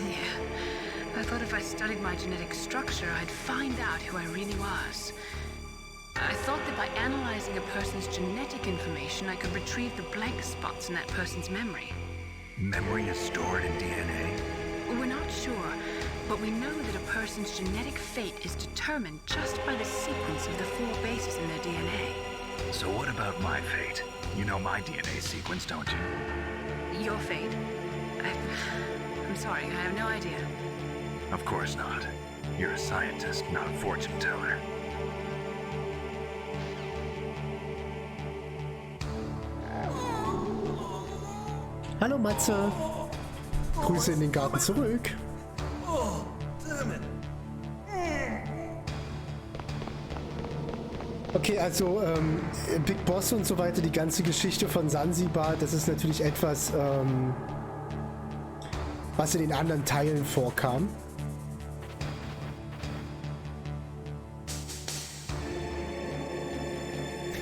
Yeah. I thought if I studied my genetic structure, I'd find out who I really was. I thought that by analyzing a person's genetic information, I could retrieve the blank spots in that person's memory. Memory is stored in DNA? We're not sure, but we know that a person's genetic fate is determined just by the sequence of the 4 bases in their DNA. So what about my fate? You know my DNA sequence, don't you? Your fate? I'm sorry, I have no idea. Of course not. You're a scientist, not a fortune teller. Hallo Matze. Grüße in den Garten zurück. Oh, damn it. Okay, also Big Boss und so weiter, die ganze Geschichte von Zanzibar, das ist natürlich etwas, was in den anderen Teilen vorkam.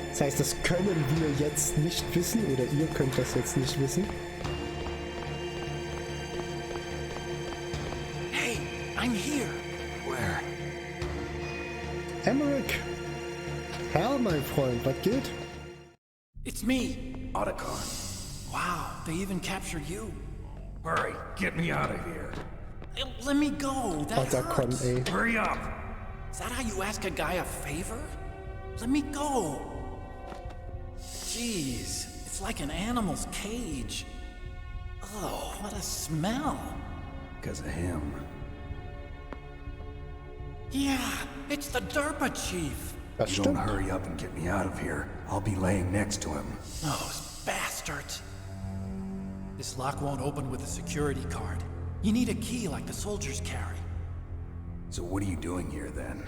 Das heißt, das können wir jetzt nicht wissen, oder ihr könnt das jetzt nicht wissen. Hey, I'm here. Where? Emmerich. Hell, mein Freund, was geht? It's me, Otacon. Wow, they even captured you. Hurry, get me out of here. Let me go. That Otacon, hurts. ey. Hurry up. Is that how you ask a guy a favor? Let me go. Jeez, it's like an animal's cage. Oh, what a smell. Because of him. Yeah, it's the DARPA chief. You don't hurry up and get me out of here, I'll be laying next to him. Those bastards. This lock won't open with a security card. You need a key like the soldiers carry. So what are you doing here then?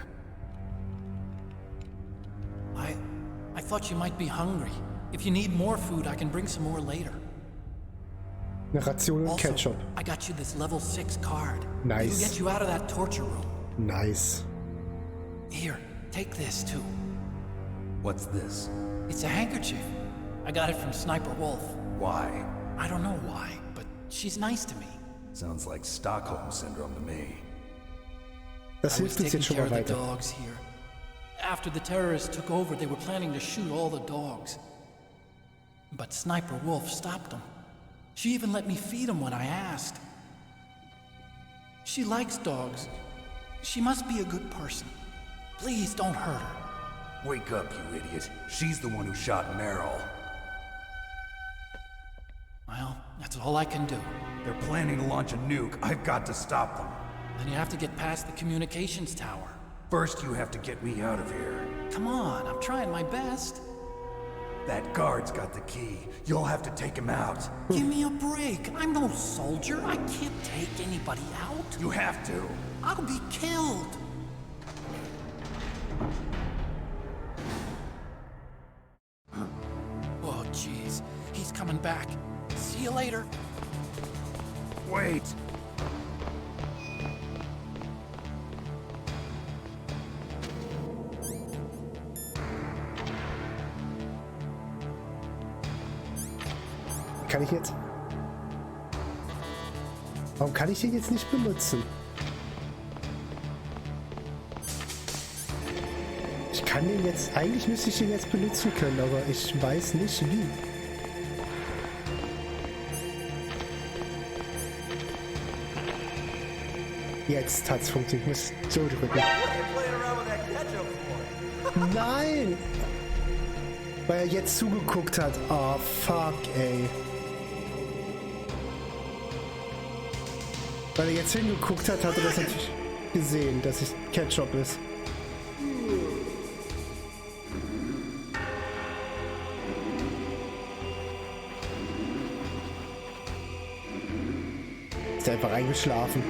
I thought you might be hungry. If you need more food, I can bring some more later. Eine Ration und Also, Ketchup. I got you this level 6 card. Nice. It'll get you out of that torture room. Nice. Here, take this too. What's this? It's a handkerchief. I got it from Sniper Wolf. Why? I don't know why, but She's nice to me. Sounds like Stockholm Syndrome to me. Das hilft uns jetzt schon mal weiter. Dogs here. After the terrorists took over, they were planning to shoot all the dogs. But Sniper Wolf stopped them. She even let me feed them when I asked. She likes dogs. She must be a good person. Please don't hurt her. Wake up, you idiot. She's the one who shot Meryl. Well, that's all I can do. They're planning to launch a nuke. I've got to stop them. Then you have to get past the communications tower. First, you have to get me out of here. Come on, I'm trying my best. That guard's got the key. You'll have to take him out. Give me a break. I'm no soldier. I can't take anybody out. You have to. I'll be killed. Oh, jeez. He's coming back. See you later. Wait. Kann ich jetzt? Warum kann ich den jetzt nicht benutzen? Ich kann den jetzt, eigentlich müsste ich den jetzt benutzen können, aber ich weiß nicht wie. Jetzt hat's funktioniert. Ich muss so drücken. Nein! Weil er jetzt zugeguckt hat. Oh, fuck, ey. Weil er jetzt hingeguckt hat, hat er das natürlich gesehen, dass es Ketchup ist. Ist einfach eingeschlafen.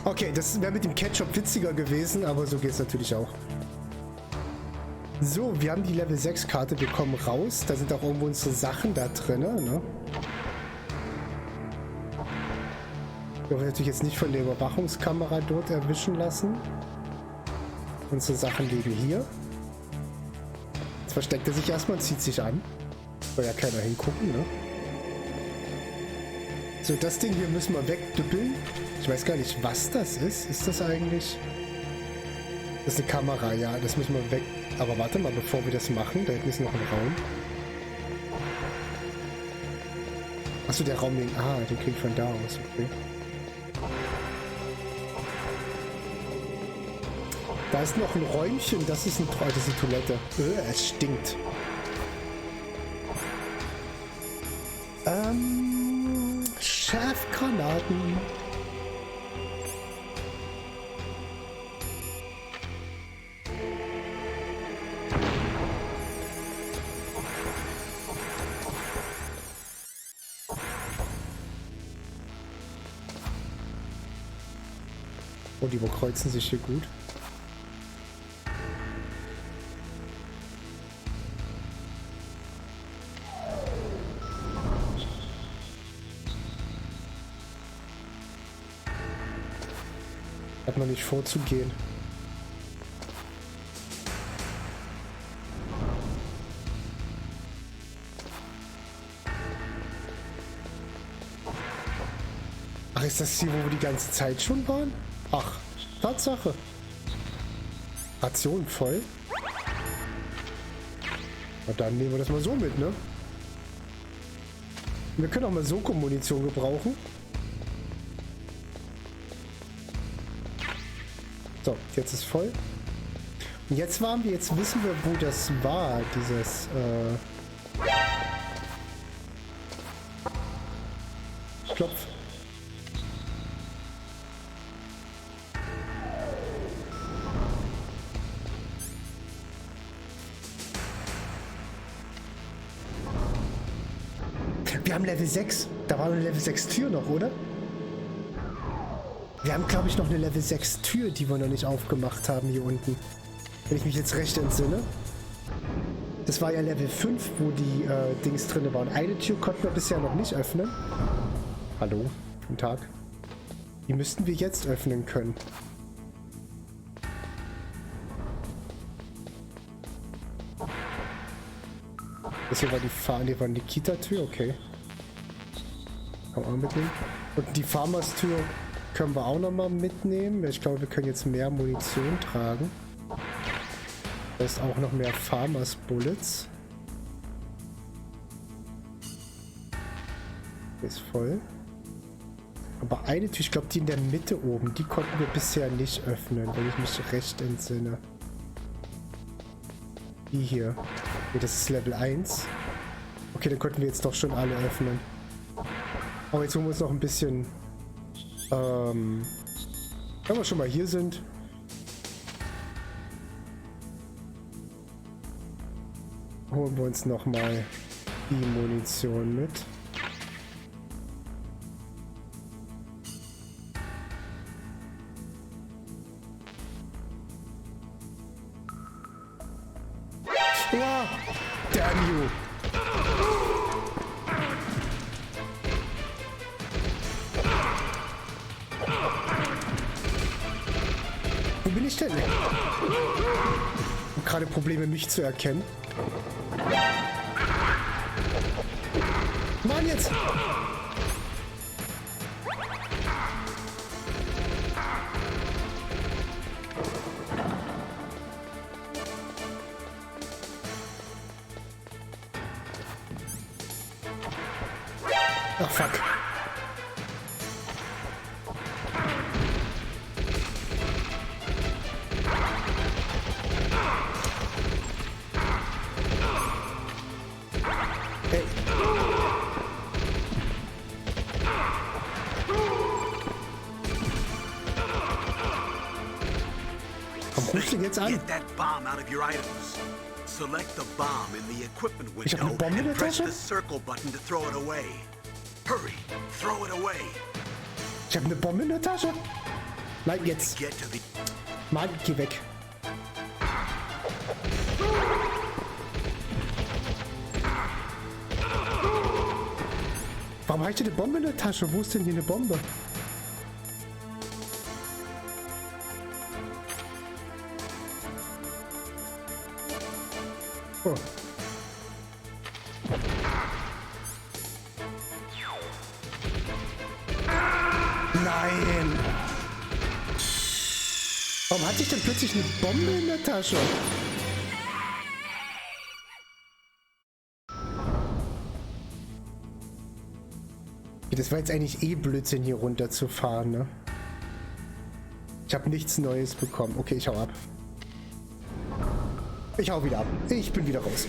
Okay, das wäre mit dem Ketchup witziger gewesen, aber so geht es natürlich auch. So, wir haben die Level 6 Karte, wir kommen raus. Da sind auch irgendwo unsere Sachen da drin, ne? Wir wollen natürlich jetzt nicht von der Überwachungskamera dort erwischen lassen. Unsere Sachen liegen hier. Jetzt versteckt er sich erstmal und zieht sich an. Soll ja keiner hingucken, ne? So, das Ding hier müssen wir wegdüppeln. Ich weiß gar nicht, was das ist. Ist das eigentlich... Das ist eine Kamera, ja. Das müssen wir weg... Aber warte mal, bevor wir das machen. Da hinten ist noch ein Raum. Achso, der Raum, den... Ah, den krieg ich von da aus. Okay. Da ist noch ein Räumchen. Das ist ein... Das ist eine Toilette. Es stinkt. Schärfgranaten. Oh, die überkreuzen sich hier gut. Hat man nicht vorzugehen. Ach, ist das hier, wo wir die ganze Zeit schon waren? Ach, Tatsache. Ration voll. Na dann nehmen wir das mal so mit, ne? Wir können auch mal Soko-Munition gebrauchen. So, jetzt ist voll. Jetzt wissen wir, wo das war, dieses, Ich klopf. Wir haben Level 6. Da war eine Level 6 Tür noch, oder? Wir haben, glaube ich, noch eine Level 6 Tür, die wir noch nicht aufgemacht haben hier unten. Wenn ich mich jetzt recht entsinne. Das war ja Level 5, wo die Dings drin waren. Eine Tür konnten wir bisher noch nicht öffnen. Hallo, guten Tag. Die müssten wir jetzt öffnen können. Das hier war die war die Kita-Tür, okay. Kann man auch mitnehmen. Und die Farmers-Tür können wir auch nochmal mitnehmen. Ich glaube, wir können jetzt mehr Munition tragen. Da ist auch noch mehr Farmers-Bullets. Ist voll. Aber eine Tür, ich glaube, die in der Mitte oben, die konnten wir bisher nicht öffnen, wenn ich mich recht entsinne. Die hier. Nee, das ist Level 1. Okay, dann konnten wir jetzt doch schon alle öffnen. Aber jetzt holen wir uns noch ein bisschen... wenn wir schon mal hier sind... holen wir uns noch mal die Munition mit. Ja, damn you. Wo bin ich denn? Ich habe gerade Probleme, mich zu erkennen. Mann, jetzt! Ach, fuck. Hey. Warum rufst du jetzt an? Get that bomb out of your items. Select the bomb in the equipment Ich habe eine window Bombe in der and press Tasche? the circle button to throw it away. Hurry, throw it away. Ich habe eine Bombe in der Tasche. Nein, jetzt. Get to the Mann, geh weg. Warum habe ich denn eine Bombe in der Tasche? Wo ist denn hier eine Bombe? Oh. Nein! Warum hatte ich denn plötzlich eine Bombe in der Tasche? Das war jetzt eigentlich eh Blödsinn, hier runter zu fahren, ne? Ich habe nichts Neues bekommen. Okay, ich hau ab. Ich hau wieder ab. Ich bin wieder raus.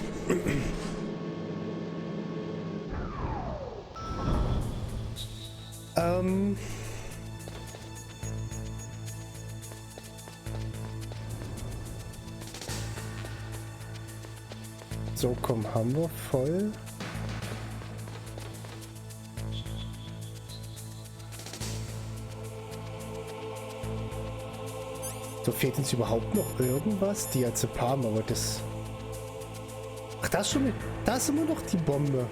So, komm, haben wir voll. So, fehlt uns überhaupt noch irgendwas? Diazepam, aber das... Ach, da ist schon... Da ist immer noch die Bombe.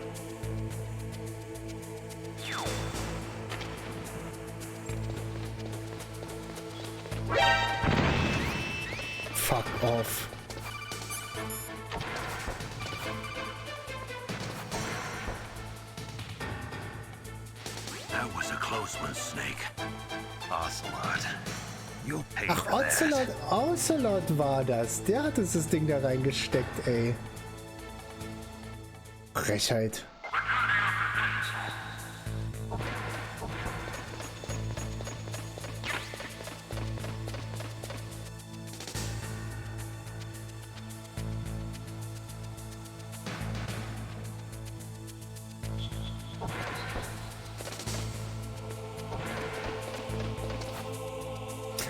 Fuck off. That was a close one, Snake. Ocelot. You'll pay Ach, for that. Ocelot war das. Der hat uns das Ding da reingesteckt, ey. Frechheit.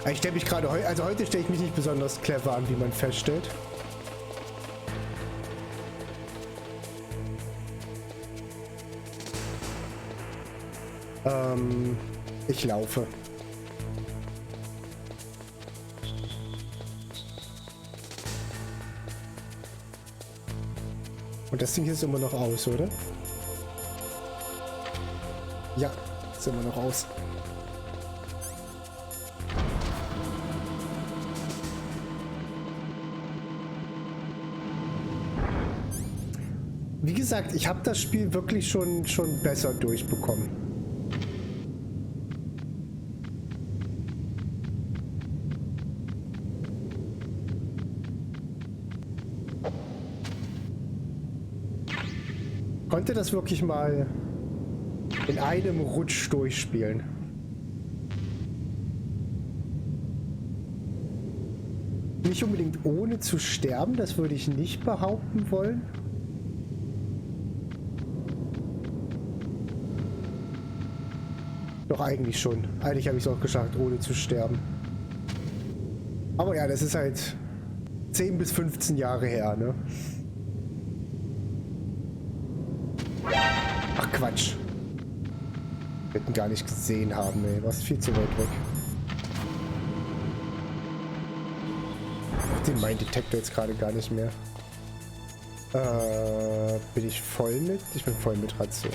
Ich stelle mich gerade heute, also heute stelle ich mich nicht besonders clever an, wie man feststellt. Ich laufe. Und das Ding hier ist immer noch aus, oder? Ja, ist immer noch aus. Wie gesagt, ich habe das Spiel wirklich schon besser durchbekommen. Konnte das wirklich mal in einem Rutsch durchspielen. Nicht unbedingt ohne zu sterben, das würde ich nicht behaupten wollen. Doch eigentlich schon. Eigentlich habe ich es auch geschafft, ohne zu sterben. Aber ja, das ist halt 10 bis 15 Jahre her, ne? Ach Quatsch. Wir hätten gar nicht gesehen haben, ey. Was viel zu weit weg. Den mein Detektor jetzt gerade gar nicht mehr. Bin ich voll mit? Ich bin voll mit Ration.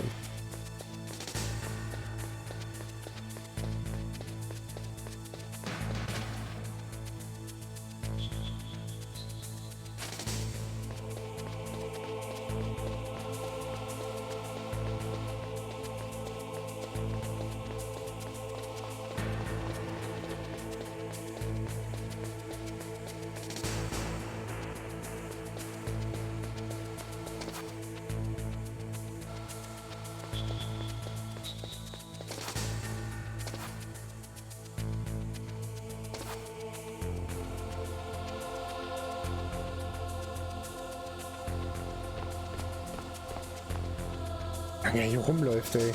Ja, hier rumläuft, ey.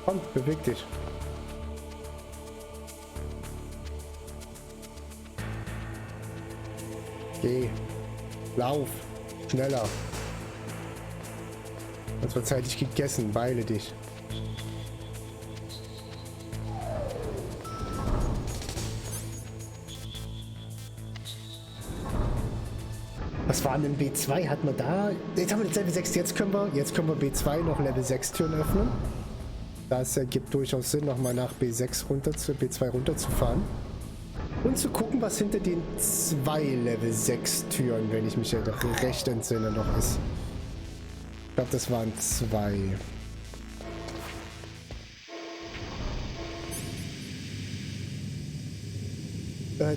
Komm, beweg dich. Geh. Lauf. Schneller. Sonst wird zeitig gegessen. Beeile dich. Was war denn B2? Hat man da? Jetzt haben wir jetzt Level 6. Jetzt können wir B2 noch Level 6 Türen öffnen. Das ergibt durchaus Sinn, nochmal nach B6 B2 runterzufahren. Und zu gucken, was hinter den 2 Level 6 Türen, wenn ich mich ja recht entsinne, noch ist. Ich glaube, das waren 2.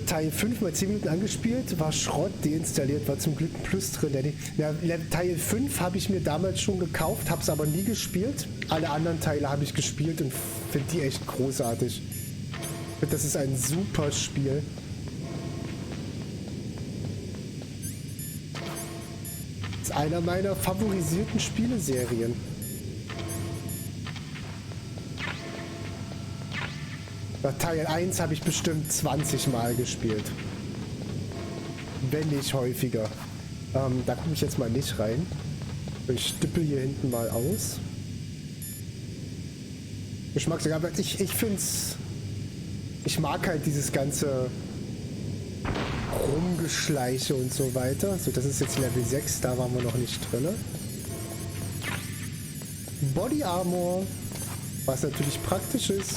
Teil 5 mal 10 Minuten angespielt, war Schrott, deinstalliert, war zum Glück ein Plus drin. Ja, Teil 5 habe ich mir damals schon gekauft, habe es aber nie gespielt. Alle anderen Teile habe ich gespielt und finde die echt großartig. Ich finde, das ist ein super Spiel. Das ist einer meiner favorisierten Spieleserien. Teil 1 habe ich bestimmt 20 Mal gespielt. Wenn nicht häufiger. Da gucke ich jetzt mal nicht rein. Ich stippel hier hinten mal aus. Geschmackssache, aber ich finde es... Ich mag halt dieses ganze Rumgeschleiche und so weiter. So, das ist jetzt Level 6, da waren wir noch nicht drin. Body Armor, was natürlich praktisch ist.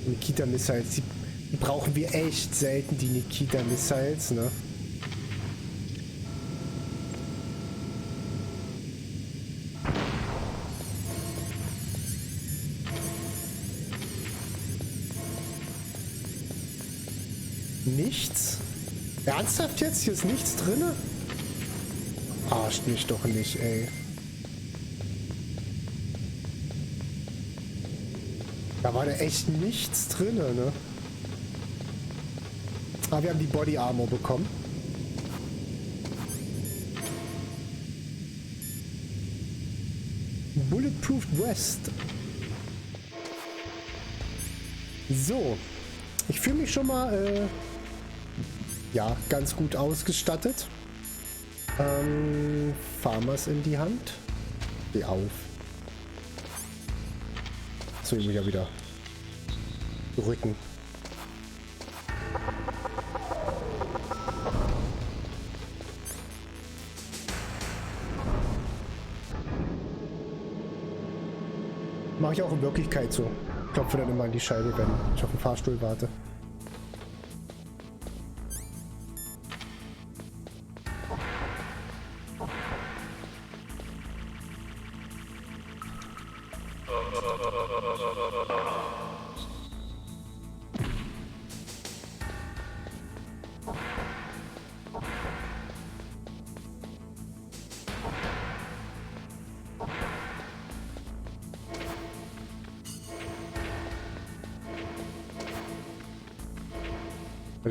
Nikita Missiles, die brauchen wir echt selten, die Nikita Missiles, ne? Nichts? Ernsthaft jetzt? Hier ist nichts drin? Arscht mich doch nicht, ey. Da war da echt nichts drin, ne? Aber wir haben die Body Armor bekommen. Bulletproof Vest. So. Ich fühle mich schon mal, ja, ganz gut ausgestattet. Farmers in die Hand. Geh auf. So, ich muss ja wieder drücken. Mache ich auch in Wirklichkeit so. Klopfe dann immer an die Scheibe, wenn ich auf den Fahrstuhl warte.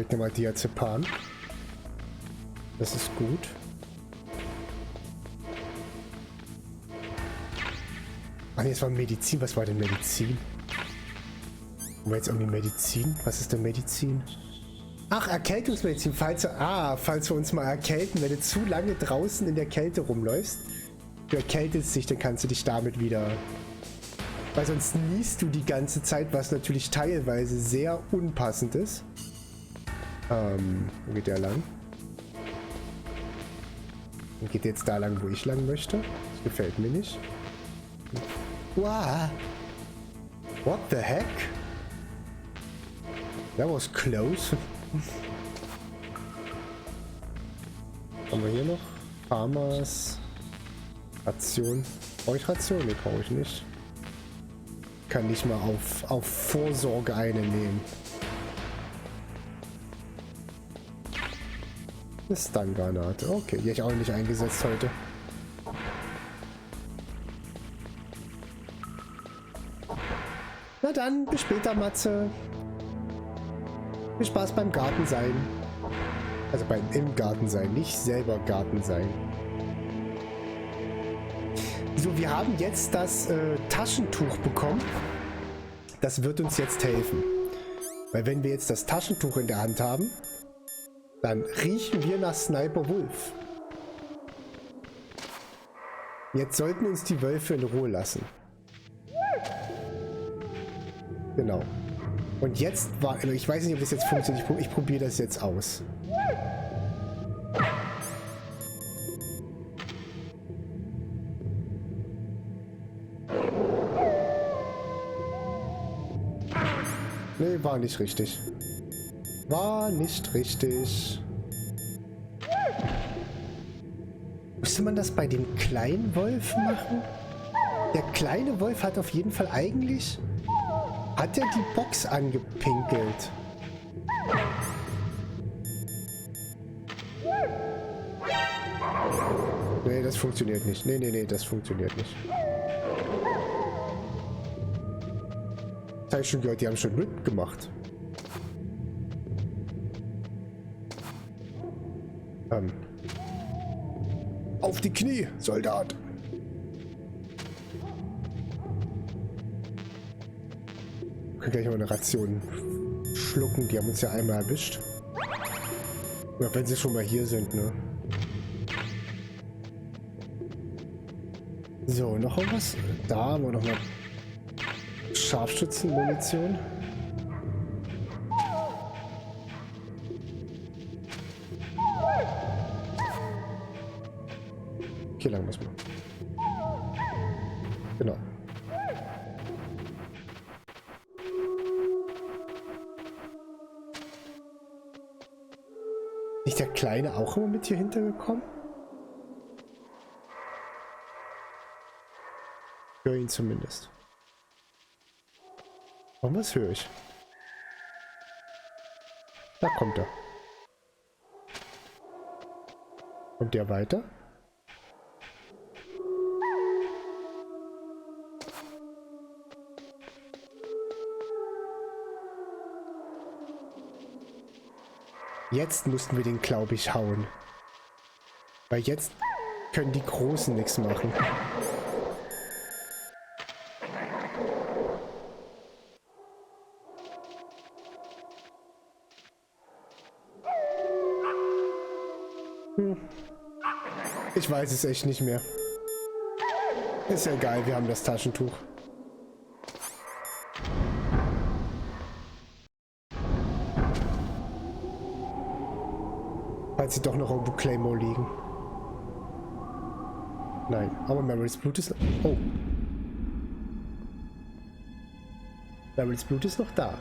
Ich nehme mal Diazepam. Das ist gut. Ah ne, es war Medizin. Was war denn Medizin? Haben wir jetzt irgendwie Medizin? Was ist denn Medizin? Ach, Erkältungsmedizin. Falls wir uns mal erkälten, wenn du zu lange draußen in der Kälte rumläufst, du erkältest dich, dann kannst du dich damit wieder... Weil sonst niest du die ganze Zeit, was natürlich teilweise sehr unpassend ist. Wo geht der lang? Und geht jetzt da lang, wo ich lang möchte? Das gefällt mir nicht. Wow. What the heck? That was close. Haben wir hier noch? Farmers. Ration. Brauche ich Ration? Ne, brauche ich nicht. Kann nicht mal auf Vorsorge eine nehmen. Eine Stun-Granate. Okay, die habe ich auch nicht eingesetzt heute. Na dann, bis später, Matze. Viel Spaß beim Garten sein. Also im Garten sein, nicht selber Garten sein. So, wir haben jetzt das Taschentuch bekommen. Das wird uns jetzt helfen. Weil wenn wir jetzt das Taschentuch in der Hand haben, dann riechen wir nach Sniper Wolf. Jetzt sollten uns die Wölfe in Ruhe lassen. Genau. Und jetzt war... Ich weiß nicht, ob das jetzt funktioniert. Ich probiere das jetzt aus. Nee, war nicht richtig. War nicht richtig. Müsste man das bei dem kleinen Wolf machen? Der kleine Wolf hat auf jeden Fall eigentlich... Hat er die Box angepinkelt? Nee, das funktioniert nicht. Nee, das funktioniert nicht. Das habe ich schon gehört, die haben schon mitgemacht. Auf die Knie, Soldat! Wir können gleich mal eine Ration schlucken, die haben uns ja einmal erwischt. Oder wenn sie schon mal hier sind, ne? So, noch was? Da haben wir noch mal Scharfschützenmunition. Hier lang muss man. Genau. Nicht der Kleine auch immer mit hier hintergekommen? Höre ihn zumindest. Und was höre ich? Da kommt er. Kommt der weiter? Jetzt mussten wir den, glaube ich, hauen. Weil jetzt können die Großen nichts machen. Ich weiß es echt nicht mehr. Ist ja egal, wir haben das Taschentuch. Falls sie doch noch irgendwo Claymore liegen. Nein, aber Marys Blut ist... Oh. Marys Blut ist noch da.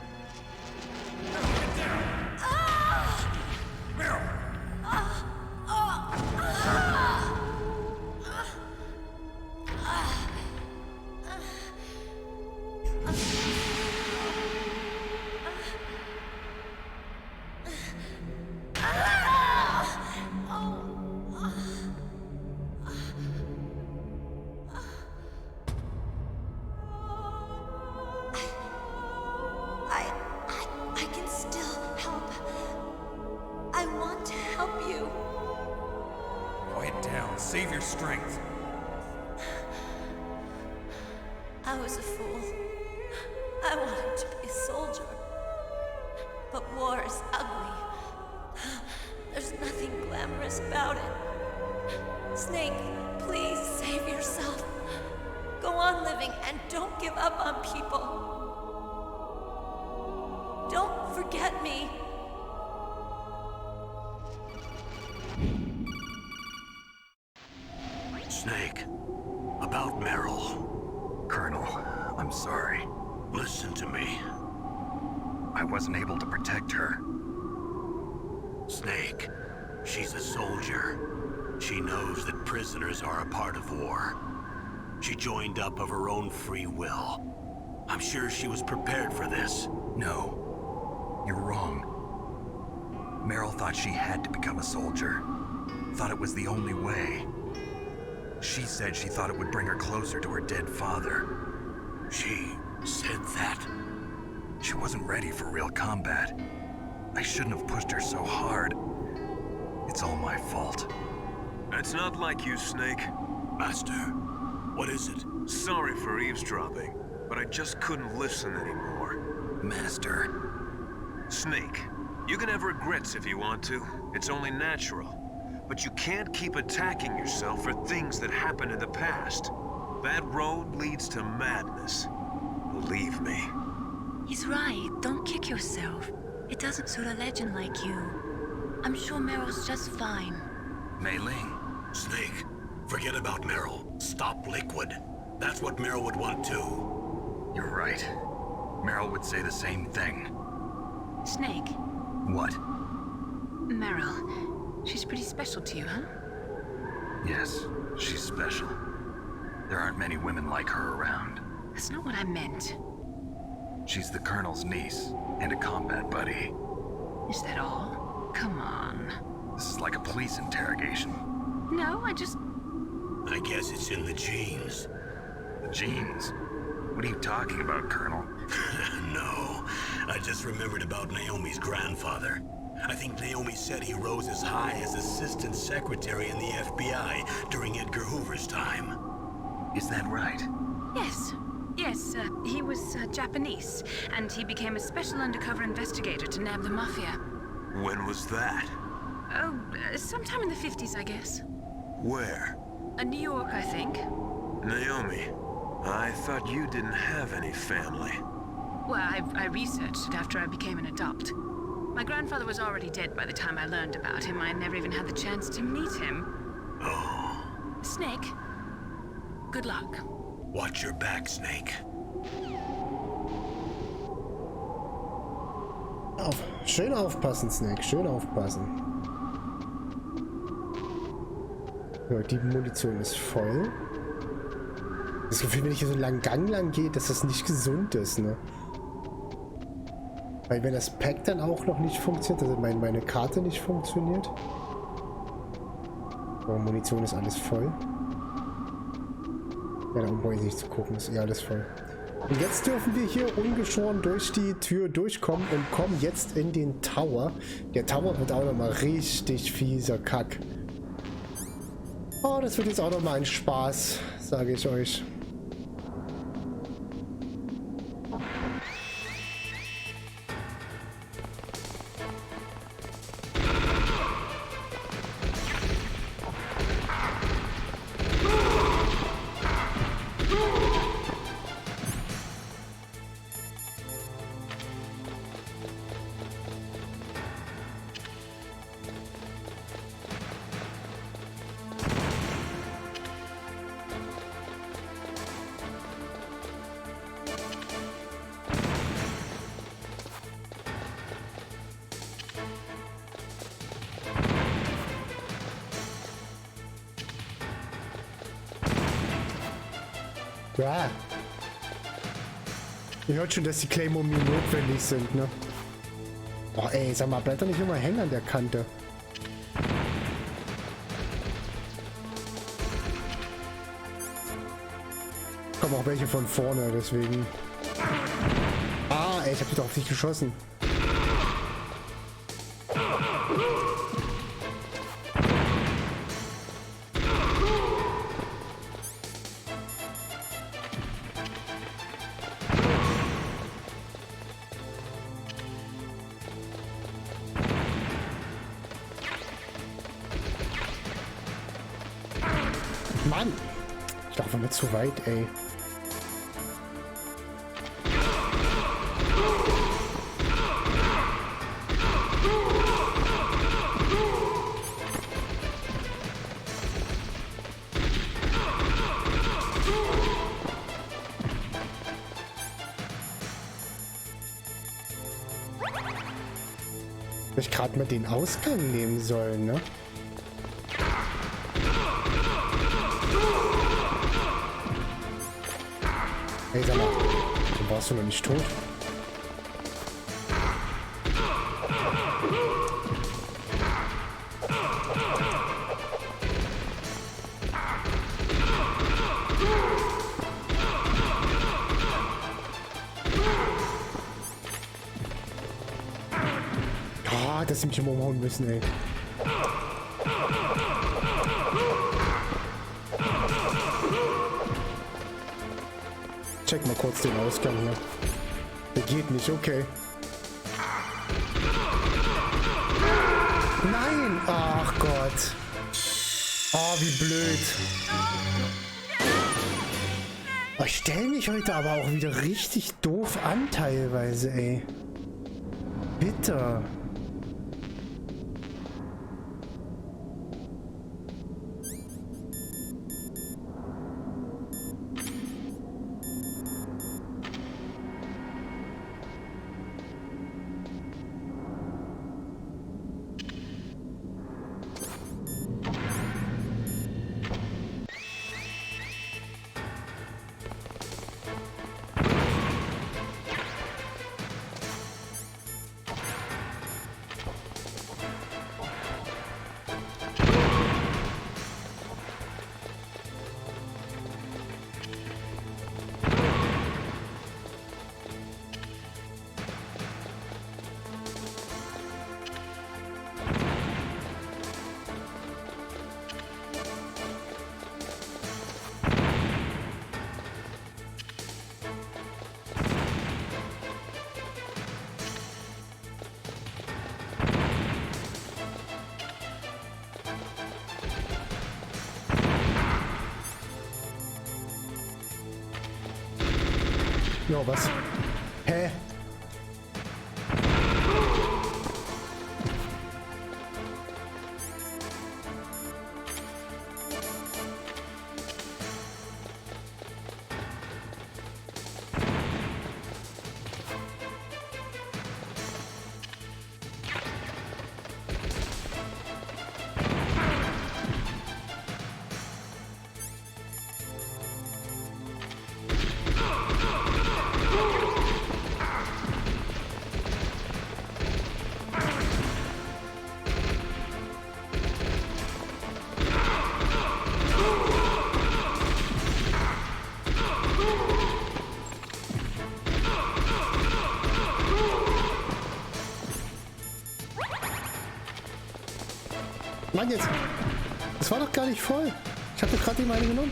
Save your strength. I was a fool. I wanted to be a soldier. But war is ugly. There's nothing glamorous about it. Snake, please save yourself. Go on living and don't give up on people. Don't forget me. Snake, about Meryl. Colonel, I'm sorry. Listen to me. I wasn't able to protect her. Snake, she's a soldier. She knows that prisoners are a part of war. She joined up of her own free will. I'm sure she was prepared for this. No, you're wrong. Meryl thought she had to become a soldier. Thought it was the only way. She said she thought it would bring her closer to her dead father. She said that? She wasn't ready for real combat. I shouldn't have pushed her so hard. It's all my fault. It's not like you, Snake. Master, what is it? Sorry for eavesdropping, but I just couldn't listen anymore. Master. Snake, you can have regrets if you want to. It's only natural. But you can't keep attacking yourself for things that happened in the past. That road leads to madness. Believe me. He's right. Don't kick yourself. It doesn't suit a legend like you. I'm sure Meryl's just fine. Mei Ling. Snake, forget about Meryl. Stop Liquid. That's what Meryl would want too. You're right. Meryl would say the same thing. Snake. What? Meryl. She's pretty special to you, huh? Yes, she's special. There aren't many women like her around. That's not what I meant. She's the Colonel's niece and a combat buddy. Is that all? Come on. This is like a police interrogation. No, I guess it's in the genes. The genes? What are you talking about, Colonel? No, I just remembered about Naomi's grandfather. I think Naomi said he rose as high as assistant secretary in the FBI during Edgar Hoover's time. Is that right? Yes. Yes, he was Japanese, and he became a special undercover investigator to nab the mafia. When was that? Oh, sometime in the 50s, I guess. Where? New York, I think. Naomi, I thought you didn't have any family. Well, I researched it after I became an adopt. My grandfather was already dead by the time I learned about him. I never even had the chance to meet him. Oh. Snake, good luck. Watch your back, Snake. Schön aufpassen, Snake. Schön aufpassen. Ja, die Munition ist voll. Das Gefühl, wenn ich hier so einen langen Gang lang gehe, dass das nicht gesund ist, ne? Weil wenn das Pack dann auch noch nicht funktioniert, also meine Karte nicht funktioniert. Oh, Munition ist alles voll. Ja, da brauche ich nicht zu gucken, ist eh alles voll. Und jetzt dürfen wir hier ungeschoren durch die Tür durchkommen und kommen jetzt in den Tower. Der Tower wird auch nochmal richtig fieser Kack. Oh, das wird jetzt auch nochmal ein Spaß, sage ich euch. Ja. Ihr hört schon, dass die Claymore mir notwendig sind, ne? Oh ey, sag mal, bleibt doch nicht immer hängen an der Kante. Kommen auch welche von vorne, deswegen. Ah, ey, ich hab die doch auf dich geschossen. Mann! Ich laufe mir zu weit, ey. Ich gerade mal den Ausgang nehmen sollen, ne? Hey, sag mal, dann warst du noch nicht tot. Ah, dass sie mich immer umhauen müssen, ey. Check mal kurz den Ausgang hier. Der geht nicht, okay. Nein! Ach Gott. Oh, wie blöd. Oh, ich stelle mich heute aber auch wieder richtig doof an teilweise, ey. Bitte. Jo, was? Hä? Mann, jetzt. Das war doch gar nicht voll. Ich habe doch gerade eben eine genommen.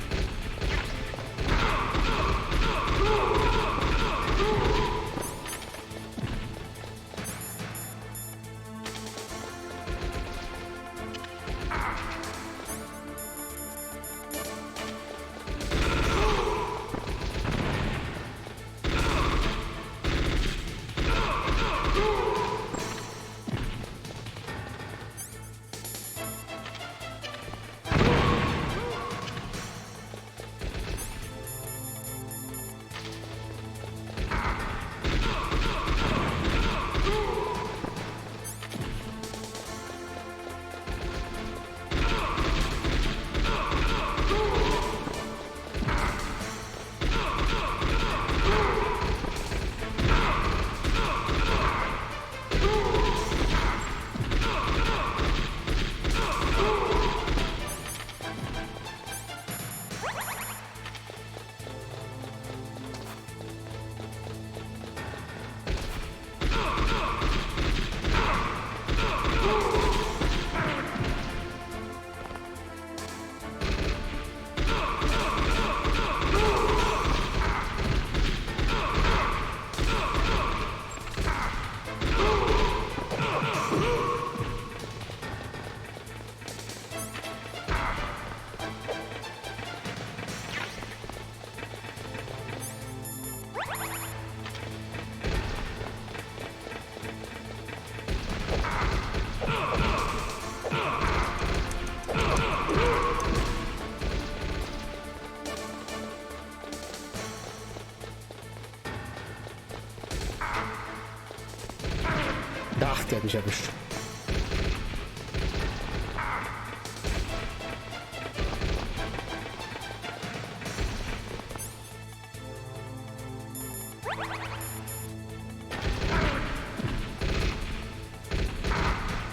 mich erwischt.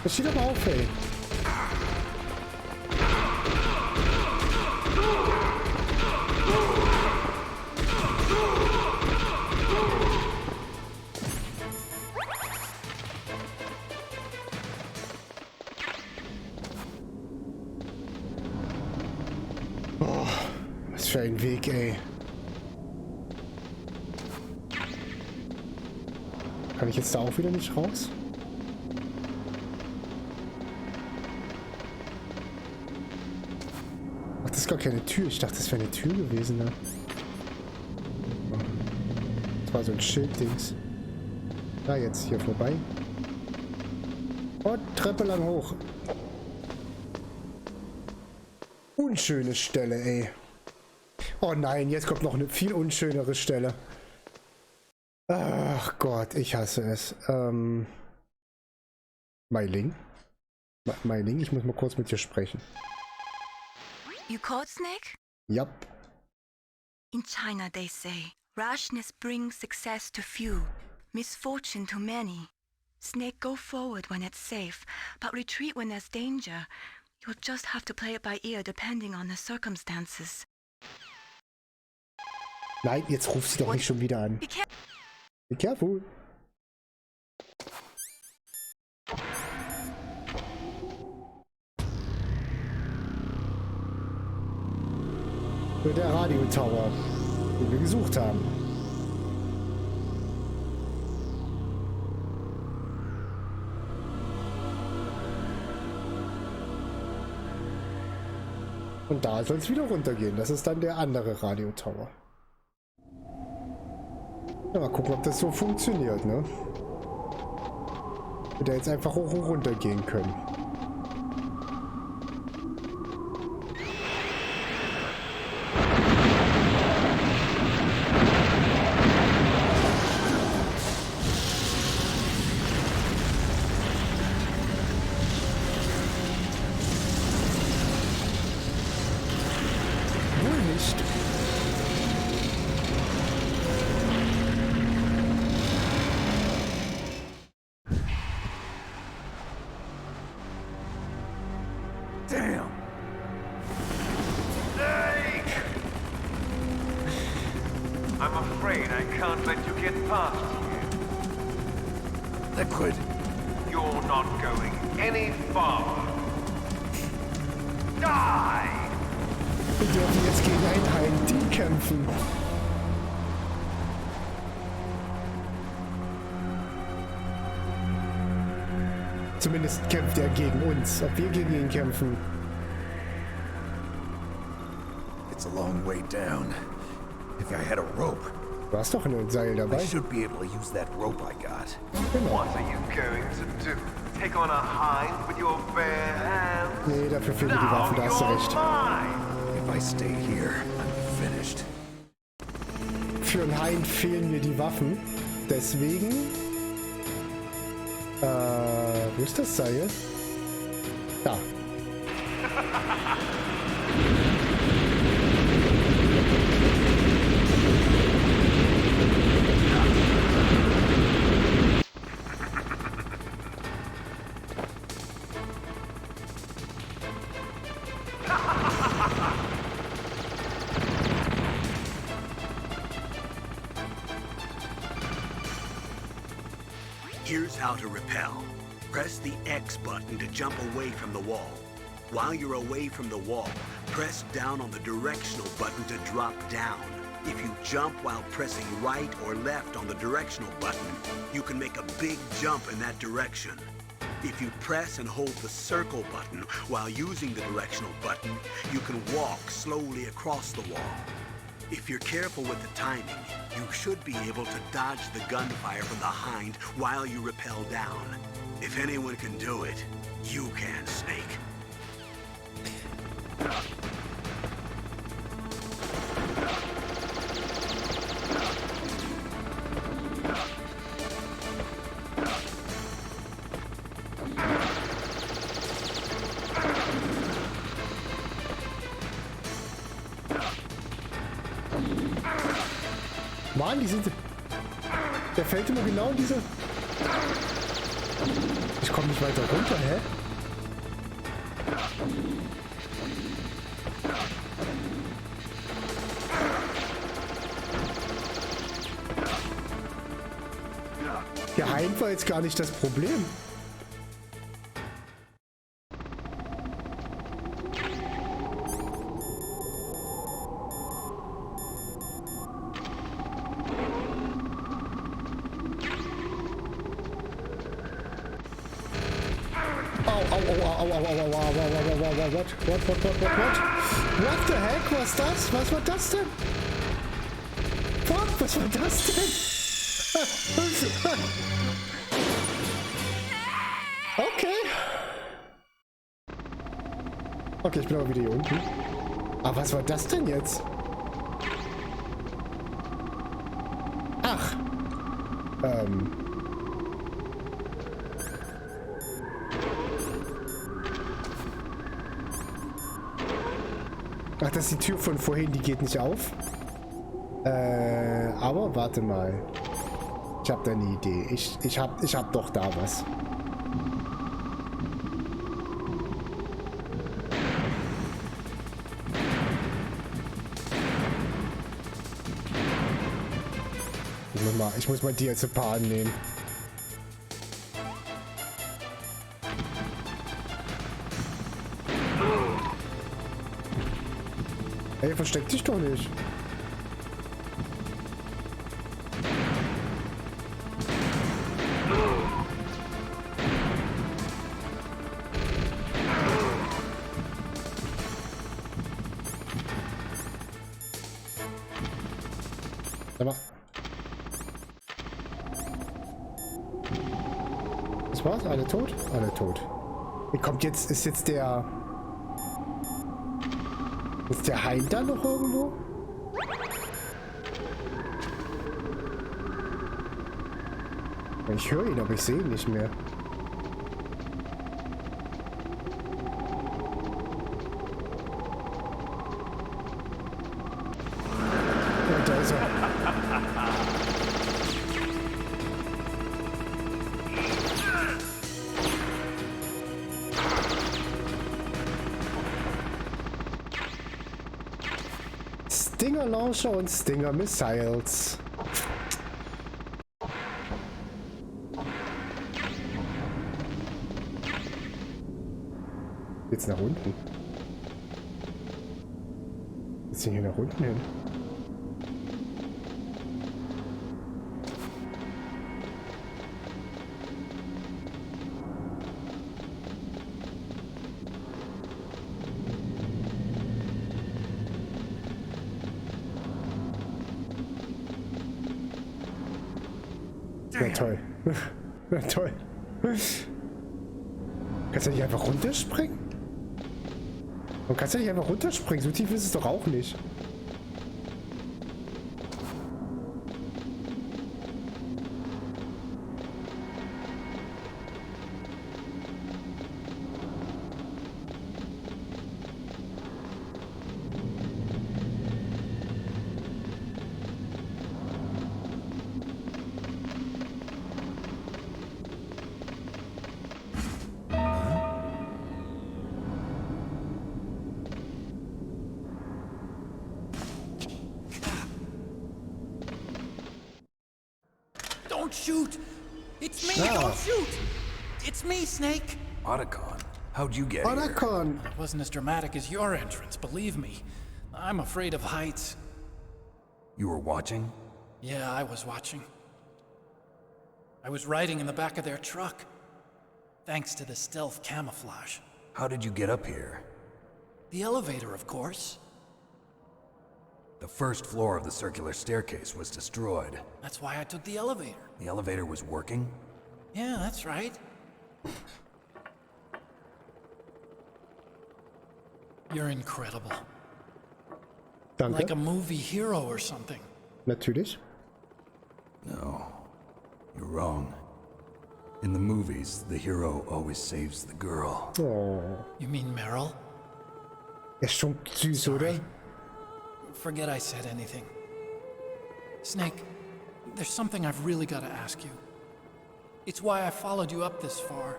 Das steht aber auf, ey. Oh, was für ein Weg, ey. Kann ich jetzt da auch wieder nicht raus? Ach, das ist gar keine Tür. Ich dachte, das wäre eine Tür gewesen. Ne? Das war so ein Schilddings. Da jetzt hier vorbei. Und Treppe lang hoch. Unschöne Stelle, ey. Oh nein, jetzt kommt noch eine viel unschönere Stelle. Ach Gott, ich hasse es. Meiling? Meiling, ich muss mal kurz mit dir sprechen. You caught Snake? Yep. In China they say, rashness brings success to few, misfortune to many. Snake, go forward when it's safe, but retreat when there's danger. You'll just have to play it by ear depending on the circumstances. Nein, jetzt ruf sie doch nicht schon wieder an. Be careful. Der Radio-Tower, den wir gesucht haben. Und da soll es wieder runtergehen. Das ist dann der andere Radio-Tower. Ja, mal gucken, ob das so funktioniert, ne? Wird er jetzt einfach hoch und runter gehen können. Wohl nicht. Damn! Snake! I'm afraid I can't let you get past here. Liquid. You're not going any farther. Die! Wir dürfen jetzt gegen ein Heim-Team kämpfen. Zumindest kämpft er gegen uns. Ob wir gegen ihn kämpfen. It's a long way down. If I had a rope. Du hast doch ein Seil dabei. I should be able to use that rope I got. Genau. What are you going to do? Take on a hind with your bare hands? Nee, dafür fehlen die Waffen, da hast du recht. If I stay here, I'm finished. Für einen Hain fehlen mir die Waffen. Deswegen... wo ist das Seil? Da. Here's how to repel. Press the X button to jump away from the wall. While you're away from the wall, press down on the directional button to drop down. If you jump while pressing right or left on the directional button, you can make a big jump in that direction. If you press and hold the circle button while using the directional button, you can walk slowly across the wall. If you're careful with the timing, you should be able to dodge the gunfire from the hind while you rappel down. If anyone can do it, you can, Snake. Mann, die sind... Der fällt immer genau in diese... Ich komme nicht weiter runter, hä? Geheim war jetzt gar nicht das Problem. What the heck? Was das? Was war das denn? Fuck, was war das denn? Okay. Okay, ich bin aber wieder hier unten. Aber was war das denn jetzt? Ach. Ach, das ist die Tür von vorhin, die geht nicht auf. Aber warte mal. Ich habe da eine Idee. Ich hab doch da was. Ich muss mal die als Paar annehmen. Ey, versteck dich doch nicht. Aber das war's? Alle tot? Alle tot. Wie kommt jetzt? Ist jetzt der... Ist der Hein da noch irgendwo? Ich höre ihn, aber ich sehe ihn nicht mehr. Ja, da ist er. Stinger Launcher und Stinger Missiles. Jetzt nach unten. Jetzt sind hier nach unten hin. Na toll. Na toll. Kannst du nicht einfach runterspringen? Und kannst du nicht einfach runterspringen? So tief ist es doch auch nicht. Don't shoot! It's me! Don't shoot! It's me, Snake! Otacon, how'd you get Otacon! It wasn't as dramatic as your entrance, believe me. I'm afraid of heights. You were watching? Yeah, I was watching. I was riding in the back of their truck. Thanks to the stealth camouflage. How did you get up here? The elevator, of course. The first floor of the circular staircase was destroyed. That's why I took the elevator. The elevator was working? Yeah, that's right. You're incredible. Danke. Like a movie hero or something. Natürlich. No, you're wrong. In the movies, the hero always saves the girl. Oh. You mean Meryl? Er ist schon süß, oder? Forget I said anything. Snake, there's something I've really got to ask you. It's why I followed you up this far.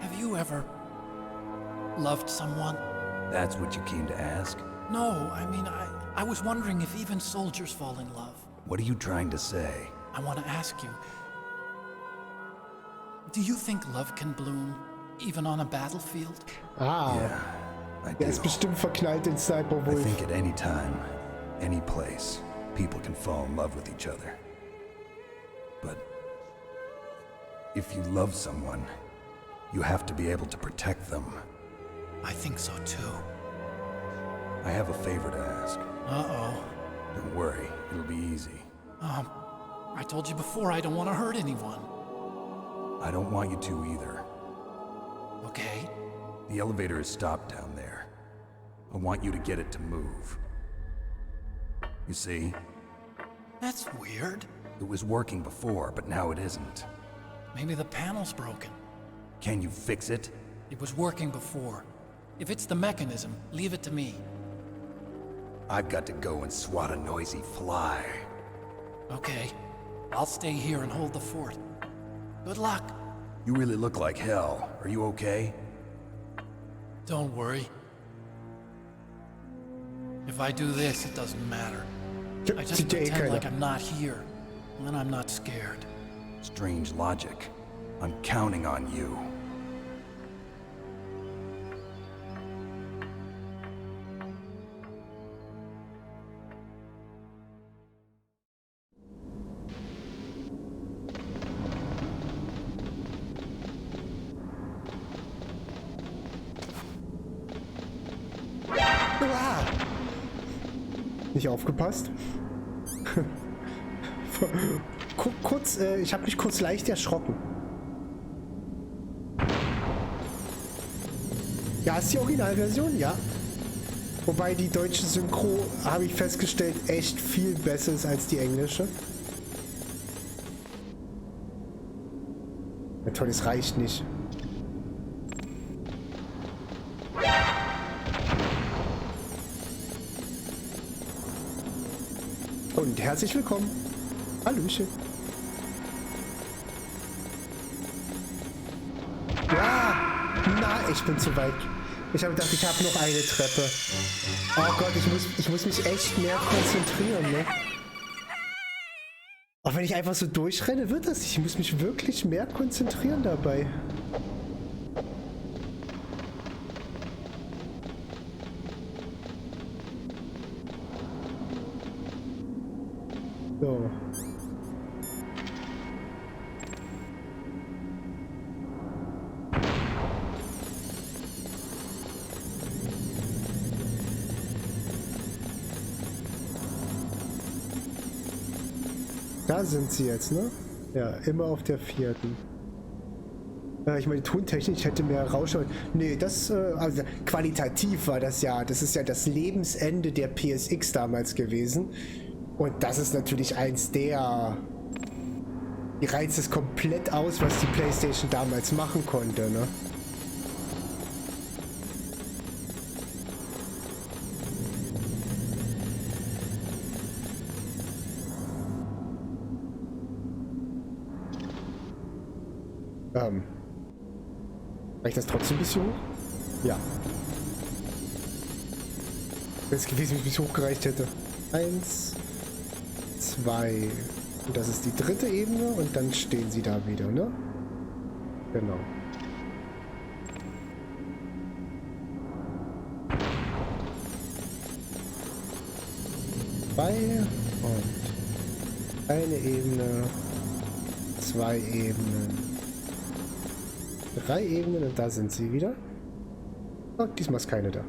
Have you ever loved someone? That's what you came to ask? No, I mean, I was wondering if even soldiers fall in love. What are you trying to say? I want to ask you, do you think love can bloom even on a battlefield? Ah. Yeah, I do. Der ist bestimmt verknallt in Sniper Wolf. I think at any time, any place, people can fall in love with each other. But if you love someone, you have to be able to protect them. I think so too. I have a favor to ask. Uh-oh. Don't worry, it'll be easy. I told you before I don't want to hurt anyone. I don't want you to either. Okay. The elevator is stopped down there. I want you to get it to move. You see? That's weird. It was working before, but now it isn't. Maybe the panel's broken. Can you fix it? It was working before. If it's the mechanism, leave it to me. I've got to go and swat a noisy fly. Okay. I'll stay here and hold the fort. Good luck. You really look like hell. Are you okay? Don't worry. If I do this, it doesn't matter. I just pretend like I'm not here, and then I'm not scared. Strange logic. I'm counting on you. Nicht aufgepasst. Kurz, ich habe mich kurz leicht erschrocken. Ja, ist die Originalversion, ja. Wobei die deutsche Synchro, habe ich festgestellt, echt viel besser ist als die englische. Ja, toll, es reicht nicht. Und herzlich willkommen. Hallöchen. Ja, na, ich bin zu weit. Ich habe gedacht, ich habe noch eine Treppe. Oh Gott, ich muss mich echt mehr konzentrieren, ne? Auch wenn ich einfach so durchrenne, wird das. Ich muss mich wirklich mehr konzentrieren dabei. So. Da sind sie jetzt, ne? Ja, immer auf der 4. Ich meine, Tontechnik, ich hätte mehr rausschauen. Nee, das, also qualitativ war das ja, das ist ja das Lebensende der PSX damals gewesen. Und das ist natürlich eins der... Die reizt es komplett aus, was die PlayStation damals machen konnte, ne? Reicht das trotzdem ein bisschen hoch? Ja. Wenn es gewesen, wenn ich mich hochgereicht hätte. 1, 2. Und das ist die 3. Ebene und dann stehen sie da wieder, ne? Genau. Und eine Ebene, 2 Ebenen, 3 Ebenen und da sind sie wieder. Und diesmal ist keine da.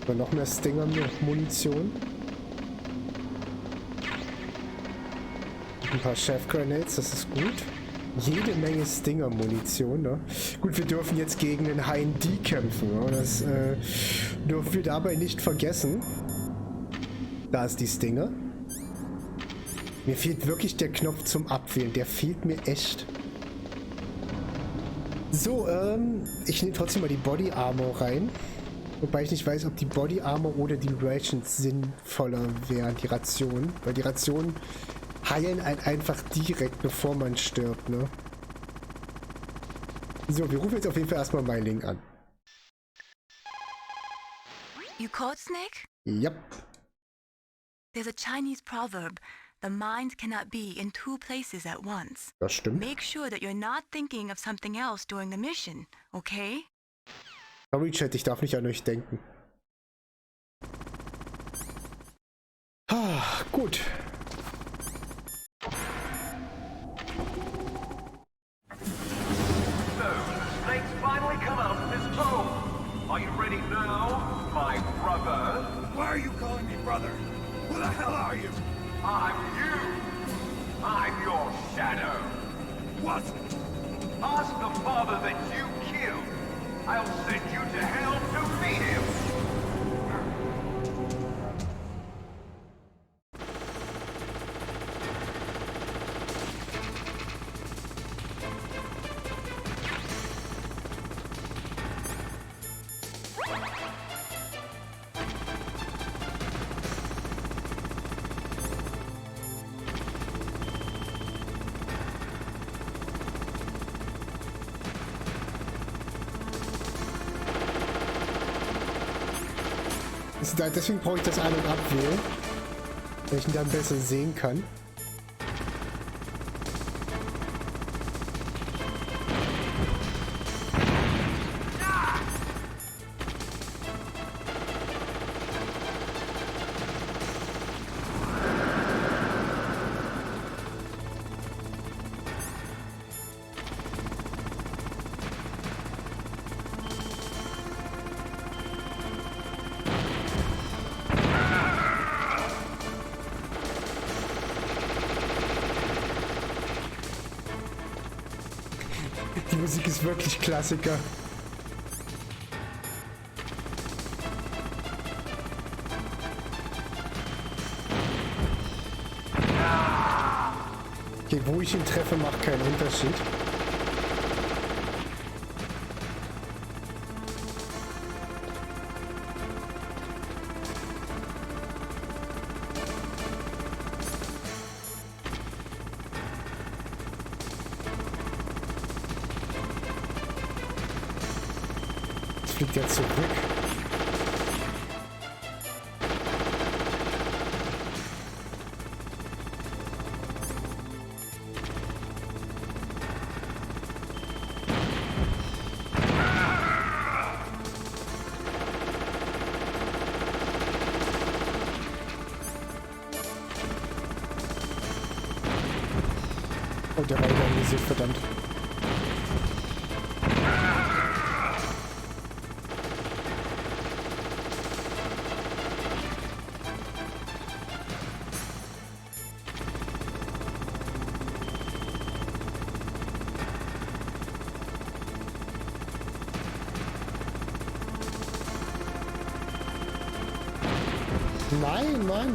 Und noch mehr Stinger-Munition. Ein paar Chef-Grenades, das ist gut. Jede Menge Stinger-Munition, ne? Gut, wir dürfen jetzt gegen den HND kämpfen, ne? Das dürfen wir dabei nicht vergessen. Da ist die Stinger. Mir fehlt wirklich der Knopf zum Abwählen. Der fehlt mir echt. So, ich nehme trotzdem mal die Body Armor rein. Wobei ich nicht weiß, ob die Body Armor oder die Rations sinnvoller wären, die Rationen. Weil die Rationen heilen einen einfach direkt, bevor man stirbt, ne? So, wir rufen jetzt auf jeden Fall erstmal Meiling an. You caught Snake? Yep. There's a Chinese proverb. The mind cannot be in two places at once. Das stimmt. Make sure that you're not thinking of something else during the mission, okay? Sorry, Chat, ich darf nicht an euch denken. Ah, gut. So, Snake's finally come out of his home. Are you ready now, my brother? Why are you calling me brother? Who the hell are you? I'm you. I'm your shadow. What? Ask the father that you killed. I'll send you to hell to meet him. Deswegen brauche ich das Ein- und Abwählen, weil ich ihn dann besser sehen kann. Die Musik ist wirklich Klassiker. Okay, wo ich ihn treffe, macht keinen Unterschied. Fliegt jetzt zurück. Oh, der war organisiert, verdammt. Nein, Mann.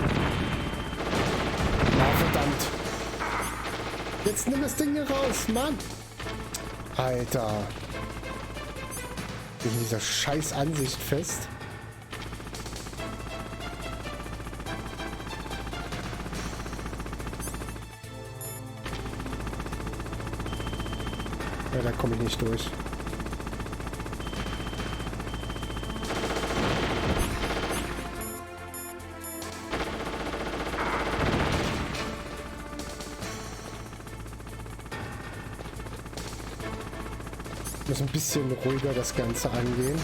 Na, verdammt. Jetzt nimm das Ding hier raus, Mann. Alter. Bin ich in dieser scheiß Ansicht fest. Ja, da komme ich nicht durch. Muss ein bisschen ruhiger das Ganze angehen.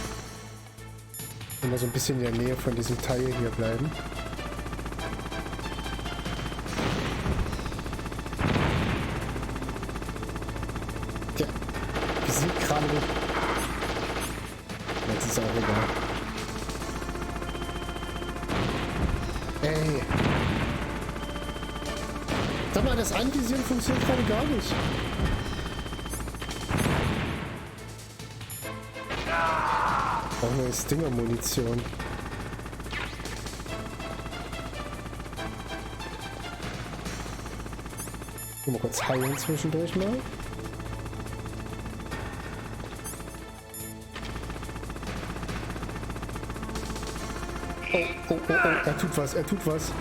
Immer so ein bisschen in der Nähe von diesem Teil hier bleiben. Ja, wir sind gerade nicht. Jetzt ist auch egal. Ey. Sag mal, das Anvisieren funktioniert gerade gar nicht. Auch eine Stinger-Munition. Mal kurz heilen zwischendurch mal. Oh, oh, oh, oh, er tut was, er tut was.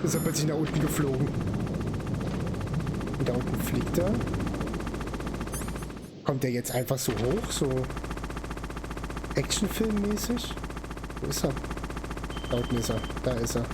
Ist er plötzlich nach unten geflogen. Und da unten fliegt er. Kommt der jetzt einfach so hoch? So Actionfilmmäßig? Wo ist er? Da unten ist er. Da ist er.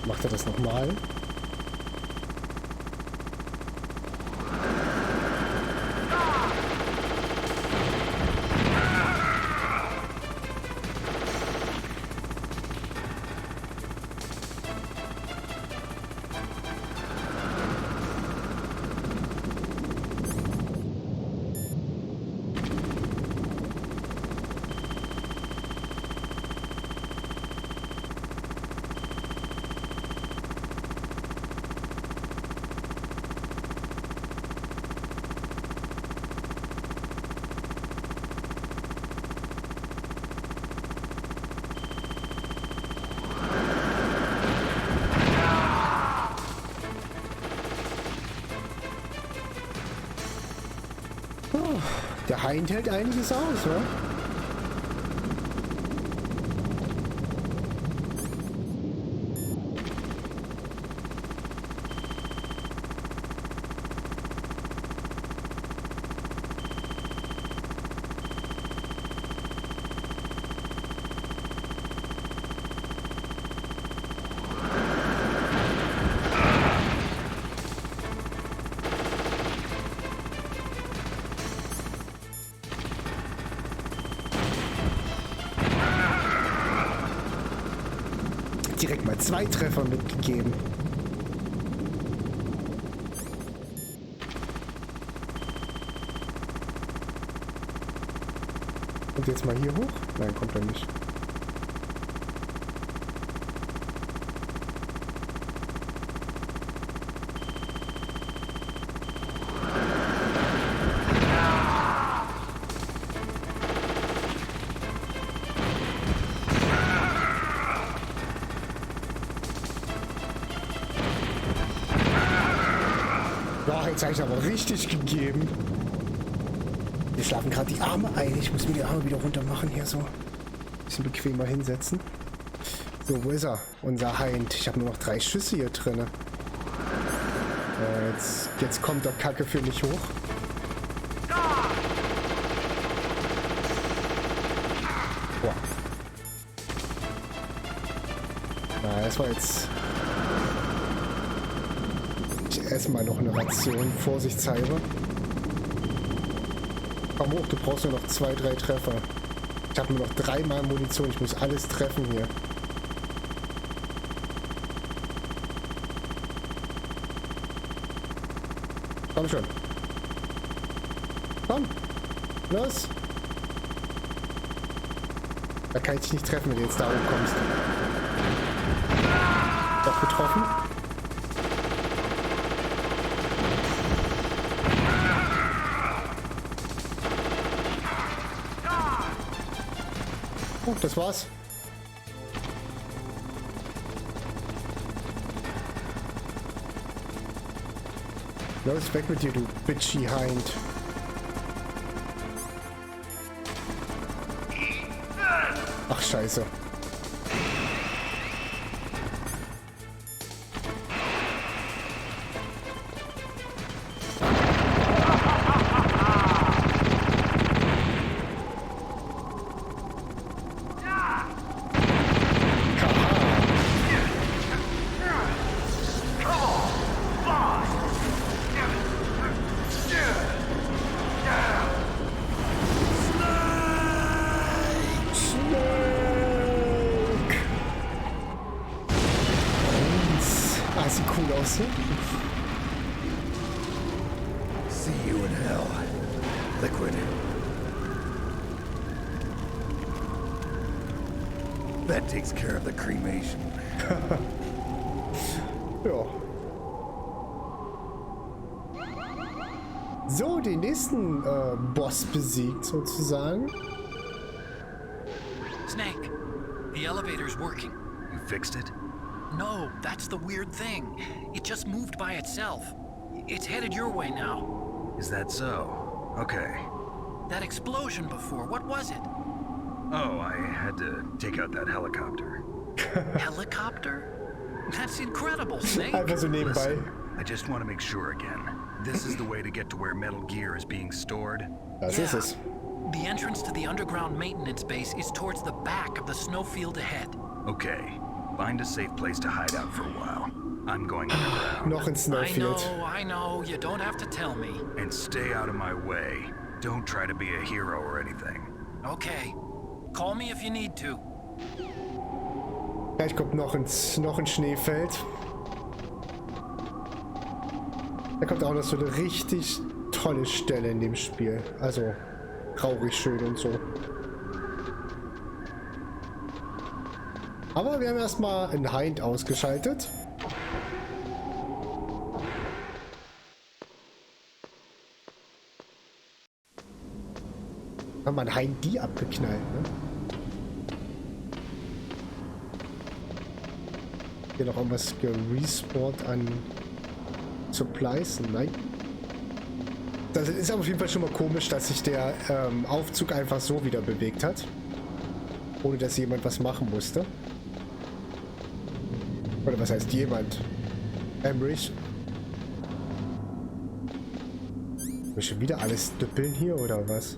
Macht er das nochmal? Der Hind hält einiges aus, wa? Direkt mal 2 Treffer mitgegeben. Und jetzt mal hier hoch? Nein, kommt er nicht. Jetzt habe ich aber richtig gegeben. Wir schlafen gerade die Arme ein. Ich muss mir die Arme wieder runter machen hier so. Ein bisschen bequemer hinsetzen. So, wo ist er? Unser Hind. Ich habe nur noch 3 Schüsse hier drin. Jetzt kommt der Kacke für mich hoch. Boah. Na, das war jetzt... Erstmal noch eine Ration, vorsichtshalber. Komm hoch, du brauchst nur noch 2, 3 Treffer. Ich habe nur noch 3 Mal Munition, ich muss alles treffen hier. Komm schon. Komm. Los. Da kann ich dich nicht treffen, wenn du jetzt da oben kommst. Doch getroffen. Oh, das war's. Los, weg mit dir, du bitchy Hind. Ach, scheiße. Sieht cool aus, ne? See you in hell, Liquid. That takes care of the cremation. Ja. So, den nächsten Boss besiegt sozusagen. Snake, the elevator's working. You fixed it? No, that's the weird thing. It just moved by itself. It's headed your way now. Is that so? Okay. That explosion before, what was it? Oh, I had to take out that helicopter. Helicopter? That's incredible, Snake. Einfach so nebenbei. Listen, I just want to make sure again. This is the way to get to where Metal Gear is being stored? Das ist es. The entrance to the underground maintenance base is towards the back of the snowfield ahead. Okay. Find a safe place to hide out for a while. I'm going underground. Noch in Snowfield. I know. You don't have to tell me. And stay out of my way. Don't try to be a hero or anything. Okay. Call me if you need to. Gleich kommt noch ein Schneefeld. Da kommt auch noch so eine richtig tolle Stelle in dem Spiel. Also traurig schön und so. Aber wir haben erstmal einen Hind ausgeschaltet. Haben wir einen Hind die abgeknallt, ne? Hier noch irgendwas gerespawnt an Supplies? Nein. Das ist aber auf jeden Fall schon mal komisch, dass sich der Aufzug einfach so wieder bewegt hat. Ohne dass jemand was machen musste. Oder was heißt jemand? Emrich. Will schon wieder alles düppeln hier oder was?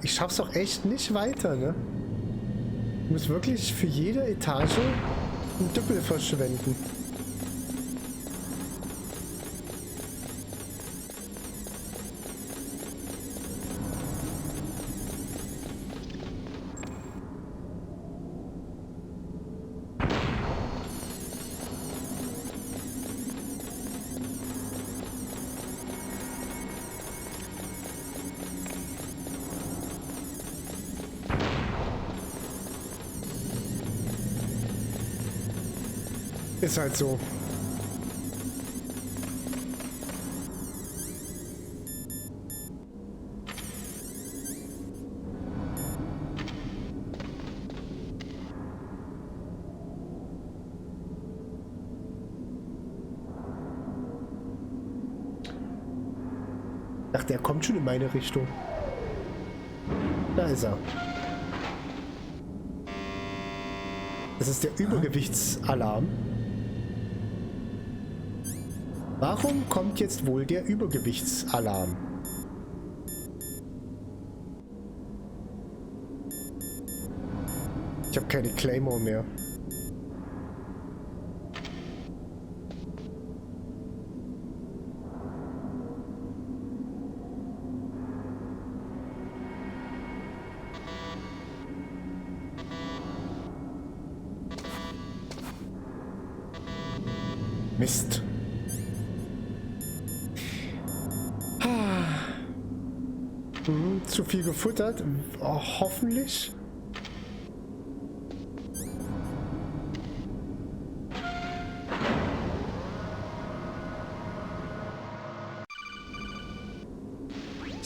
Ich schaff's auch echt nicht weiter, ne? Ich muss wirklich für jede Etage einen Düppel verschwenden. Ist halt so. Ach, der kommt schon in meine Richtung. Da ist er. Das ist der Übergewichtsalarm. Warum kommt jetzt wohl der Übergewichtsalarm? Ich habe keine Claymore mehr. Mist. Zu viel gefuttert. Oh, hoffentlich.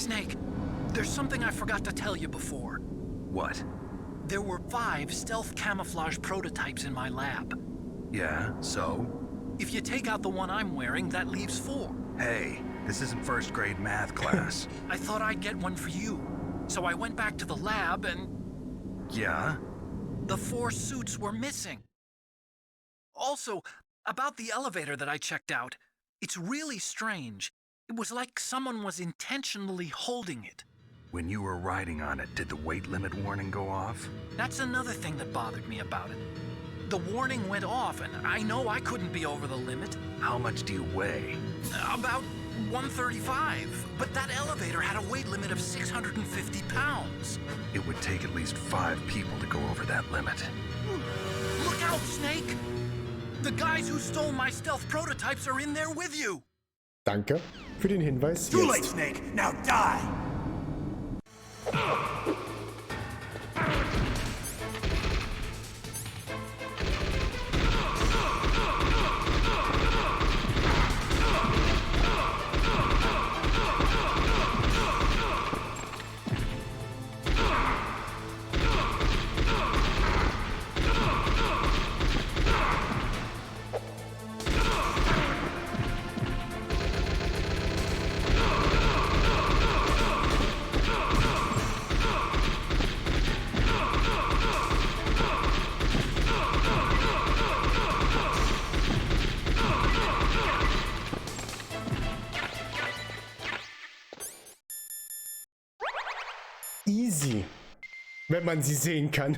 Snake, there's something I forgot to tell you before. What? There were 5 stealth camouflage prototypes in my lab. Yeah, so? If you take out the one I'm wearing, that leaves 4. Hey, this isn't first grade math class. I thought I'd get one for you. So I went back to the lab and... Yeah? The 4 suits were missing. Also, about the elevator that I checked out, it's really strange. It was like someone was intentionally holding it. When you were riding on it, did the weight limit warning go off? That's another thing that bothered me about it. The warning went off, and I know I couldn't be over the limit. How much do you weigh? About 135, but that elevator had a weight limit of 650 pounds. It would take at least 5 people to go over that limit. Look out, Snake! The guys who stole my stealth prototypes are in there with you! Danke für den Hinweis. Too late, Snake! Now die! Easy, wenn man sie sehen kann.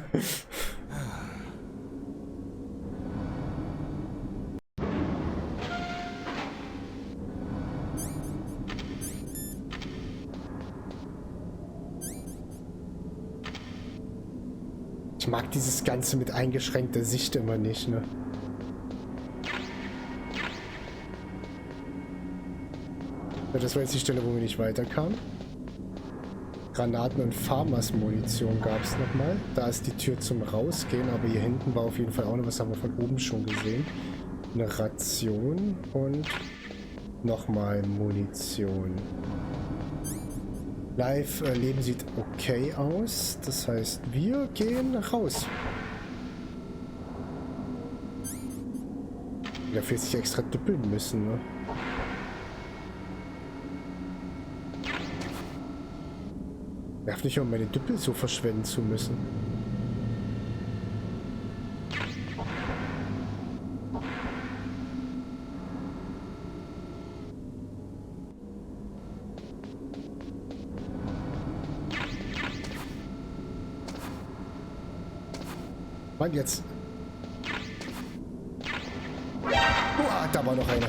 Ich mag dieses Ganze mit eingeschränkter Sicht immer nicht, ne? Ja, das war jetzt die Stelle, wo wir nicht weiterkamen. Granaten und Farmers-Munition gab es nochmal. Da ist die Tür zum Rausgehen, aber hier hinten war auf jeden Fall auch noch, was haben wir von oben schon gesehen. Eine Ration und nochmal Munition. Live-Leben sieht okay aus. Das heißt, wir gehen raus. Dafür sich extra düppeln müssen, ne? Nervt nicht, um meine Düppel so verschwenden zu müssen. Mann, jetzt. Uah, da war noch einer.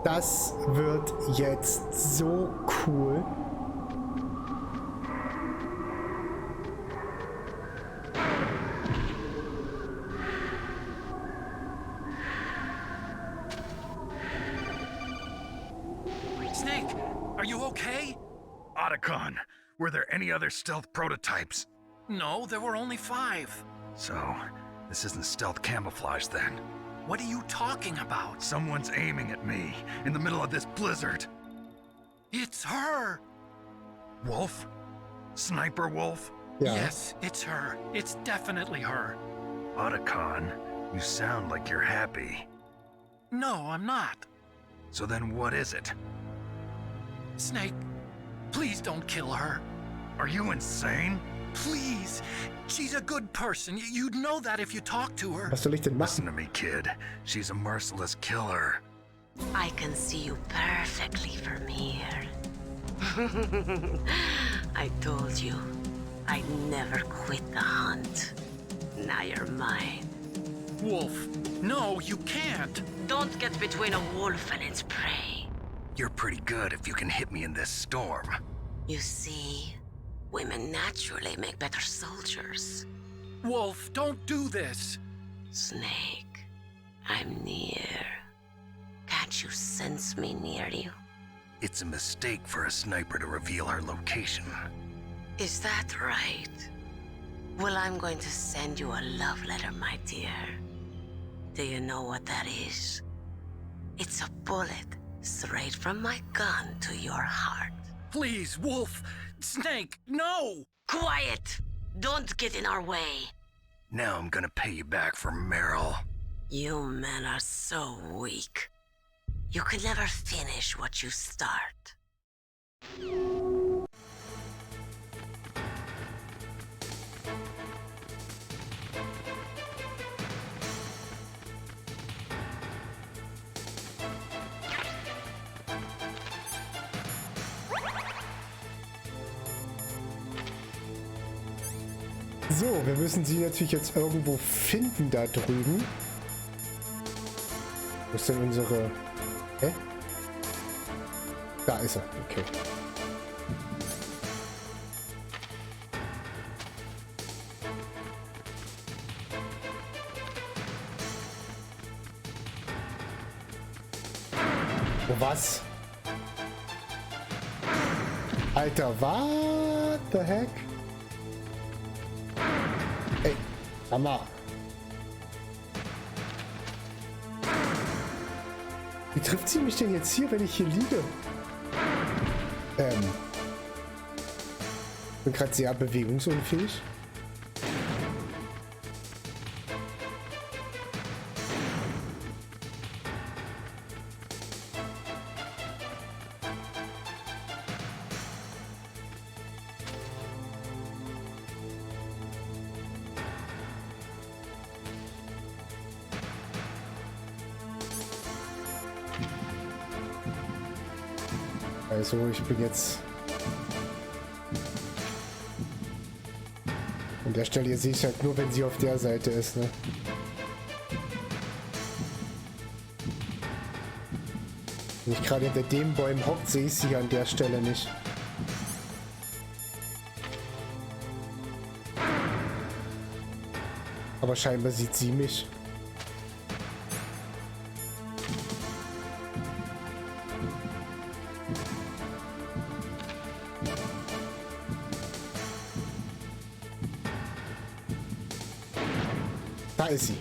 Das wird jetzt so cool. Snake, are you okay? Otacon, were there any other stealth prototypes? No, there were only 5. So, this isn't stealth camouflage then? What are you talking about? Someone's aiming at me in the middle of this blizzard. It's her! Wolf? Sniper Wolf? Yeah. Yes, it's her. It's definitely her. Otacon, you sound like you're happy. No, I'm not. So then what is it? Snake, please don't kill her. Are you insane? Please. She's a good person. You'd know that if you talk to her. Was soll ich denn machen? Listen to me, kid. She's a merciless killer. I can see you perfectly from here. I told you, I'd never quit the hunt. Now you're mine. Wolf, no, you can't. Don't get between a wolf and its prey. You're pretty good if you can hit me in this storm. You see, women naturally make better soldiers. Wolf, don't do this. Snake, I'm near. Can't you sense me near you? It's a mistake for a sniper to reveal her location. Is that right? Well, I'm going to send you a love letter, my dear. Do you know what that is? It's a bullet straight from my gun to your heart. Please, Wolf! Snake, no! Quiet! Don't get in our way. Now I'm gonna pay you back for Meryl. You men are so weak. You could never finish what you start. So, wir müssen sie natürlich jetzt irgendwo finden da drüben. Wo ist denn unsere... Hä? Da ist er, okay. Oh, was? Alter, what the heck? Ey, Hammer. Wie trifft sie mich denn jetzt hier, wenn ich hier liege? Bin gerade sehr bewegungsunfähig. Also ich bin jetzt an der Stelle, hier sehe ich halt nur, wenn sie auf der Seite ist, ne? Wenn ich gerade hinter dem Bäumen hockt, sehe ich sie an der Stelle nicht. Aber scheinbar sieht sie mich. Da ist sie.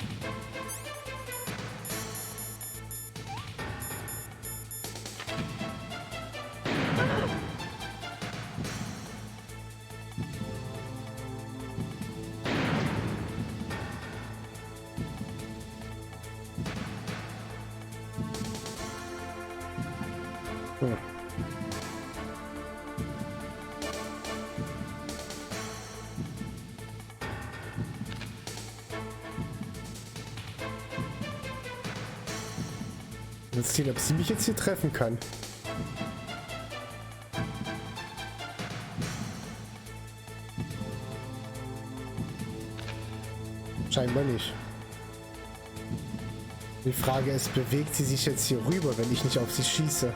Mal sehen, ob sie mich jetzt hier treffen kann. Scheinbar nicht. Die Frage ist, bewegt sie sich jetzt hier rüber, wenn ich nicht auf sie schieße?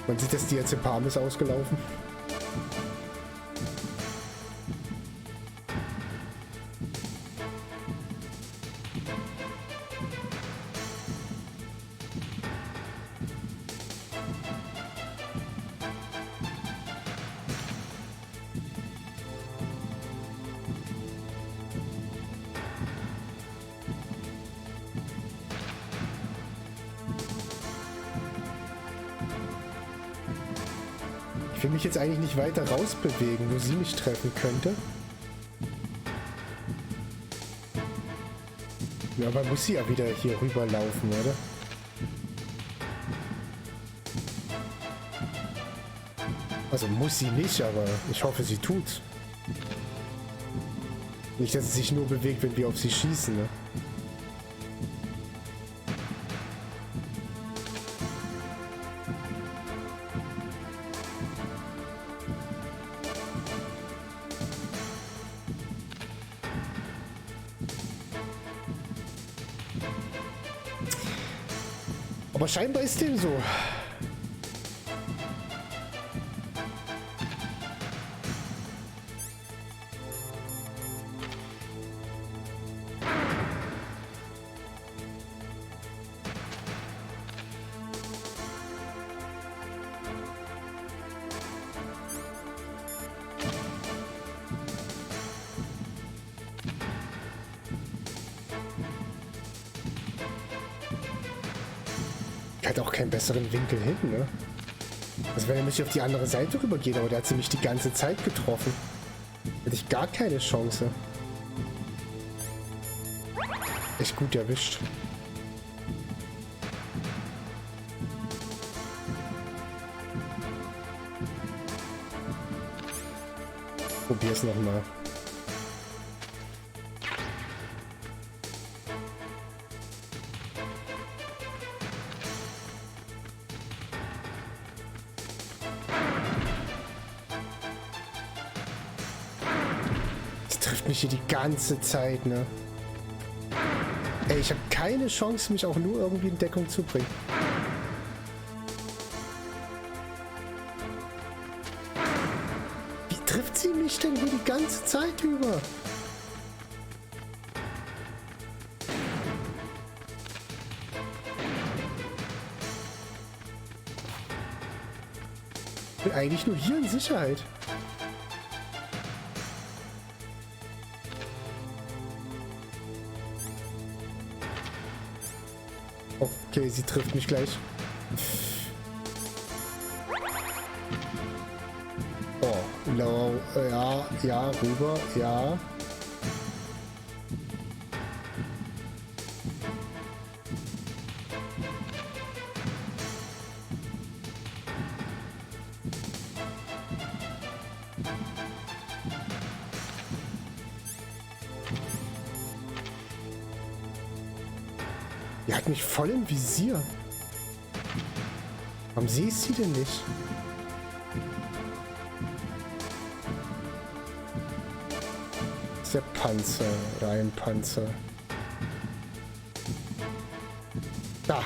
Man sieht, dass die jetzt im Palm ist ausgelaufen. Ich will mich jetzt eigentlich nicht weiter rausbewegen, wo sie mich treffen könnte. Ja, aber muss sie ja wieder hier rüberlaufen, oder? Also muss sie nicht, aber ich hoffe, sie tut's. Nicht, dass sie sich nur bewegt, wenn wir auf sie schießen, ne? Aber scheinbar ist dem so. Ich hatte auch keinen besseren Winkel hin, ne? Also wenn er mich auf die andere Seite rübergeht, aber der hat sie mich die ganze Zeit getroffen. Hätte ich gar keine Chance. Echt gut erwischt. Probier's nochmal. Die trifft mich hier die ganze Zeit, ne? Ey, ich habe keine Chance, mich auch nur irgendwie in Deckung zu bringen. Wie trifft sie mich denn hier die ganze Zeit über? Ich bin eigentlich nur hier in Sicherheit. Okay, sie trifft mich gleich. Oh, no, ja, ja, rüber, ja. Die hat mich voll im Visier. Warum sehe ich sie denn nicht? Das ist der Panzer oder ein Panzer. Da.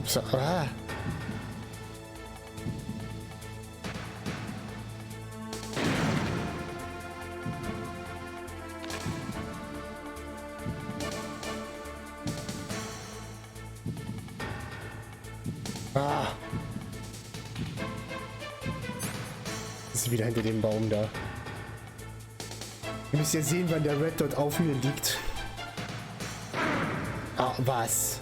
So, ah. Ah. Ist wieder hinter dem Baum da. Ihr müsst ja sehen, wann der Red Dot auf mir liegt. Ah, was?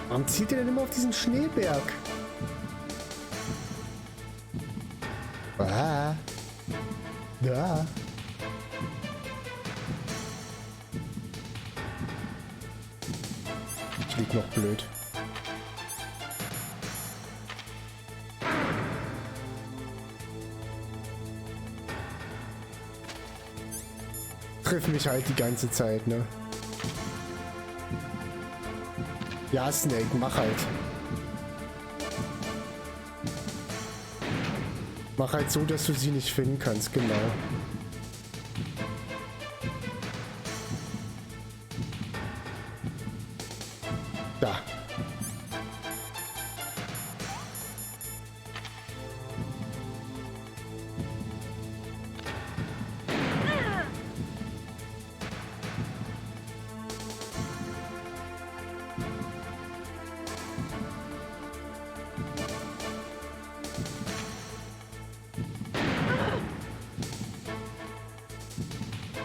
Warum zieht ihr denn immer auf diesen Schneeberg? Ah. Da. Ich lieg noch blöd. Triff mich halt die ganze Zeit, ne? Ja, Snake, mach halt. Mach halt so, dass du sie nicht finden kannst, genau. Da.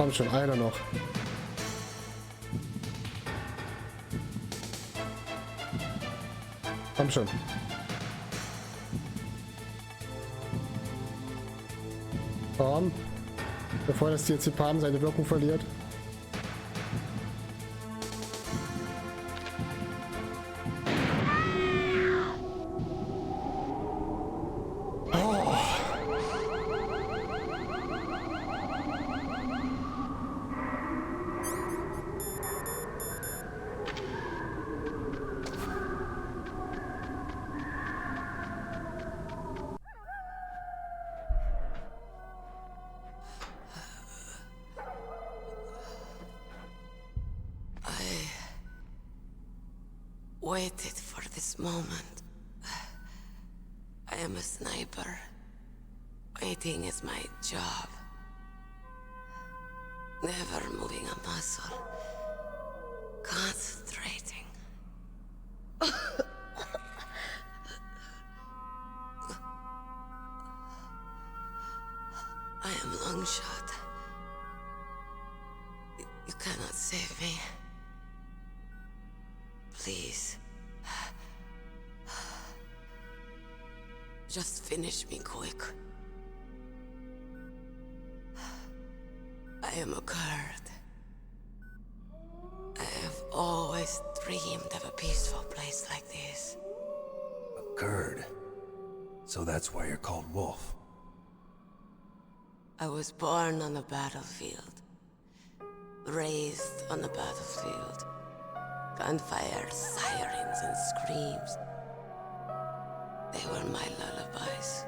Komm schon, einer noch. Komm schon. Komm. Bevor das Diazepam seine Wirkung verliert. Waited for this moment. I am a sniper. Waiting is my job. Never moving a muscle. Concentrating. I am long shot. You cannot save me. Please. Just finish me quick. I am a Kurd. I have always dreamed of a peaceful place like this. A Kurd? So that's why you're called Wolf. I was born on the battlefield. Raised on the battlefield. Gunfire, sirens, and screams. They were my lullabies.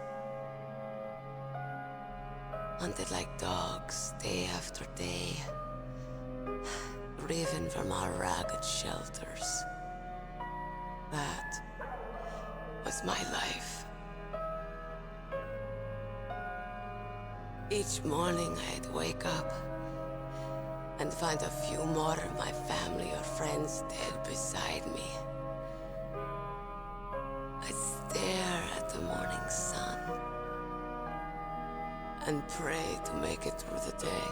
Hunted like dogs, day after day. Driven from our ragged shelters. That was my life. Each morning I'd wake up and find a few more of my family or friends dead beside me. I'd stare at the morning sun and pray to make it through the day.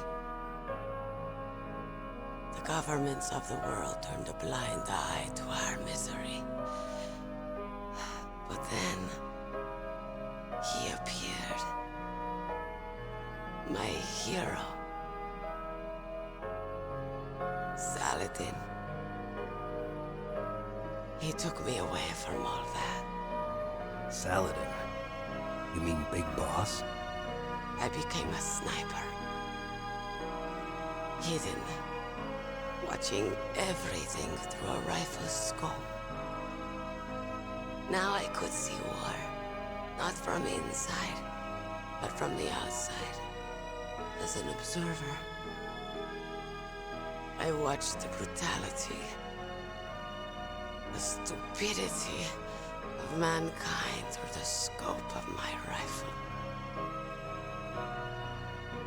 The governments of the world turned a blind eye to our misery. But then, he appeared. My hero. Saladin. He took me away from all that. Saladin? You mean Big Boss? I became a sniper. Hidden. Watching everything through a rifle's scope. Now I could see war. Not from inside, but from the outside. As an observer. I watched the brutality, the stupidity of mankind through the scope of my rifle.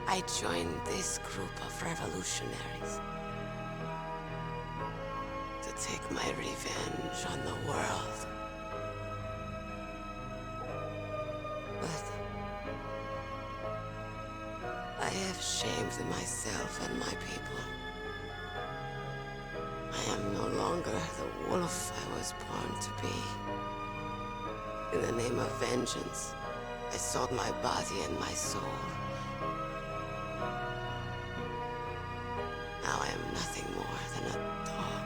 I joined this group of revolutionaries to take my revenge on the world. But I have shamed myself and my people. I am no longer the wolf I was born to be. In the name of vengeance, I sold my body and my soul. Now I am nothing more than a dog.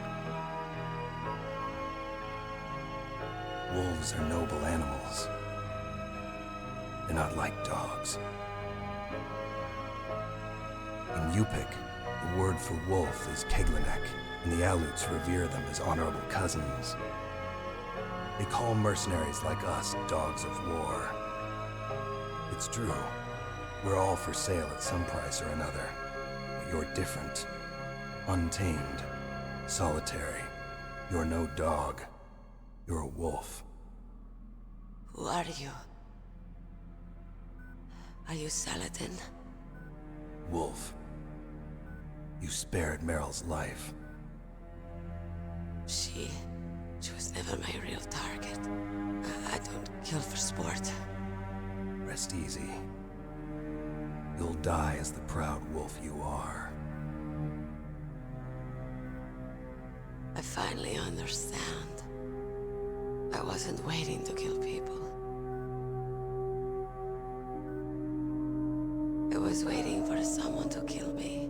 Wolves are noble animals. They're not like dogs. In Yupik, the word for wolf is Keglanek, and the Aleuts revere them as honorable cousins. They call mercenaries like us dogs of war. It's true. We're all for sale at some price or another. But you're different. Untamed. Solitary. You're no dog. You're a wolf. Who are you? Are you Saladin? Wolf. You spared Meryl's life. She was never my real target. I don't kill for sport. Rest easy. You'll die as the proud wolf you are. finally understand. I wasn't waiting to kill people. I was waiting for someone to kill me.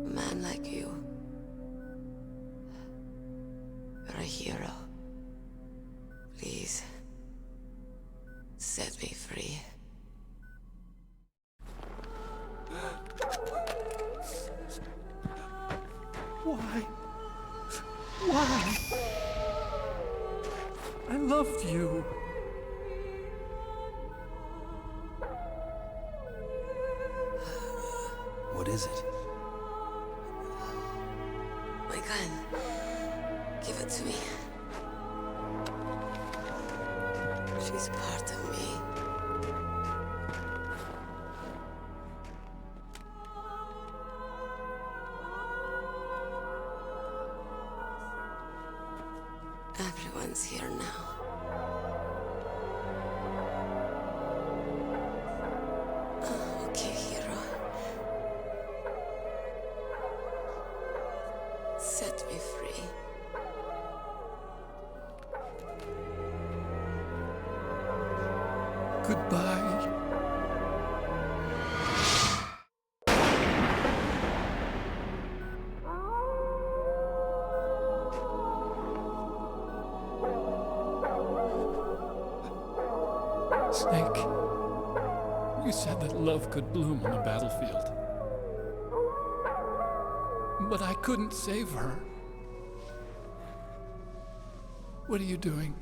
A man like you. You're a hero. Please, set me free. Why? Why? I loved you. What is it? My gun. Give it to me. She's part of me. Everyone's here now. Okay, hero. Set me free. Goodbye. Snake, you said that love could bloom on the battlefield. But I couldn't save her. What are you doing?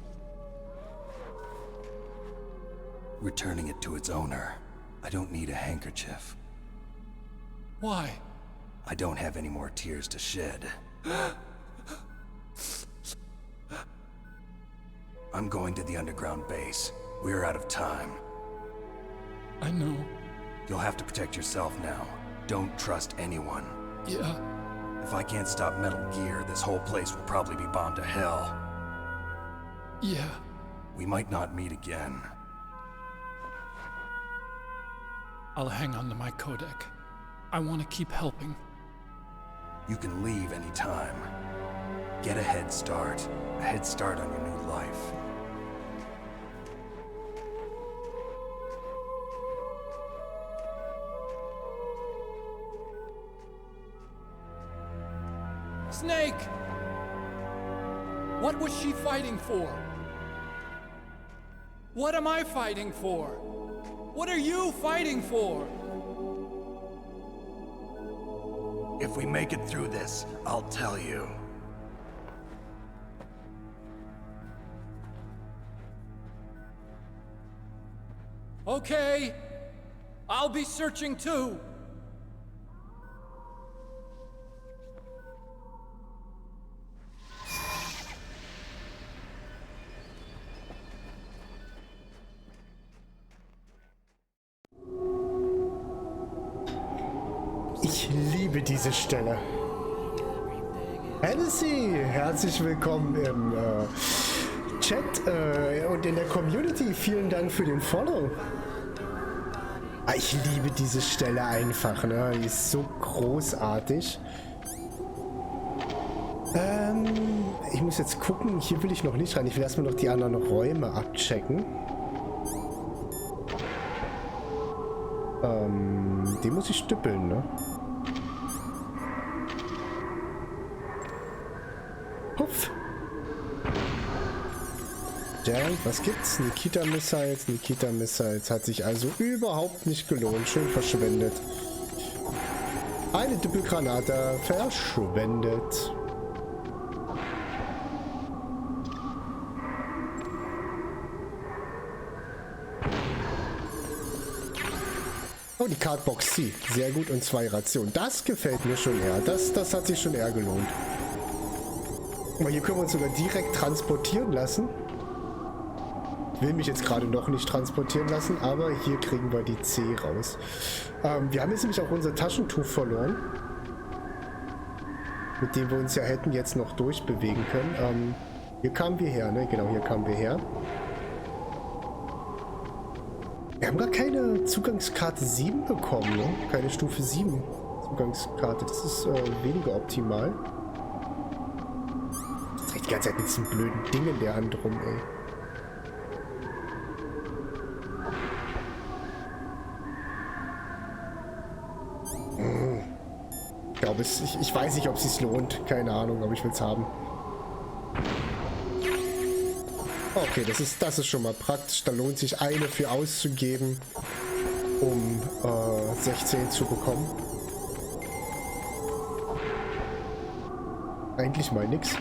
Returning it to its owner. I don't need a handkerchief. Why? I don't have any more tears to shed. I'm going to the underground base. We're out of time. I know. You'll have to protect yourself now. Don't trust anyone. Yeah. If I can't stop Metal Gear, this whole place will probably be bombed to hell. Yeah. We might not meet again. I'll hang on to my codec. I want to keep helping. You can leave anytime. Get a head start. A head start on your new life. Snake! What was she fighting for? What am I fighting for? What are you fighting for? If we make it through this, I'll tell you. Okay. I'll be searching too. Ich liebe diese Stelle. Hennessy, herzlich willkommen im Chat und in der Community. Vielen Dank für den Follow. Ich liebe diese Stelle einfach, ne? Die ist so großartig. Ich muss jetzt gucken, hier will ich noch nicht rein. Ich will erstmal noch die anderen Räume abchecken. Den muss ich stüppeln, ne? Huff. Ja, was gibt's? Nikita Missiles. Nikita Missiles hat sich also überhaupt nicht gelohnt. Schön verschwendet. Eine Doppelgranate verschwendet. Oh, die Cardbox C. Sehr gut und 2 Rationen. Das gefällt mir schon eher. Das hat sich schon eher gelohnt. Aber hier können wir uns sogar direkt transportieren lassen. Ich will mich jetzt gerade noch nicht transportieren lassen, aber hier kriegen wir die C raus. Wir haben jetzt nämlich auch unser Taschentuch verloren. Mit dem wir uns ja hätten jetzt noch durchbewegen können. Hier kamen wir her, ne? Genau, hier kamen wir her. Wir haben gar keine Zugangskarte 7 bekommen, ne? Keine Stufe 7. Zugangskarte. Das ist weniger optimal. Das dreht die ganze Zeit mit diesem blöden Ding in der Hand rum, ey. Ich glaube, ich weiß nicht, ob es sich lohnt. Keine Ahnung, aber ich will es haben. Okay, das ist schon mal praktisch. Da lohnt sich eine für auszugeben, um 16 zu bekommen. Eigentlich mal nix.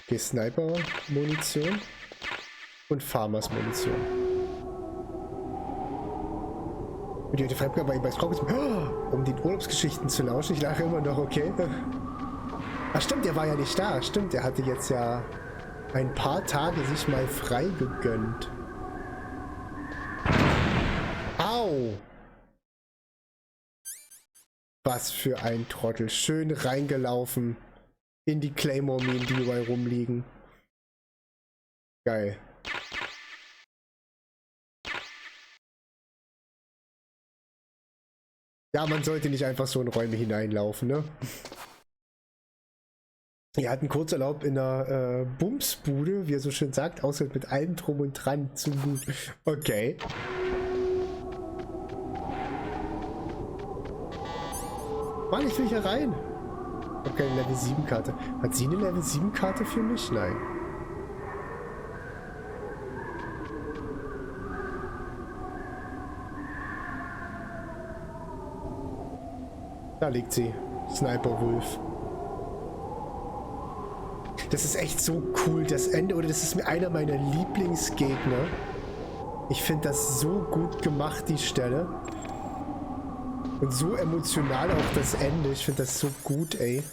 Okay, Sniper-Munition und Farmers-Munition. Die Fremdgang bei Scorpions, um den Urlaubsgeschichten zu lauschen. Ich lache immer noch, okay. Ach stimmt, der war ja nicht da. Stimmt, der hatte jetzt ja ein paar Tage sich mal frei gegönnt. Au! Was für ein Trottel. Schön reingelaufen in die Claymore-Minen, die überall rumliegen. Geil. Ja, man sollte nicht einfach so in Räume hineinlaufen, ne? Er hat einen Kurzurlaub in einer Bumsbude, wie er so schön sagt, ausgehört mit allem drum und dran zu gut. Okay. Mann, ich will hier rein. Ich habe keine Level 7 Karte. Hat sie eine Level 7 Karte für mich? Nein. Da liegt sie. Sniper Wolf. Das ist echt so cool, das Ende, oder das ist mir einer meiner Lieblingsgegner. Ich finde das so gut gemacht, die Stelle. Und so emotional auch das Ende. Ich finde das so gut, ey.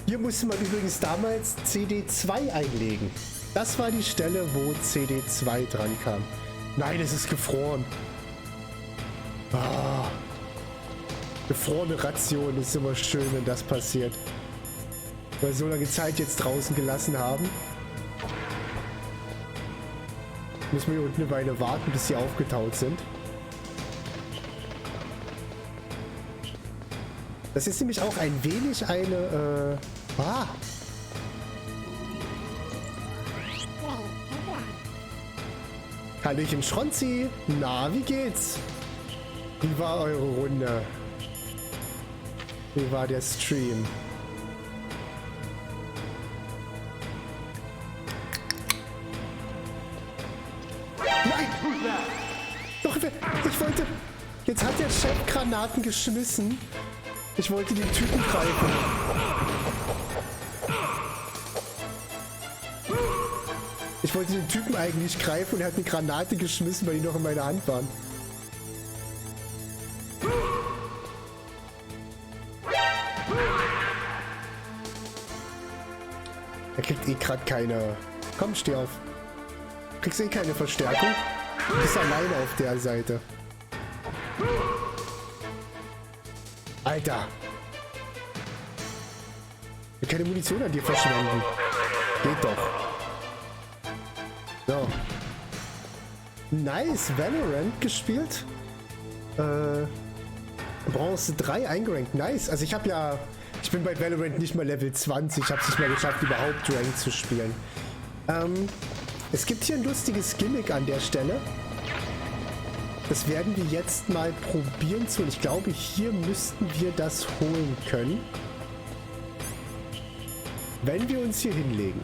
Hier musste man übrigens damals CD2 einlegen. Das war die Stelle, wo CD2 dran kam. Nein, es ist gefroren. Ah. Gefrorene Ration ist immer schön, wenn das passiert. Weil wir so lange Zeit jetzt draußen gelassen haben. Müssen wir hier unten eine Weile warten, bis sie aufgetaut sind. Das ist nämlich auch ein wenig eine... Hallöchen Schronzi. Na, wie geht's? Wie war eure Runde? Wie war der Stream? Nein! Doch, ich wollte... Jetzt hat der Chef Granaten geschmissen. Ich wollte den Typen greifen. Ich wollte den Typen eigentlich greifen und er hat eine Granate geschmissen, weil die noch in meiner Hand waren. Er kriegt eh gerade keine... Komm, steh auf. Kriegst eh keine Verstärkung. Du bist alleine auf der Seite. Alter. Ich will keine Munition an dir verschwenden. Geht doch. So. Nice. Valorant gespielt. Bronze 3 eingerankt. Nice. Also ich bin bei Valorant nicht mal Level 20. Ich habe es nicht mal geschafft, überhaupt Rank zu spielen. Es gibt hier ein lustiges Gimmick an der Stelle. Das werden wir jetzt mal probieren zu. Und ich glaube, hier müssten wir das holen können. Wenn wir uns hier hinlegen.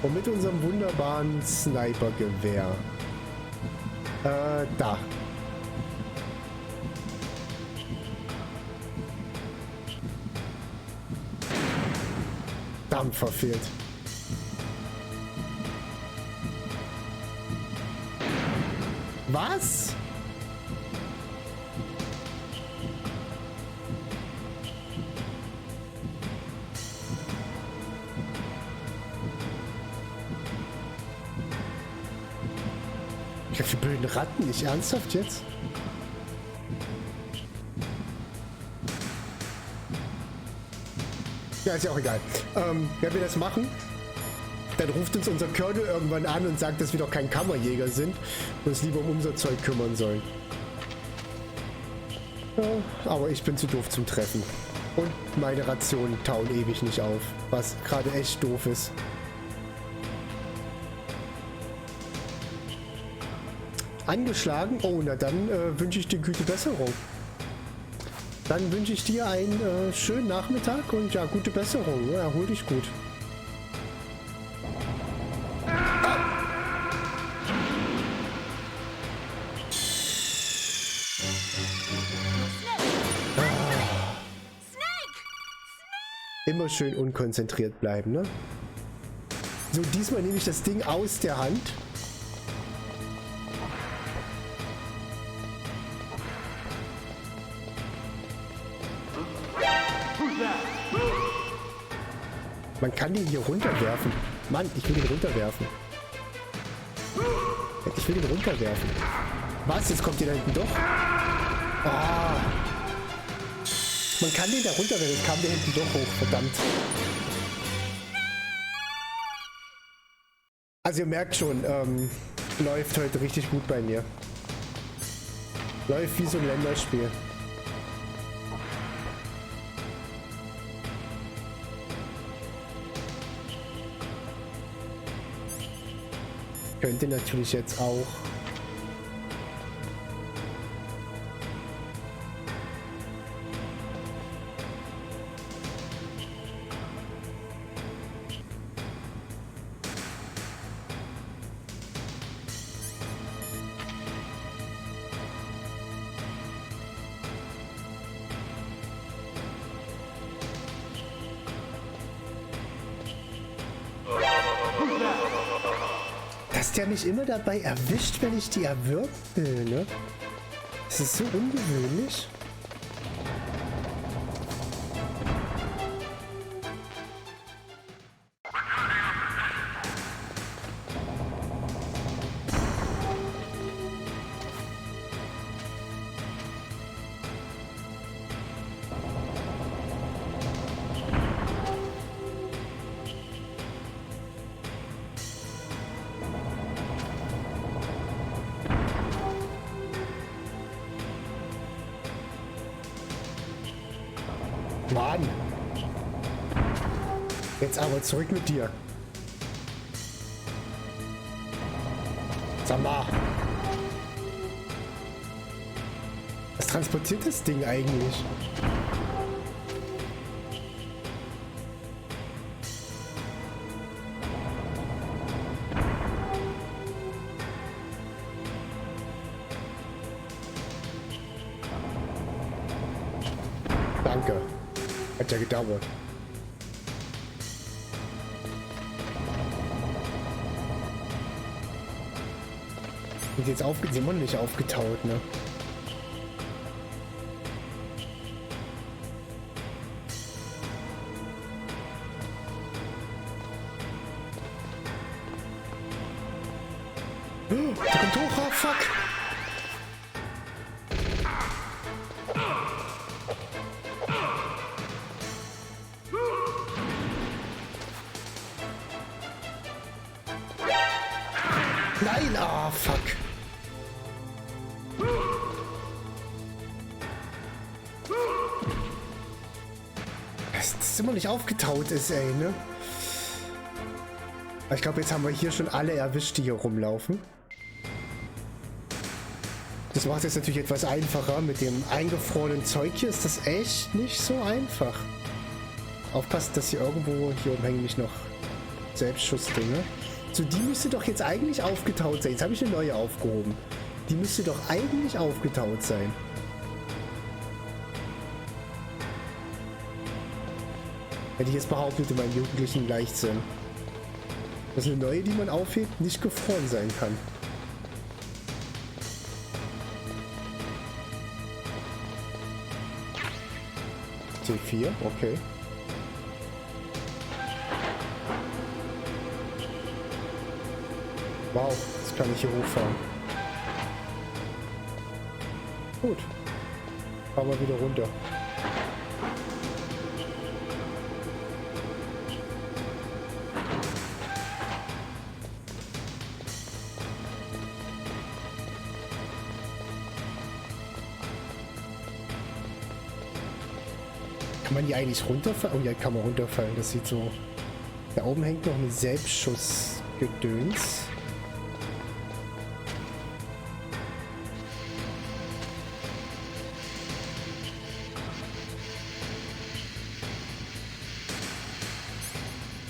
Und mit unserem wunderbaren Snipergewehr. Da. Dampf verfehlt. Was? Ich hab die blöden Ratten, nicht ernsthaft jetzt? Ja, ist ja auch egal. Wenn wir das machen, Dann ruft uns unser Colonel irgendwann an und sagt, dass wir doch kein Kammerjäger sind und uns lieber um unser Zeug kümmern sollen. Ja, aber ich bin zu doof zum Treffen. Und meine Rationen tauen ewig nicht auf, was gerade echt doof ist. Angeschlagen? Oh, na dann wünsche ich dir gute Besserung. Dann wünsche ich dir einen schönen Nachmittag und ja, gute Besserung. Ja, erhol dich gut. Immer schön unkonzentriert bleiben, ne? So, diesmal nehme ich das Ding aus der Hand. Man kann den hier runterwerfen. Mann, ich will den runterwerfen. Ich will den runterwerfen. Was? Jetzt kommt der da hinten doch? Ah. Man kann den da runterwerfen. Jetzt kam der hinten doch hoch. Verdammt. Also ihr merkt schon, läuft heute richtig gut bei mir. Läuft wie so ein Länderspiel. Könnte natürlich jetzt auch dass der mich immer dabei erwischt, wenn ich die erwürgen will, ne? Das ist so ungewöhnlich. Mann! Jetzt aber zurück mit dir. Sag mal. Was transportiert das Ding eigentlich? Danke. Hat ja gedauert. Sind jetzt sind immer noch nicht aufgetaut, ne? Der kommt hoch, oh fuck! Nein, ah, fuck. Dass das immer nicht aufgetaut ist, ey, ne? Aber ich glaube, jetzt haben wir hier schon alle erwischt, die hier rumlaufen. Das macht es natürlich etwas einfacher. Mit dem eingefrorenen Zeug hier ist das echt nicht so einfach. Aufpassen, dass hier irgendwo, hier oben hängen nicht noch Selbstschussdinge. So, die müsste doch jetzt eigentlich aufgetaut sein. Jetzt habe ich eine neue aufgehoben. Die müsste doch eigentlich aufgetaut sein. Hätte ich jetzt behauptet in meinem jugendlichen Leichtsinn. Dass eine neue, die man aufhebt, nicht gefroren sein kann. C4, okay. Wow, jetzt kann ich hier hochfahren. Gut. Fahren wir wieder runter. Kann man die eigentlich runterfallen? Oh ja, kann man runterfallen. Das sieht so... Da oben hängt noch ein Selbstschussgedöns.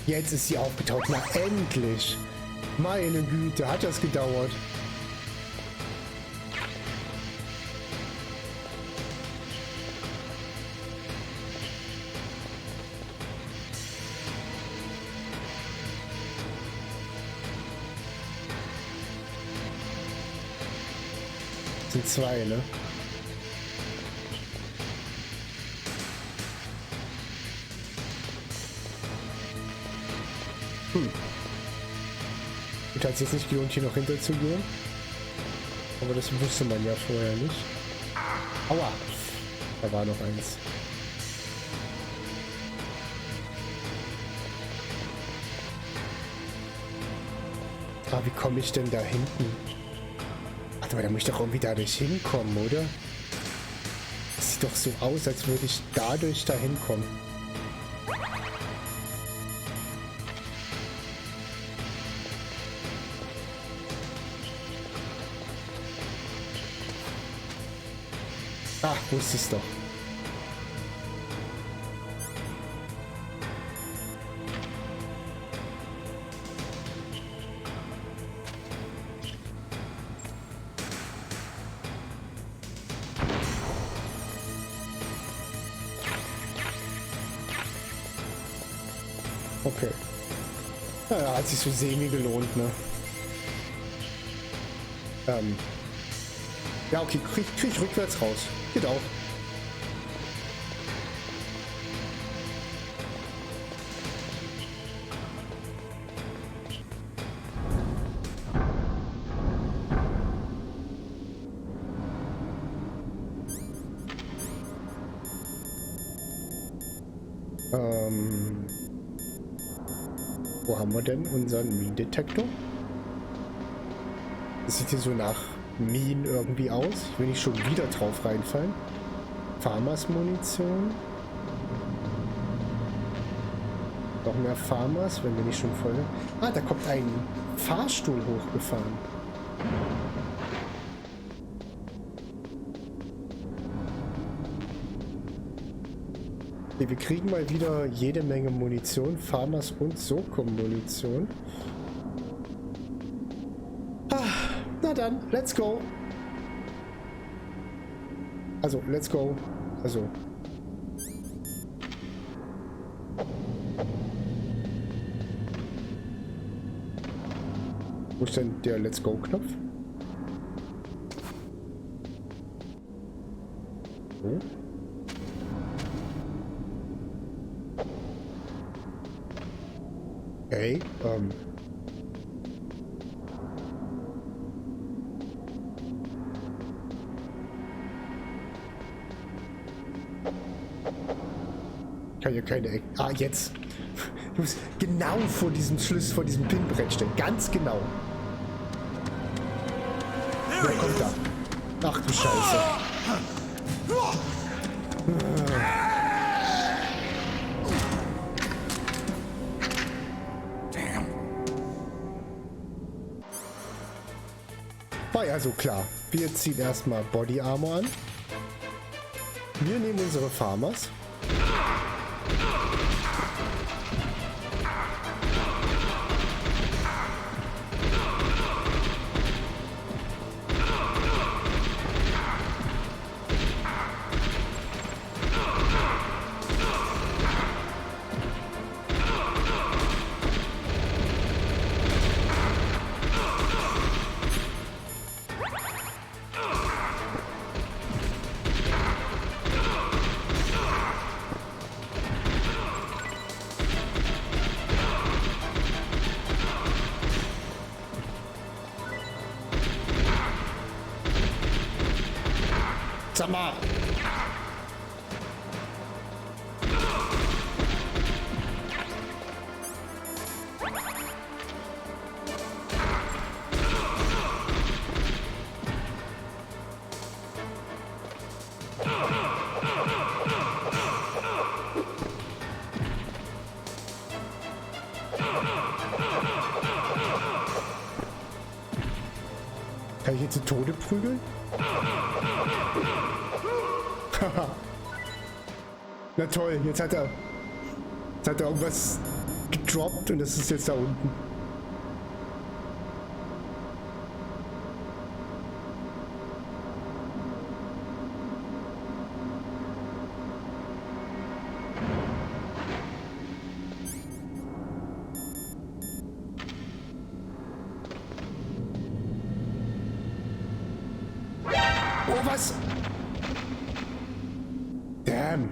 Jetzt ist sie aufgetaucht. Na endlich! Meine Güte, hat das gedauert. Sind zwei, ne? Gut, hat es jetzt nicht gelohnt, hier noch hinter zu gehen. Aber das wusste man ja vorher nicht. Aua! Da war noch eins. Ah, wie komme ich denn da hinten? Warte mal, da muss ich doch irgendwie dadurch hinkommen, oder? Das sieht doch so aus, als würde ich dadurch da hinkommen. Ah, wusste ich's doch. Okay. Naja, hat sich so semi gelohnt, ne? Ja, okay, krieg ich rückwärts raus. Geht auch. Wo haben wir denn unseren Minendetektor? Das sieht hier so nach Minen irgendwie aus. Ich will nicht schon wieder drauf reinfallen. Farmers Munition. Noch mehr Farmers, wenn wir nicht schon voll... Ah, da kommt ein Fahrstuhl hochgefahren. Okay, wir kriegen mal wieder jede Menge Munition. Farmers und Soko-Munition. Na dann, let's go. Also, let's go. Also. Wo ist denn der Let's Go-Knopf? So. Okay, kann ja keine Eck. Ah, jetzt. Ich muss genau vor diesem Schlüssel, vor diesem Pinbrett stehen. Ganz genau. Wer kommt da? Ach du Scheiße. War ja so klar. Wir ziehen erstmal Body Armor an. Wir nehmen unsere Farmers. Sag mal. Kann ich jetzt zu Tode prügeln? Haha. Na toll, jetzt hat er irgendwas gedroppt und das ist jetzt da unten. Oh, was? Damn.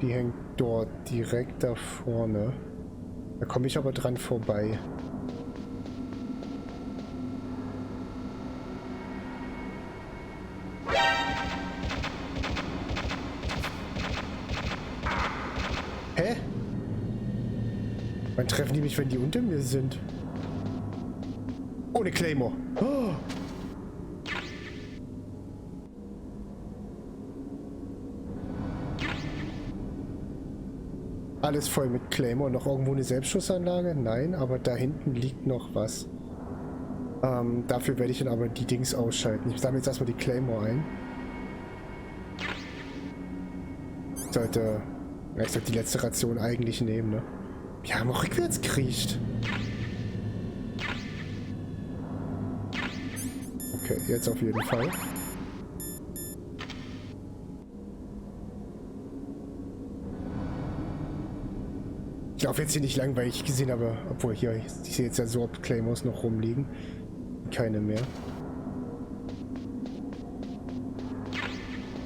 Die hängt dort direkt da vorne. Da komme ich aber dran vorbei. Hä? Wann treffen die mich, wenn die unter mir sind? Ohne Claymore. Oh. Alles voll mit Claymore. Noch irgendwo eine Selbstschussanlage? Nein, aber da hinten liegt noch was. Dafür werde ich dann aber die Dings ausschalten. Ich sammle jetzt erstmal die Claymore ein. Ich sollte die letzte Ration eigentlich nehmen, ne? Wir haben auch rückwärts kriecht. Okay, jetzt auf jeden Fall. Ich laufe jetzt hier nicht lang, weil ich gesehen habe, obwohl hier, ich sehe jetzt ja so, ob Claymores noch rumliegen. Keine mehr.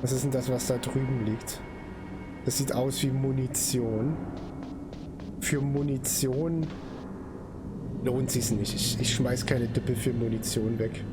Was ist denn das, was da drüben liegt? Das sieht aus wie Munition. Für Munition lohnt sich's nicht. Ich schmeiß keine Dippe für Munition weg.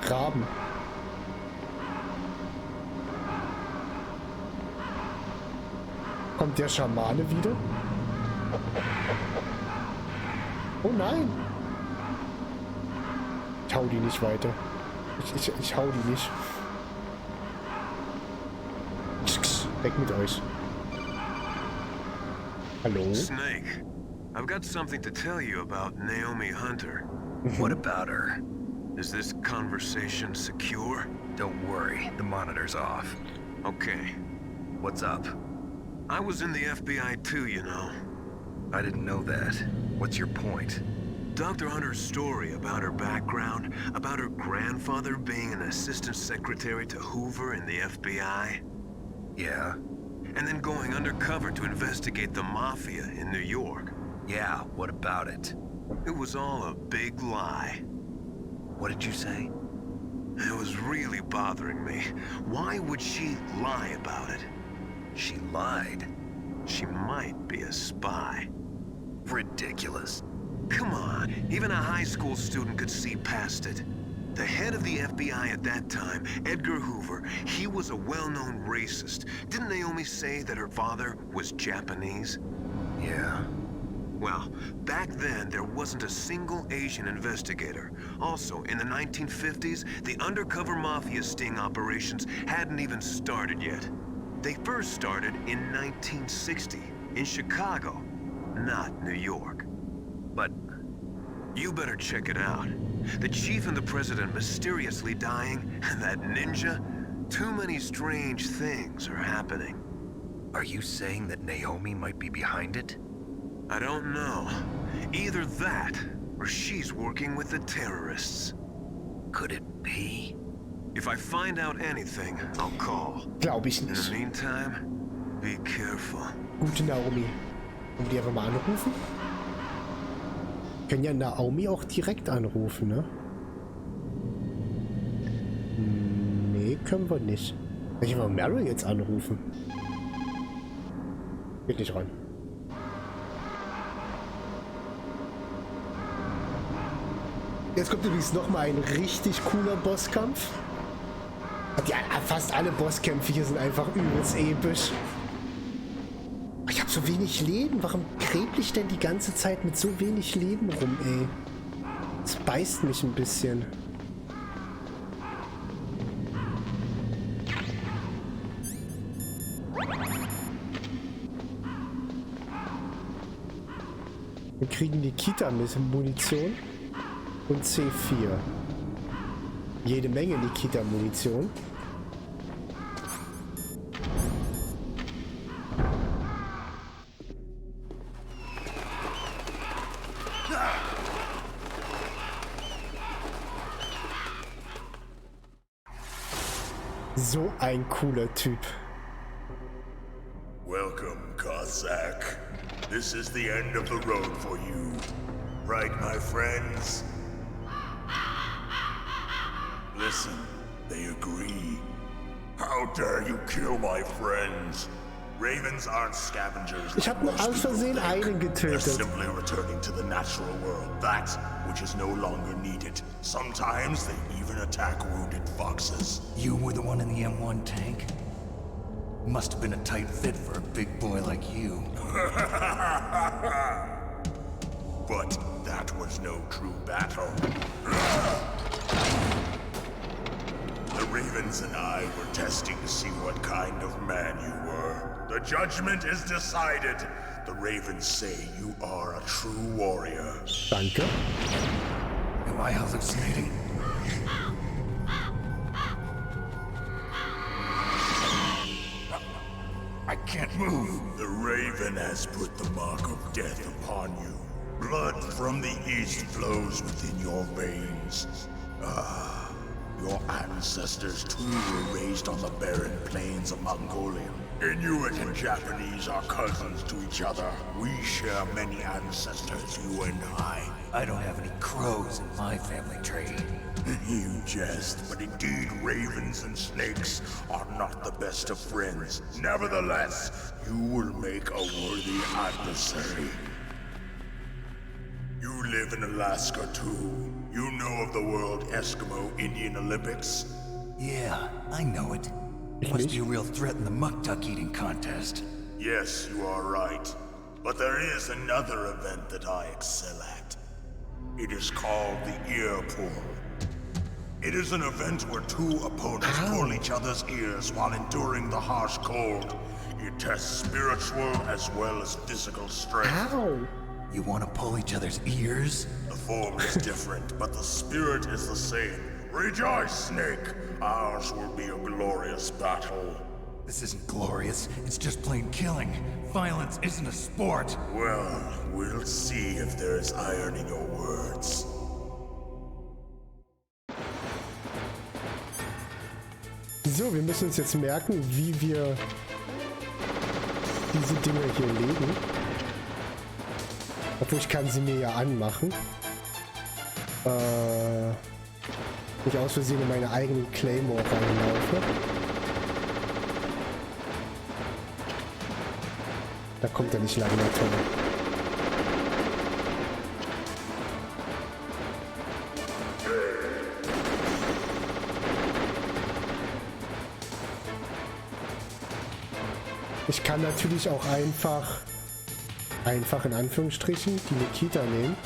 Raben. Kommt der Schamane wieder? Oh nein! Ich hau die nicht weiter. Ich hau die nicht. Weg mit euch. Hallo? Snake, I've got something to tell you about Naomi Hunter. What about her? Is this conversation secure? Don't worry, the monitor's off. Okay. What's up? I was in the FBI too, you know. I didn't know that. What's your point? Dr. Hunter's story about her background, about her grandfather being an assistant secretary to Hoover in the FBI. Yeah? And then going undercover to investigate the Mafia in New York. Yeah, what about it? It was all a big lie. What did you say? It was really bothering me. Why would she lie about it? She lied. She might be a spy. Ridiculous. Come on, even a high school student could see past it. The head of the FBI at that time, Edgar Hoover, he was a well-known racist. Didn't Naomi say that her father was Japanese? Yeah. Well, back then, there wasn't a single Asian investigator. Also, in the 1950s, the undercover mafia sting operations hadn't even started yet. They first started in 1960, in Chicago, not New York. But you better check it out. The chief and the president mysteriously dying, and that ninja? Too many strange things are happening. Are you saying that Naomi might be behind it? I don't know. Either that, or she's working with the terrorists. Could it be? If I find out anything, I'll call. Glaub ich nicht. In the meantime, be careful. Gute Naomi. Wollen wir die einfach mal anrufen? Wir können ja Naomi auch direkt anrufen, ne? Nee, können wir nicht. Ich will Meryl jetzt anrufen. Geht nicht ran. Jetzt kommt übrigens nochmal ein richtig cooler Bosskampf. Ja, fast alle Bosskämpfe hier sind einfach übelst episch. Ich habe so wenig Leben. Warum gräb ich denn die ganze Zeit mit so wenig Leben rum, ey? Das beißt mich ein bisschen. Wir kriegen die Nikita-Munition und C4. Jede Menge Nikita-Munition. So ein cooler Typ. Welcome, Cossack. This is the end of the road for you. Right, my friends? Listen, they agree. How dare you kill my friends? Ravens aren't scavengers. Ich habe nur aus Versehen einen getötet. They're simply returning to the natural world, that which is no longer needed. Sometimes they even attack wounded foxes. You were the one in the M1 tank? Must have been a tight fit for a big boy like you. But that was no true battle. The Ravens and I were testing to see what kind of man you were. The judgment is decided. The Ravens say you are a true warrior. Danke. Am I hallucinating? I can't move. The Raven has put the mark of death upon you. Blood from the east flows within your veins. Ah, your ancestors too were raised on the barren plains of Mongolia. Inuit and Japanese are cousins to each other. We share many ancestors, you and I. I don't have any crows in my family tree. You jest, but indeed ravens and snakes are not the best of friends. Nevertheless, you will make a worthy adversary. You live in Alaska too. You know of the World Eskimo Indian Olympics? Yeah, I know it. Must be a real threat in the muck-duck eating contest. Yes, you are right. But there is another event that I excel at. It is called the ear pull. It is an event where two opponents pull each other's ears while enduring the harsh cold. It tests spiritual as well as physical strength. Ow! You want to pull each other's ears? The form is different, but the spirit is the same. Rejoice, Snake! Ours will be a glorious battle. This isn't glorious, it's just plain killing. Violence isn't a sport. Well, we'll see if there's iron in your words. So, wir müssen uns jetzt merken, wie wir diese Dinger hier legen. Obwohl, ich kann sie mir ja anmachen. Nicht aus Versehen in meine eigenen Claymore reinlaufe. Da kommt er nicht lange mehr toll. Ich kann natürlich auch einfach in Anführungsstrichen die Nikita nehmen.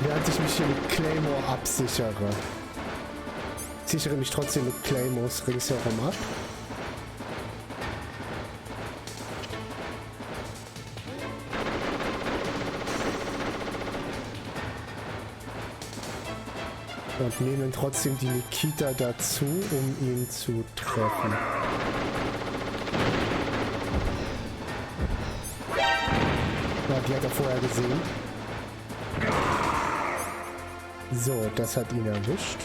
Während ich mich hier mit Claymore absichere. Ich sichere mich trotzdem mit Claymores ringsherum ab. Und nehmen trotzdem die Nikita dazu, um ihn zu treffen. Ja, die hat er vorher gesehen. So, das hat ihn erwischt.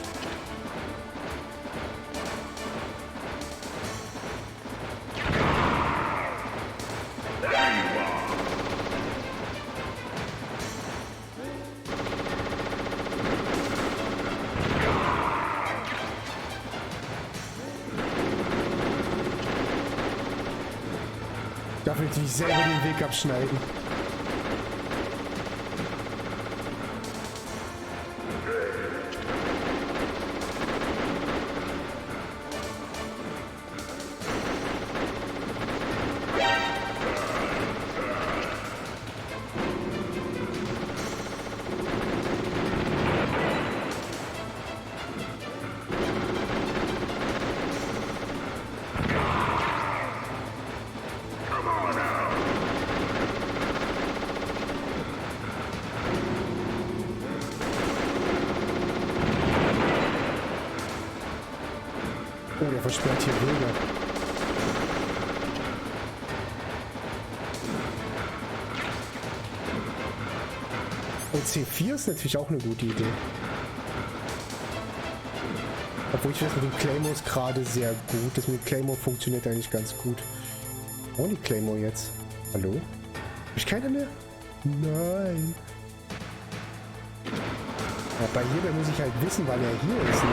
Darf ich natürlich selber den Weg abschneiden. Oh, der versperrt hier Wege. Und C4 ist natürlich auch eine gute Idee. Obwohl ich weiß, mit dem Claymore ist gerade sehr gut. Das mit dem Claymore funktioniert eigentlich ganz gut. Oh, die Claymore jetzt. Hallo? Hab ich keine mehr? Nein. Ja, bei jedem muss ich halt wissen, weil er hier ist, ne?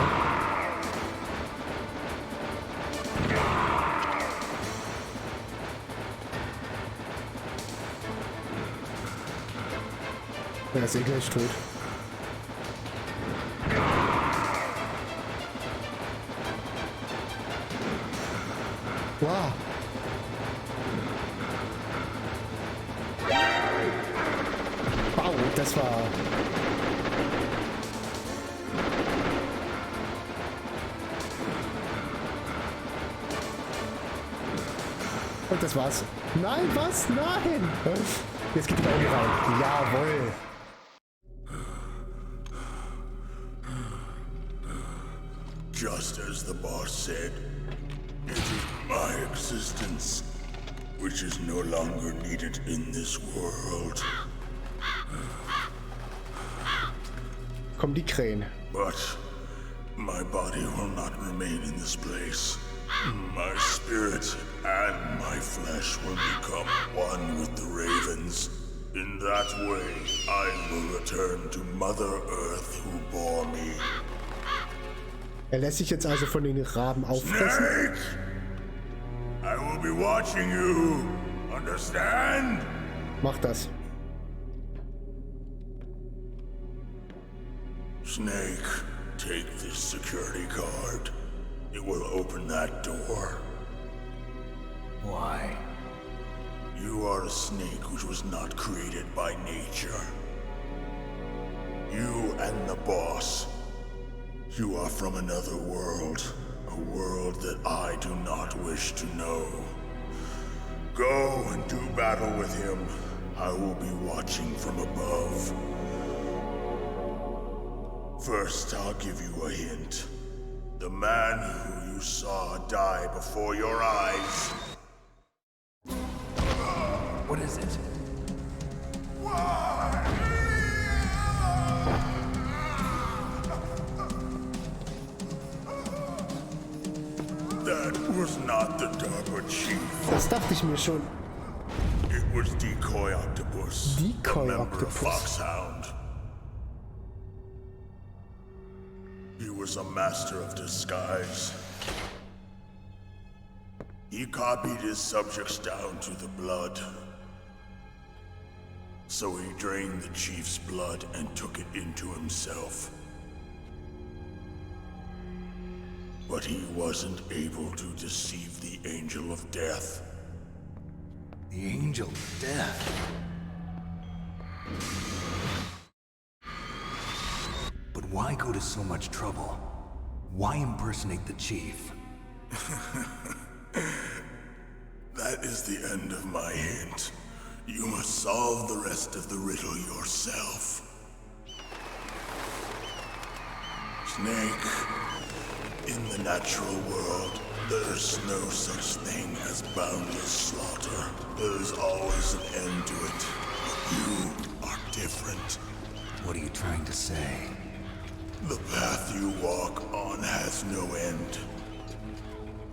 Er ist eh gleich tot. Wow. Wow, das war... Und das war's. Nein, was? Nein! Jetzt geht die Augen rein. Jawohl. Just as the boss said, it is my existence which is no longer needed in this world. Kommen die Krähen. But my body will not remain in this place. My spirit and my flesh will become one with the ravens. In that way, I will return to Mother Earth who bore me. Er lässt sich jetzt also von den Raben auffressen. Snake! I will be watching you. Understand? Mach das. Snake, take this security card. It will open that door. Why? You are a snake which was not created by nature. You and the boss. You are from another world. A world that I do not wish to know. Go and do battle with him. I will be watching from above. First, I'll give you a hint. The man who you saw die before your eyes. What is it? That was not the DARPA chief. Das dachte ich mir schon. It was Decoy Octopus. Decoy a member of Octopus. Foxhound. He was a master of disguise. He copied his subjects down to the blood. So he drained the chief's blood and took it into himself. But he wasn't able to deceive the Angel of Death. The Angel of Death? But why go to so much trouble? Why impersonate the chief? That is the end of my hint. You must solve the rest of the riddle yourself. Snake, in the natural world, there's no such thing as boundless slaughter. There is always an end to it. But you are different. What are you trying to say? The path you walk on has no end.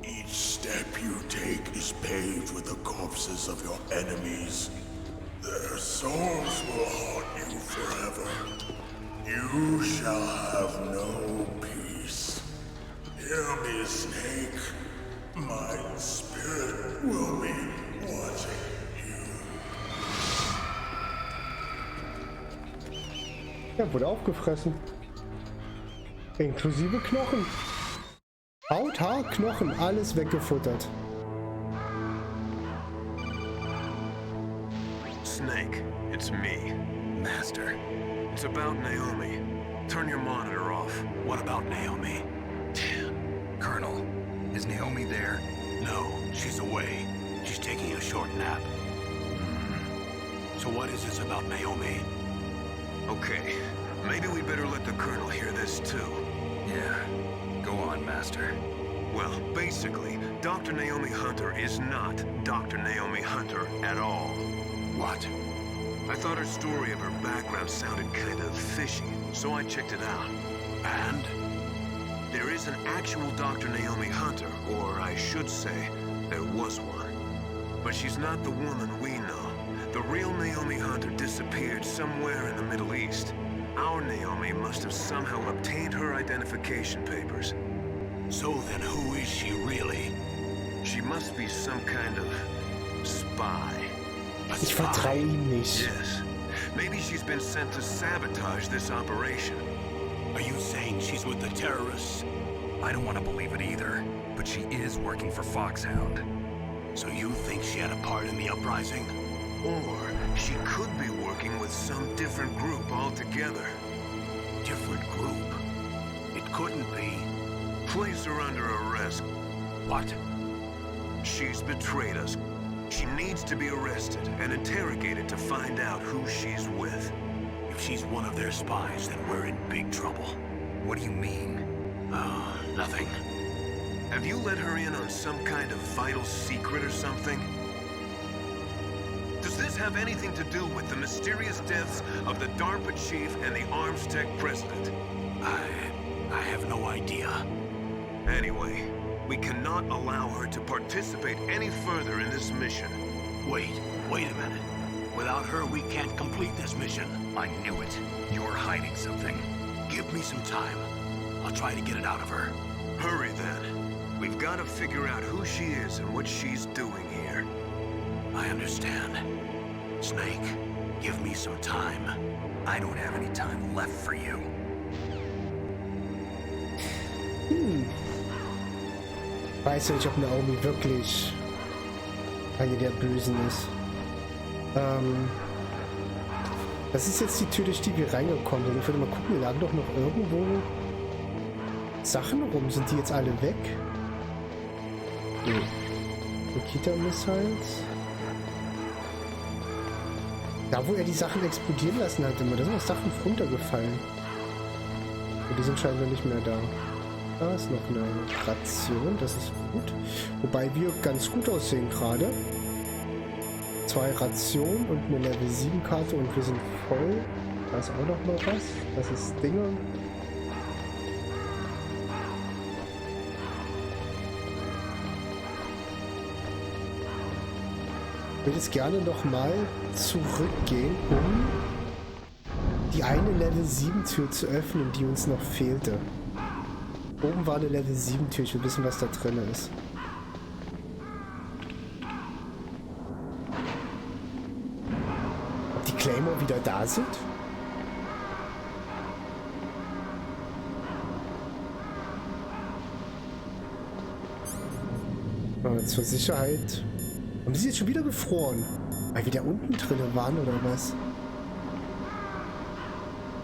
Each step you take is paved with the corpses of your enemies. Their souls will haunt you forever. You shall have no peace. Hear me, Snake. My spirit will be watching. Der wurde aufgefressen. Inklusive Knochen. Haut, Haar, Knochen, alles weggefuttert. Snake, it's me. Master. It's about Naomi. Turn your monitor off. What about Naomi? Colonel, is Naomi there? No, she's away. She's taking a short nap. So what is this about Naomi? Okay, maybe we better let the Colonel hear this too. Yeah, go on, Master. Well, basically, Dr. Naomi Hunter is not Dr. Naomi Hunter at all. What? I thought her story of her background sounded kind of fishy, so I checked it out. And? There is an actual Dr. Naomi Hunter, or I should say, there was one. But she's not the woman we know. The real Naomi Hunter disappeared somewhere in the Middle East. Our Naomi must have somehow obtained her identification papers. So then who is she really? She must be some kind of spy. Ich vertraue ihm nicht. Yes. Maybe she's been sent to sabotage this operation. Are you saying she's with the terrorists? I don't want to believe it either, but she is working for Foxhound. So you think she had a part in the uprising? Or she could be working with some different group altogether. Different group? It couldn't be. Place her under arrest. What? She's betrayed us. She needs to be arrested and interrogated to find out who she's with. If she's one of their spies, then we're in big trouble. What do you mean? Nothing. Have you let her in on some kind of vital secret or something? Does this have anything to do with the mysterious deaths of the DARPA chief and the Arms Tech president? I have no idea. Anyway, we cannot allow her to participate any further in this mission. Wait a minute. Without her, we can't complete this mission. I knew it. You're hiding something. Give me some time. I'll try to get it out of her. Hurry then. We've got to figure out who she is and what she's doing here. I understand. Snake, give me some time. I don't have any time left for you. Weiß ja nicht, ob Naomi wirklich eine der Bösen ist. Das ist jetzt die Tür, durch die wir reingekommen sind. Ich würde mal gucken, wir lagen doch noch irgendwo Sachen rum. Sind die jetzt alle weg? Nee. Nikita-Missiles. Da, wo er die Sachen explodieren lassen hat, immer, da sind noch Sachen runtergefallen. Und die sind scheinbar nicht mehr da. Da ist noch eine Ration, das ist gut. Wobei wir ganz gut aussehen gerade. 2 Rationen und eine Level 7 Karte und wir sind voll. Da ist auch noch mal was. Das ist Dinge. Ich würde jetzt gerne noch mal zurückgehen, um die eine Level 7 Tür zu öffnen, die uns noch fehlte. Oben war eine Level 7 Tür, ich will wissen, was da drin ist. Ob die Claymore wieder da sind? Aber zur Sicherheit. Haben sie jetzt schon wieder gefroren? Weil wir da unten drin waren oder was?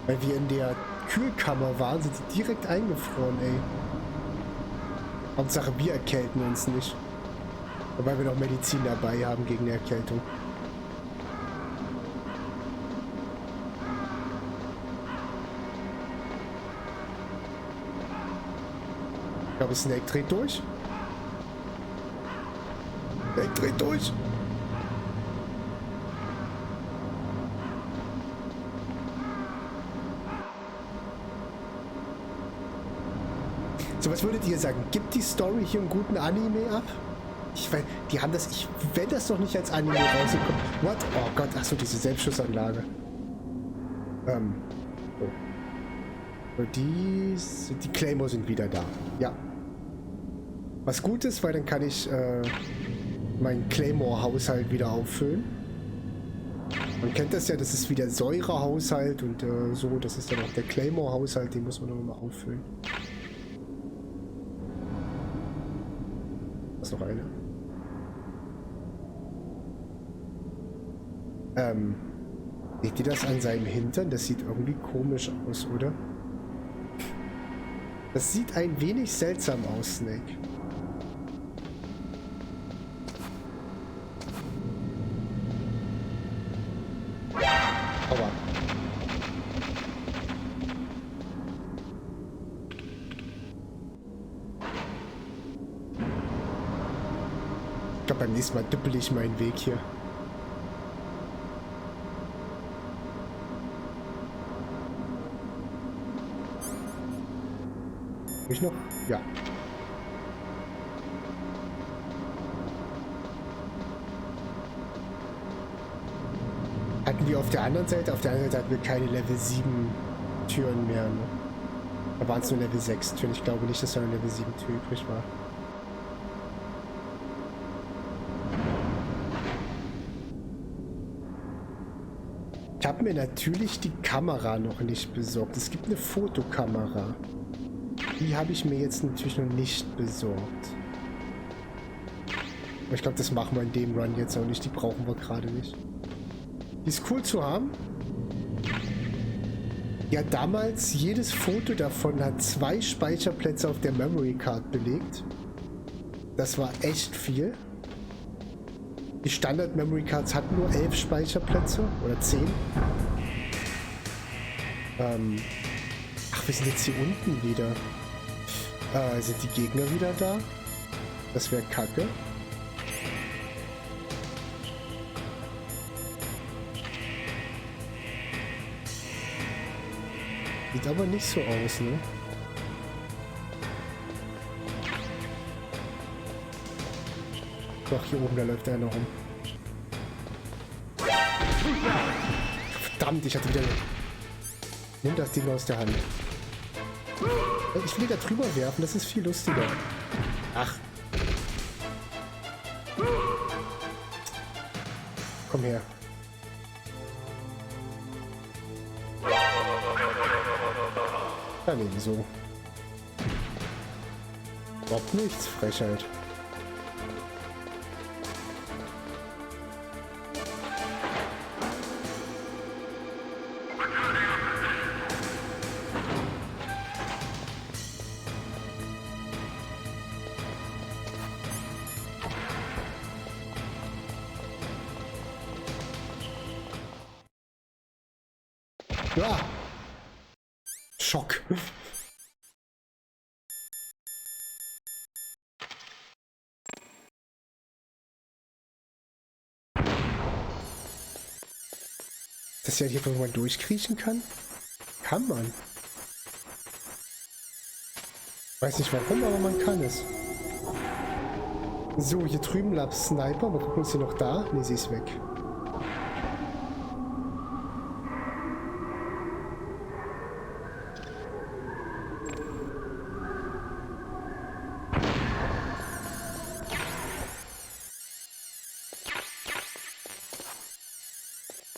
Weil wir in der Kühlkammer waren, sind die direkt eingefroren, ey. Hauptsache wir erkälten uns nicht. Wobei wir noch Medizin dabei haben gegen die Erkältung. Ich glaube, Snake dreht durch. Snake dreht durch. So, was würdet ihr sagen? Gibt die Story hier einen guten Anime ab? Ich weiß, die haben das, wenn das noch nicht als Anime rauskommt. What? Oh Gott, achso, diese Selbstschussanlage. Oh. Die Claymore sind wieder da. Ja. Was gut ist, weil dann kann ich meinen Claymore-Haushalt wieder auffüllen. Man kennt das ja, das ist wie der Säurehaushalt und so, das ist dann auch der Claymore-Haushalt, den muss man noch mal auffüllen. Da ist noch eine. Seht ihr das an seinem Hintern? Das sieht irgendwie komisch aus, oder? Das sieht ein wenig seltsam aus, Snake. Aua. Ich glaube, beim nächsten Mal düppel ich meinen Weg hier. Ich noch? Ja. Hatten wir auf der anderen Seite hatten wir keine Level 7 Türen mehr, ne? Da waren es nur Level 6 Türen. Ich glaube nicht, dass da eine Level 7 Tür übrig war. Ich habe mir natürlich die Kamera noch nicht besorgt. Es gibt eine Fotokamera. Die habe ich mir jetzt natürlich noch nicht besorgt. Aber ich glaube, das machen wir in dem Run jetzt auch nicht. Die brauchen wir gerade nicht. Die ist cool zu haben. Ja, damals, jedes Foto davon hat 2 Speicherplätze auf der Memory Card belegt. Das war echt viel. Die Standard Memory Cards hatten nur 11 Speicherplätze oder 10. Ach, wir sind jetzt hier unten wieder. Sind die Gegner wieder da? Das wäre kacke. Sieht aber nicht so aus, ne? Doch, hier oben, da läuft einer rum. Verdammt, ich hatte wieder... Nimm das Ding aus der Hand. Ich will da drüber werfen, das ist viel lustiger. Ach. Komm her. Daneben so. Überhaupt nichts, Frechheit. Ja. Schock. Dass ja hier irgendwann durchkriechen kann? Kann man. Weiß nicht warum, aber man kann es. So, hier drüben lag Sniper. Mal gucken, ist sie noch da? Ne, sie ist weg.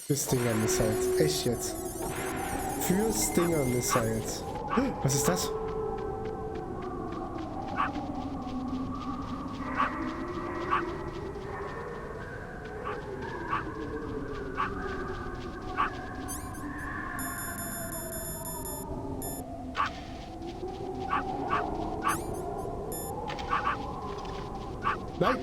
Für Stinger Missiles. Echt jetzt? Für Stinger Missiles. Was ist das? Nein!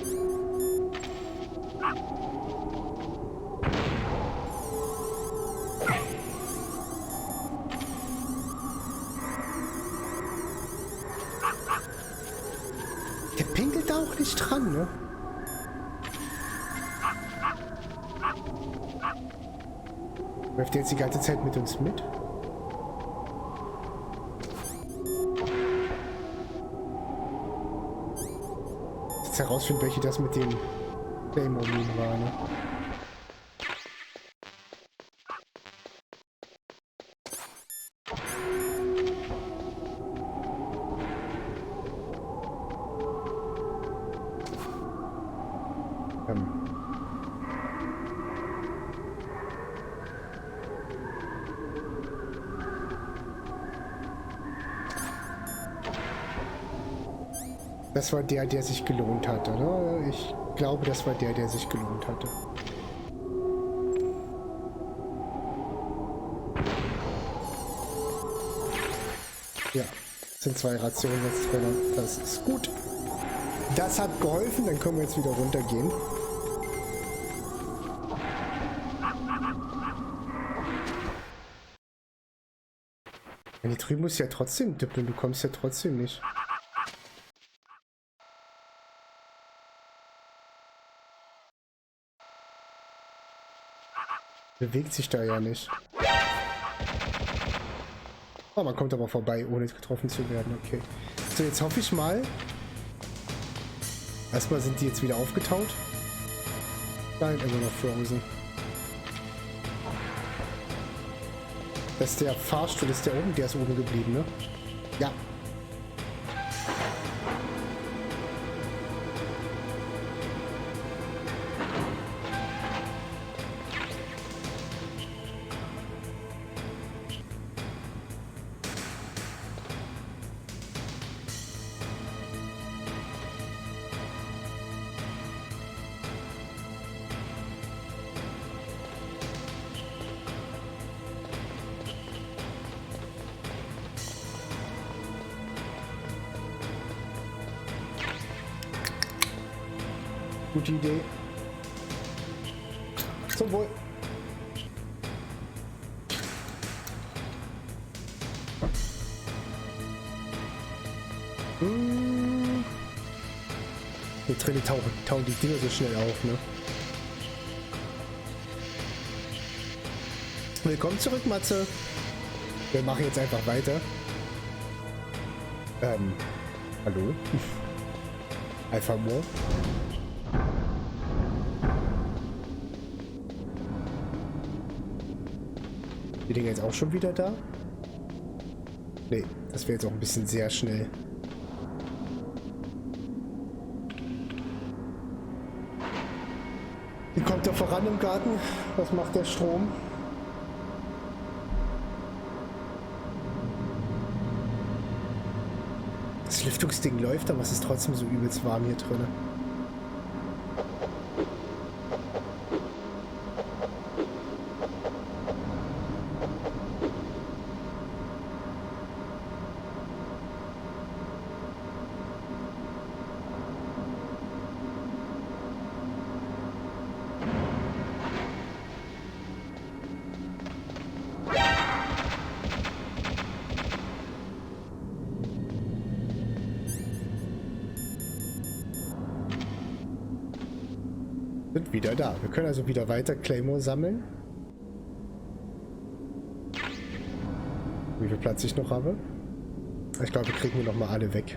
Der pinkelt da auch nicht dran, ne? Läuft der jetzt die ganze Zeit mit uns mit? Jetzt herausfinden, welche das mit dem Claymore-Minen war, ne? Das war der, der sich gelohnt hatte, ne? Ich glaube, das war der, der sich gelohnt hatte. Ja, sind 2 Rationen jetzt drin. Das ist gut. Das hat geholfen, dann können wir jetzt wieder runtergehen. Die drüben muss ja trotzdem dippeln, du kommst ja trotzdem nicht. Bewegt sich da ja nicht. Oh, man kommt aber vorbei, ohne getroffen zu werden. Okay. So, jetzt hoffe ich mal. Erstmal sind die jetzt wieder aufgetaut. Nein, immer noch frozen. Das ist der Fahrstuhl, ist der oben? Der ist oben geblieben, ne? Ja. Gute Idee. Zum Wohl. Hier drin tauchen die Dinger so schnell auf, ne? Willkommen zurück, Matze. Wir machen jetzt einfach weiter. Hallo? Alpha Moor. Die Dinger jetzt auch schon wieder da? Nee, das wäre jetzt auch ein bisschen sehr schnell. Wie kommt er voran im Garten? Was macht der Strom? Das Lüftungsding läuft, aber es ist trotzdem so übelst warm hier drin. Sind wieder da. Wir können also wieder weiter Claymore sammeln. Wie viel Platz ich noch habe? Ich glaube, wir kriegen noch mal alle weg.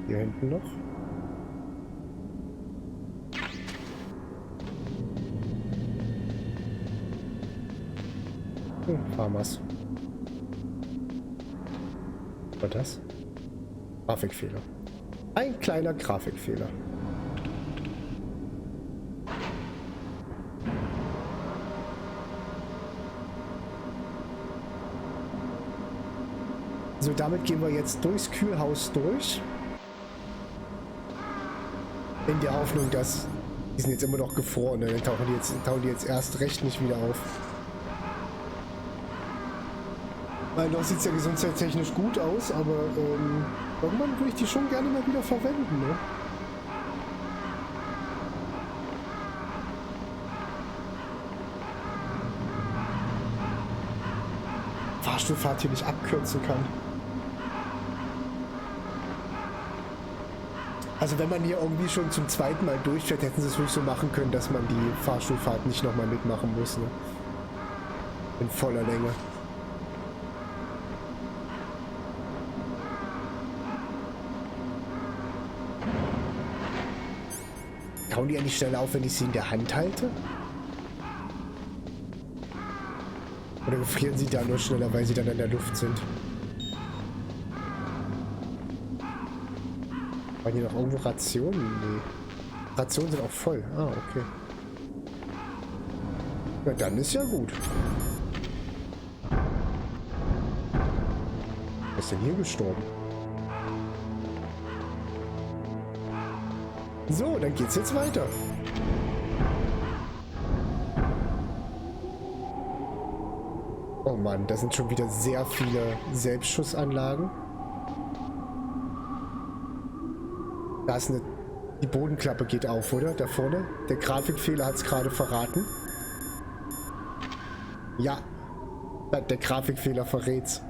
Hier hinten noch. Farmers. Was war das? Grafikfehler. Ein kleiner Grafikfehler. So, damit gehen wir jetzt durchs Kühlhaus durch. In der Hoffnung, dass die sind jetzt immer noch gefroren. Dann tauchen die jetzt erst recht nicht wieder auf. Weil noch sieht es ja gesundheitstechnisch gut aus, aber irgendwann würde ich die schon gerne mal wieder verwenden, ne? Fahrstuhlfahrt hier nicht abkürzen kann. Also wenn man hier irgendwie schon zum zweiten Mal durchfährt, hätten sie es ruhig so machen können, dass man die Fahrstuhlfahrt nicht nochmal mitmachen muss, ne? In voller Länge. Hauen die eigentlich schneller auf, wenn ich sie in der Hand halte? Oder gefrieren sie da nur schneller, weil sie dann in der Luft sind? Waren hier noch irgendwo Rationen? Nee. Rationen sind auch voll. Ah, okay. Na, dann ist ja gut. Wer ist denn hier gestorben? So, dann geht's jetzt weiter. Oh Mann, da sind schon wieder sehr viele Selbstschussanlagen. Da ist eine... Die Bodenklappe geht auf, oder? Da vorne. Der Grafikfehler hat es gerade verraten. Ja. Der Grafikfehler verrät's.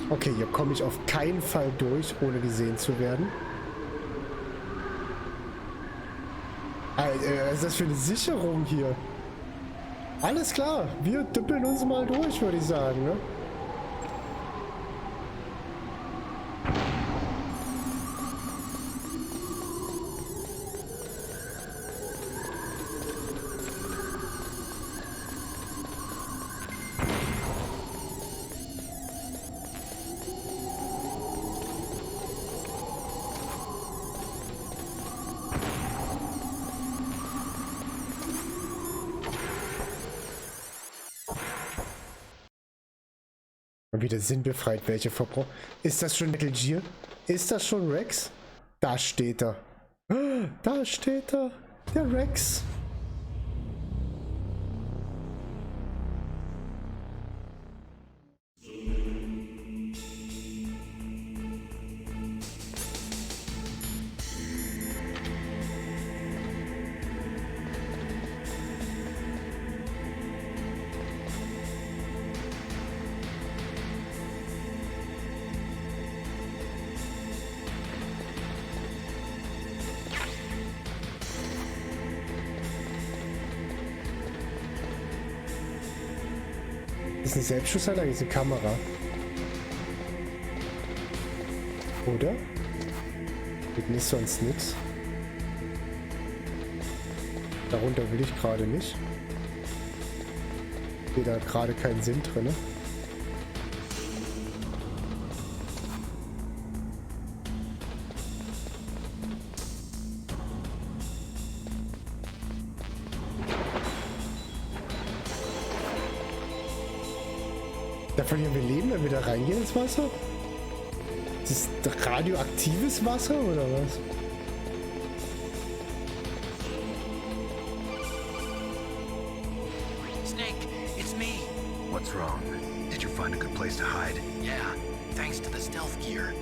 Okay, hier komme ich auf keinen Fall durch, ohne gesehen zu werden. Alter, was ist das für eine Sicherung hier? Alles klar, wir düppeln uns mal durch, würde ich sagen, ne? Und wieder sinnbefreit, welche Verbrauch. Ist das schon Metal Gear? Ist das schon Rex? Da steht er. Da steht er. Der Rex. Das ist eine Selbstschussanlage, ist eine Kamera. Oder? Hier ist sonst nichts. Darunter will ich gerade nicht. Hier da gerade keinen Sinn drin. Da verlieren wir Leben, wenn wir da reingehen ins Wasser? Ist das radioaktives Wasser oder was? Snake, it's me. What's wrong? Did you find a good place to hide? Yeah, thanks to the stealth gear.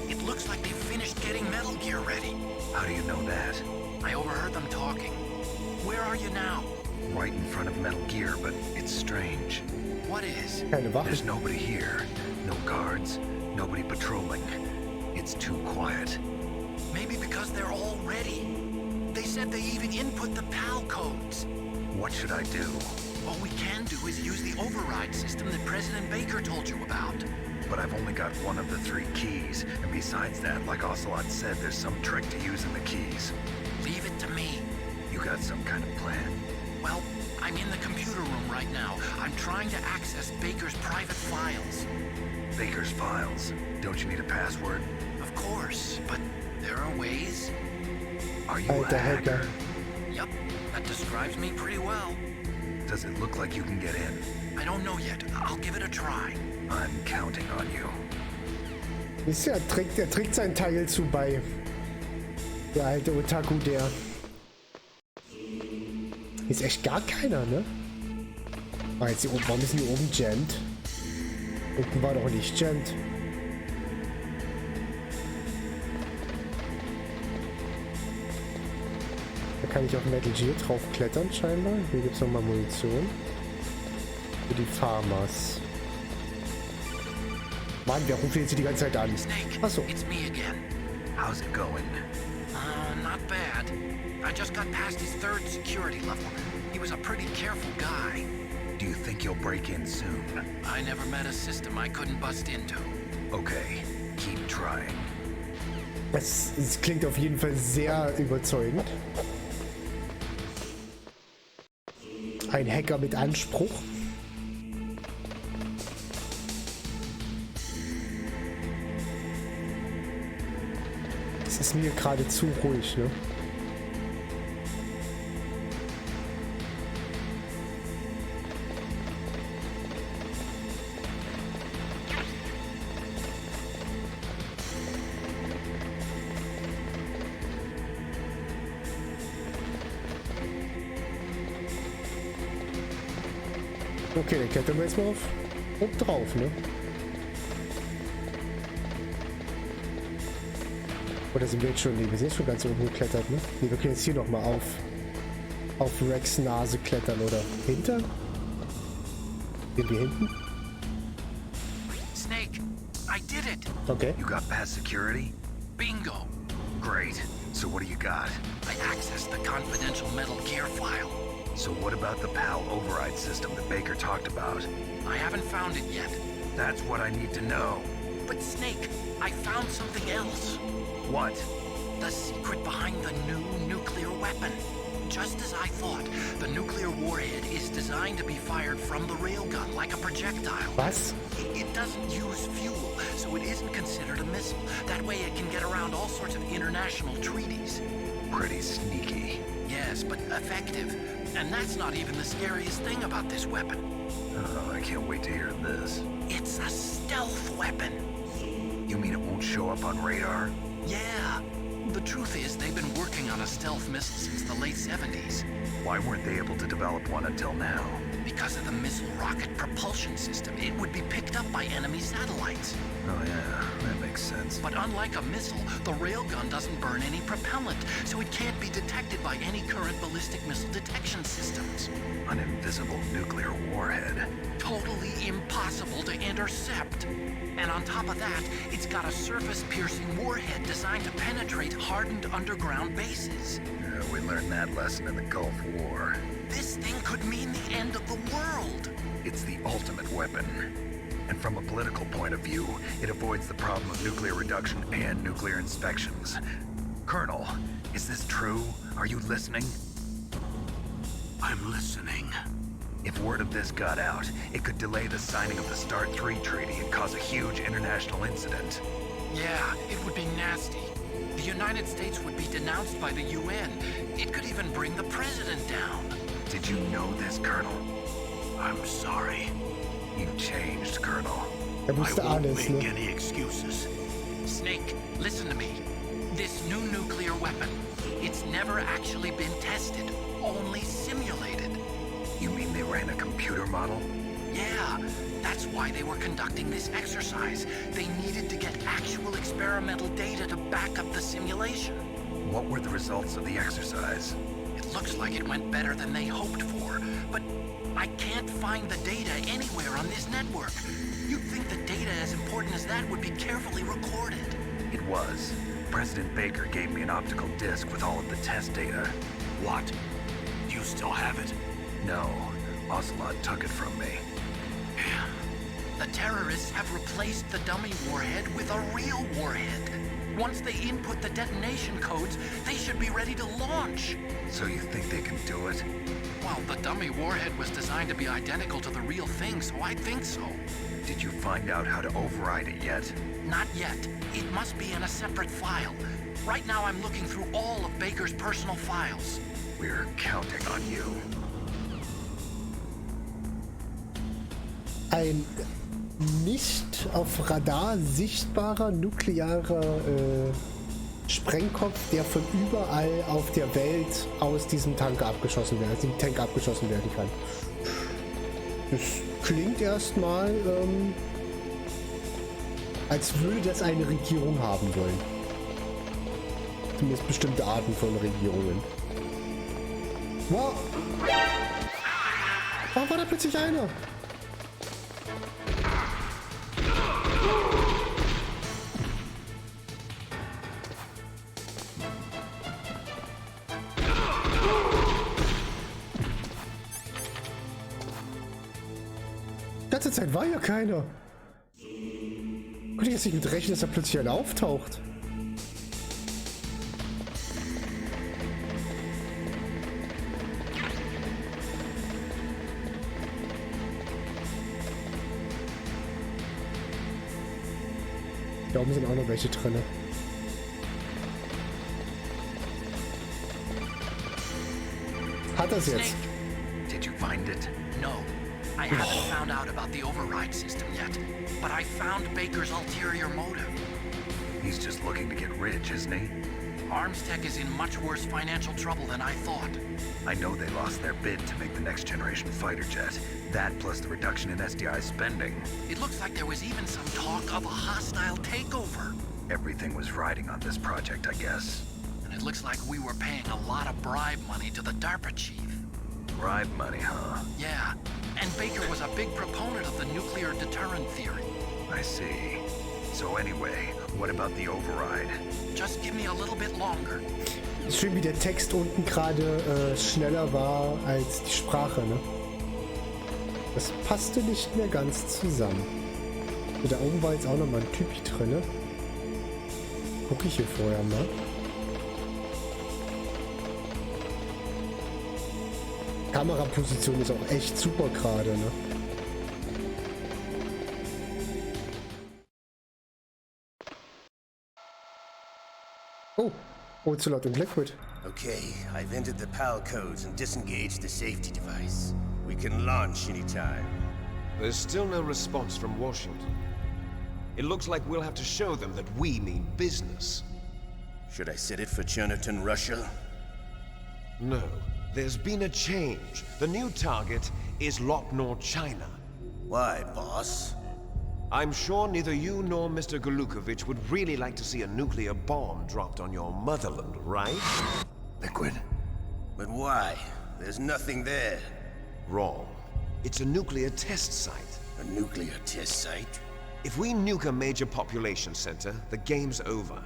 It looks like they've finished getting Metal Gear ready. How do you know that? I overheard them talking. Where are you now? Right in front of Metal Gear, but it's strange. What is? There's nobody here. No guards. Nobody patrolling. It's too quiet. Maybe because they're all ready. They said they even input the PAL codes. What should I do? All we can do is use the override system that President Baker told you about. But I've only got one of the 3 keys. And besides that, like Ocelot said, there's some trick to using the keys. Leave it to me. You got some kind of plan? Well, I'm in the computer room right now. I'm trying to access Baker's private files. Baker's files? Don't you need a password? Of course, but there are ways. Are you a hacker? Yep, that describes me pretty well. Does it look like you can get in? I don't know yet. I'll give it a try. I'm counting on you. Ist ja, er trägt seinen Teil zu bei. Der alte Otaku, der. Ist echt gar keiner, ne? Ah, jetzt hier oben. Warum ist denn hier oben Gent? Unten war doch nicht Gent. Da kann ich auf Metal Gear drauf klettern, scheinbar. Hier gibt es nochmal Munition. Für die Farmers. Mann, wer ruft jetzt hier die ganze Zeit an? Achso. It's me again. How's it going? Not bad. I just got past his 3rd security level. He was a pretty careful guy. Do you think you'll break in soon? I never met a system I couldn't bust into. Okay, keep trying. Es klingt auf jeden Fall sehr überzeugend. Ein Hacker mit Anspruch. Es ist mir gerade zu ruhig, ne? Okay, dann klettern wir jetzt mal auf oben drauf, ne? Oder sind wir jetzt schon? Nee, wir sind jetzt schon ganz oben geklettert, ne? Nee, wir können jetzt hier nochmal auf Rex Nase klettern, oder? Hinter? Sind wir hinten? Snake, I did it! Okay. You got past security? Bingo! Great. So what do you got? I accessed the confidential Metal Gear file. So what about the PAL override system that Baker talked about? I haven't found it yet. That's what I need to know. But Snake, I found something else. What? The secret behind the new nuclear weapon. Just as I thought, the nuclear warhead is designed to be fired from the railgun like a projectile. What? It doesn't use fuel, so it isn't considered a missile. That way it can get around all sorts of international treaties. Pretty sneaky. Yes, but effective. And that's not even the scariest thing about this weapon. Oh, I can't wait to hear this. It's a stealth weapon. You mean it won't show up on radar? Yeah. The truth is, they've been working on a stealth missile since the late 70s. Why weren't they able to develop one until now? Because of the missile rocket propulsion system. It would be picked up by enemy satellites. Oh yeah, that makes sense. But unlike a missile, the railgun doesn't burn any propellant, so it can't be detected by any current ballistic missile detection systems. An invisible nuclear warhead. Totally impossible to intercept. And on top of that, it's got a surface-piercing warhead designed to penetrate hardened underground bases. Yeah, we learned that lesson in the Gulf War. This thing could mean the end of the world. It's the ultimate weapon. And from a political point of view, it avoids the problem of nuclear reduction and nuclear inspections. Colonel, is this true? Are you listening? I'm listening. If word of this got out, it could delay the signing of the START 3 treaty and cause a huge international incident. Yeah, it would be nasty. The United States would be denounced by the UN. It could even bring the president down. Did you know this, Colonel? I'm sorry. You've changed, Colonel. I won't make any excuses. Snake, listen to me. This new nuclear weapon, it's never actually been tested, only simulated. You mean they ran a computer model? Yeah, that's why they were conducting this exercise. They needed to get actual experimental data to back up the simulation. What were the results of the exercise? It looks like it went better than they hoped for, but I can't find the data anywhere on this network. You'd think the data as important as that would be carefully recorded. It was. President Baker gave me an optical disc with all of the test data. What? Do you still have it? No. Ocelot took it from me. The terrorists have replaced the dummy warhead with a real warhead. Once they input the detonation codes, they should be ready to launch. So you think they can do it? Well, the dummy warhead was designed to be identical to the real thing, so I think so. Did you find out how to override it yet? Not yet. It must be in a separate file. Right now I'm looking through all of Baker's personal files. We're counting on you. Ein nicht auf Radar sichtbarer nuklearer Sprengkopf, der von überall auf der Welt aus diesem Tank abgeschossen werden, kann. Das klingt erstmal, als würde das eine Regierung haben wollen. Zumindest bestimmte Arten von Regierungen. Wow! Warum war da plötzlich einer? Die ganze Zeit war ja keiner. Konnte ich jetzt nicht mit rechnen, dass da plötzlich einer auftaucht. Da oben sind auch noch welche drin. hat er's jetzt. Did you find it? No. I haven't found out about the override system yet, but I found Baker's ulterior motive. He's just looking to get rich, isn't he? Armstech is in much worse financial trouble than I thought. I know they lost their bid to make the next generation fighter jet. That plus the reduction in SDI spending. It looks like there was even some talk of a hostile takeover. Everything was riding on this project, I guess. And it looks like we were paying a lot of bribe money to the DARPA chief. Bribe money, huh? Yeah, and Baker was a big proponent of the nuclear deterrent theory. I see. So anyway, what about the override? Just give me a little bit longer. Ist schön, wie der Text unten gerade schneller war als die Sprache, ne? Das passte nicht mehr ganz zusammen. Da oben war jetzt auch nochmal ein Typi drin, ne? Gucke ich hier vorher mal. Kameraposition ist auch echt super gerade, ne? Oh, Ocelot and Liquid. Okay, I've entered the PAL codes and disengaged the safety device. We can launch anytime. There's still no response from Washington. It looks like we'll have to show them that we mean business. Should I set it for Cherniton, Russia? No. There's been a change. The new target is Lopnor, China. Why, boss? I'm sure neither you nor Mr. Golukovich would really like to see a nuclear bomb dropped on your motherland, right? Liquid. But why? There's nothing there. Wrong. It's a nuclear test site. A nuclear test site? If we nuke a major population center, the game's over.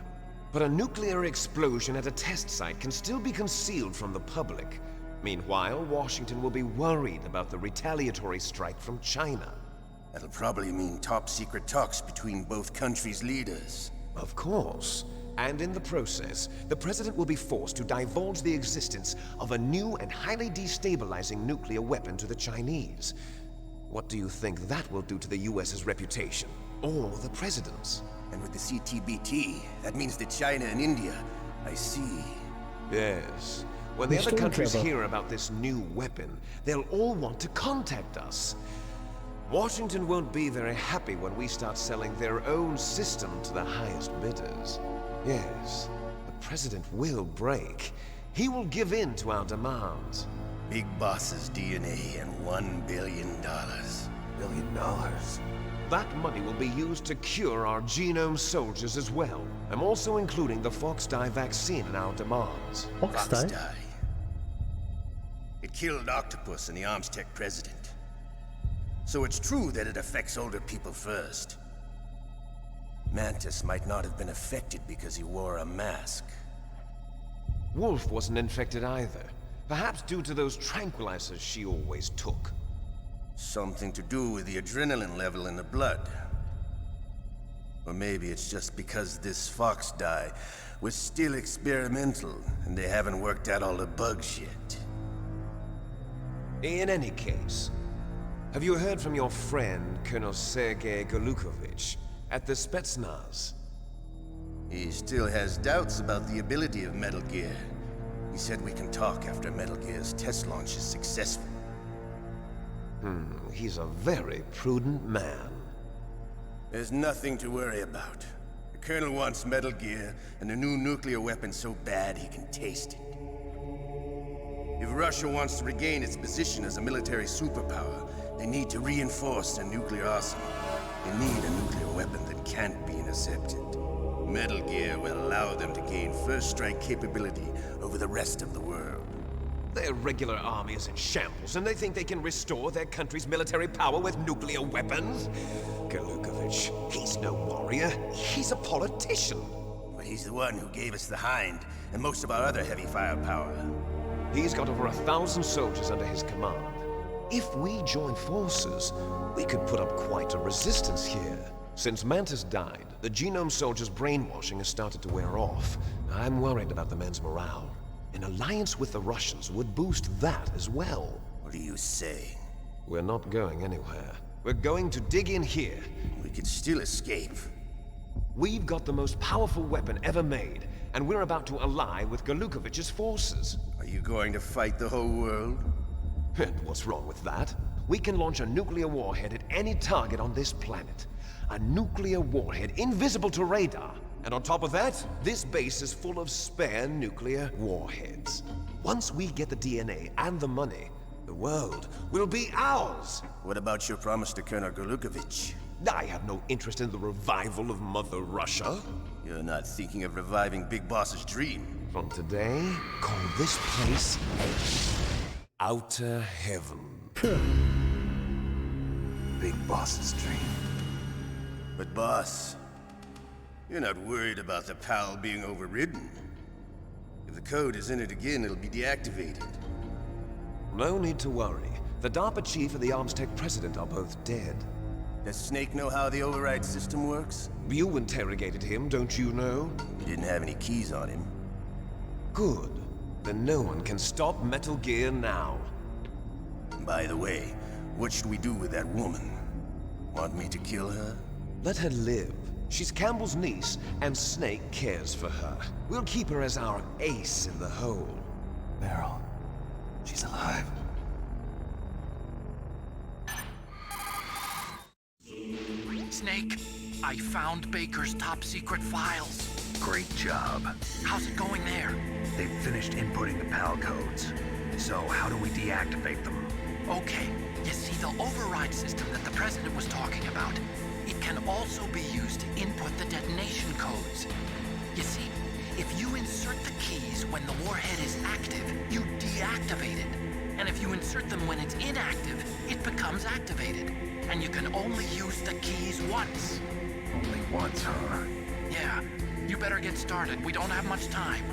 But a nuclear explosion at a test site can still be concealed from the public. Meanwhile, Washington will be worried about the retaliatory strike from China. That'll probably mean top-secret talks between both countries' leaders. Of course. And in the process, the President will be forced to divulge the existence of a new and highly destabilizing nuclear weapon to the Chinese. What do you think that will do to the US's reputation? Or the President's? And with the CTBT, that means that China and India. I see. Yes. When the other countries hear about this new weapon, they'll all want to contact us. Washington won't be very happy when we start selling their own system to the highest bidders. Yes, the President will break. He will give in to our demands. Big Boss's DNA and $1 billion. $1 billion? That money will be used to cure our genome soldiers as well. I'm also including the Fox dye vaccine in our demands. Fox dye? It killed Octopus and the Armstech president. So it's true that it affects older people first. Mantis might not have been affected because he wore a mask. Wolf wasn't infected either. Perhaps due to those tranquilizers she always took. Something to do with the adrenaline level in the blood. Or maybe it's just because this Fox dye was still experimental and they haven't worked out all the bugs yet. In any case, have you heard from your friend, Colonel Sergei Golukovich, at the Spetsnaz? He still has doubts about the ability of Metal Gear. He said we can talk after Metal Gear's test launch is successful. He's a very prudent man. There's nothing to worry about. The Colonel wants Metal Gear and a new nuclear weapon so bad he can taste it. If Russia wants to regain its position as a military superpower, they need to reinforce their nuclear arsenal. They need a nuclear weapon that can't be intercepted. Metal Gear will allow them to gain first strike capability over the rest of the world. Their regular army is in shambles, and they think they can restore their country's military power with nuclear weapons? Golukovich, he's no warrior. He's a politician. But he's the one who gave us the Hind and most of our other heavy firepower. He's got over 1,000 soldiers under his command. If we join forces, we could put up quite a resistance here. Since Mantis died, the genome soldiers' brainwashing has started to wear off. I'm worried about the men's morale. An alliance with the Russians would boost that as well. What are you saying? We're not going anywhere. We're going to dig in here. We could still escape. We've got the most powerful weapon ever made, and we're about to ally with Galukovich's forces. Are you going to fight the whole world? And what's wrong with that? We can launch a nuclear warhead at any target on this planet. A nuclear warhead invisible to radar. And on top of that, this base is full of spare nuclear warheads. Once we get the DNA and the money, the world will be ours. What about your promise to Colonel Galukovich? I have no interest in the revival of Mother Russia. You're not thinking of reviving Big Boss's dream. From today, call this place Outer Heaven. Big Boss's dream. But boss, you're not worried about the PAL being overridden. If the code is in it again, it'll be deactivated. No need to worry. The DARPA chief and the Armstech president are both dead. Does Snake know how the override system works? You interrogated him, don't you know? He didn't have any keys on him. Good. Then no one can stop Metal Gear now. By the way, what should we do with that woman? Want me to kill her? Let her live. She's Campbell's niece, and Snake cares for her. We'll keep her as our ace in the hole. Meryl, she's alive. Snake, I found Baker's top-secret files. Great job. How's it going there? They've finished inputting the PAL codes. So how do we deactivate them? Okay, you see the override system that the President was talking about? It can also be used to input the detonation codes. You see, if you insert the keys when the warhead is active, you deactivate it. And if you insert them when it's inactive, it becomes activated. And you can only use the keys once. Only once, huh? Yeah. You better get started. We don't have much time.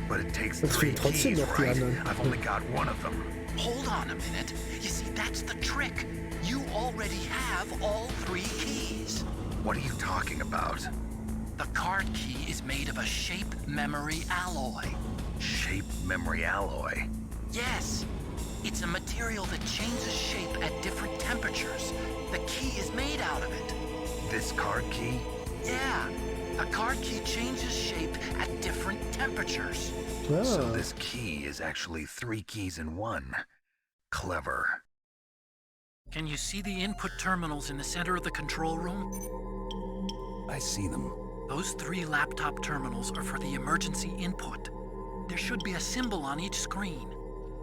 But it takes 3 keys, right? I've only got one of them. Hold on a minute. You see, that's the trick. You already have all 3 keys. What are you talking about? The card key is made of a shape memory alloy. Shape memory alloy? Yes. It's a material that changes shape at different temperatures. The key is made out of it. This card key? Yeah. A card key changes shape at different temperatures. Oh. So this key is actually 3 keys in one. Clever. Can you see the input terminals in the center of the control room? I see them. Those 3 laptop terminals are for the emergency input. There should be a symbol on each screen.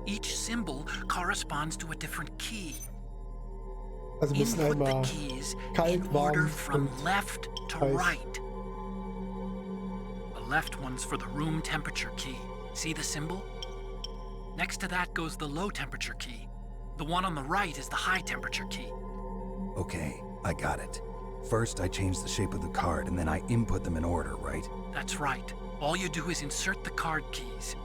Each symbol corresponds to a different key. Also müssen einmal kalt, warm from left to right. The left one's for the room temperature key. See the symbol? Next to that goes the low temperature key. The one on the right is the high temperature key. Okay, I got it. First, I change the shape of the card, and then I input them in order, right? That's right. All you do is insert the card keys.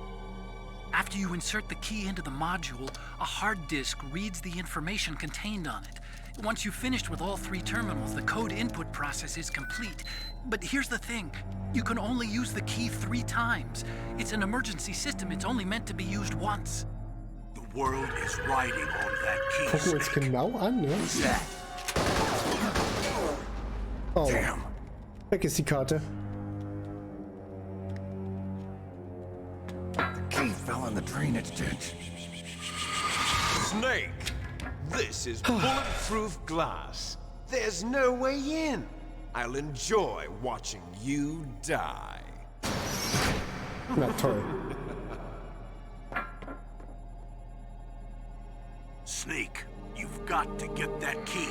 After you insert the key into the module, a hard disk reads the information contained on it. Once you've finished with all 3 terminals, the code input process is complete. But here's the thing. You can only use the key 3 times. It's an emergency system. It's only meant to be used once. The world is riding on that key. Gucken wir uns genau an, ne? Oh. Damn. Weg ist die Karte. The key fell in the drainage ditch. Snake! This is bulletproof glass. There's no way in. I'll enjoy watching you die. Na toll. Snake, you've got to get that key.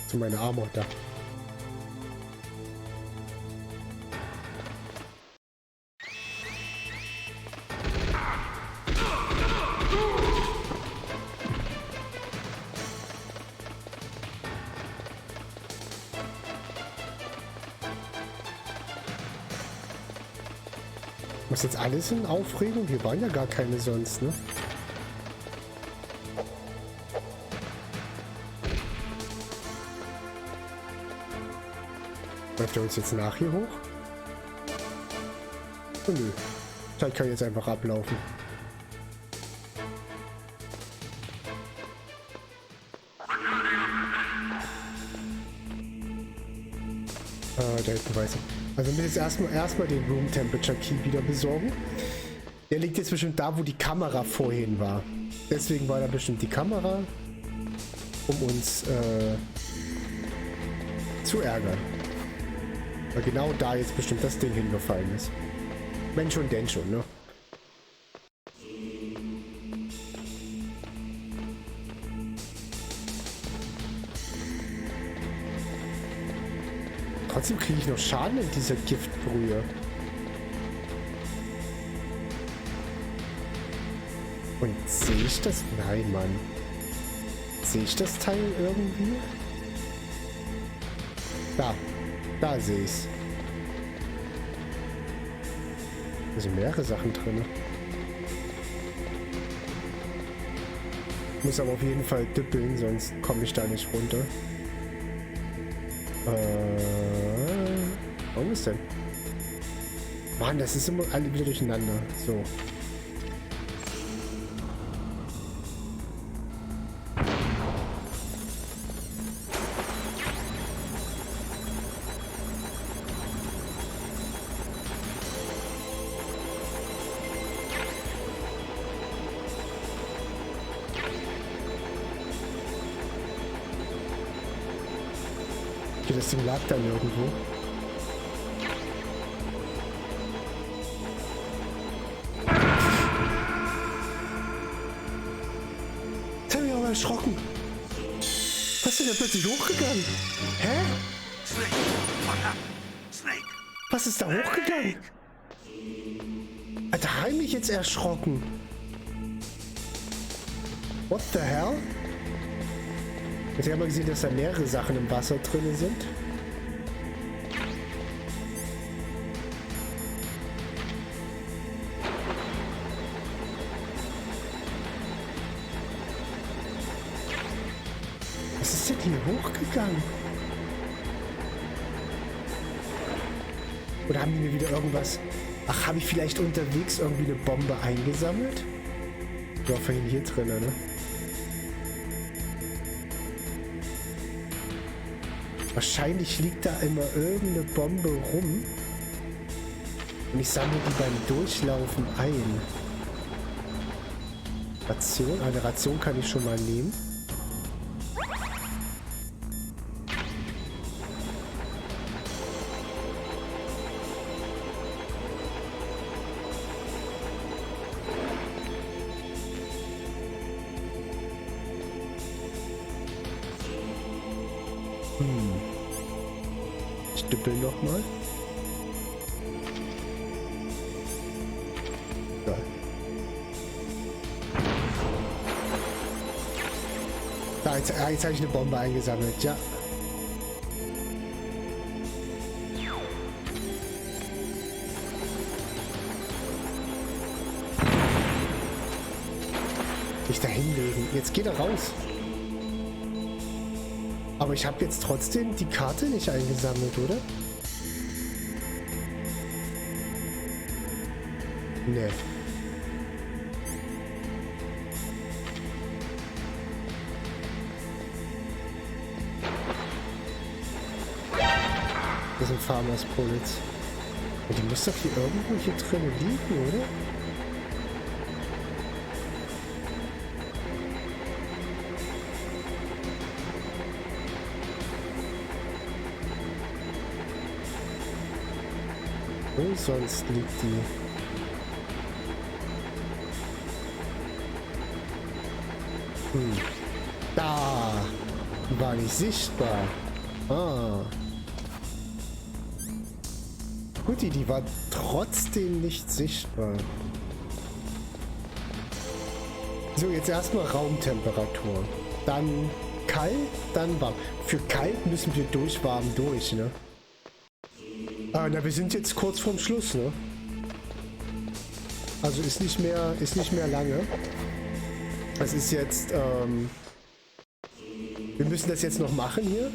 Zu meiner Armor da. Was jetzt alles in Aufregung? Hier waren ja gar keine sonst, ne? Läuft er uns jetzt nach hier hoch? Oh nö. Vielleicht kann ich jetzt einfach ablaufen. Da hinten weiß ich. Also wir müssen jetzt erstmal den Room Temperature Key wieder besorgen. Der liegt jetzt bestimmt da, wo die Kamera vorhin war. Deswegen war da bestimmt die Kamera, um uns zu ärgern. Weil genau da jetzt bestimmt das Ding hingefallen ist. Wenn schon, denn schon, ne? Trotzdem kriege ich noch Schaden in dieser Giftbrühe. Und sehe ich das? Nein, Mann. Sehe ich das Teil irgendwie? Da sehe ich es. Da sind mehrere Sachen drin. Ich muss aber auf jeden Fall düppeln, sonst komme ich da nicht runter. Warum ist denn? Mann, das ist immer alle wieder durcheinander. So. Okay, das Ding lag dann irgendwo. Jetzt hab ich aber erschrocken. Was ist denn da plötzlich hochgegangen? Hä? Was ist da hochgegangen? Alter, hab ich mich jetzt erschrocken. What the hell? Jetzt haben wir gesehen, dass da mehrere Sachen im Wasser drin sind. Was ist denn hier hochgegangen? Oder haben die mir wieder irgendwas... Ach, habe ich vielleicht unterwegs irgendwie eine Bombe eingesammelt? Die war vorhin hier drin, ne? Wahrscheinlich liegt da immer irgendeine Bombe rum. Und ich sammle die beim Durchlaufen ein. Ration? Eine Ration kann ich schon mal nehmen. Ich düppel nochmal. Geil. Da, jetzt habe ich eine Bombe eingesammelt, ja. Nicht da hinlegen. Jetzt geht er raus. Aber ich habe jetzt trotzdem die Karte nicht eingesammelt, oder? Nee. Das sind Farmers Bullets. Und die muss doch hier irgendwo hier drin liegen, oder? Wo sonst liegt die? Da! Die war nicht sichtbar. Ah. Gut, die war trotzdem nicht sichtbar. So, jetzt erstmal Raumtemperatur. Dann kalt, dann warm. Für kalt müssen wir warm durch, ne? Ah, na, wir sind jetzt kurz vorm Schluss, ne? Also ist nicht mehr lange. Das ist jetzt, wir müssen das jetzt noch machen hier.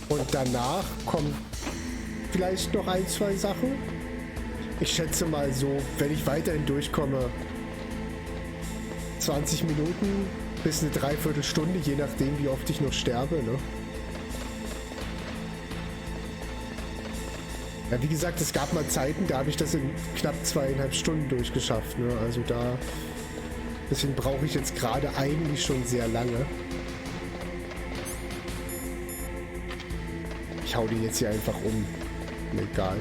Und danach kommen vielleicht noch ein, zwei Sachen. Ich schätze mal so, wenn ich weiterhin durchkomme, 20 Minuten bis eine Dreiviertelstunde, je nachdem, wie oft ich noch sterbe, ne? Ja, wie gesagt, es gab mal Zeiten, da habe ich das in knapp 2,5 Stunden durchgeschafft, ne? Also da... Deswegen brauche ich jetzt gerade eigentlich schon sehr lange. Ich hau den jetzt hier einfach um. Mir egal.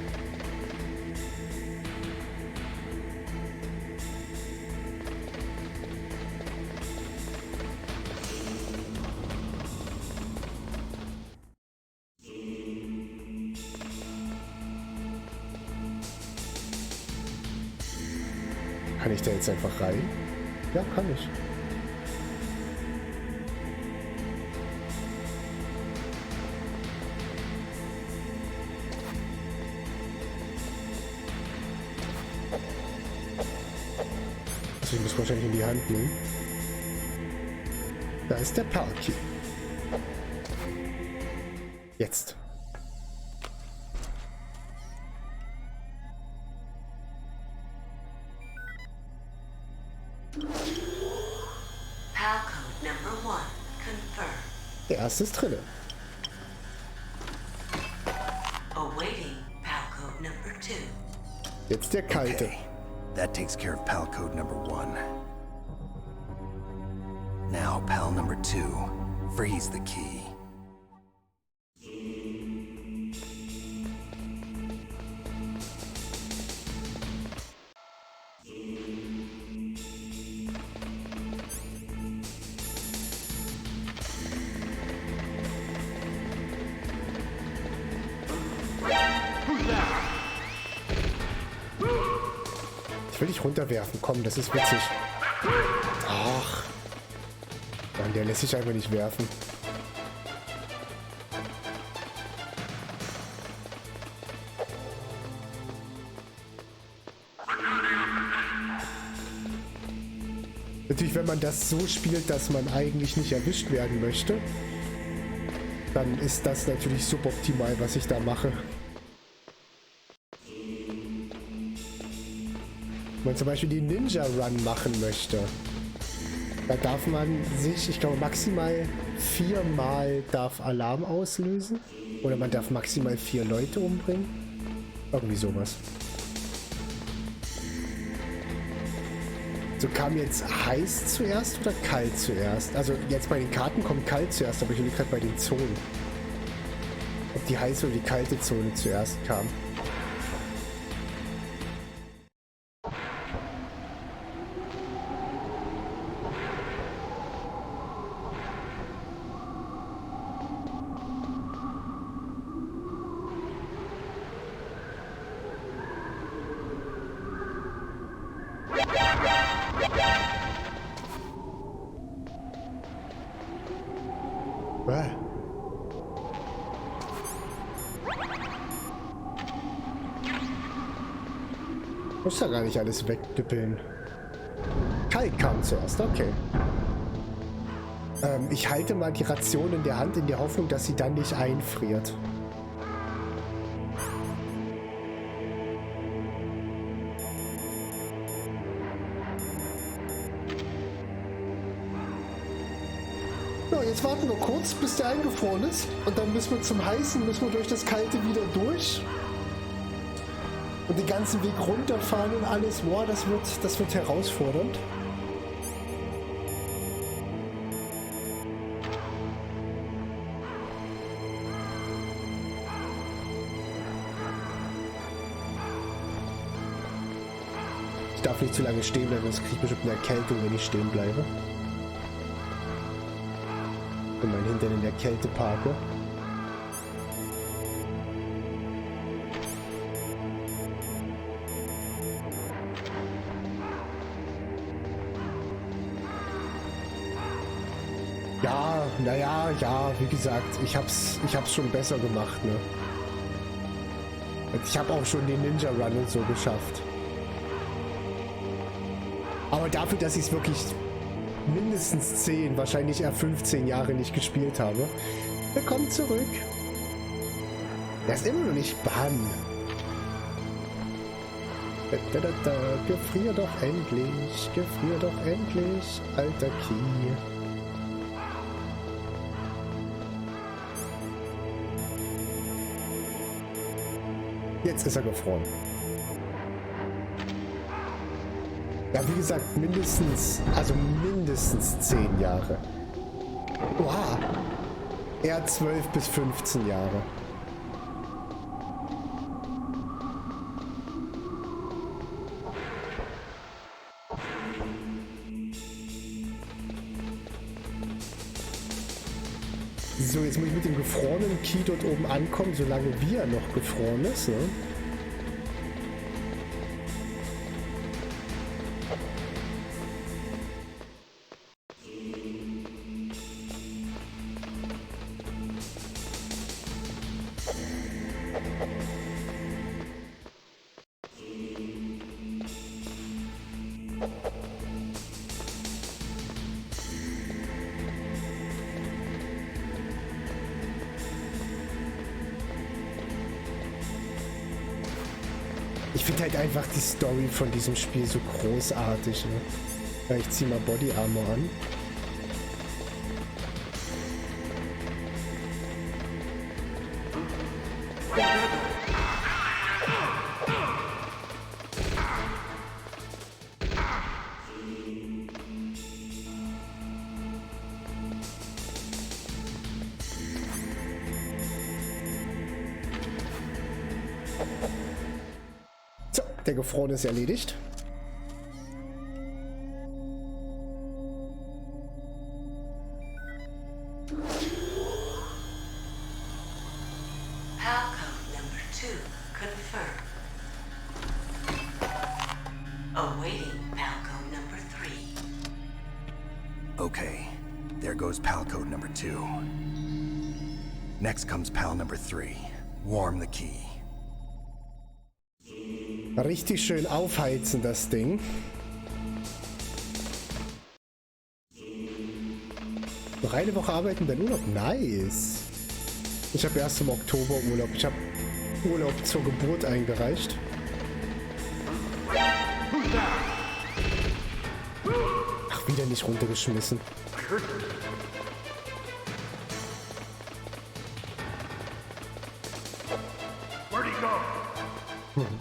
Kann ich da jetzt einfach rein? Ja, kann ich. Also ich muss wahrscheinlich in die Hand nehmen. Da ist der Parky. Jetzt. Der erste ist drinne. Jetzt der kalte. Okay. That takes care of pal code number 1. Now, pal number 2. Freeze the key. Ich will dich runterwerfen. Komm, das ist witzig. Ach. Mann, der lässt sich einfach nicht werfen. Natürlich, wenn man das so spielt, dass man eigentlich nicht erwischt werden möchte, dann ist das natürlich suboptimal, was ich da mache. Wenn man zum Beispiel die Ninja Run machen möchte, da darf man sich, ich glaube, maximal 4-mal darf Alarm auslösen. Oder man darf maximal 4 Leute umbringen. Irgendwie sowas. So, kam jetzt heiß zuerst oder kalt zuerst? Also jetzt bei den Karten kommt kalt zuerst, aber ich will gerade bei den Zonen. Ob die heiße oder die kalte Zone zuerst kam. Muss ja gar nicht alles wegdüppeln. Kalt kam zuerst, okay. Ich halte mal die Ration in der Hand in der Hoffnung, dass sie dann nicht einfriert. So, jetzt warten wir kurz, bis der eingefroren ist. Und dann müssen wir zum Heißen, müssen wir durch das Kalte wieder durch. Und den ganzen Weg runterfahren und alles. Boah, das wird herausfordernd. Ich darf nicht zu lange stehen bleiben, sonst kriege ich bestimmt eine Erkältung, wenn ich stehen bleibe. Und mein Hintern in der Kälte parke. Ja, naja, ja, wie gesagt, ich hab's schon besser gemacht, ne? Ich habe auch schon den Ninja Run und so geschafft. Aber dafür, dass ich es wirklich mindestens 10, wahrscheinlich eher 15 Jahre nicht gespielt habe. Willkommen zurück. Der ist immer noch nicht Bann. Gefrier doch endlich. Gefrier doch endlich. Alter Key. Jetzt ist er gefroren. Ja, wie gesagt, mindestens 10 Jahre. Wow. Eher 12 bis 15 Jahre. So, jetzt muss ich mit dem gefrorenen Key dort oben ankommen, solange wie er noch gefroren ist, ne? Ich finde halt einfach die Story von diesem Spiel so großartig, ne? Ja, ich ziehe mal Body Armor an. Der Gefrorene ist erledigt. Palcode number 2 confirmed. Awaiting Palcode number 3. Okay, there goes pal code number 2. Next comes pal number 3. Warm the key. Richtig schön aufheizen, das Ding. Noch eine Woche arbeiten, dann Urlaub. Nice. Ich habe erst im Oktober Urlaub. Ich habe Urlaub zur Geburt eingereicht. Ach, wieder nicht runtergeschmissen.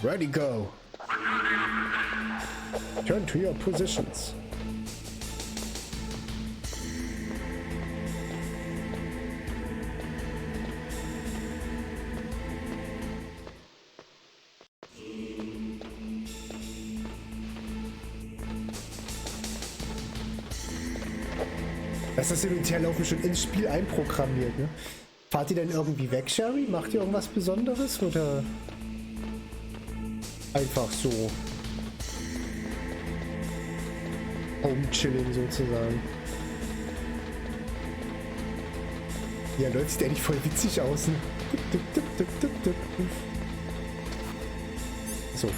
Ready, go. Turn to your positions. Das ist im Militärlaufen schon ins Spiel einprogrammiert, ne? Fahrt ihr denn irgendwie weg, Sherry? Macht ihr irgendwas Besonderes oder einfach so Home-Chilling sozusagen? Ja, Leute, sieht eigentlich voll witzig aus. Ne? So.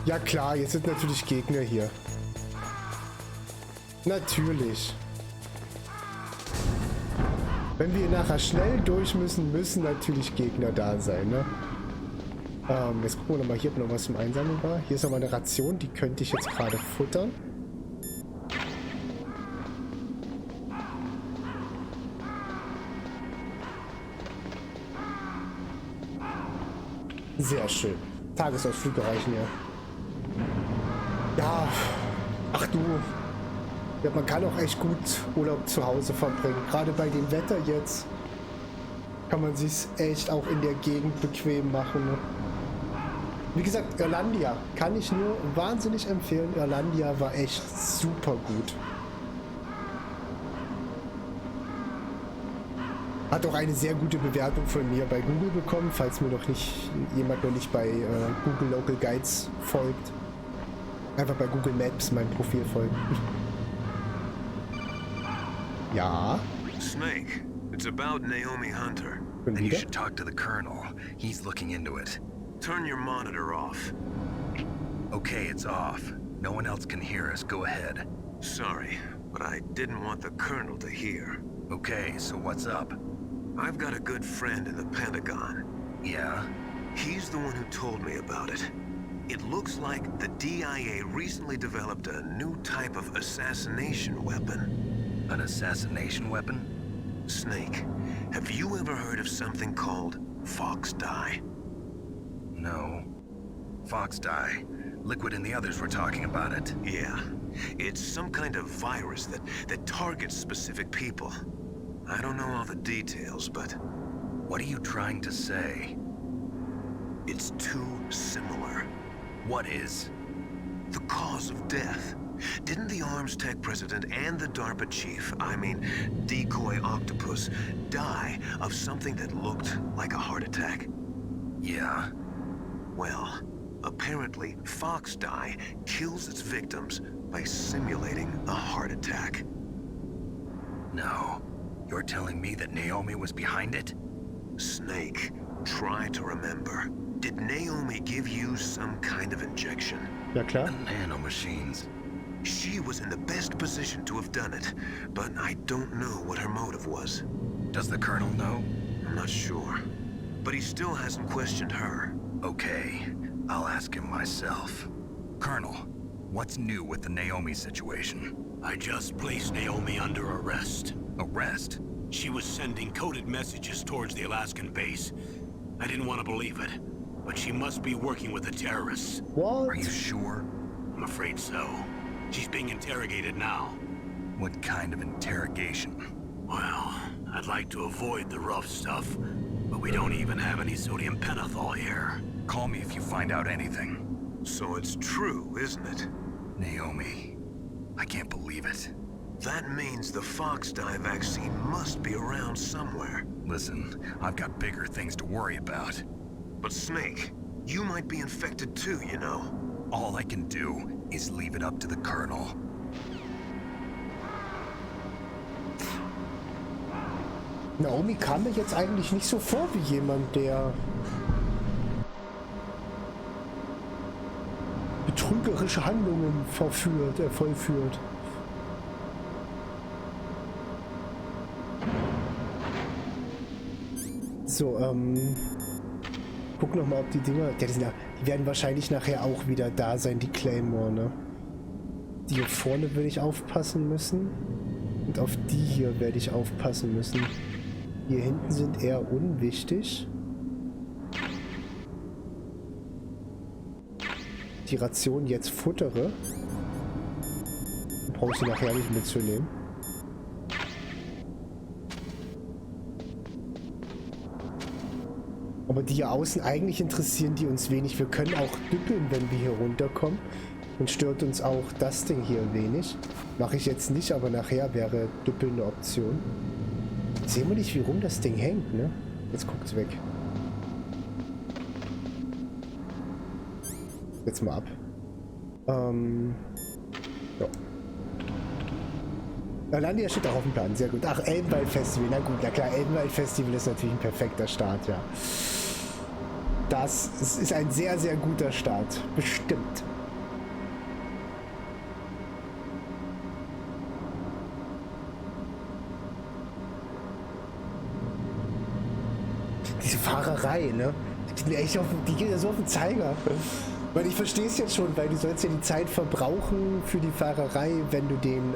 Ja klar, jetzt sind natürlich Gegner hier. Natürlich. Wenn wir nachher schnell durch müssen, müssen natürlich Gegner da sein, ne? Jetzt gucken wir nochmal hier, ob noch was zum Einsammeln war. Hier ist nochmal eine Ration, die könnte ich jetzt gerade futtern. Sehr schön. Tagesausflüge reichen ja. Ja, ach du. Ja, man kann auch echt gut Urlaub zu Hause verbringen. Gerade bei dem Wetter jetzt kann man sich echt auch in der Gegend bequem machen. Ne? Wie gesagt, Irlandia kann ich nur wahnsinnig empfehlen. Irlandia war echt super gut. Hat auch eine sehr gute Bewertung von mir bei Google bekommen, falls mir jemand noch nicht bei Google Local Guides folgt. Einfach bei Google Maps mein Profil folgen. Ja? Snake, It's about Naomi Hunter. Then you should talk to the Colonel. He's looking into it. Turn your monitor off. Okay, it's off. No one else can hear us. Go ahead. Sorry, but I didn't want the Colonel to hear. Okay, so what's up? I've got a good friend in the Pentagon. Yeah? He's the one who told me about it. It looks like the DIA recently developed a new type of assassination weapon. An assassination weapon? Snake, have you ever heard of something called Fox Dye? No. Fox Dye. Liquid and the others were talking about it. Yeah. It's some kind of virus that targets specific people. I don't know all the details, but... What are you trying to say? It's too similar. What is? The cause of death. Didn't the Arms Tech president and the DARPA chief, I mean, Decoy Octopus, die of something that looked like a heart attack? Yeah. Well, apparently Fox Dye kills its victims by simulating a heart attack. No. You're telling me that Naomi was behind it? Snake, try to remember. Did Naomi give you some kind of injection? Ja, klar. Nanomachines. She was in the best position to have done it, but I don't know what her motive was. Does the Colonel know? I'm not sure. But he still hasn't questioned her. Okay, I'll ask him myself. Colonel, what's new with the Naomi situation? I just placed Naomi under arrest. Arrest? She was sending coded messages towards the Alaskan base. I didn't want to believe it, but she must be working with the terrorists. What? Are you sure? I'm afraid so. She's being interrogated now. What kind of interrogation? Well, I'd like to avoid the rough stuff, but we don't even have any sodium pentothal here. Call me if you find out anything. So it's true, isn't it? Naomi, I can't believe it. That means the Fox Dye vaccine must be around somewhere. Listen, I've got bigger things to worry about. But Snake, you might be infected too, you know. All I can do is leave it up to the Colonel. Naomi kam mir jetzt eigentlich nicht so vor wie jemand, der betrügerische Handlungen vollführt. So, guck noch mal, ob die Dinger, ja, die werden wahrscheinlich nachher auch wieder da sein, die Claymore, ne? Die hier vorne würde ich aufpassen müssen und auf die hier werde ich aufpassen müssen. Hier hinten sind eher unwichtig. Die Ration jetzt futtere. Dann brauche ich sie nachher nicht mitzunehmen. Aber die hier außen, eigentlich interessieren die uns wenig. Wir können auch düppeln, wenn wir hier runterkommen. Dann stört uns auch das Ding hier wenig. Mache ich jetzt nicht, aber nachher wäre düppeln eine Option. Sehen wir nicht, wie rum das Ding hängt, ne? Jetzt guckt's weg. Jetzt mal ab. Ja. Landia steht auch auf dem Plan, sehr gut. Ach, Elbenwald Festival, na gut, na klar, Elbenwald Festival ist natürlich ein perfekter Start, ja. Das ist ein sehr, sehr guter Start, bestimmt. Diese Fahrerei, ne? Die geht ja so auf den Zeiger. Weil ich verstehe es jetzt schon, weil du sollst ja die Zeit verbrauchen für die Fahrerei, wenn du den,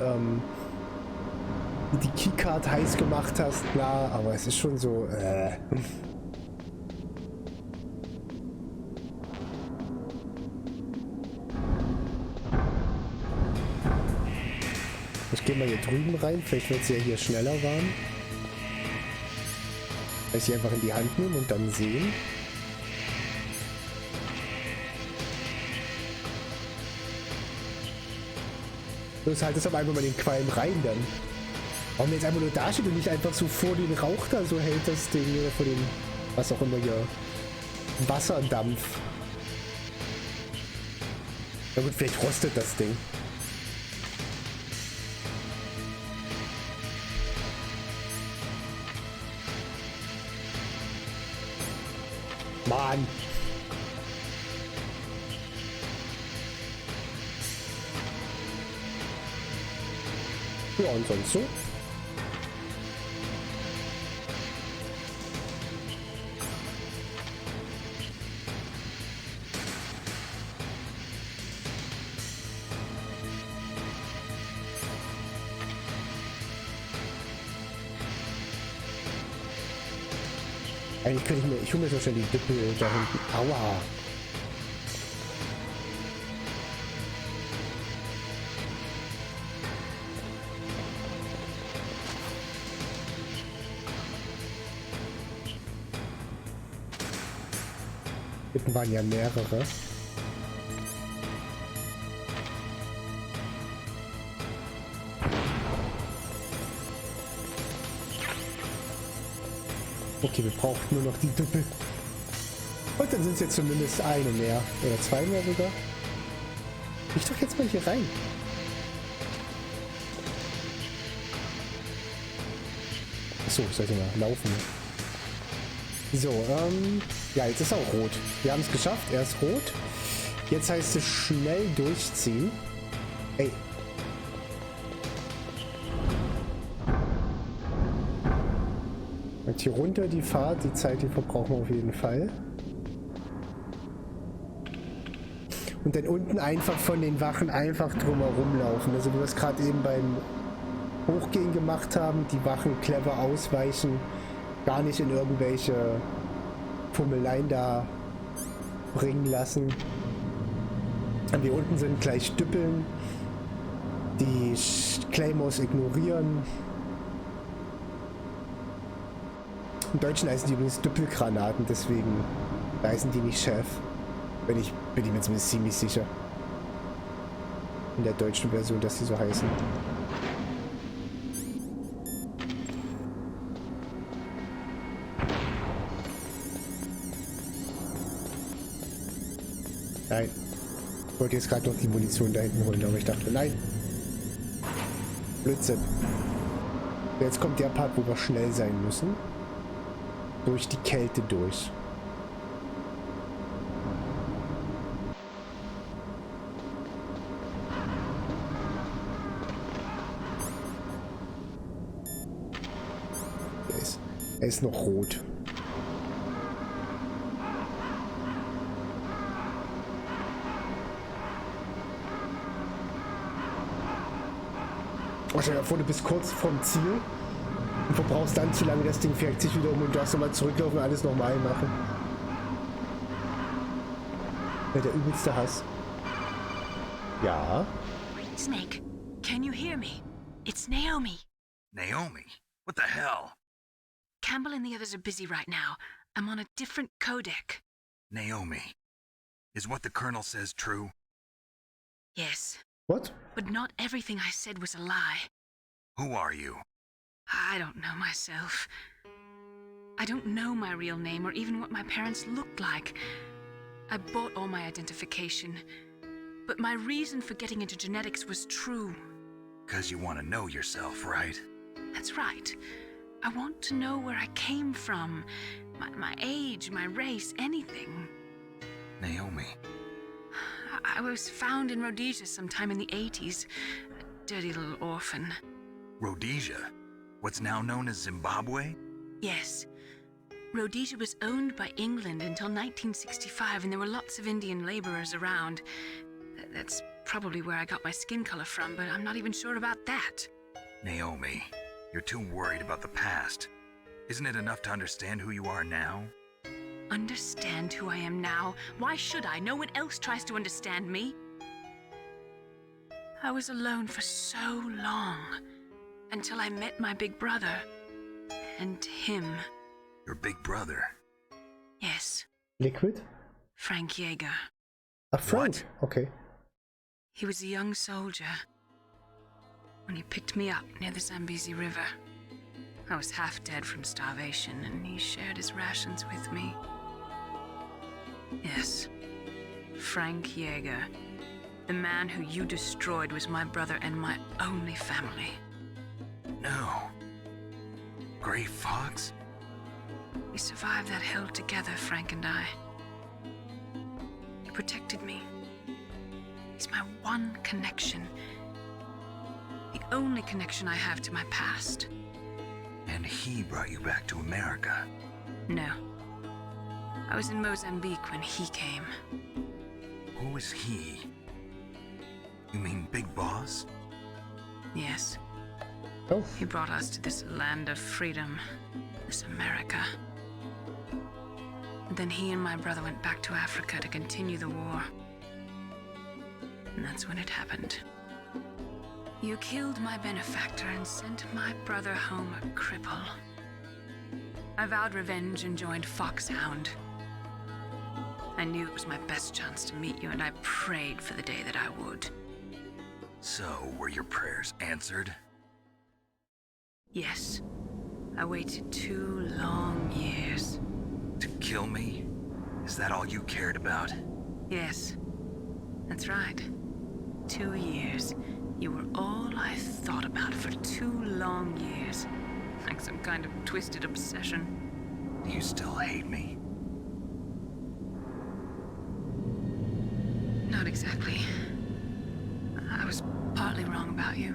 die Keycard heiß gemacht hast, klar, aber es ist schon so, Ich gehe mal hier drüben rein, vielleicht wird es ja hier schneller warm. Ich sie einfach in die Hand nehmen und dann sehen. Das halt es aber einfach mal den Qualm rein dann. Warum jetzt einfach nur da steht und nicht einfach so vor den Rauch da so hält das Ding oder vor dem, was auch immer hier, Wasserdampf. Na gut, vielleicht rostet das Ding. Mann. Ja, und sonst so? Eigentlich könnte ich hole mir so schnell die Düppel da hinten. Aua. Hinten waren ja mehrere. Okay, wir brauchen nur noch die Düppel. Und dann sind es jetzt zumindest eine mehr. Oder zwei mehr sogar. Ich doch jetzt mal hier rein. Achso, ich sollte mal laufen. So, ja, jetzt ist er auch rot. Wir haben es geschafft. Er ist rot. Jetzt heißt es schnell durchziehen. Ey. Und hier runter die Fahrt, die Zeit, die verbrauchen wir auf jeden Fall. Und dann unten einfach von den Wachen einfach drumherum laufen. Also wie wir es gerade eben beim Hochgehen gemacht haben, die Wachen clever ausweichen, gar nicht in irgendwelche Fummeleien da bringen lassen. Und hier unten sind gleich Düppeln, die Claymores ignorieren. Im Deutschen heißen die übrigens Düppelgranaten, deswegen heißen die nicht Chef. Bin ich mir zumindest ziemlich sicher. In der deutschen Version, dass die so heißen. Nein. Ich wollte jetzt gerade noch die Munition da hinten holen, aber ich dachte, nein. Blödsinn. Jetzt kommt der Part, wo wir schnell sein müssen. Durch die Kälte durch. Er ist noch rot. Stell dir vor, du bist kurz vorm Ziel und verbrauchst dann zu lange, das Ding fährt sich wieder um und du darfst nochmal zurücklaufen und alles nochmal machen. Ja, der übelste Hass. Ja. Snake, can you hear me? It's Naomi. Naomi? What the hell? Campbell and the others are busy right now. I'm on a different codec. Naomi, is what the Colonel says true? Yes. What? But not everything I said was a lie. Who are you? I don't know myself. I don't know my real name or even what my parents looked like. I bought all my identification. But my reason for getting into genetics was true. 'Cause you want to know yourself, right? That's right. I want to know where I came from. My age, my race, anything. Naomi. I was found in Rhodesia sometime in the 80s. A dirty little orphan. Rhodesia? What's now known as Zimbabwe? Yes. Rhodesia was owned by England until 1965, and there were lots of Indian laborers around. That's probably where I got my skin color from, but I'm not even sure about that. Naomi, you're too worried about the past. Isn't it enough to understand who you are now? Understand who I am now? Why should I? No one else tries to understand me. I was alone for so long, until I met my big brother. And him. Your big brother? Yes. Liquid? Frank Yeager. A Frank? What? Okay. He was a young soldier when he picked me up near the Zambezi River. I was half dead from starvation, and he shared his rations with me. Yes, Frank Yeager. The man who you destroyed was my brother and my only family. No. Gray Fox? We survived that hell together, Frank and I. He protected me. He's my one connection. The only connection I have to my past. And he brought you back to America? No. I was in Mozambique when he came. Who is he? You mean Big Boss? Yes. Oh. He brought us to this land of freedom, this America. And then he and my brother went back to Africa to continue the war. And that's when it happened. You killed my benefactor and sent my brother home a cripple. I vowed revenge and joined Foxhound. I knew it was my best chance to meet you, and I prayed for the day that I would. So, were your prayers answered? Yes. I waited 2 long years. To kill me? Is that all you cared about? Yes. That's right. 2 years. You were all I thought about for 2 long years. Like some kind of twisted obsession. Do you still hate me? Not exactly. I was partly wrong about you.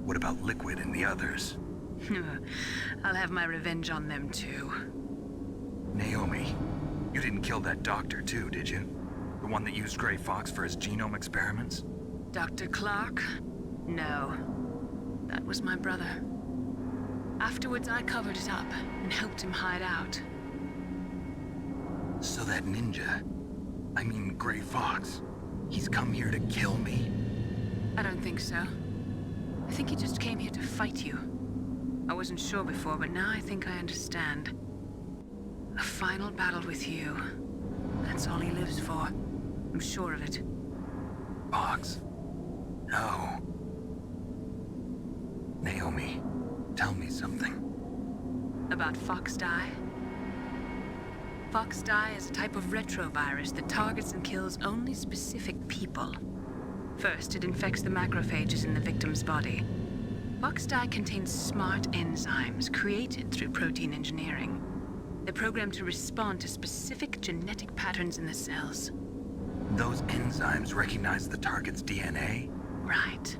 What about Liquid and the others? I'll have my revenge on them too. Naomi, you didn't kill that doctor too, did you? The one that used Grey Fox for his genome experiments? Dr. Clark? No. That was my brother. Afterwards, I covered it up and helped him hide out. So that ninja, I mean Grey Fox, he's come here to kill me? I don't think so. I think he just came here to fight you. I wasn't sure before, but now I think I understand. A final battle with you. That's all he lives for. I'm sure of it. Fox? No. Naomi, tell me something. About Fox Die? Fox Die is a type of retrovirus that targets and kills only specific people. First, it infects the macrophages in the victim's body. Fox Die contains smart enzymes created through protein engineering. They're programmed to respond to specific genetic patterns in the cells. Those enzymes recognize the target's DNA? Right.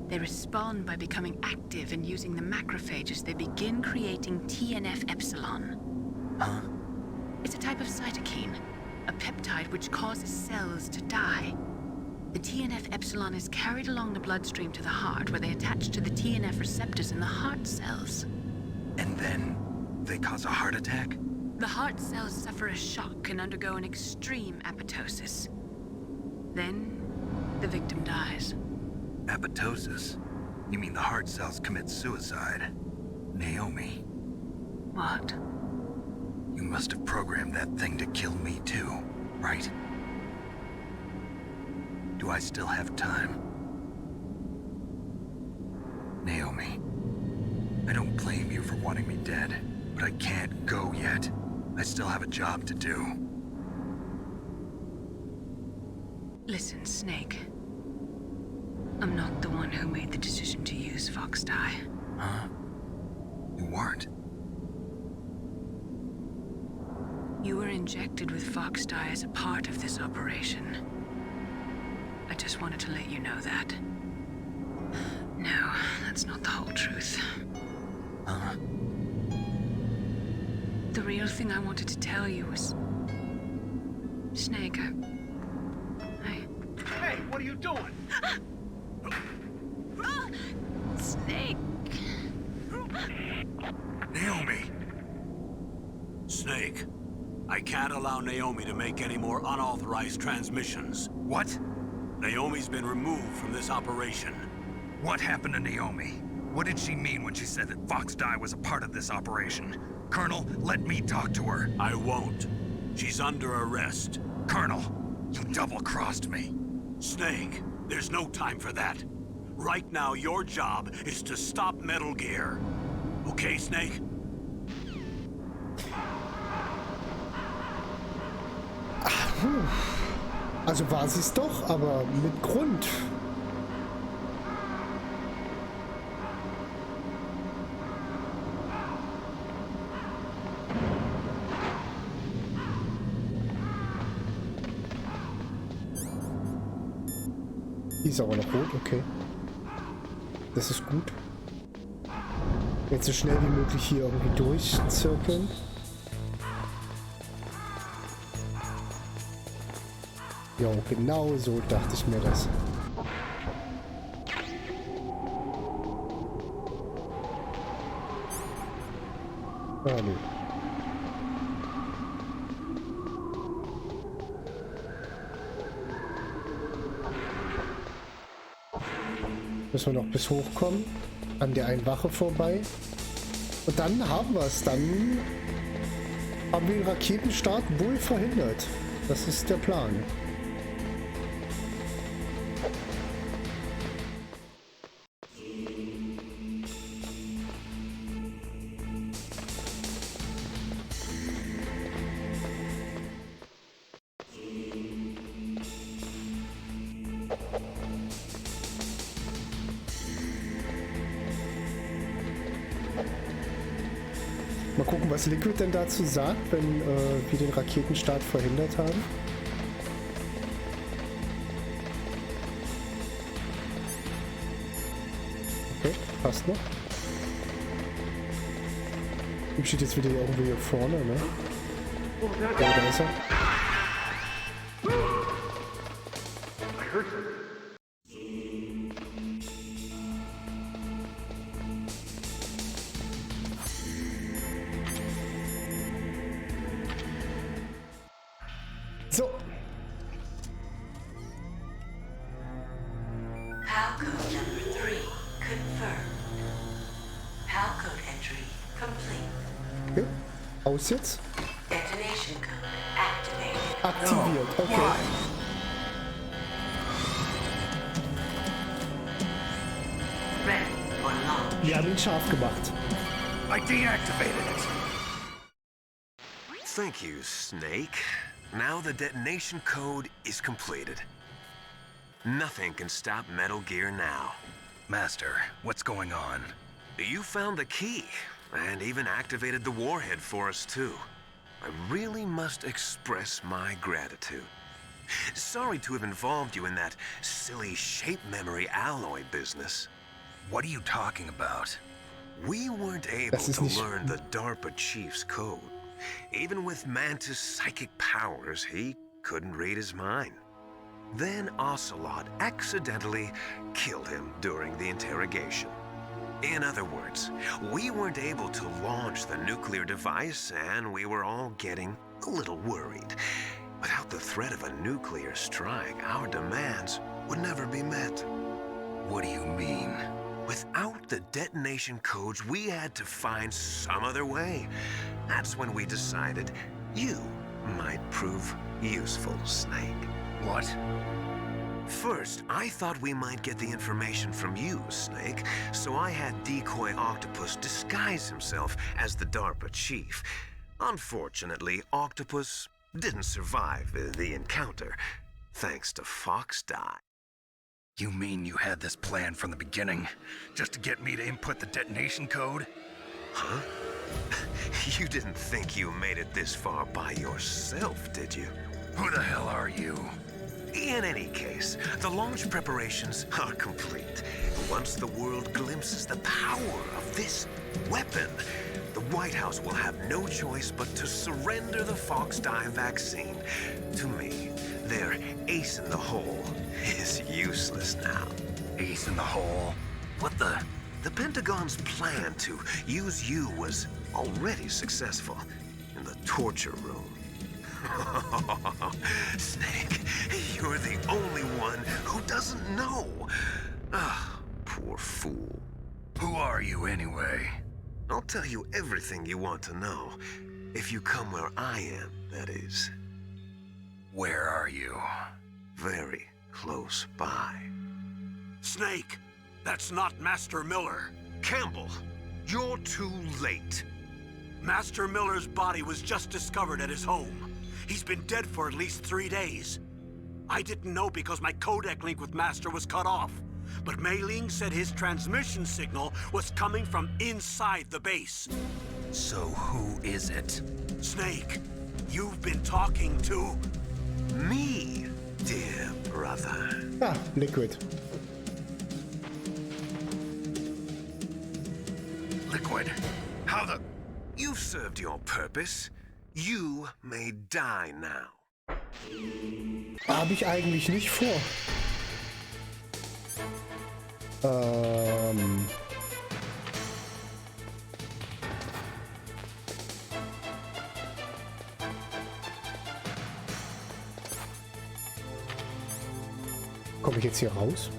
They respond by becoming active and using the macrophages. They begin creating TNF-epsilon. Huh? It's a type of cytokine, a peptide which causes cells to die. The TNF-epsilon is carried along the bloodstream to the heart, where they attach to the TNF receptors in the heart cells. And then they cause a heart attack? The heart cells suffer a shock and undergo an extreme apoptosis. Then, the victim dies. Apoptosis? You mean the heart cells commit suicide? Naomi. What? You must have programmed that thing to kill me too, right? Do I still have time? Naomi, I don't blame you for wanting me dead, but I can't go yet. I still have a job to do. Listen, Snake. I'm not the one who made the decision to use Fox Die. Huh? You weren't? You were injected with Fox Die as a part of this operation. I just wanted to let you know that. No, that's not the whole truth. Huh? The real thing I wanted to tell you was... Snake, Hey, what are you doing? Snake. Naomi! Snake, I can't allow Naomi to make any more unauthorized transmissions. What? Naomi's been removed from this operation. What happened to Naomi? What did she mean when she said that Fox Die was a part of this operation? Colonel, let me talk to her. I won't. She's under arrest. Colonel, you double-crossed me. Snake, there's no time for that. Right now, your job is to stop Metal Gear. Okay, Snake? Also war sie es doch, aber mit Grund. ist aber noch rot, okay. Das ist gut. Jetzt so schnell wie möglich hier irgendwie durchzirkeln. Jo, genau so dachte ich mir das. Ah, nee. Müssen wir noch bis hochkommen. An der einen Wache vorbei. Und dann haben wir es. Dann haben wir den Raketenstart wohl verhindert. Das ist der Plan. Mal gucken, was Liquid denn dazu sagt, wenn wir den Raketenstart verhindert haben. Okay, passt noch. Ihm steht jetzt wieder irgendwo hier vorne, ne? Oh, da ist er. So. Palcode number 3 confirmed. Palcode entry complete. Okay. Aus jetzt. Detonation code activated. Aktiviert, okay. Ready for launch. Wir haben ihn scharf gemacht. I deactivated it. Thank you, Snake. Now the detonation code is completed. Nothing can stop Metal Gear now. Master, what's going on? You found the key, and even activated the warhead for us, too. I really must express my gratitude. Sorry to have involved you in that silly shape memory alloy business. What are you talking about? We weren't able to learn the DARPA chief's code. Even with Mantis' psychic powers, he couldn't read his mind. Then Ocelot accidentally killed him during the interrogation. In other words, we weren't able to launch the nuclear device, and we were all getting a little worried. Without the threat of a nuclear strike, our demands would never be met. What do you mean? Without the detonation codes, we had to find some other way. That's when we decided you might prove useful, Snake. What? First, I thought we might get the information from you, Snake, so I had Decoy Octopus disguise himself as the DARPA chief. Unfortunately, Octopus didn't survive the encounter, thanks to Fox Die. You mean you had this plan from the beginning, just to get me to input the detonation code? Huh? You didn't think you made it this far by yourself, did you? Who the hell are you? In any case, the launch preparations are complete. Once the world glimpses the power of this weapon, the White House will have no choice but to surrender the Fox Die vaccine. To me, their ace in the hole is useless now. Ace in the hole? What the? The Pentagon's plan to use you was already successful in the torture room. Snake, you're the only one who doesn't know. Ah, poor fool. Who are you anyway? I'll tell you everything you want to know. If you come where I am, that is. Where are you? Very close by. Snake, that's not Master Miller. Campbell, you're too late. Master Miller's body was just discovered at his home. He's been dead for at least 3 days. I didn't know because my codec link with Master was cut off. But Mei Ling said his transmission signal was coming from inside the base. So who is it? Snake, you've been talking to... me, dear brother. Ah, Liquid. Liquid. How the... You've served your purpose. You may die now. Habe ich eigentlich nicht vor. Komme ich jetzt hier raus?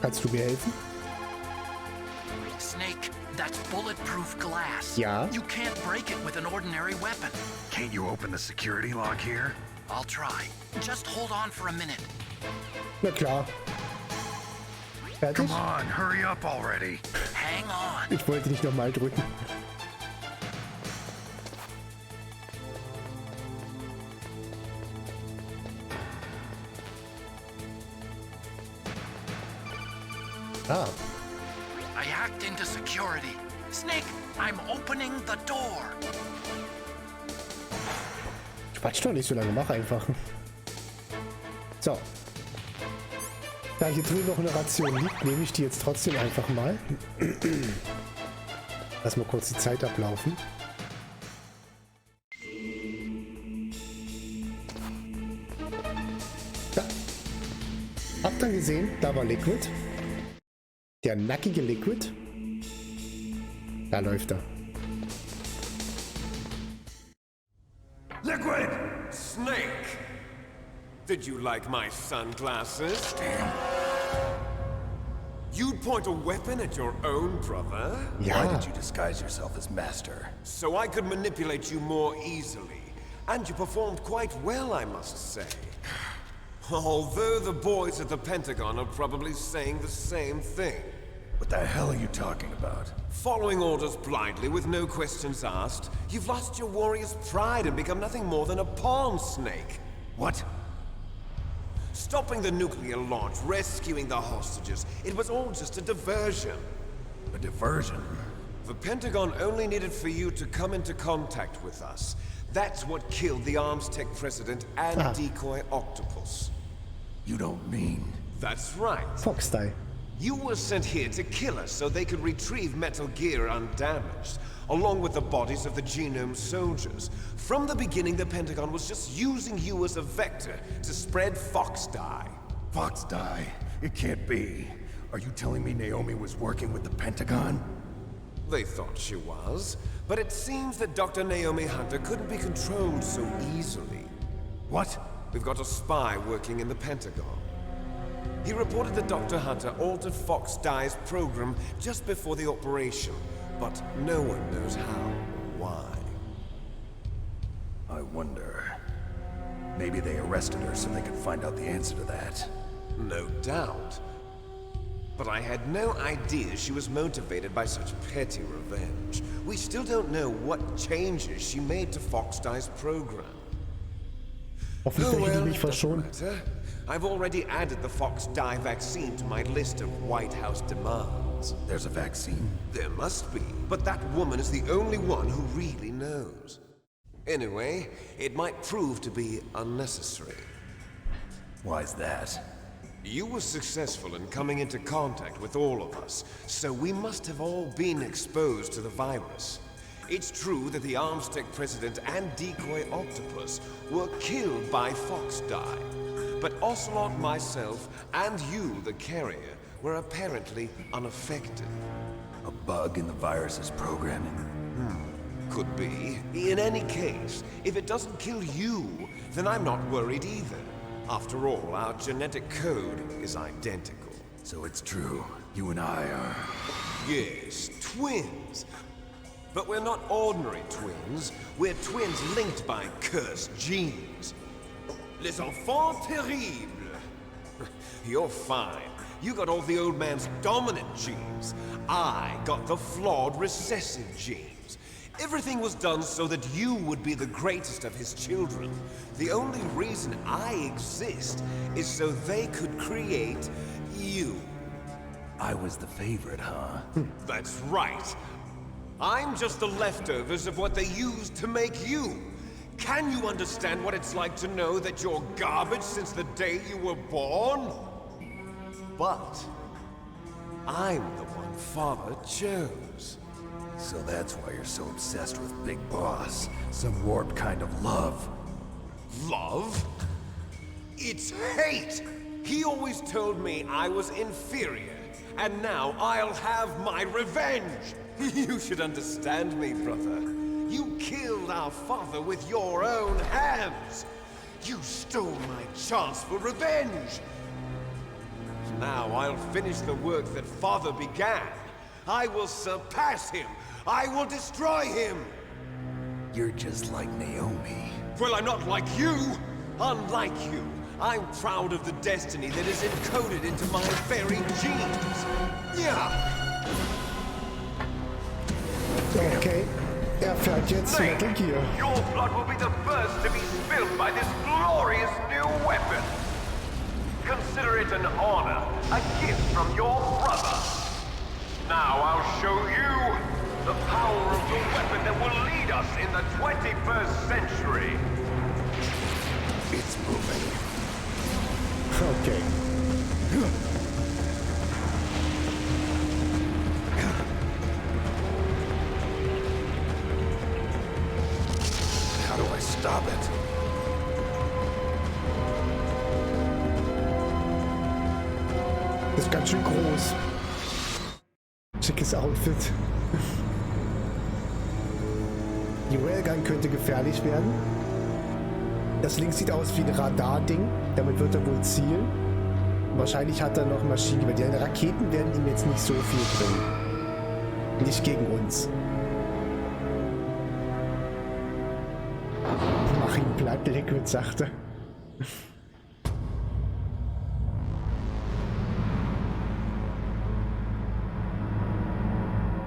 Kannst du mir helfen? Snake, that's bulletproof glass. Ja. You can't break it with an ordinary weapon. Can't you open the security lock here? I'll try. Just hold on for a minute. Na klar. Fertig? Come on, hurry up already. Hang on. Ich wollte nicht nochmal drücken. Ah. I hacked into security. Snake, I'm opening the door. Quatsch doch nicht so lange, mach einfach. So. Da hier drüben noch eine Ration liegt, nehme ich die jetzt trotzdem einfach mal. Lass mal kurz die Zeit ablaufen. Da. Habt ihr gesehen? Da war Liquid. Der nackige Liquid. Da läuft er. Liquid! Snake! Did you like my sunglasses? Damn. You'd point a weapon at your own brother? Yeah. Why did you disguise yourself as Master? So I could manipulate you more easily. And you performed quite well, I must say. Although the boys at the Pentagon are probably saying the same thing. What the hell are you talking about? Following orders blindly with no questions asked, you've lost your warrior's pride and become nothing more than a pawn, Snake. What? Stopping the nuclear launch, rescuing the hostages, it was all just a diversion. A diversion? The Pentagon only needed for you to come into contact with us. That's what killed the Arms Tech president and decoy octopus. You don't mean... That's right. Fox die. You were sent here to kill us so they could retrieve Metal Gear undamaged, along with the bodies of the Genome soldiers. From the beginning, the Pentagon was just using you as a vector to spread Fox die. Fox die? It can't be. Are you telling me Naomi was working with the Pentagon? They thought she was, but it seems that Dr. Naomi Hunter couldn't be controlled so easily. What? We've got a spy working in the Pentagon. He reported that Dr. Hunter altered Fox Die's program just before the operation, but no one knows how or why. I wonder... Maybe they arrested her so they could find out the answer to that. No doubt. But I had no idea she was motivated by such petty revenge. We still don't know what changes she made to Fox Die's program. I've already added the Fox Die vaccine to my list of White House demands. There's a vaccine? There must be, but that woman is the only one who really knows. Anyway, it might prove to be unnecessary. Why's that? You were successful in coming into contact with all of us, so we must have all been exposed to the virus. It's true that the Arms Tech president and decoy octopus were killed by Fox Die. But Ocelot, myself, and you, the carrier, were apparently unaffected. A bug in the virus's programming? Could be. In any case, if it doesn't kill you, then I'm not worried either. After all, our genetic code is identical. So it's true. You and I are... Yes, twins. But we're not ordinary twins. We're twins linked by cursed genes. Les enfants terribles. You're fine. You got all the old man's dominant genes. I got the flawed recessive genes. Everything was done so that you would be the greatest of his children. The only reason I exist is so they could create you. I was the favorite, huh? That's right. I'm just the leftovers of what they used to make you. Can you understand what it's like to know that you're garbage since the day you were born? But I'm the one Father chose. So that's why you're so obsessed with Big Boss. Some warped kind of love. Love? It's hate! He always told me I was inferior, and now I'll have my revenge! You should understand me, brother. You killed our father with your own hands! You stole my chance for revenge! Now I'll finish the work that Father began. I will surpass him! I will destroy him! You're just like Naomi. Well, I'm not like you! Unlike you, I'm proud of the destiny that is encoded into my very genes! Yeah! Okay, fährt jetzt Metal Gear. Your blood will be the first to be spilled by this glorious new weapon. Consider it an honor, a gift from your brother. Now I'll show you the power of the weapon that will lead us in the 21st century. It's moving. Okay. How do I stop it? Das ist ganz schön groß. Schickes Outfit. Die Railgun könnte gefährlich werden. Das links sieht aus wie ein Radar-Ding. Damit wird er wohl zielen. Wahrscheinlich hat er noch Maschinengewehr. Die Raketen werden ihm jetzt nicht so viel bringen. Nicht gegen uns. Mach ihn platt, Liquid, sagte.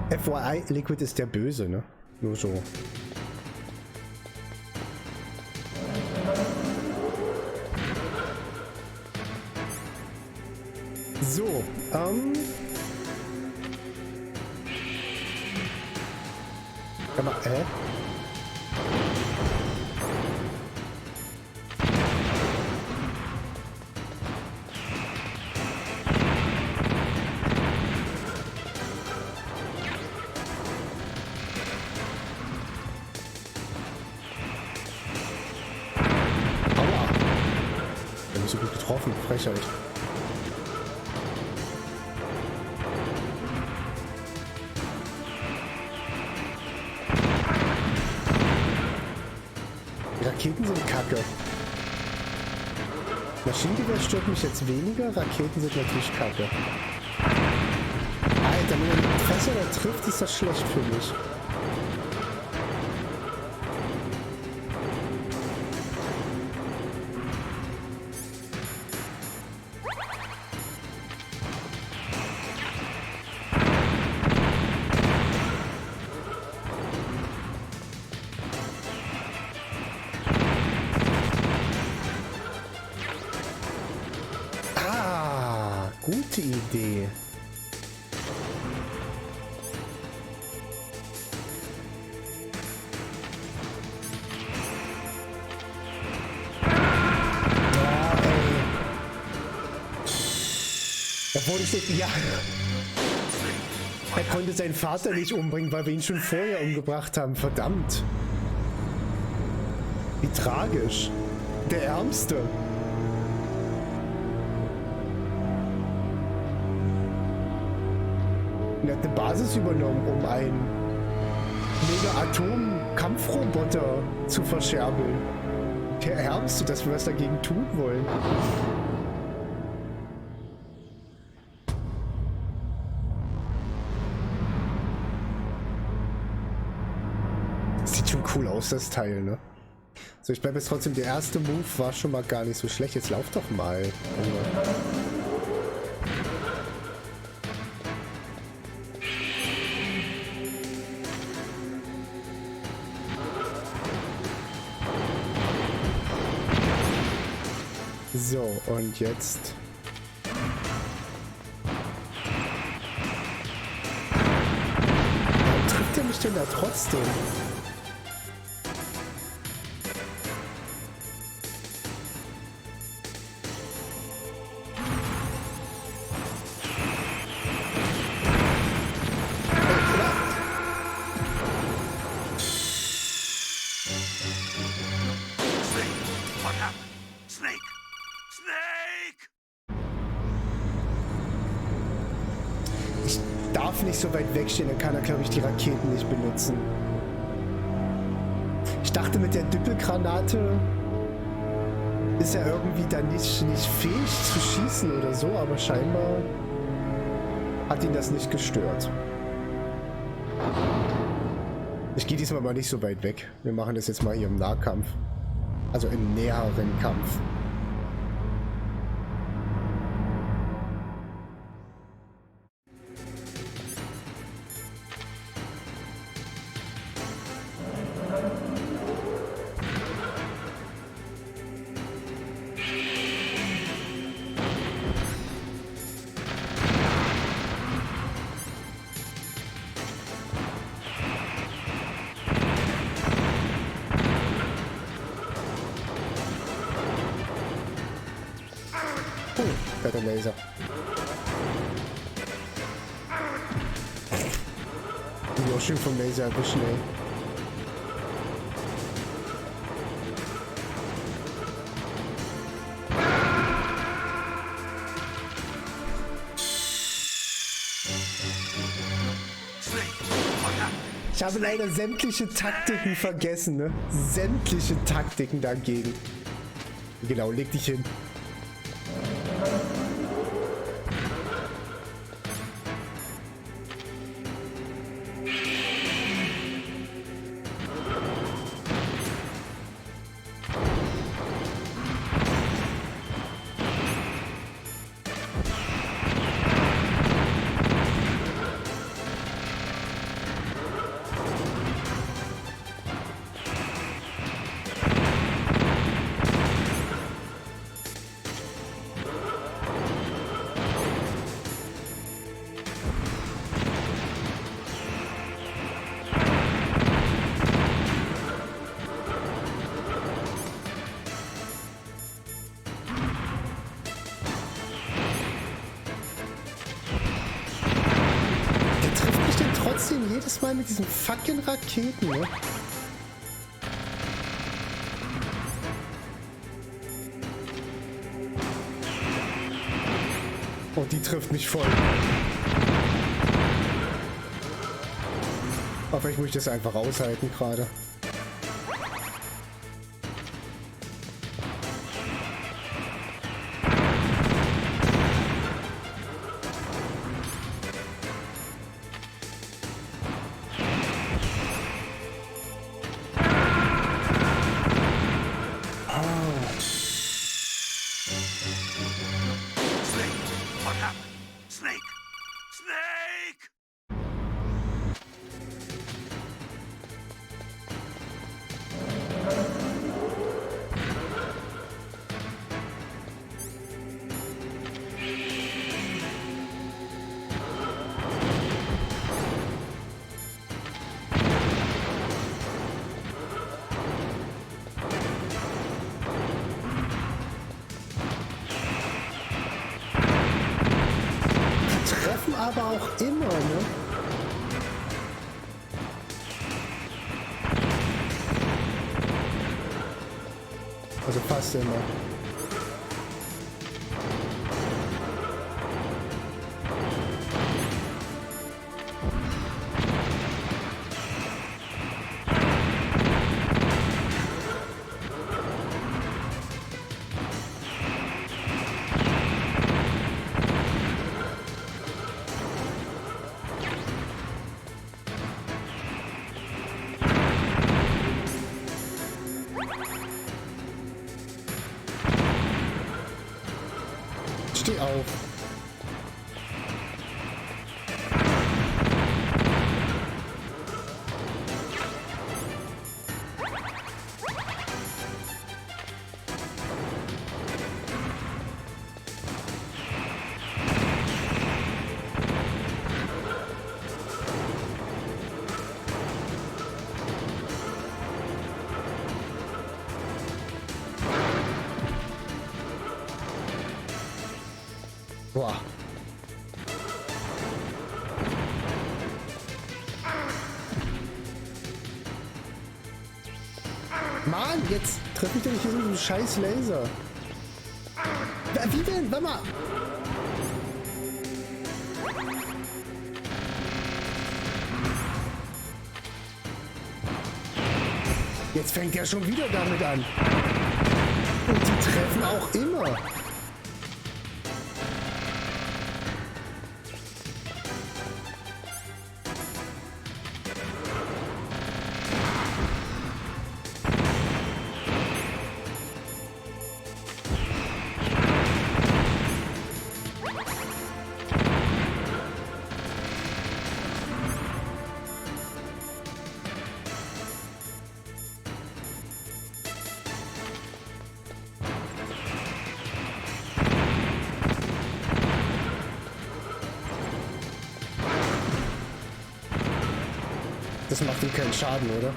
FYI, Liquid ist der Böse, ne? Nur so. So, Kann man, so gut getroffen, Frechheit. Die Raketen sind kacke. Maschinengewehr stört mich jetzt weniger, Raketen sind natürlich kacke. Alter, wenn man den Fässer da trifft, ist das schlecht für mich. Gute Idee. Obwohl ich nicht, ja. Er konnte seinen Vater nicht umbringen, weil wir ihn schon vorher umgebracht haben. Verdammt. Wie tragisch. Der Ärmste. Er hat eine Basis übernommen, um einen Mega-Atom-Kampfroboter zu verscherbeln. Der Ärmste, dass wir was dagegen tun wollen. Sieht schon cool aus, das Teil, ne? So, ich bleibe jetzt trotzdem, der erste Move war schon mal gar nicht so schlecht. Jetzt lauf doch mal. So, und jetzt... Warum trifft er mich denn da trotzdem? Ich darf nicht so weit wegstehen, dann kann er, glaube ich, die Raketen nicht benutzen. Ich dachte, mit der Düppelgranate ist er irgendwie dann nicht fähig zu schießen oder so, aber scheinbar hat ihn das nicht gestört. Ich gehe diesmal mal nicht so weit weg. Wir machen das jetzt mal hier im Nahkampf. Also im näheren Kampf. Der Laser. Die auch schön vom Laser erwischen, ey. Ich habe leider sämtliche Taktiken vergessen, ne? Sämtliche Taktiken dagegen. Genau, leg dich hin. Jedes Mal mit diesen fucking Raketen, ne? Oh, die trifft mich voll. Aber vielleicht muss ich das einfach aushalten gerade. Aber auch immer, ne? Also fast immer. Steh auf. Boah. Mann, jetzt treffe ich doch nicht hier so einen scheiß Laser. Wie denn? Warte mal. Jetzt fängt er schon wieder damit an. Und die treffen auch immer. Das macht ihm keinen Schaden, oder?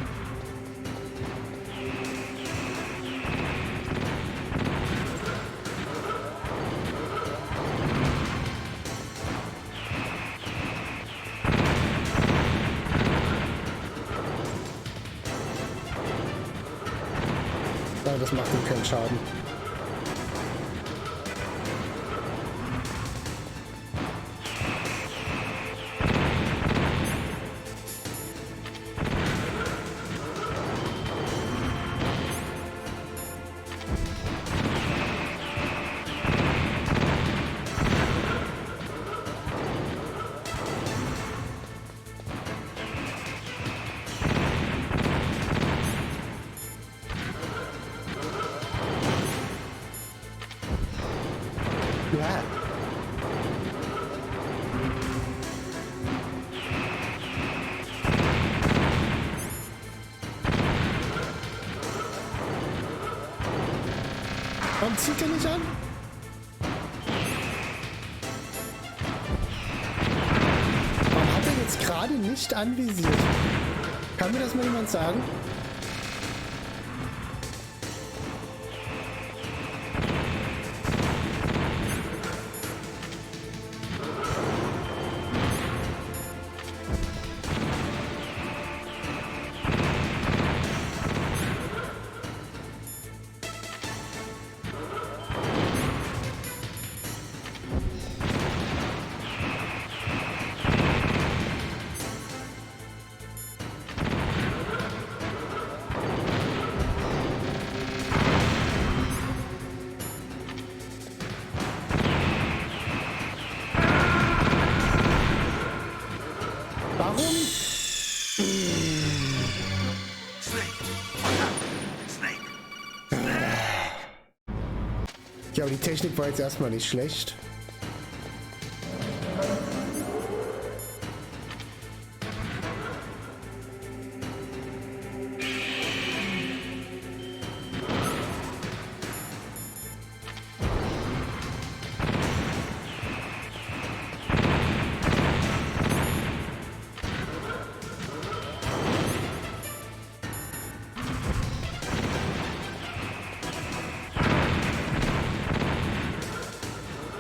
Nein, das macht ihm keinen Schaden. Ja. Warum zieht er nicht an? Warum hat er jetzt gerade nicht anvisiert? Kann mir das mal jemand sagen? Ja, aber die Technik war jetzt erstmal nicht schlecht.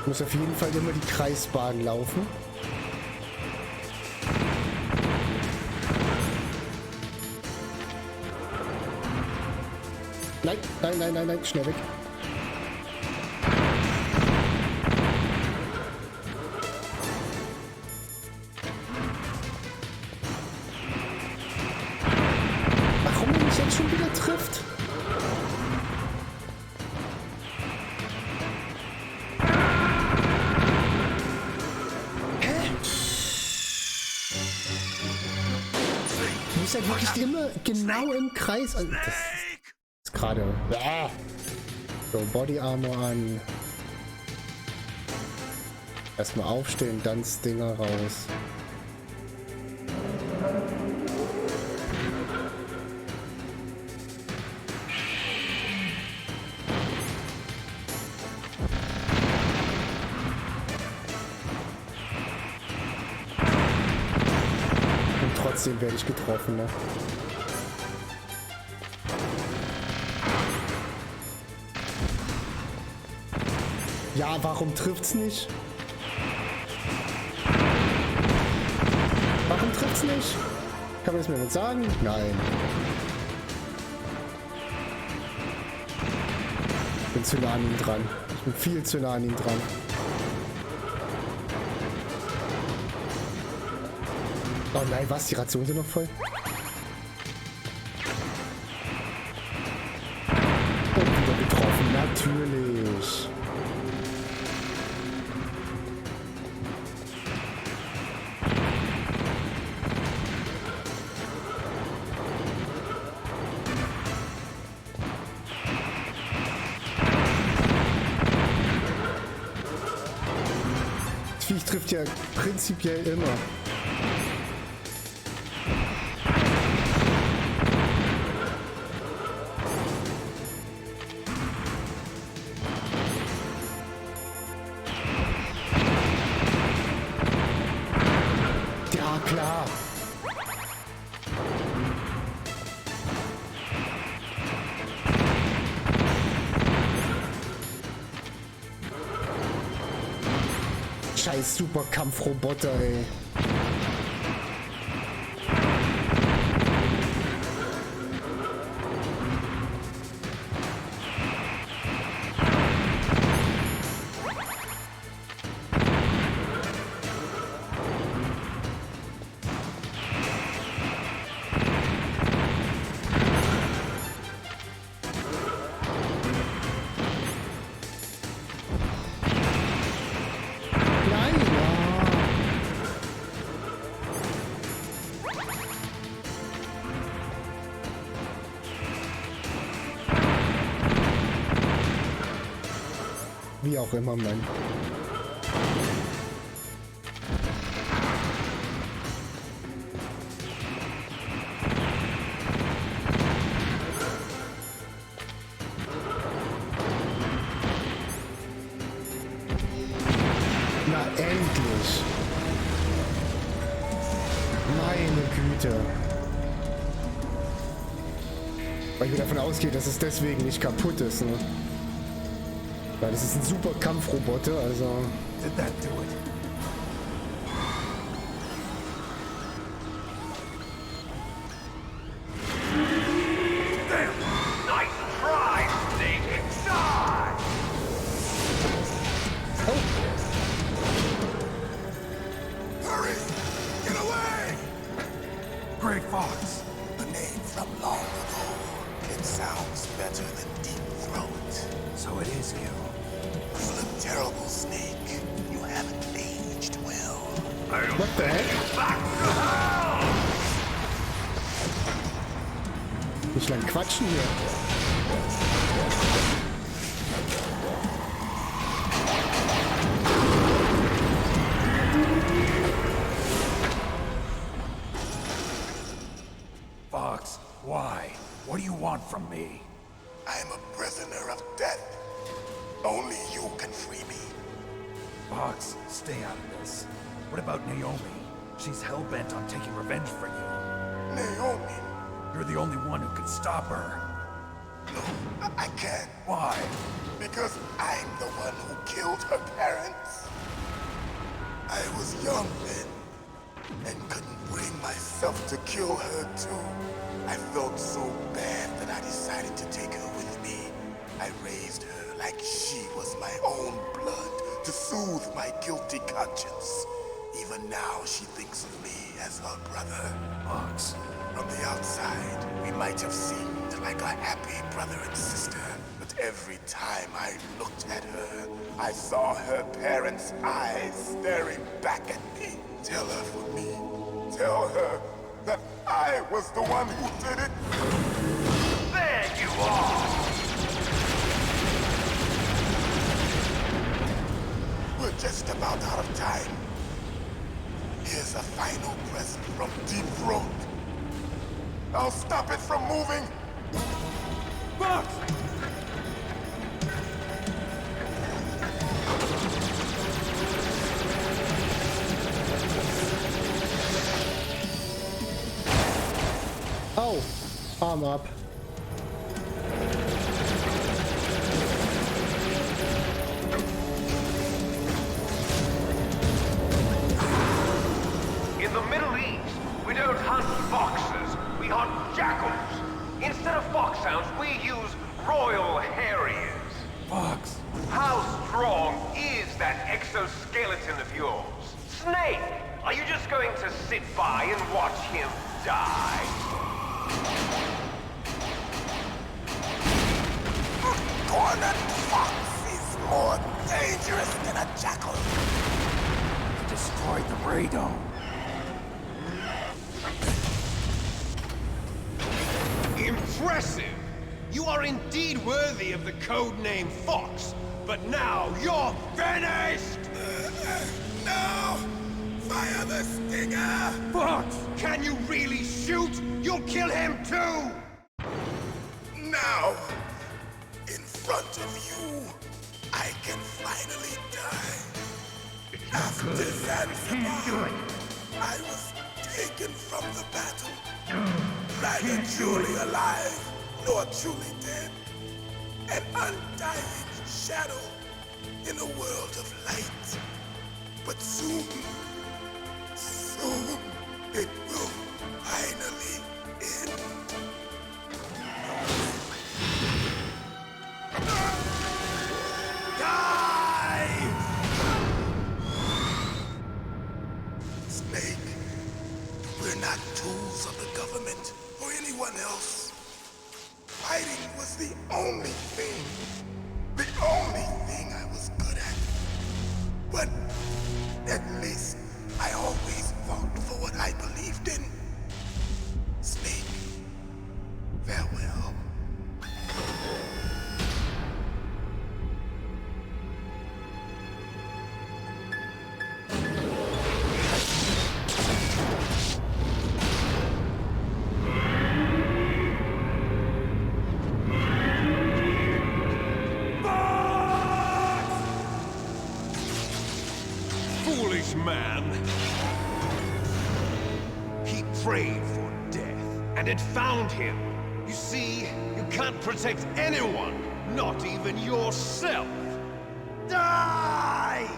Ich muss auf jeden Fall immer die Kreisbahn laufen. Nein, nein, nein, nein, nein, schnell weg. Warum er mich jetzt schon wieder trifft? Ist halt wirklich immer genau im Kreis. Also das ist gerade. So, Body Armor an. Erstmal aufstehen, dann Stinger raus. Trotzdem werde ich getroffen, ne? Ja, warum trifft's nicht? Warum trifft's nicht? Kann man das mir nicht sagen? Nein. Ich bin zu nah an ihm dran. Ich bin viel zu nah an ihm dran. Oh nein, was? Die Rationen sind noch voll? geht ja prinzipiell immer. Ja, klar. Scheiß Superkampfroboter, ey. Wie auch immer, Mann. Na endlich. Meine Güte. Weil ich mir davon ausgehe, dass es deswegen nicht kaputt ist, ne? Weil das ist ein super Kampfroboter, also... Did that do it? Damn! Nice try, Snake! Die! Oh! Hurry! Get away! Gray Fox. A name from long ago. It sounds better than Deep Throat. So it is you. You look terrible, Snake. You haven't aged well. What the heck? Nicht lang quatschen hier. Fox, why? What do you want from me? I'm a prisoner of death. Only you can free me. Fox, stay out of this. What about Naomi? She's hell-bent on taking revenge for you. Naomi? You're the only one who can stop her. No, I can't. Why? Because I'm the one who killed her parents. I was young then, and couldn't bring myself to kill her too. I felt so bad that I decided to take her with me. I raised her like she was my own blood to soothe my guilty conscience. Even now, she thinks of me as her brother. Fox. From the outside, we might have seemed like a happy brother and sister. But every time I looked at her, I saw her parents' eyes staring back at me. Tell her for me. Tell her that I was the one who did it. There you are! We're just about out of time. Here's a final present from Deep Throat. I'll stop it from moving. Fox! Oh, arm up. In the Middle East, we don't hunt foxes, we hunt jackals. Instead of foxhounds, we use royal harriers. Fox. How strong is that exoskeleton of yours? Snake, are you just going to sit by and watch him die? A cornered fox is more dangerous than a jackal. You destroyed the radome. Impressive! You are indeed worthy of the codename Fox, but now you're finished! No! the stinger! Fox, can you really shoot? You'll kill him too! Now, in front of you, I can finally die. After Zanzibar, I was taken from the battle. Neither truly alive, nor truly dead. An undying shadow in a world of light. But soon, it will finally end. Die! Snake, we're not tools of the government or anyone else. Fighting was the only thing I was good at. But at least I always fought for what I believed in. Snake, farewell. Foolish man. He prayed for death, and it found him. You see, you can't protect anyone, not even yourself. Die!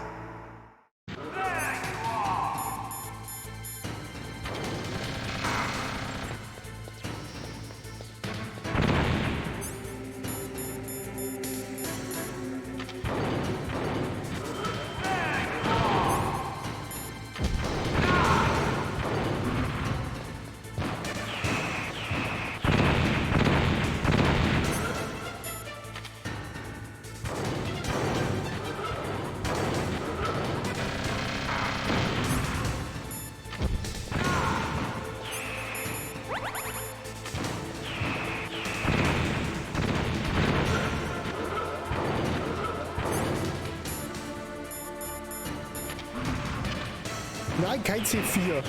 Nein, kein C4.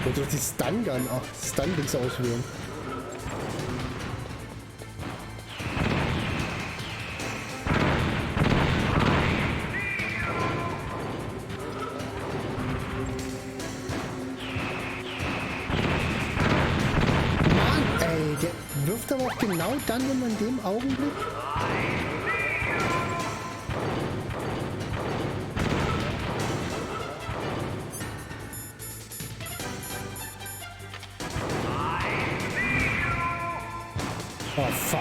Und durch die Stun-Gun, Stun-Dings auswählen. Mann, ey, der wirft aber auch genau dann immer in dem Augenblick. Oh, fuck.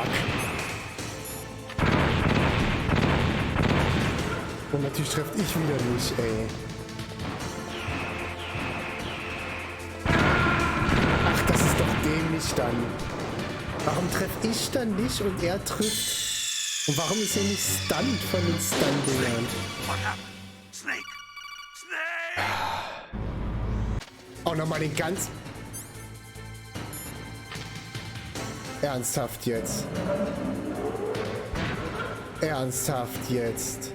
Und natürlich treffe ich wieder nicht, ey. Ach, das ist doch dämlich dann. Warum treffe ich dann nicht und er trifft? Und warum ist er nicht stunned von den Stun-Dingern? Snake! Snake! Oh, nochmal den ganz... Ernsthaft jetzt. Ernsthaft jetzt.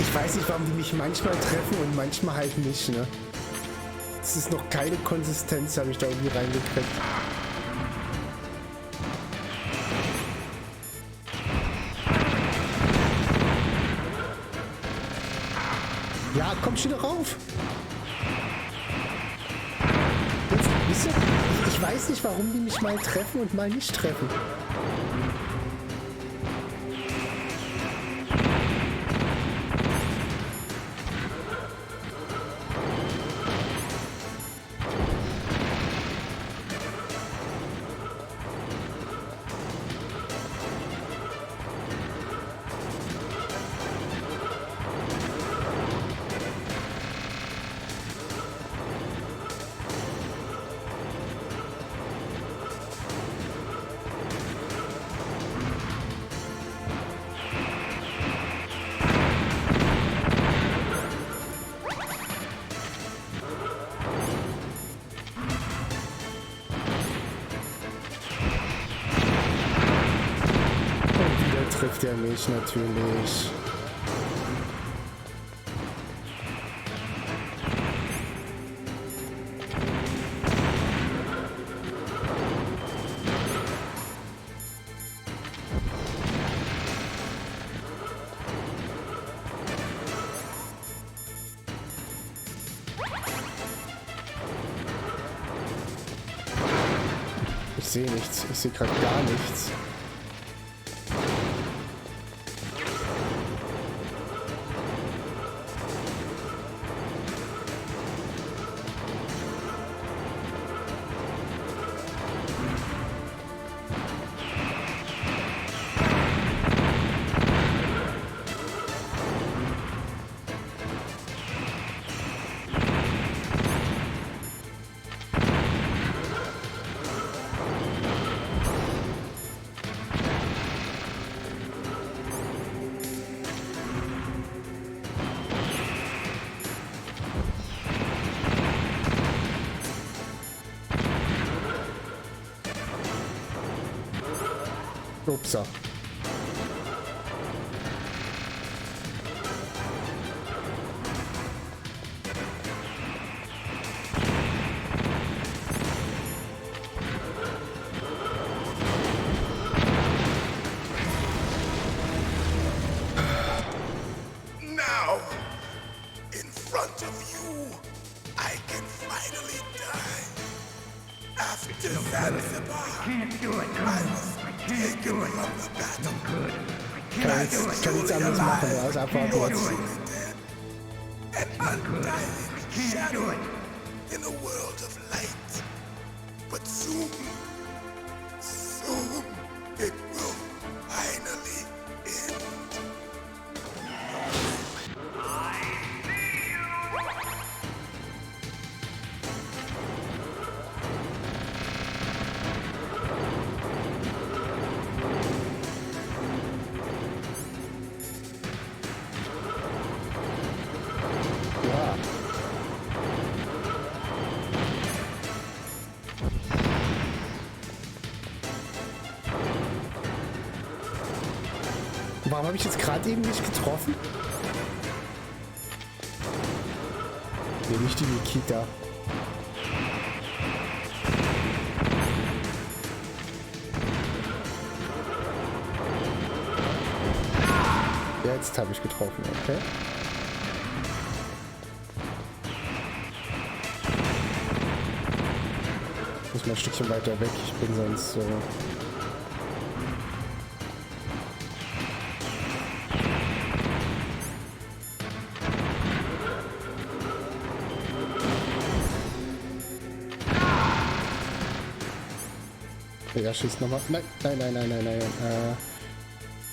Ich weiß nicht, warum die mich manchmal treffen und manchmal halt nicht, ne? Es ist noch keine Konsistenz, habe ich da irgendwie reingekriegt. Ja, komm schon rauf! Jetzt, wisst ihr, ich weiß nicht, warum die mich mal treffen und mal nicht treffen. schafft er nicht, natürlich. Ich sehe nichts. Ich sehe gerade gar nichts. Upsa. Now, in front of you, I can finally die. After Zanzibar, I was taken from the battle. Kann nichts anderes machen, als abwarten jetzt. An undying shadow in a world of light. But soon, soon, it will finally end. Warum habe ich jetzt gerade eben nicht getroffen? Nee, nicht die Nikita. Jetzt habe ich getroffen, okay. Ich muss mal ein Stückchen weiter weg, ich bin sonst so... Ja, schießt nochmal. Nein, nein, nein, nein, nein, nein.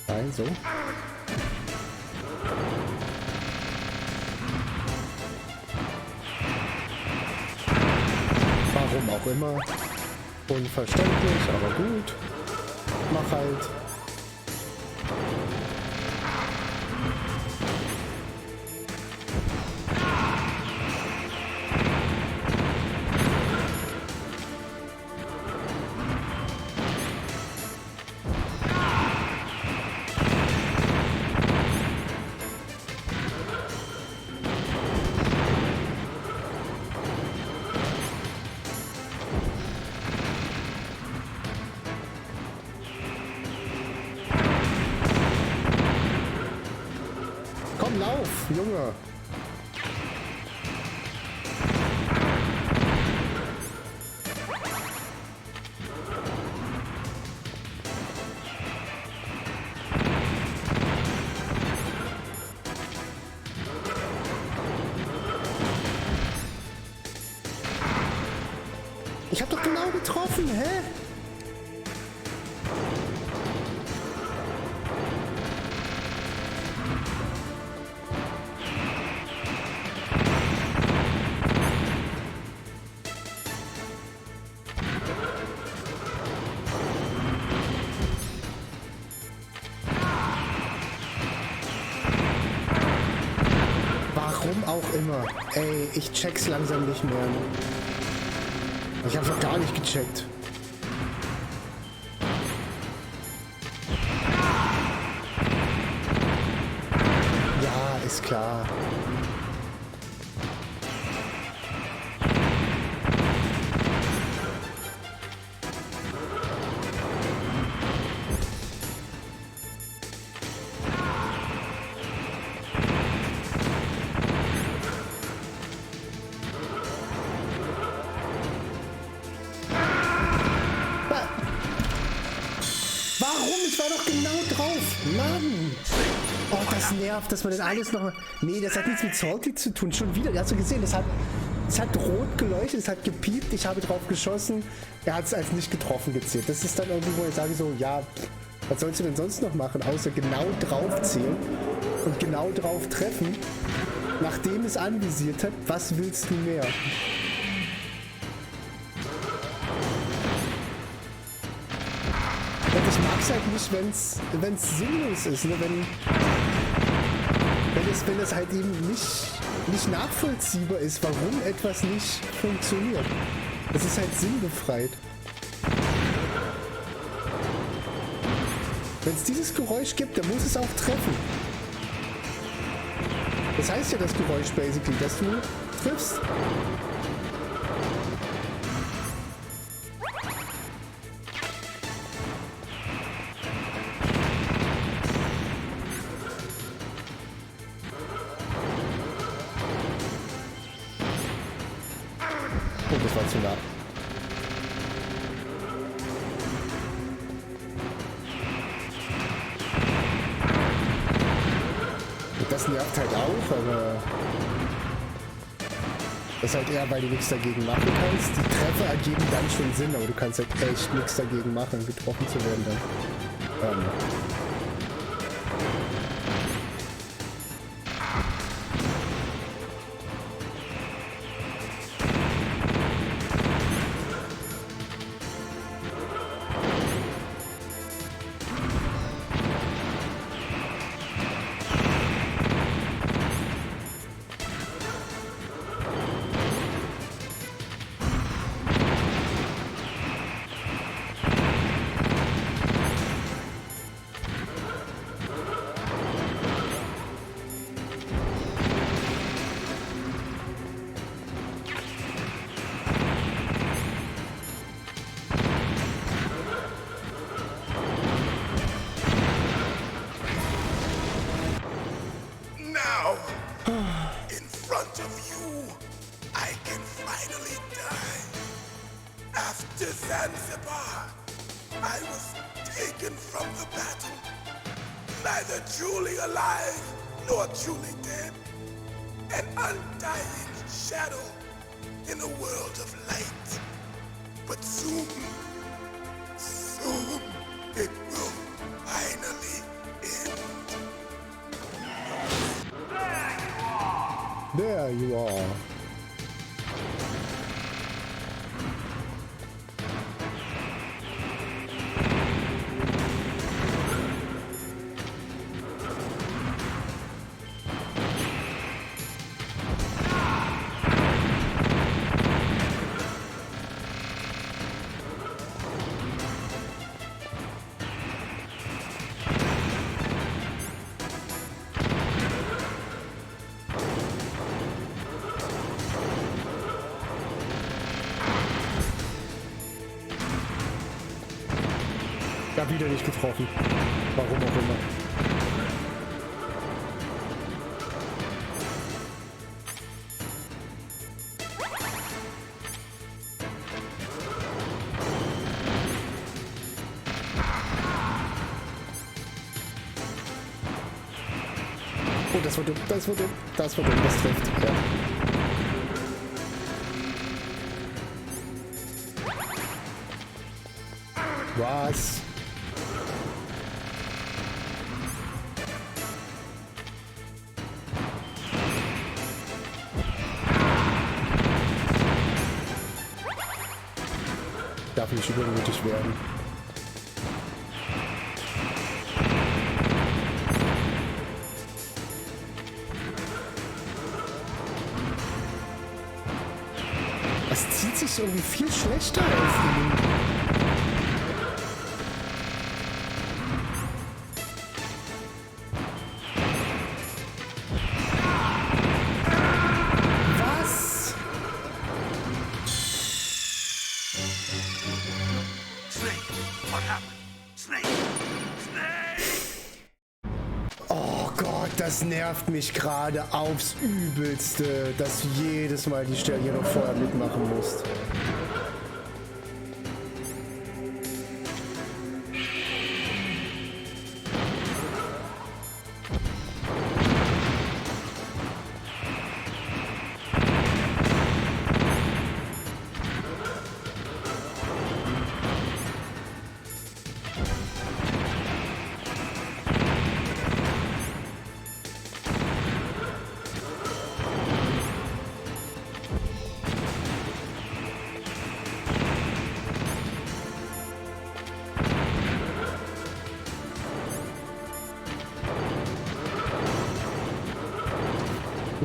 Nein, so. Warum auch immer. Unverständlich, aber gut. Mach halt. Lauf, Junge! Ich hab doch genau getroffen, hä? Warum auch immer. Ey, ich check's langsam nicht mehr. Ich hab's noch gar nicht gecheckt. klar. Ich war doch genau drauf. Mann. Oh, das nervt, dass man das alles noch... Nee, das hat nichts mit Salty zu tun. Schon wieder. Hast du gesehen, es hat rot geleuchtet, es hat gepiept. Ich habe drauf geschossen. Er hat es als nicht getroffen gezählt. Das ist dann irgendwo, wo ich sage so, ja, was sollst du denn sonst noch machen, außer genau drauf zählen und genau drauf treffen, nachdem es anvisiert hat. Was willst du mehr? Ich mag es halt nicht, wenn es sinnlos ist, ne? Wenn es halt eben nicht nachvollziehbar ist, warum etwas nicht funktioniert. Es ist halt sinnbefreit. Wenn es dieses Geräusch gibt, dann muss es auch treffen. Das heißt ja das Geräusch basically, dass du triffst. Oh, das war zu nah. Und das nervt halt auch, aber das ist halt eher, weil du nichts dagegen machen kannst. Die Treffer ergeben dann schon Sinn, aber du kannst halt echt nichts dagegen machen, getroffen zu werden dann. After Zanzibar, I was taken from the battle, neither truly alive nor truly dead, an undying shadow in a world of light. But soon, soon, it will finally end. There you are. Ja, wieder nicht getroffen. Warum auch immer. Oh, das war dumm, das war dumm, das war dumm, das trifft. Ja. Was? Darf nicht übermütig werden. Es zieht sich irgendwie viel schlechter auf ihn. Oh Gott, das nervt mich gerade aufs Übelste, dass du jedes Mal die Stelle hier noch vorher mitmachen musst.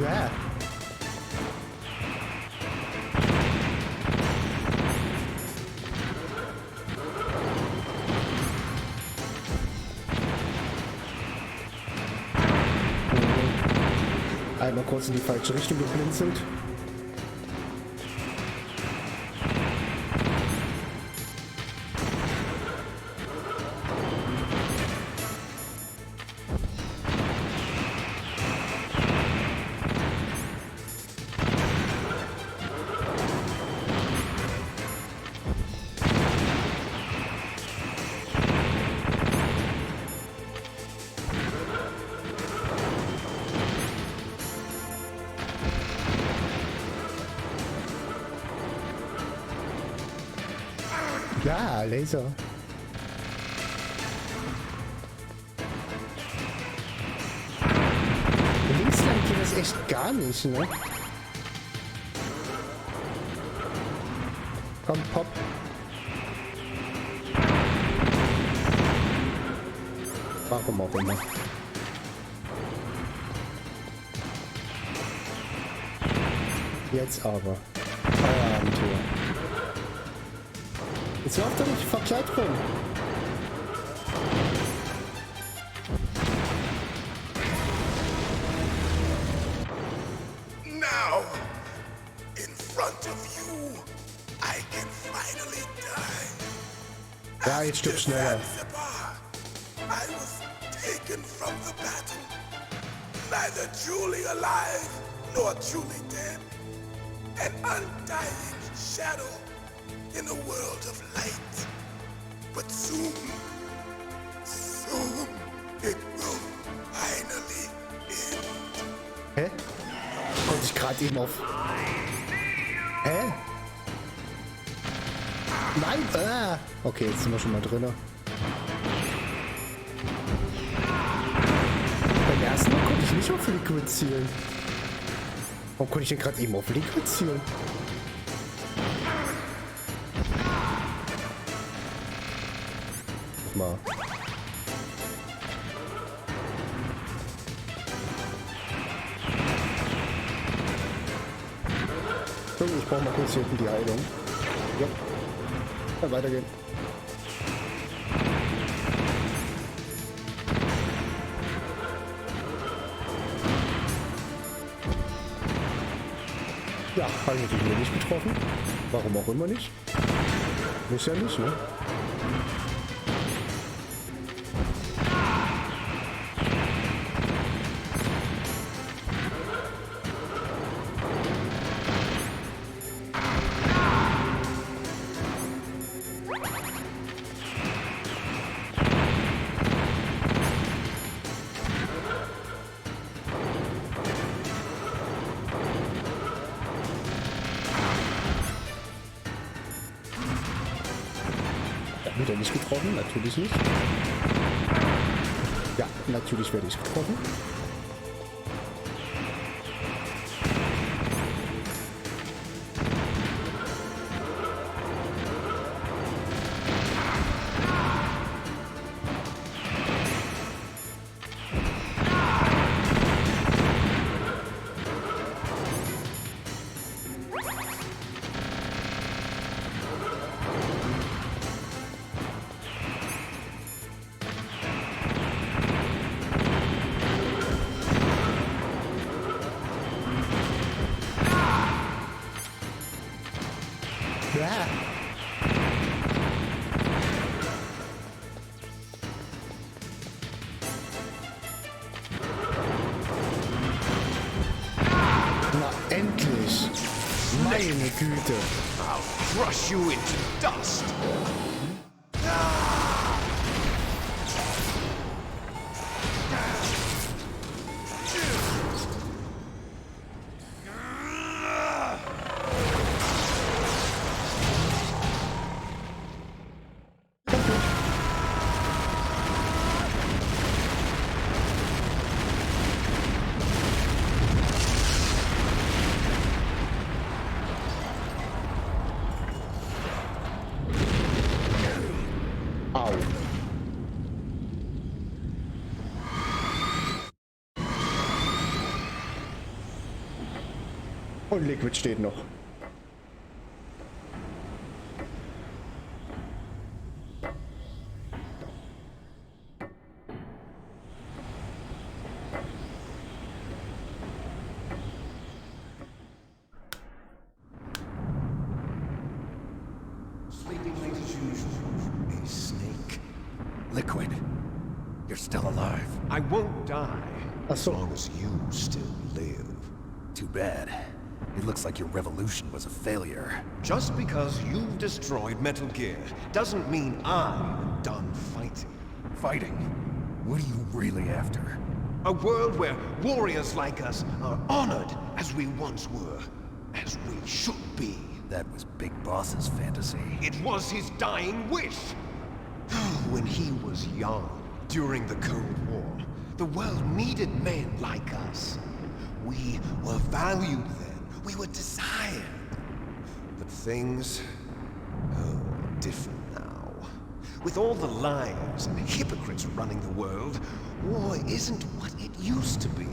Ja. Einmal kurz in die falsche Richtung geblinzelt. Ja, Laser. Links lang geht das echt gar nicht, ne? Komm, Pop. Warum auch immer. Jetzt aber. Feierabend hier. Jetzt läuft er nicht verkehrt rum. Now, in front of you, I can finally die. Ja, jetzt stirb schneller. I was taken from the battle, neither truly alive nor truly dead. An undying shadow in a world of light. But soon, soon, it will finally end. Hä? Konnte ich gerade eben auf... Hä? Nein! Okay, jetzt sind wir schon mal drin. Beim ersten Mal konnte ich nicht auf Liquid zielen. Warum konnte ich denn gerade eben auf Liquid zielen? Mal. So, ich brauche mal kurz hier hinten die Heilung. Ja. Kann weitergehen. Ja, habe ich natürlich nicht getroffen. Warum auch immer nicht. Muss ja nicht, ne? Wird er nicht getroffen? Natürlich nicht. Ja, natürlich werde ich getroffen. bitte. I'll crush you into dust. Au. Und Liquid steht noch. Sleeping late as usual. A snake. Liquid. You're still alive. I won't die. As long as you still live. Too bad. It looks like your revolution was a failure. Just because you've destroyed Metal Gear doesn't mean I'm done fighting. Fighting? What are you really after? A world where warriors like us are honored as we once were, as we should be. That was Big Boss's fantasy. It was his dying wish. When he was young, during the Cold War, the world needed men like us. We were valued then. We were desired. But things are different now. With all the liars and hypocrites running the world, war isn't what it used to be.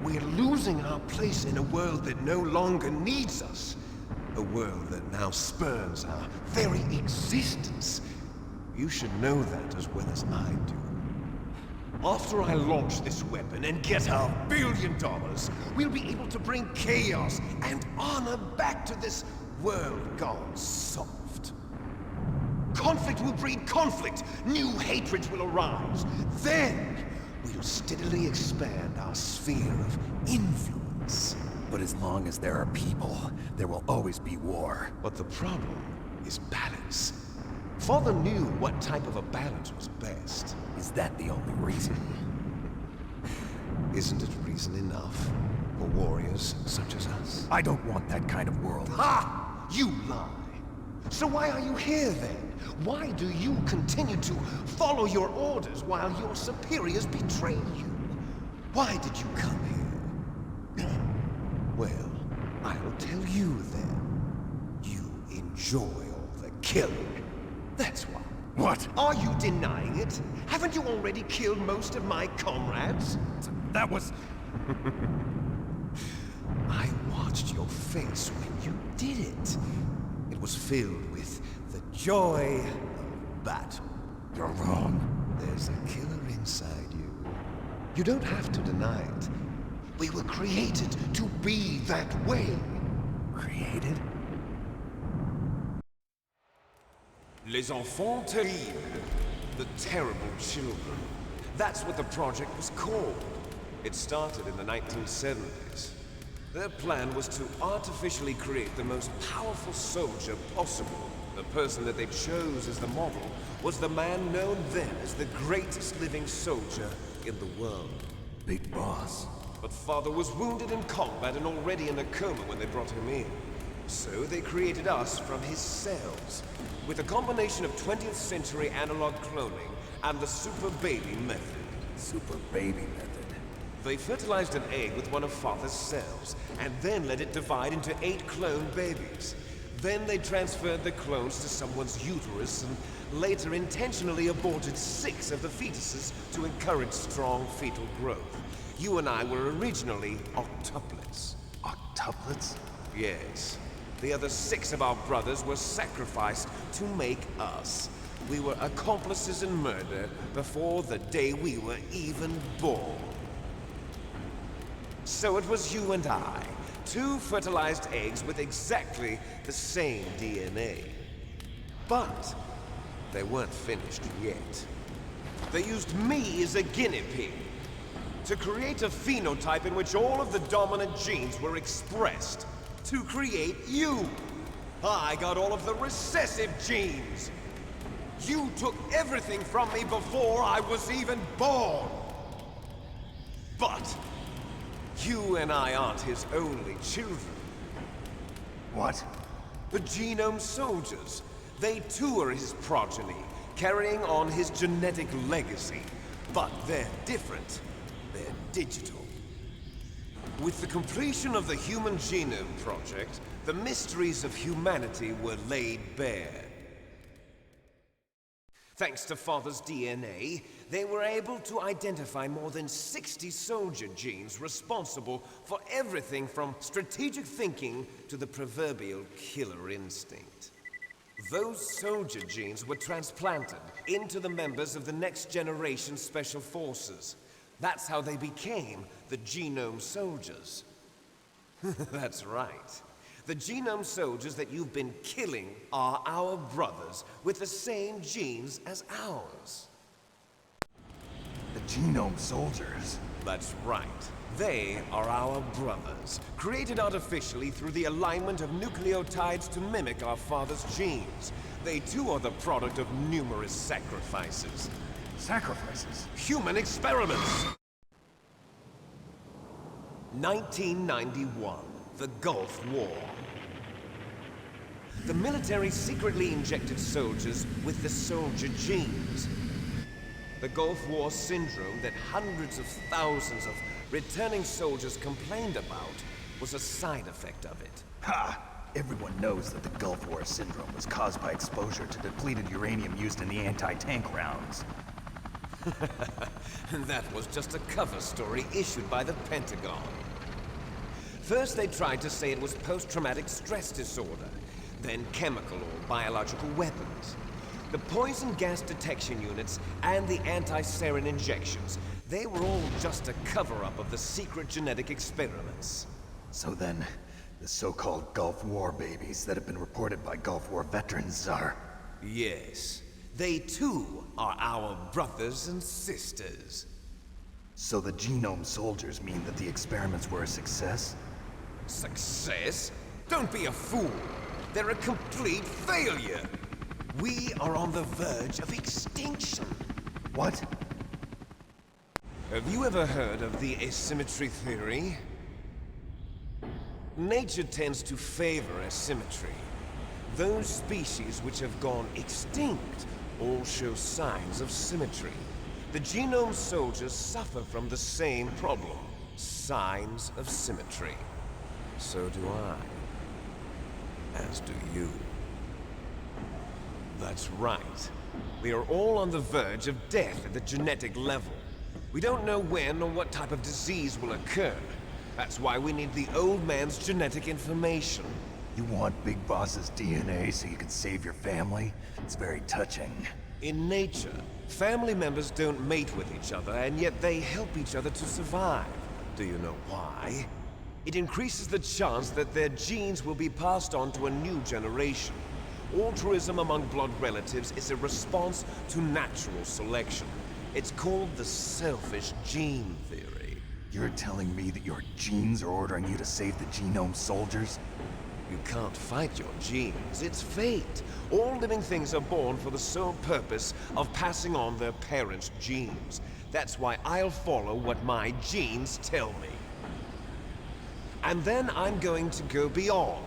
We're losing our place in a world that no longer needs us. A world that now spurns our very existence. You should know that as well as I do. After I launch this weapon and get $1 billion, we'll be able to bring chaos and honor back to this world gone soft. Conflict will breed conflict. New hatreds will arise. Then, we'll steadily expand our sphere of influence. But as long as there are people, there will always be war. But the problem is balance. Father knew what type of a balance was best. Is that the only reason? Isn't it reason enough for warriors such as us? I don't want that kind of world. Ha! You lie! So why are you here then? Why do you continue to follow your orders while your superiors betray you? Why did you come here? Well, I'll tell you then. You enjoy all the killing. That's why. What? Are you denying it? Haven't you already killed most of my comrades? That was... I watched your face when you did it. It was filled with the joy of battle. You're wrong. There's a killer inside you. You don't have to deny it. We were created to be that way. Created? Les enfants terribles. The terrible children. That's what the project was called. It started in the 1970s. Their plan was to artificially create the most powerful soldier possible. The person that they chose as the model was the man known then as the greatest living soldier in the world. Big Boss. But Father was wounded in combat and already in a coma when they brought him in. So they created us from his cells, with a combination of 20th century analog cloning and the super baby method. Super baby method? They fertilized an egg with one of Father's cells, and then let it divide into 8 clone babies. Then they transferred the clones to someone's uterus and later intentionally aborted 6 of the fetuses to encourage strong fetal growth. You and I were originally octuplets. Octuplets? Yes. The other 6 of our brothers were sacrificed to make us. We were accomplices in murder before the day we were even born. So it was you and I, 2 fertilized eggs with exactly the same DNA. But they weren't finished yet. They used me as a guinea pig to create a phenotype in which all of the dominant genes were expressed. to create you. I got all of the recessive genes. You took everything from me before I was even born. But you and I aren't his only children. What? The Genome Soldiers. They too are his progeny, carrying on his genetic legacy. But they're different. They're digital. With the completion of the Human Genome Project, the mysteries of humanity were laid bare. Thanks to Father's DNA, they were able to identify more than 60 soldier genes responsible for everything from strategic thinking to the proverbial killer instinct. Those soldier genes were transplanted into the members of the next generation Special Forces. That's how they became the Genome Soldiers. That's right. The Genome Soldiers that you've been killing are our brothers with the same genes as ours. The Genome Soldiers? That's right. They are our brothers, created artificially through the alignment of nucleotides to mimic our father's genes. They too are the product of numerous sacrifices. Sacrifices? Human experiments! 1991, the Gulf War. The military secretly injected soldiers with the soldier genes. The Gulf War syndrome that hundreds of thousands of returning soldiers complained about was a side effect of it. Ha! Everyone knows that the Gulf War syndrome was caused by exposure to depleted uranium used in the anti-tank rounds. That was just a cover story issued by the Pentagon. First they tried to say it was post-traumatic stress disorder, then chemical or biological weapons. The poison gas detection units and the anti-sarin injections, they were all just a cover-up of the secret genetic experiments. So then, the so-called Gulf War babies that have been reported by Gulf War veterans are... Yes. They too are our brothers and sisters. So the Genome Soldiers mean that the experiments were a success? Success? Don't be a fool. They're a complete failure. We are on the verge of extinction. What? Have you ever heard of the asymmetry theory? Nature tends to favor asymmetry. Those species which have gone extinct all show signs of symmetry. The Genome Soldiers suffer from the same problem, signs of symmetry. So do I. As do you. That's right. We are all on the verge of death at the genetic level. We don't know when or what type of disease will occur. That's why we need the old man's genetic information. You want Big Boss's DNA so you can save your family? It's very touching. In nature, family members don't mate with each other, and yet they help each other to survive. Do you know why? It increases the chance that their genes will be passed on to a new generation. Altruism among blood relatives is a response to natural selection. It's called the selfish gene theory. You're telling me that your genes are ordering you to save the Genome Soldiers? You can't fight your genes. It's fate. All living things are born for the sole purpose of passing on their parents' genes. That's why I'll follow what my genes tell me. And then I'm going to go beyond.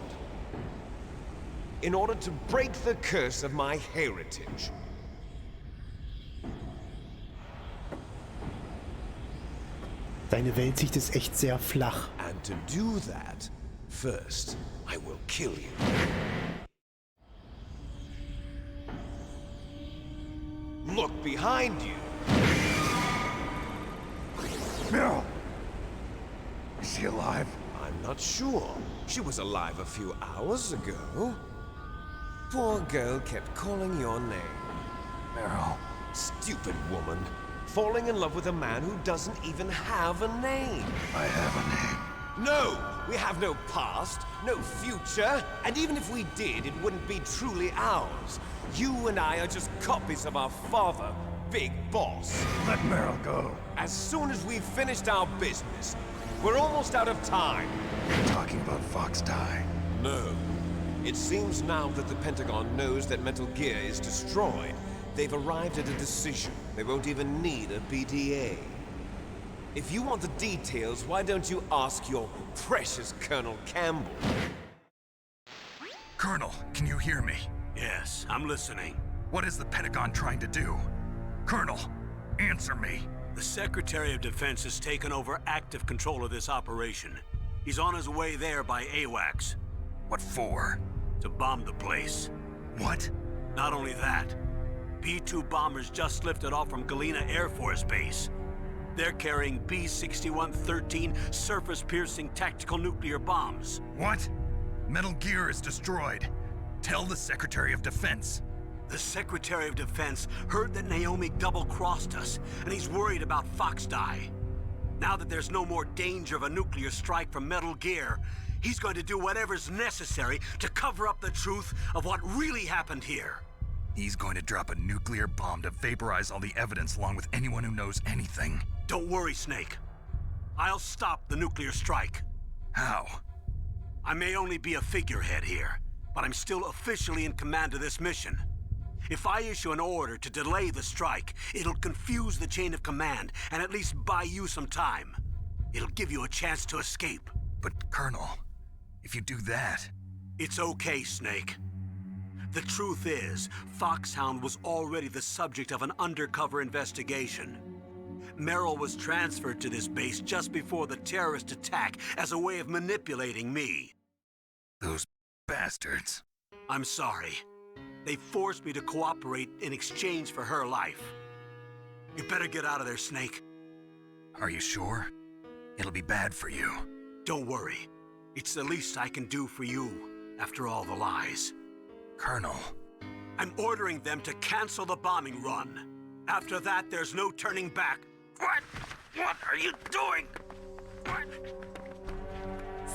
In order to break the curse of my heritage. Deine Weltsicht ist echt sehr flach. And to do that, first, I will kill you. Look behind you. Meryl! Is she alive? I'm not sure. She was alive a few hours ago. Poor girl kept calling your name. Meryl. Stupid woman. Falling in love with a man who doesn't even have a name. I have a name. No! We have no past, no future, and even if we did, it wouldn't be truly ours. You and I are just copies of our father, Big Boss. Let Meryl go. As soon as we've finished our business, We're almost out of time. You're talking about Fox Die. No. It seems now that the Pentagon knows that Metal Gear is destroyed, they've arrived at a decision. They won't even need a BDA. If you want the details, why don't you ask your precious Colonel Campbell? Colonel, can you hear me? Yes, I'm listening. What is the Pentagon trying to do? Colonel, answer me. The Secretary of Defense has taken over active control of this operation. He's on his way there by AWACS. What for? To bomb the place. What? Not only that, B-2 bombers just lifted off from Galena Air Force Base. They're carrying B-6113 surface-piercing tactical nuclear bombs. What? Metal Gear is destroyed. Tell the Secretary of Defense. The Secretary of Defense heard that Naomi double-crossed us, and he's worried about Fox Die. Now that there's no more danger of a nuclear strike from Metal Gear, he's going to do whatever's necessary to cover up the truth of what really happened here. He's going to drop a nuclear bomb to vaporize all the evidence along with anyone who knows anything. Don't worry, Snake. I'll stop the nuclear strike. How? I may only be a figurehead here, but I'm still officially in command of this mission. If I issue an order to delay the strike, it'll confuse the chain of command and at least buy you some time. It'll give you a chance to escape. But, Colonel, if you do that... It's okay, Snake. The truth is, Foxhound was already the subject of an undercover investigation. Merrill was transferred to this base just before the terrorist attack as a way of manipulating me. Those bastards. I'm sorry. They forced me to cooperate in exchange for her life. You better get out of there, Snake. Are you sure? It'll be bad for you. Don't worry. It's the least I can do for you, after all the lies. Colonel. I'm ordering them to cancel the bombing run. After that, there's no turning back. What? What are you doing? What?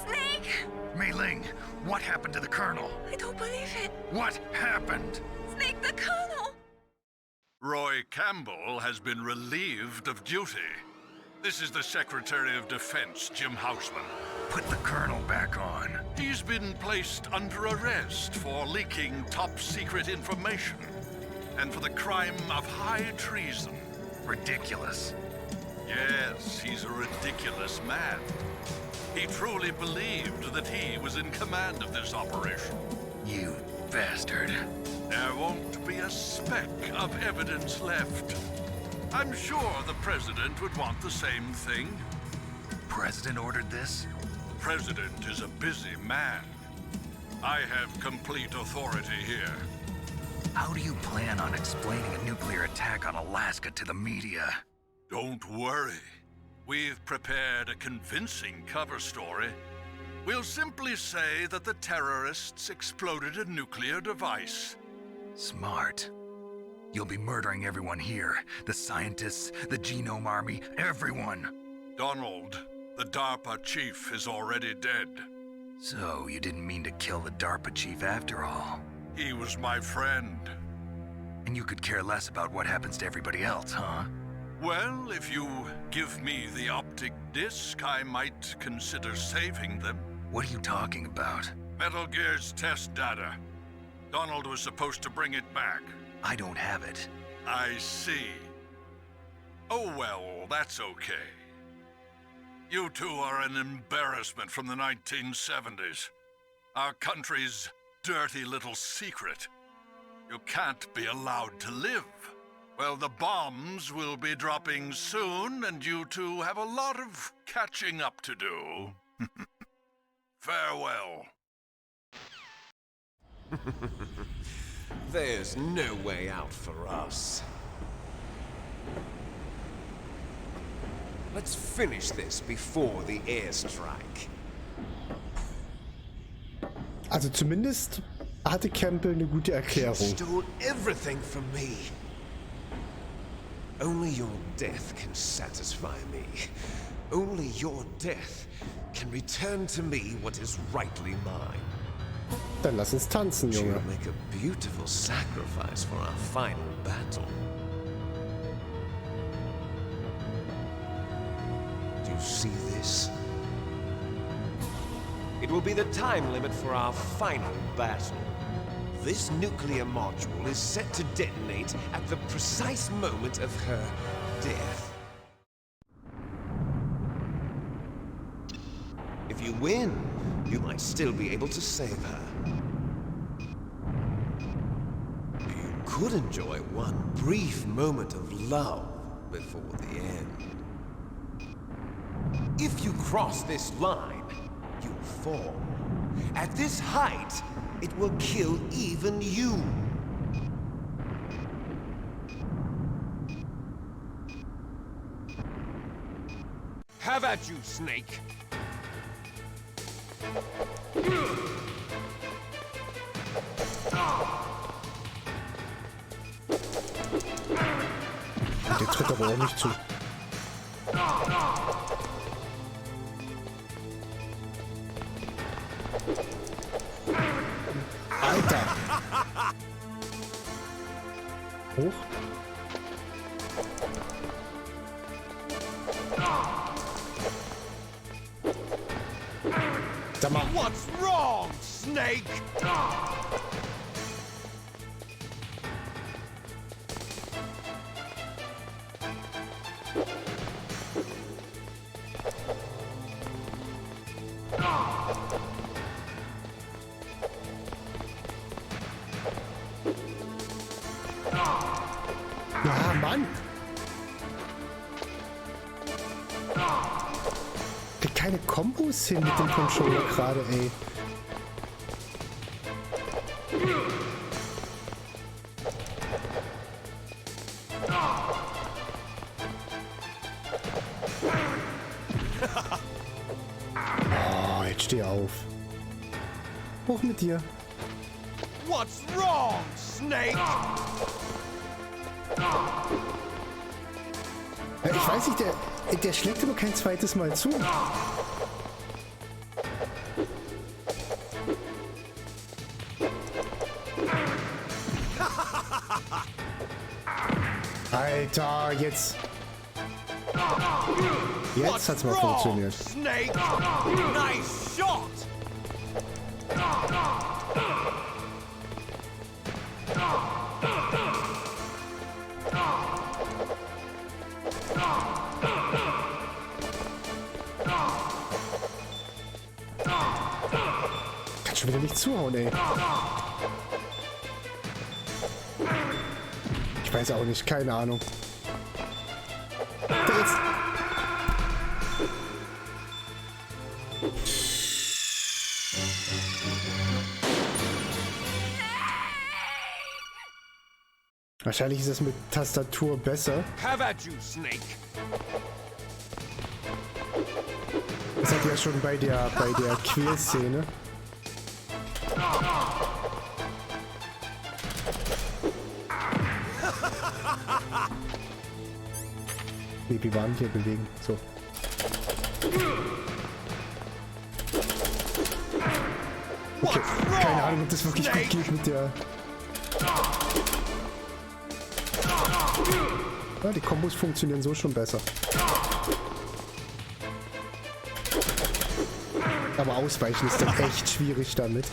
Snake! Mei Ling, what happened to the Colonel? I don't believe it. What happened? Snake, the Colonel! Roy Campbell has been relieved of duty. This is the Secretary of Defense, Jim Houseman. Put the Colonel back on. He's been placed under arrest for leaking top-secret information and for the crime of high treason. Ridiculous. Yes, he's a ridiculous man. He truly believed that he was in command of this operation. You bastard. There won't be a speck of evidence left. I'm sure the President would want the same thing. President ordered this? President is a busy man. I have complete authority here. How do you plan on explaining a nuclear attack on Alaska to the media? Don't worry. We've prepared a convincing cover story. We'll simply say that the terrorists exploded a nuclear device. Smart. You'll be murdering everyone here. The scientists, the Genome Army, everyone. Donald, the DARPA chief, is already dead. So you didn't mean to kill the DARPA chief after all? He was my friend. And you could care less about what happens to everybody else, huh? Well, if you give me the optic disc, I might consider saving them. What are you talking about? Metal Gear's test data. Donald was supposed to bring it back. I don't have it. I see. Oh well, that's okay. You two are an embarrassment from the 1970s. Our country's dirty little secret. You can't be allowed to live. Well, the bombs will be dropping soon, and you two have a lot of catching up to do. Farewell. There's no way out for us. Let's finish this before the airstrike. Also zumindest hatte Campbell eine gute Erklärung. You stole everything from me. Only your death can satisfy me. Only your death can return to me what is rightly mine. Dann lass uns tanzen, Junge. You'll make a beautiful sacrifice for our final battle. Do you see this? it will be the time limit for our final battle. This nuclear module is set to detonate at the precise moment of her death. If you win, you might still be able to save her. You could enjoy one brief moment of love before the end. If you cross this line, you'll fall. At this height, it will kill even you. Have at you, Snake. Der tritt aber auch nicht zu. Alter! Hoch. Sag mal. What's wrong, Snake? Ja, Mann! Kriegt keine Kombos hin mit dem Controller gerade, ey. Oh, jetzt steh auf. Hoch mit dir. What's wrong, Snake? Ja, ich weiß nicht, der schlägt aber kein zweites Mal zu. Alter, jetzt. Jetzt hat's mal funktioniert. Snake, nice shot. Kann schon wieder nicht zuhauen, ey. Ich weiß auch nicht, keine Ahnung. Da jetzt. Wahrscheinlich ist es mit Tastatur besser. Have at you, Snake. Das hat ja schon bei der Querszene. Nee, wie waren hier bewegen? So. Okay, keine Ahnung, ob das wirklich gut geht mit der... Ja, die Kombos funktionieren so schon besser. Aber ausweichen ist dann echt schwierig damit.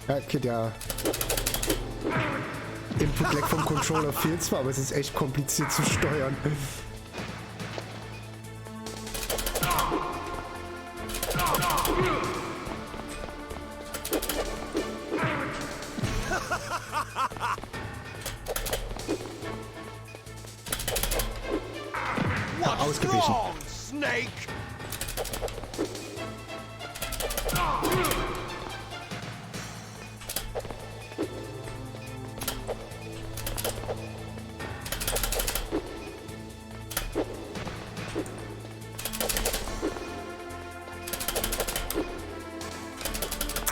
Ja, okay, der Input-Lag vom Controller fehlt zwar, aber es ist echt kompliziert zu steuern. Ausgewichen. Snake.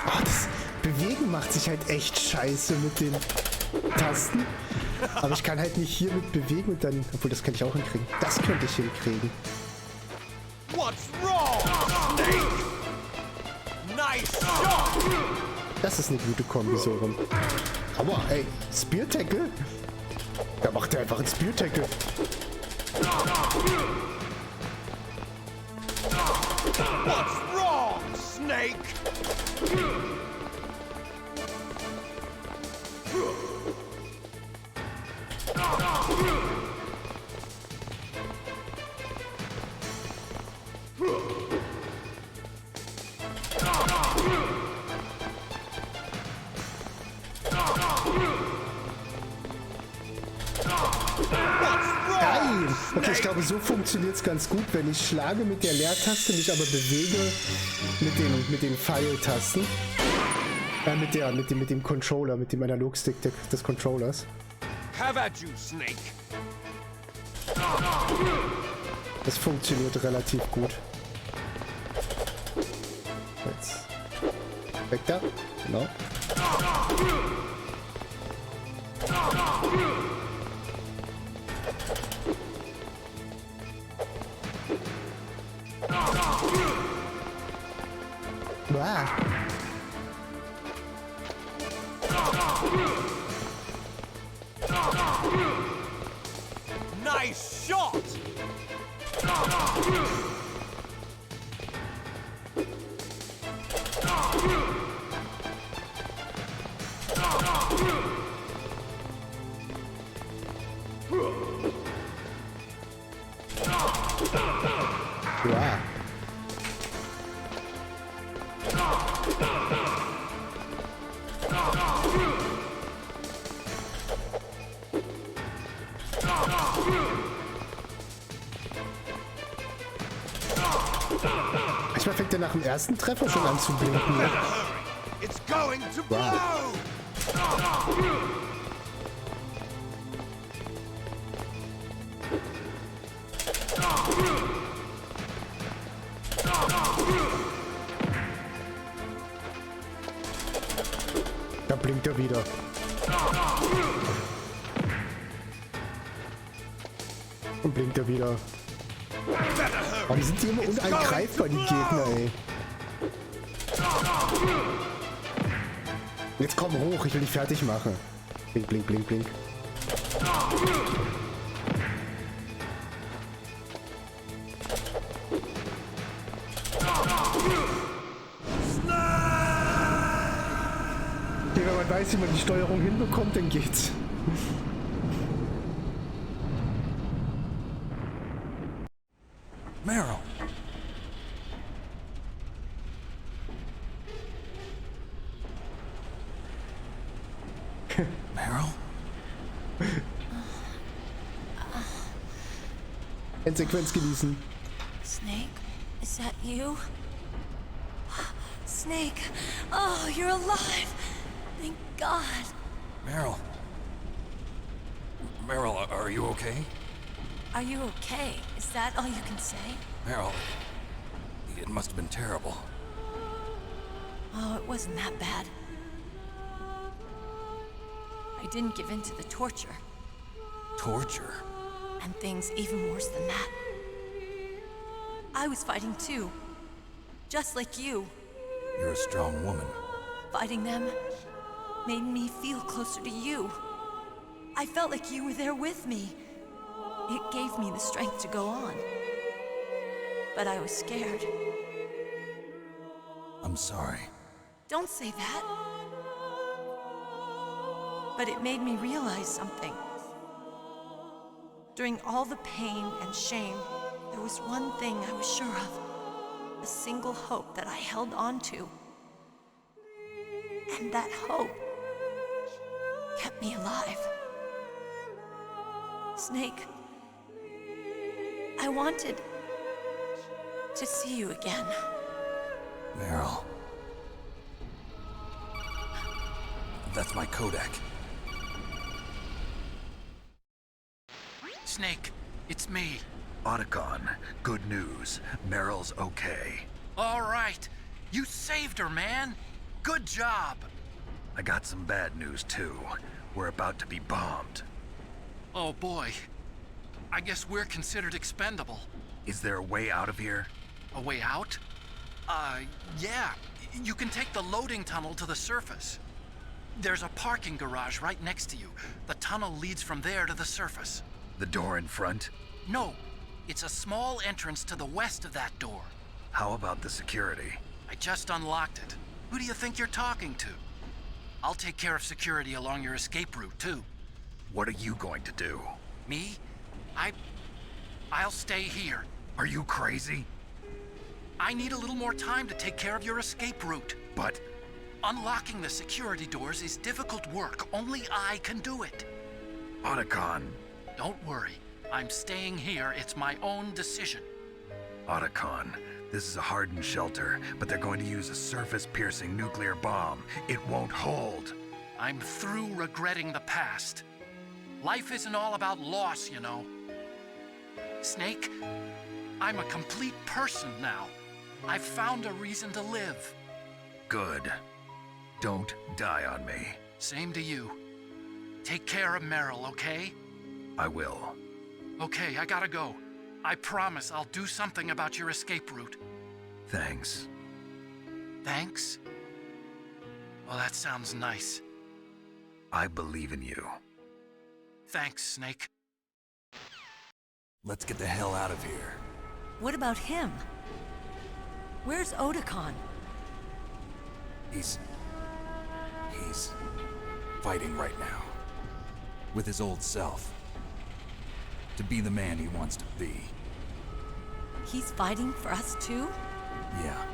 Oh, das Bewegen macht sich halt echt scheiße mit den Tasten. Aber ich kann halt nicht hier mit bewegen und dann... Obwohl, das könnte ich auch hinkriegen. Das könnte ich hinkriegen. What's wrong, Snake? Nice shot. Das ist eine gute Kombi so rum. Aber, ey, Spear Tackle? Da macht er einfach einen Spear Tackle. What's wrong, Snake? Geil! Okay, ich glaube, so funktioniert es ganz gut, wenn ich schlage mit der Leertaste, mich aber bewege mit den Pfeiltasten. Mit dem Controller, mit dem Analogstick des Controllers. Have at you, Snake. Das funktioniert relativ gut. Jetzt. Weg da. Genau. Wow. Nice shot! Wow. Manchmal fängt er nach dem ersten Treffer schon an zu blinken. Ne? It's going to blow! Da blinkt er wieder. Und blinkt er wieder. Warum sind die immer unangreifbar, die Gegner, ey? Jetzt komm hoch, ich will dich fertig machen. Blink, blink, blink, blink. Okay, wenn man weiß, wie man die Steuerung hinbekommt, dann geht's. Meryl. Meryl? Endsequenz genießen. Snake, is that you? Snake, oh, you're alive. Thank God. Meryl. Meryl, are you okay? Are you okay? Is that all you can say? Meryl, it must have been terrible. Oh, it wasn't that bad. I didn't give in to the torture. Torture? And things even worse than that. I was fighting too. Just like you. You're a strong woman. Fighting them made me feel closer to you. I felt like you were there with me. It gave me the strength to go on. But I was scared. I'm sorry. Don't say that. But it made me realize something. During all the pain and shame, there was one thing I was sure of. A single hope that I held on to. And that hope kept me alive. Snake, I wanted to see you again. Meryl. That's my Kodak. Snake, it's me. Otacon, good news. Meryl's okay. All right. You saved her, man. Good job. I got some bad news, too. We're about to be bombed. Oh, boy. I guess we're considered expendable. Is there a way out of here? A way out? Yeah. You can take the loading tunnel to the surface. There's a parking garage right next to you. The tunnel leads from there to the surface. The door in front? No. It's a small entrance to the west of that door. How about the security? I just unlocked it. Who do you think you're talking to? I'll take care of security along your escape route, too. What are you going to do? Me? I'll stay here. Are you crazy? I need a little more time to take care of your escape route. But... unlocking the security doors is difficult work. Only I can do it. Otacon. Don't worry. I'm staying here. It's my own decision. Otacon, this is a hardened shelter, but they're going to use a surface-piercing nuclear bomb. It won't hold. I'm through regretting the past. Life isn't all about loss, you know. Snake, I'm a complete person now. I've found a reason to live. Good. Don't die on me. Same to you. Take care of Meryl, okay? I will. Okay, I gotta go. I promise I'll do something about your escape route. Thanks. Thanks? Well, that sounds nice. I believe in you. Thanks, Snake. Let's get the hell out of here. What about him? Where's Otacon? He's fighting right now. With his old self. To be the man he wants to be. He's fighting for us too? Yeah.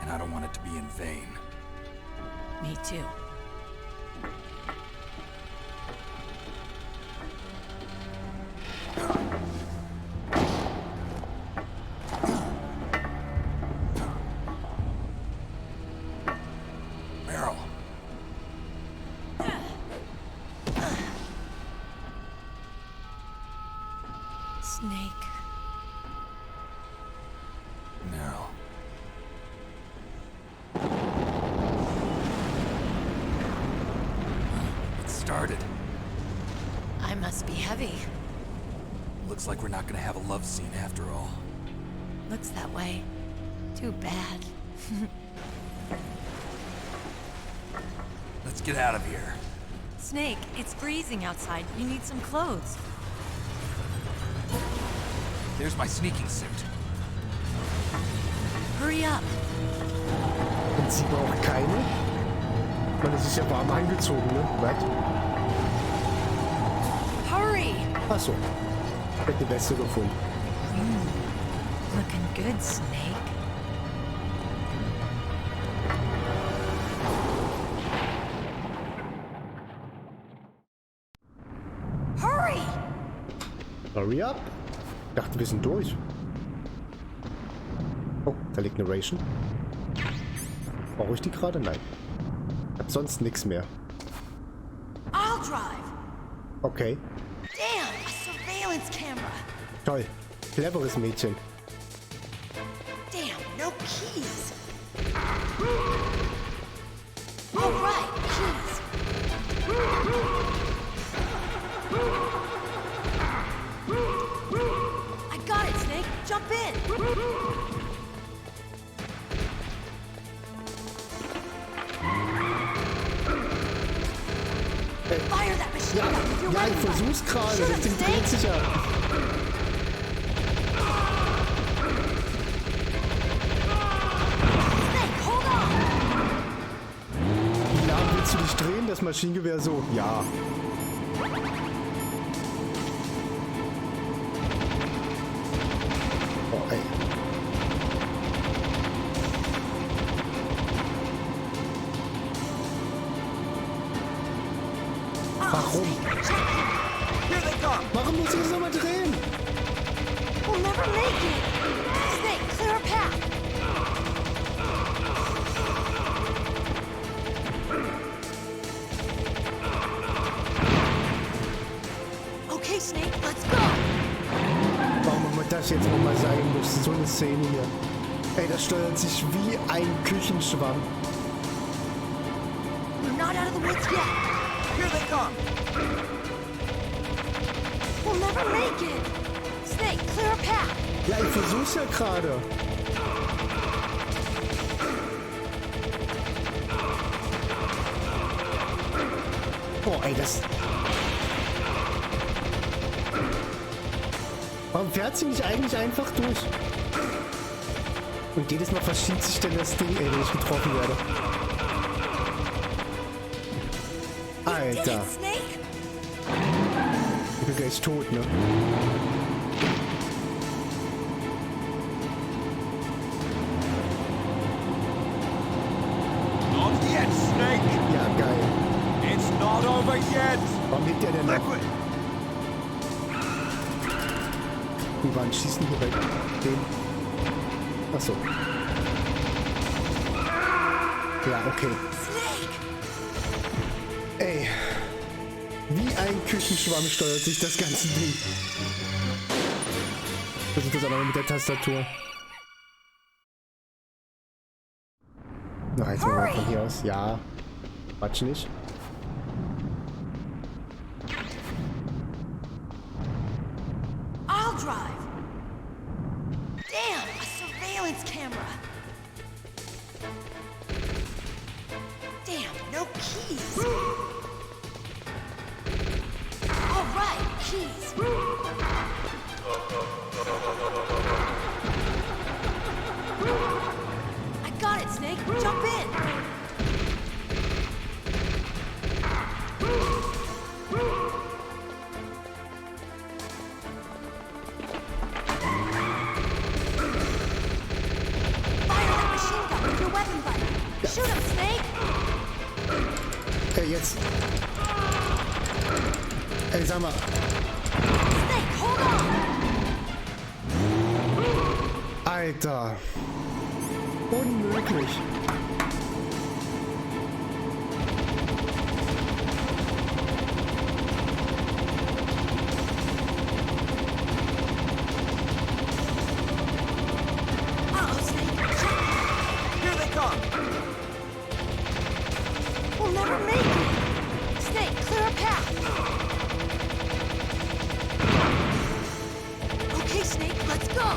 And I don't want it to be in vain. Me too. Meryl. Snake. Meryl. It started. I must be heavy. Looks like we're not gonna have a love scene after all. Looks that way. Too bad. Let's get out of here. Snake, it's freezing outside. You need some clothes. There's my sneaking suit. Hurry up. Und sie braucht keine? Man, das ist ja warm angezogen, ne? Was? Hurry! Achso. Ich hätte die Weste gefunden. Looking good, Snake. Hurry! Hurry up! Ich dachte, wir sind durch. Oh, da liegt eine Ration. Brauche ich die gerade? Nein. Hab sonst nichts mehr. I'll drive. Okay. Damn, a surveillance camera. Toll. Cleveres Mädchen. Damn, no keys. All right, keys. I got it, Snake. Jump in. Fire that machine gun with your Ja, ich versuch's gerade. Das Ding dreht sich ja. Wie lange willst du dich drehen, das Maschinengewehr so? Ja. Oh, ey. Warum? Warum muss ich das nochmal drehen? We'll never make it. Snake, clear a path. Okay, Snake, let's go. Warum immer das jetzt nochmal sein muss? So eine Szene hier. Ey, das steuert sich wie ein Küchenschwamm. We're not out of the woods yet. Here they come. We'll never make it. Snake, clear a path. Ja, ich versuch's ja gerade. Oh, ey, das... Warum fährt sie nicht eigentlich einfach durch? Und jedes Mal verschiebt sich denn das Ding, ey, wenn ich getroffen werde. Alter. Ich bin gleich tot, ne? Not yet, Snake! Ja, geil. It's not over yet! Warum lebt der denn noch? Wie waren schießen hier weg? Den. Achso. Ja, okay. Ey. Wie ein Küchenschwamm steuert sich das ganze Ding. Versuch das auch noch mit der Tastatur. Na, jetzt mal von hier aus. Ja. Quatsch nicht. I'll drive. Damn, a surveillance camera. Damn, no keys. All right, keys. I got it, Snake. Jump in. Shoot him, Snake! Ey, jetzt. Ey, sag mal. Snake, hold on! Alter. Unmöglich. Uh-oh, Snake. Here they come! We'll never make it! Snake, clear a path! Okay, Snake, let's go!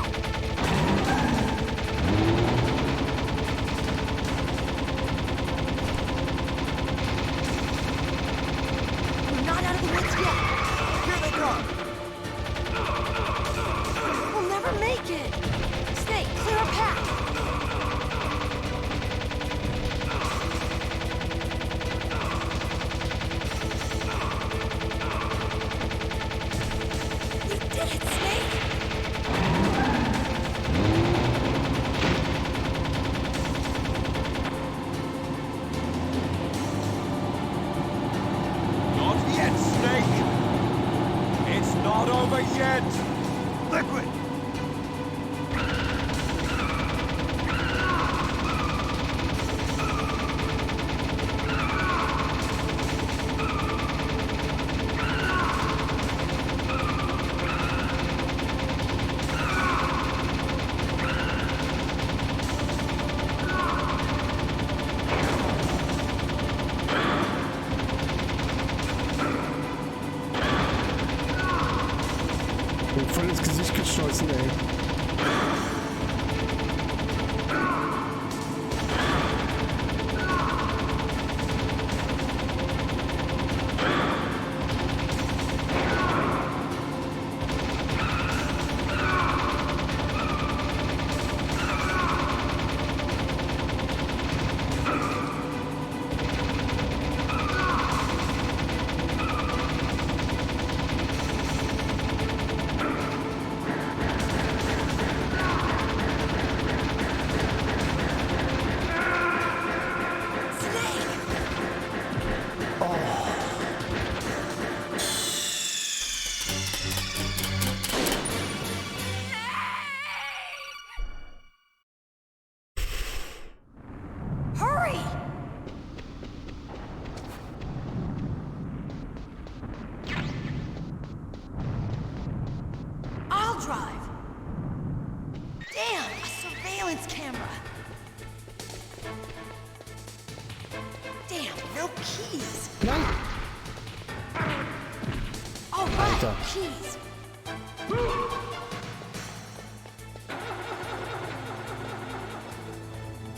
We're not out of the woods yet! Here they come! We'll never make it! Snake, clear a path! You did it, Snake! Not yet, Snake! It's not over yet! Liquid! Bin voll ins Gesicht geschossen, ey. Hurry! I'll drive! Damn, a surveillance camera! Damn, no keys! Nein! All right, Alter. keys!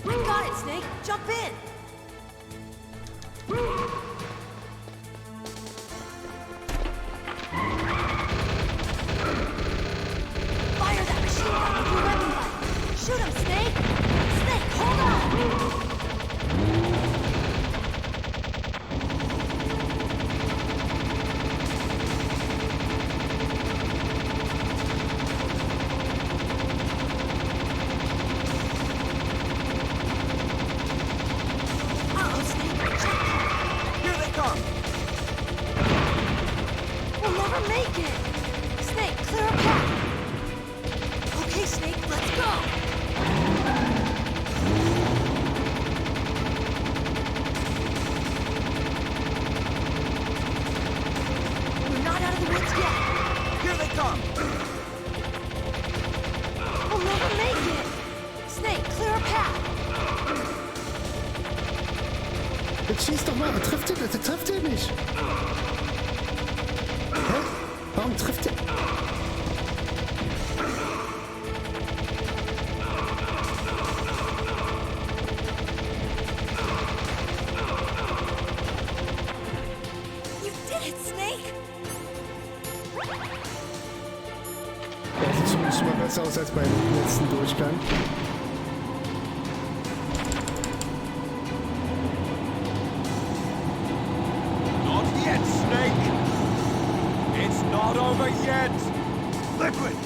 I got it, Snake! Jump in! Fire that machine gun with your weapon light! Shoot him, Snake! Jetzt schieß doch mal. Trifft ihr nicht? Trifft ihr nicht? Hä? Warum trifft ihr? Schon mal besser aus als beim letzten Durchgang. Not yet, Snake! It's not over yet! Liquid!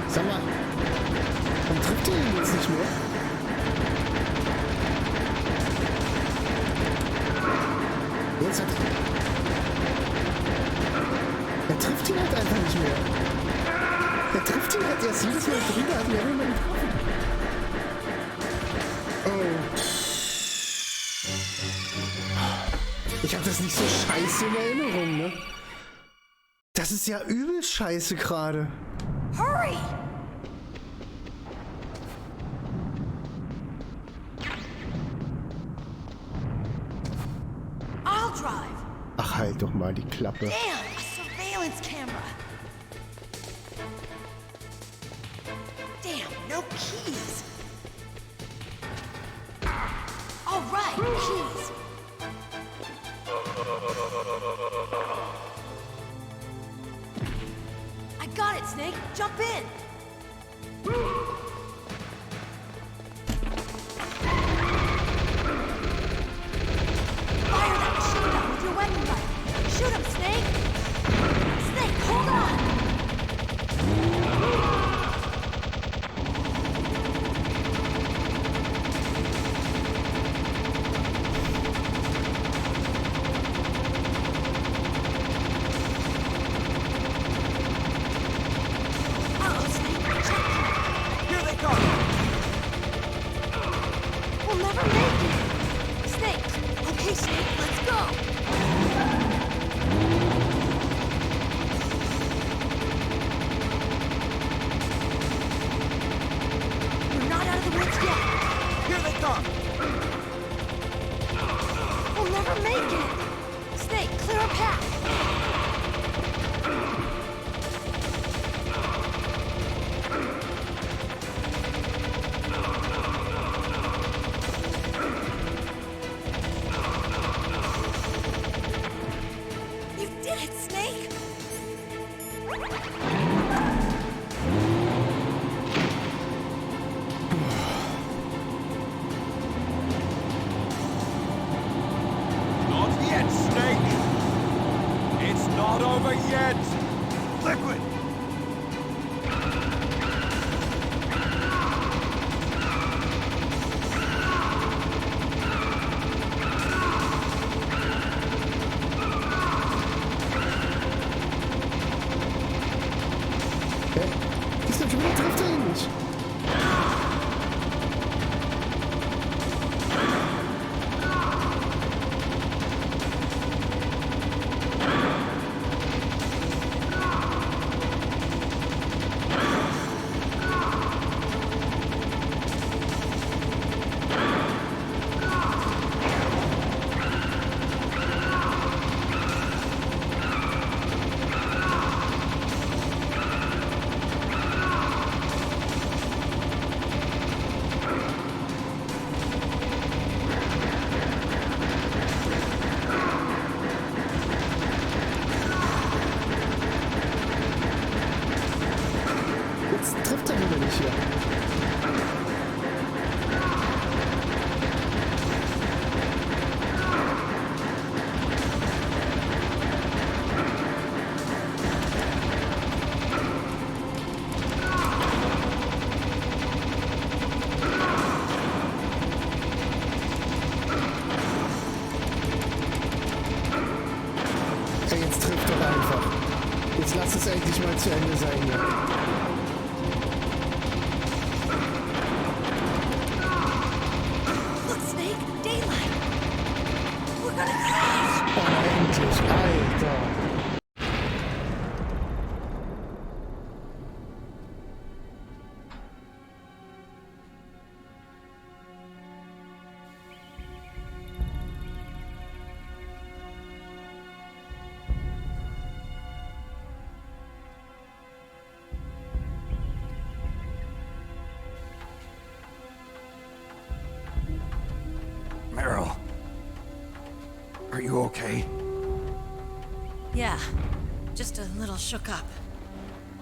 Sag mal, warum trifft ihr ihn jetzt nicht mehr? Jetzt hat er trifft ihn halt einfach nicht mehr. Er trifft ihn halt erst jedes Mal drüber, hat mir immer getroffen. Oh. Ich hab das nicht so scheiße in Erinnerung, ne? Das ist ja übel scheiße gerade. Hurry! I'll drive. Ach, halt doch mal die Klappe. Damn, a surveillance camera. Damn, no keys. All right, keys. I got it, Snake. Jump in. Fire that machine gun with your weapon rifle. Shoot him, Snake. Snake, hold on. jetzt trifft er wieder nicht hier. Ey, jetzt trifft doch einfach. Jetzt lass es endlich mal zu Ende sein hier. Look, Snake, daylight. We're gonna crash. Oh, endlich, Alter. Meryl. Are you okay? Yeah, just a little shook up.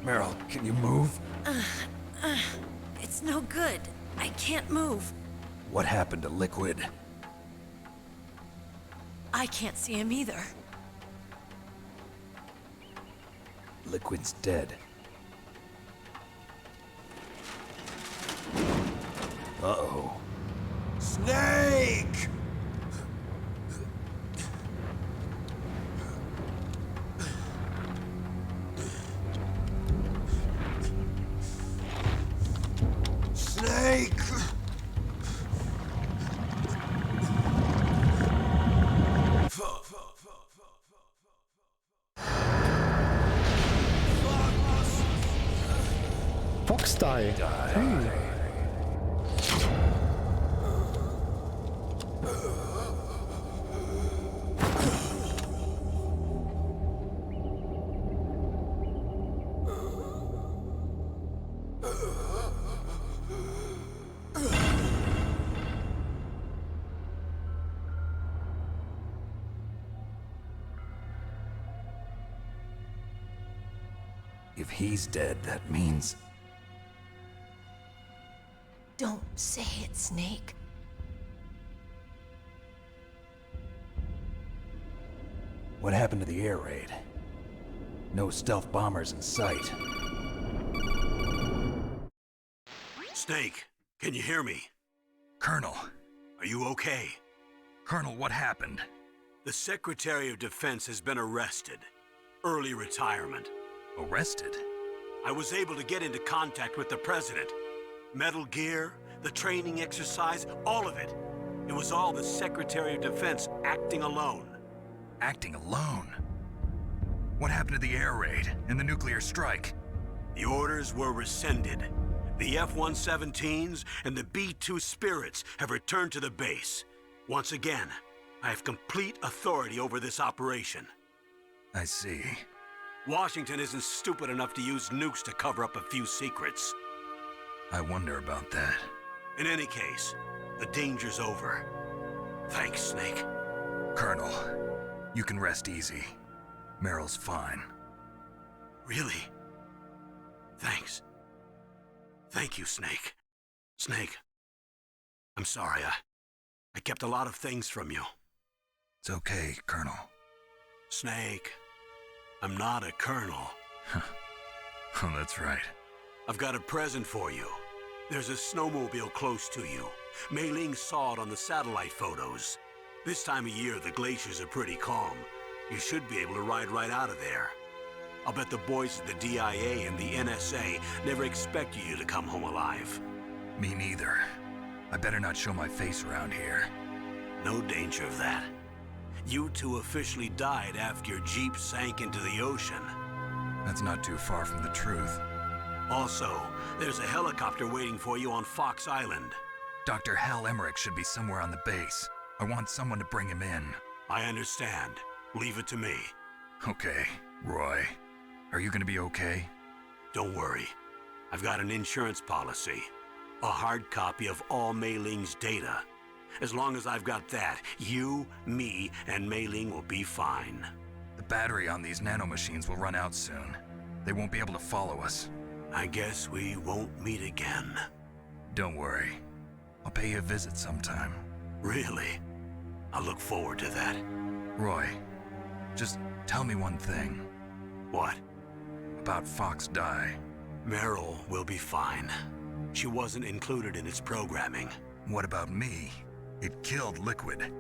Meryl, can you move? It's no good. I can't move. What happened to Liquid? I can't see him either. Liquid's dead. Uh-oh. Snake! Snake! Fox die. Hey. If he's dead, that means... Don't say it, Snake. What happened to the air raid? No stealth bombers in sight. Snake, can you hear me? Colonel. Are you okay? Colonel, what happened? The Secretary of Defense has been arrested. Early retirement. Arrested? I was able to get into contact with the President. Metal Gear, the training exercise, all of it. It was all the Secretary of Defense acting alone. Acting alone? What happened to the air raid and the nuclear strike? The orders were rescinded. The F-117s and the B-2 Spirits have returned to the base. Once again, I have complete authority over this operation. I see. Washington isn't stupid enough to use nukes to cover up a few secrets. I wonder about that. In any case, the danger's over. Thanks, Snake. Colonel, you can rest easy. Meryl's fine. Really? Thanks. Thank you, Snake. Snake, I'm sorry. I kept a lot of things from you. It's okay, Colonel. Snake, I'm not a colonel. Oh, that's right. I've got a present for you. There's a snowmobile close to you. Mei Ling saw it on the satellite photos. This time of year, the glaciers are pretty calm. You should be able to ride right out of there. I'll bet the boys at the DIA and the NSA never expected you to come home alive. Me neither. I better not show my face around here. No danger of that. You two officially died after your Jeep sank into the ocean. That's not too far from the truth. Also, there's a helicopter waiting for you on Fox Island. Dr. Hal Emmerich should be somewhere on the base. I want someone to bring him in. I understand. Leave it to me. Okay, Roy. Are you gonna be okay? Don't worry. I've got an insurance policy. A hard copy of all Mei Ling's data. As long as I've got that, you, me, and Mei Ling will be fine. The battery on these nanomachines will run out soon. They won't be able to follow us. I guess we won't meet again. Don't worry. I'll pay you a visit sometime. Really? I look forward to that. Roy, just tell me one thing. What? About Fox Die. Meryl will be fine. She wasn't included in its programming. What about me? It killed Liquid.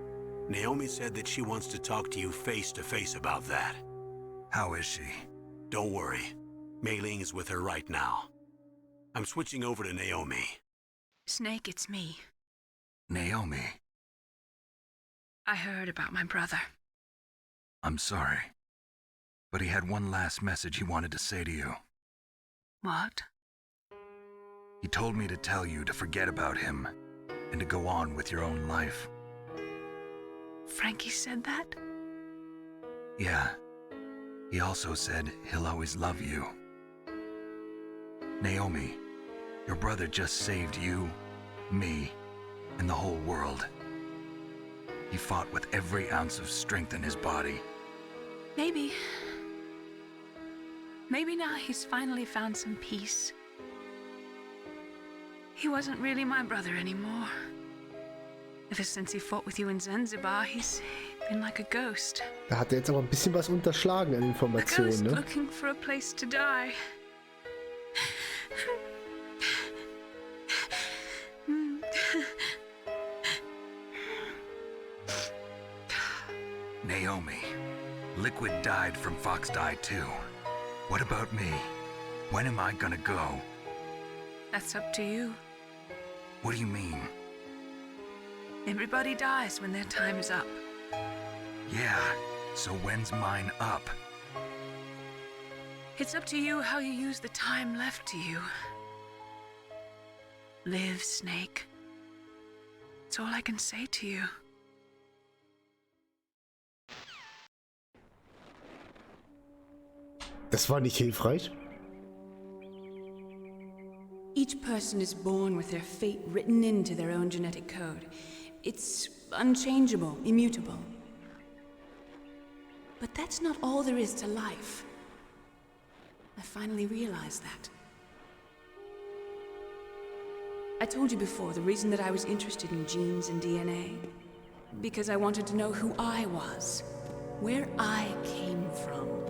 Naomi said that she wants to talk to you face to face about that. How is she? Don't worry. Mei Ling is with her right now. I'm switching over to Naomi. Snake, it's me. Naomi. I heard about my brother. I'm sorry. But he had one last message he wanted to say to you. What? He told me to tell you to forget about him and to go on with your own life. Frankie said that? Yeah. He also said he'll always love you. Naomi, your brother just saved you, me, and the whole world. He fought with every ounce of strength in his body. Maybe. Maybe now he's finally found some peace. He wasn't really my brother anymore. Ever since he fought with you in Zanzibar, he's been like a ghost. Da hat er jetzt aber ein bisschen was unterschlagen an A Informationen, ghost ne? looking for a place to die. Naomi, Liquid died from Fox Die too. What about me? When am I gonna go? That's up to you. What do you mean? Everybody dies when their time is up. Yeah, so when's mine up? It's up to you how you use the time left to you. Live, Snake. That's all I can say to you. Das war nicht hilfreich. Each person is born with their fate written into their own genetic code. It's unchangeable, immutable. But that's not all there is to life. I finally realized that. I told you before the reason that I was interested in genes and DNA. Because I wanted to know who I was, where I came from.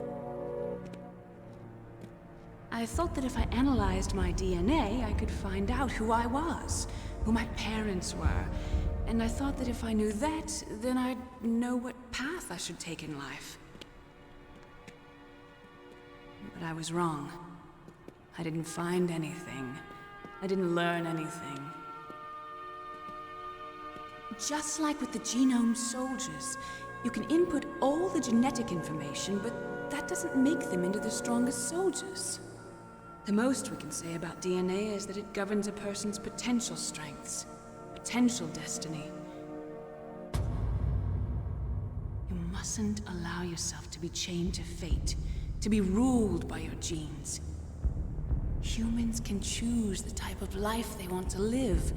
I thought that if I analyzed my DNA, I could find out who I was, who my parents were. And I thought that if I knew that, then I'd know what path I should take in life. But I was wrong. I didn't find anything. I didn't learn anything. Just like with the genome soldiers, you can input all the genetic information, but that doesn't make them into the strongest soldiers. The most we can say about DNA is that it governs a person's potential strengths, potential destiny. You mustn't allow yourself to be chained to fate, to be ruled by your genes. Humans can choose the type of life they want to live.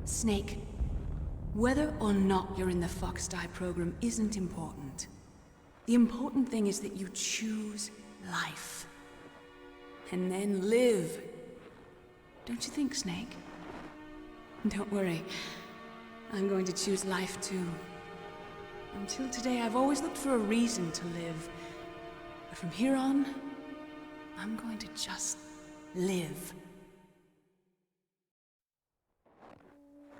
Snake, whether or not you're in the Fox Die program isn't important. The important thing is that you choose life. And then live. Don't you think, Snake? Don't worry. I'm going to choose life too. Until today, I've always looked for a reason to live. But from here on, I'm going to just live.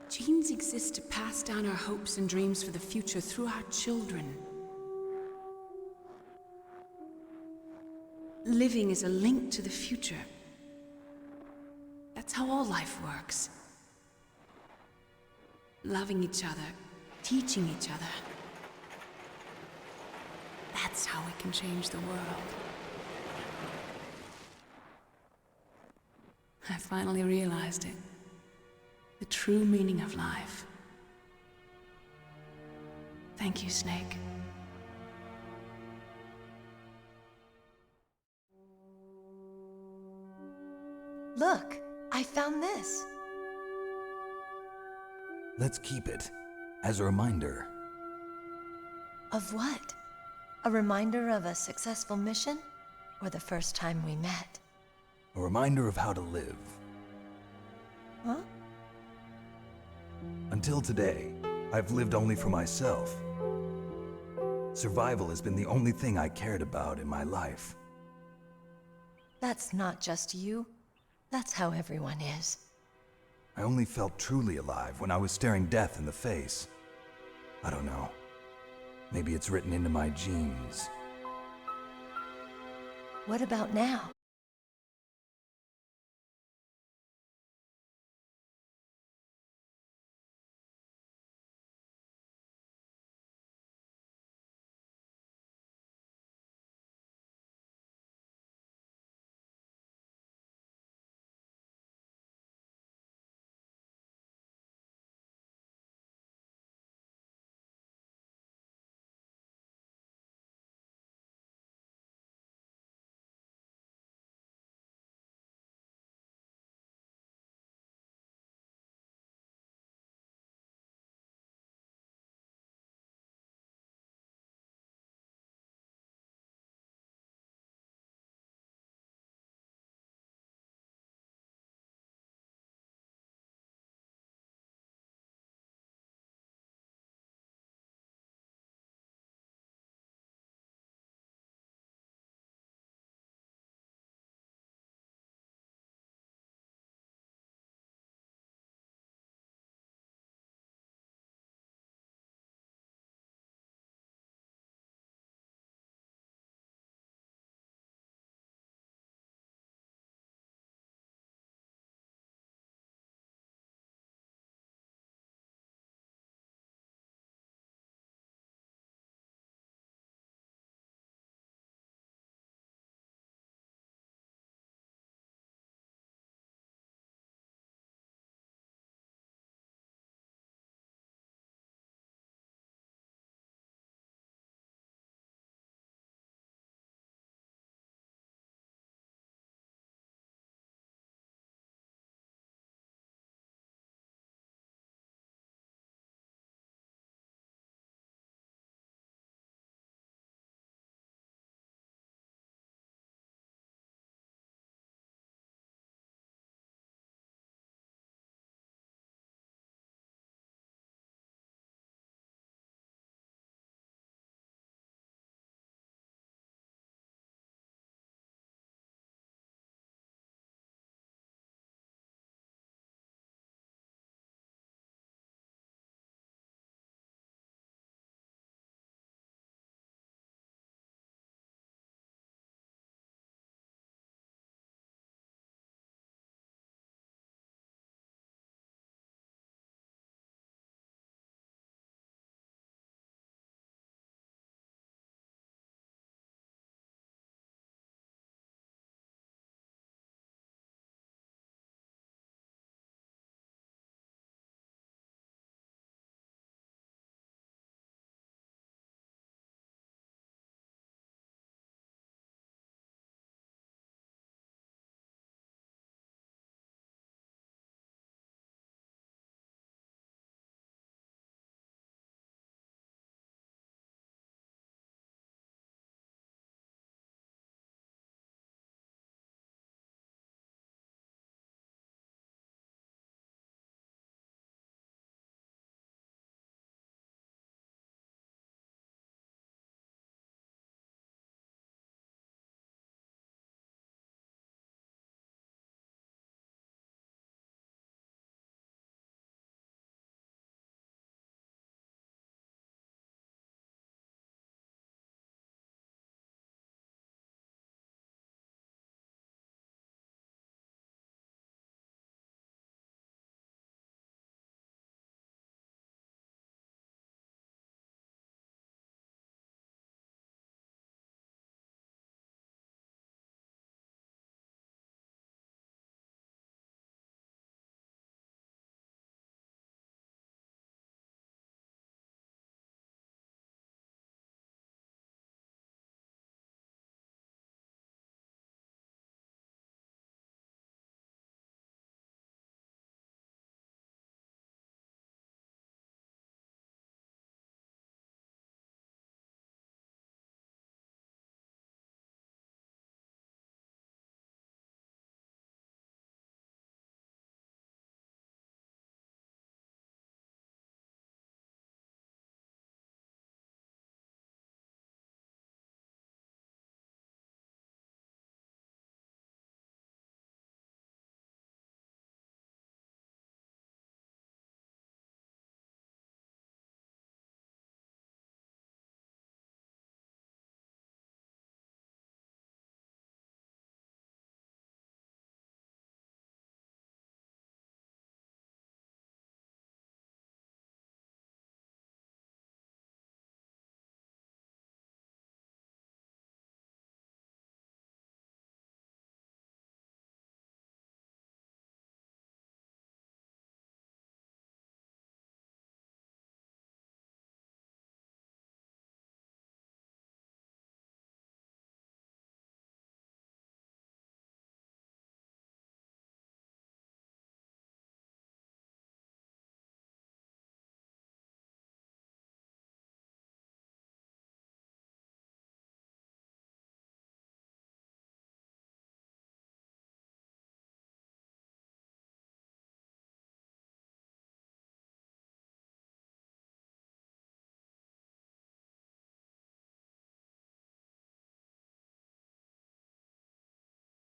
Genes exist to pass down our hopes and dreams for the future through our children. Living is a link to the future. That's how all life works. Loving each other, teaching each other. That's how we can change the world. I finally realized it. The true meaning of life. Thank you, Snake. Look, I found this. Let's keep it as a reminder. Of what? A reminder of a successful mission? Or the first time we met? A reminder of how to live. Huh? Until today, I've lived only for myself. Survival has been the only thing I cared about in my life. That's not just you. That's how everyone is. I only felt truly alive when I was staring death in the face. I don't know. Maybe it's written into my genes. What about now?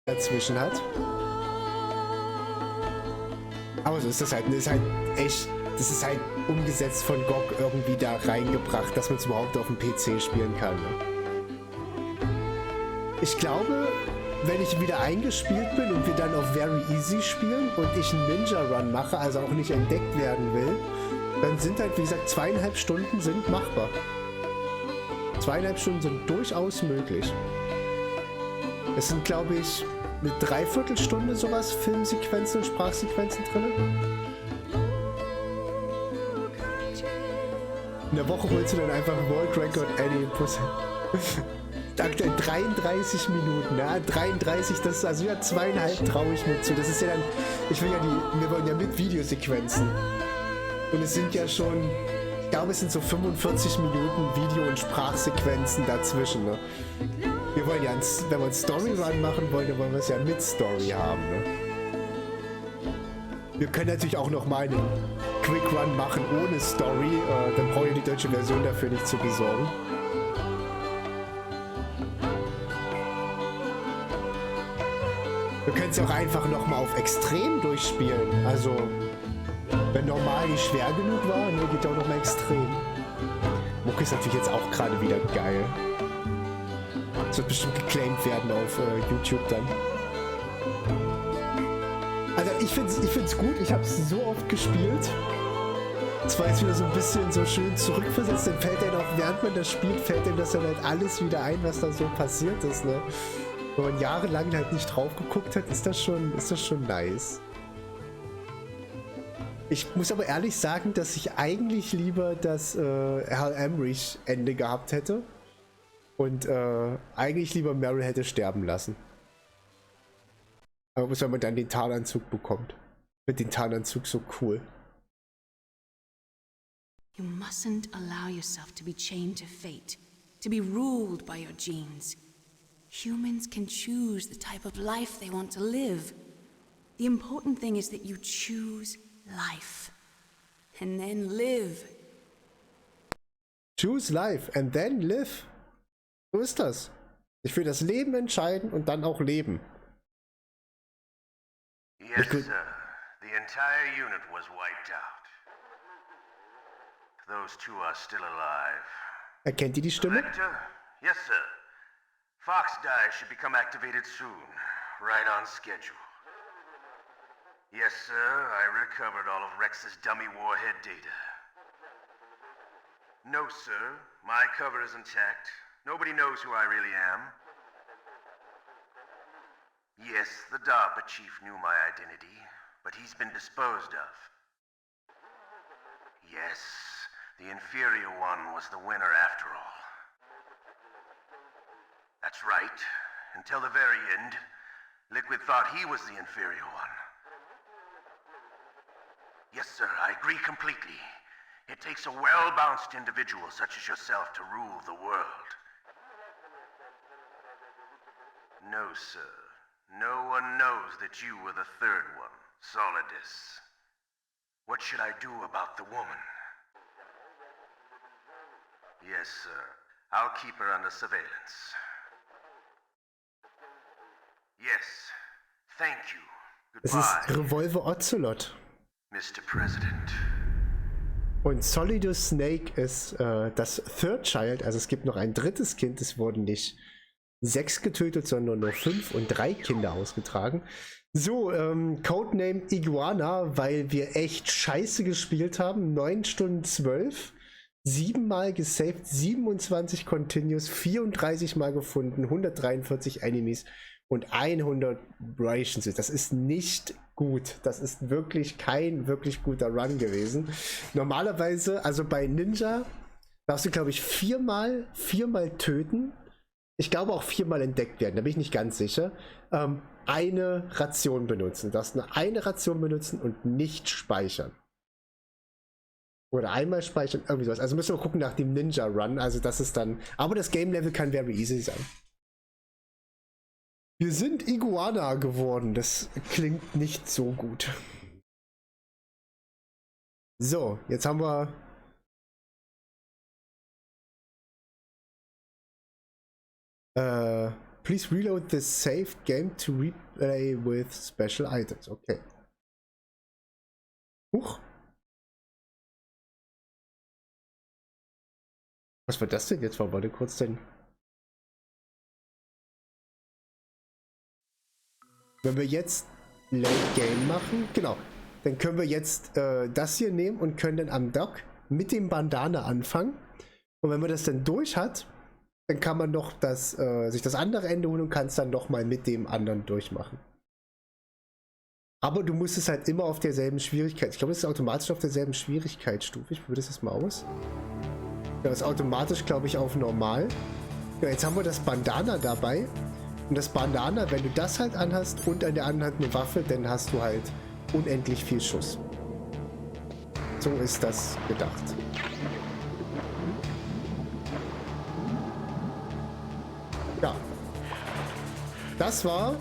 dazwischen hat. Aber so ist das halt. Das ist halt echt. Das ist halt umgesetzt von GOG irgendwie da reingebracht, dass man es überhaupt auf dem PC spielen kann. Ne? Ich glaube, wenn ich wieder eingespielt bin und wir dann auf Very Easy spielen und ich einen Ninja Run mache, also auch nicht entdeckt werden will, dann sind halt, wie gesagt, 2,5 Stunden sind machbar. 2,5 Stunden sind durchaus möglich. Es sind, glaube ich, eine Dreiviertelstunde sowas, Filmsequenzen und Sprachsequenzen drin. In der Woche holst du dann einfach World Record Annie Pussy. Aktuell 33 Minuten, ja, 33, das ist also ja 2,5 traue ich mir zu. Das ist ja dann, wir wollen ja mit Videosequenzen. Und es sind ja schon, ich glaube es sind so 45 Minuten Video- und Sprachsequenzen dazwischen, ne? Wir wollen ja, wenn wir einen Story-Run machen wollen, dann wollen wir es ja mit Story haben, ne? Wir können natürlich auch noch mal einen Quick-Run machen ohne Story, dann brauche ich die deutsche Version dafür nicht zu besorgen. Wir können es ja auch einfach noch mal auf Extrem durchspielen, also wenn normal nicht schwer genug war, ne, geht ja auch noch mal Extrem. Muck ist natürlich jetzt auch gerade wieder geil. Das wird bestimmt geclaimed werden auf YouTube dann. Also ich find's gut, ich habe es so oft gespielt. Es war jetzt wieder so ein bisschen so schön zurückversetzt, dann fällt einem auch, während man das spielt, fällt einem das dann halt alles wieder ein, was da so passiert ist, ne? Wenn man jahrelang halt nicht drauf geguckt hat, ist das schon nice. Ich muss aber ehrlich sagen, dass ich eigentlich lieber das Hal Emmerich Ende gehabt hätte. Und eigentlich lieber Meryl hätte sterben lassen. Aber wenn man dann den Tarnanzug bekommt. Mit dem Tarnanzug so cool. You mustn't allow yourself to be chained to fate, to be ruled by your genes. Humans can choose the type of life they want to live. The important thing is that you choose life. And then live. Choose life and then live. So ist das. Ich will das Leben entscheiden und dann auch leben. Yes, sir. The entire unit was wiped out. Those two are still alive. Erkennt ihr die Stimme? Victor? Yes, sir. Fox Die should become activated soon. Right on schedule. Yes, sir. I recovered all of Rex's dummy warhead data. No, sir. My cover is intact. Nobody knows who I really am. Yes, the DARPA chief knew my identity, but he's been disposed of. Yes, the inferior one was the winner after all. That's right. Until the very end, Liquid thought he was the inferior one. Yes, sir, I agree completely. It takes a well-balanced individual such as yourself to rule the world. No, sir. No one knows that you were the third one, Solidus. What should I do about the woman? Yes, sir. I'll keep her under surveillance. Yes. Thank you. Es ist Revolver Ocelot. Mr. President. Und Solidus Snake ist das Third Child, also es gibt noch ein drittes Kind, es wurden nicht 6 getötet, sondern nur 5 und 3 Kinder ausgetragen. So, Codename Iguana, weil wir echt scheiße gespielt haben. 9 Stunden 12, 7 Mal gesaved, 27 Continues, 34 Mal gefunden, 143 Enemies und 100 Rations. Das ist nicht gut. Das ist wirklich kein wirklich guter Run gewesen. Normalerweise, also bei Ninja, darfst du, glaube ich, viermal töten. Ich glaube auch 4-mal entdeckt werden, da bin ich nicht ganz sicher. Eine Ration benutzen. Du darfst nur eine Ration benutzen und nicht speichern. Oder einmal speichern, irgendwie sowas. Also müssen wir gucken nach dem Ninja Run. Also das ist dann. Aber das Game Level kann very easy sein. Wir sind Iguana geworden. Das klingt nicht so gut. So, jetzt haben wir. Please reload the saved game to replay with special items. Okay. Huch. Was war das denn jetzt? Warte kurz denn. Wenn wir jetzt Late Game machen, genau, dann können wir jetzt das hier nehmen und können dann am Dock mit dem Bandana anfangen. Und wenn man das dann durch hat, dann kann man noch sich das andere Ende holen und kann es dann nochmal mit dem anderen durchmachen. Aber du musst es halt immer auf derselben Schwierigkeit. Ich glaube, es ist automatisch auf derselben Schwierigkeitsstufe. Ich probiere das jetzt mal aus. Ja, das ist automatisch, glaube ich, auf normal. Ja, jetzt haben wir das Bandana dabei. Und das Bandana, wenn du das halt anhast und an der anderen Hand eine Waffe, dann hast du halt unendlich viel Schuss. So ist das gedacht. Ja. Das war...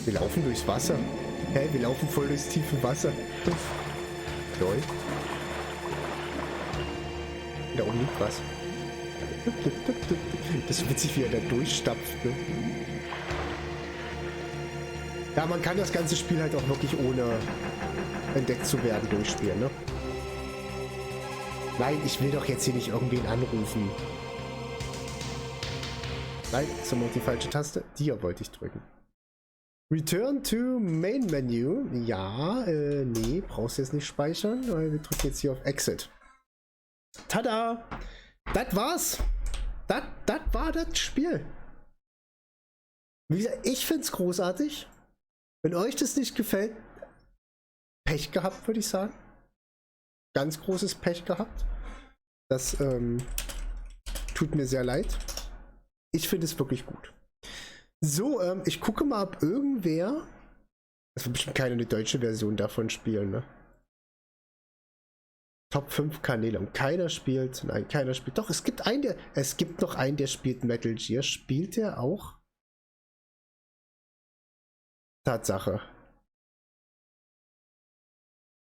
Wir laufen durchs Wasser. Hä? Wir laufen voll durchs tiefe Wasser. Lol. Da oben liegt was. Das ist witzig, wie er da durchstapft, ne? Ja, man kann das ganze Spiel halt auch wirklich ohne entdeckt zu werden durchspielen, ne? Nein, ich will doch jetzt hier nicht irgendwen anrufen. Nein, ist immer noch die falsche Taste. Die hier wollte ich drücken. Return to Main Menu. Ja, nee, brauchst du jetzt nicht speichern, weil wir drücken jetzt hier auf Exit. Tada! Das war's. Das war das Spiel. Wie gesagt, ich find's großartig. Wenn euch das nicht gefällt, Pech gehabt, würde ich sagen. Ganz großes Pech gehabt. Das tut mir sehr leid. Ich finde es wirklich gut. So, ich gucke mal, ob irgendwer... Das wird bestimmt keine deutsche Version davon spielen, ne? Top 5 Kanäle und keiner spielt. Nein, keiner spielt. Doch, es gibt einen, es gibt noch einen, der spielt Metal Gear. Spielt der auch? Tatsache.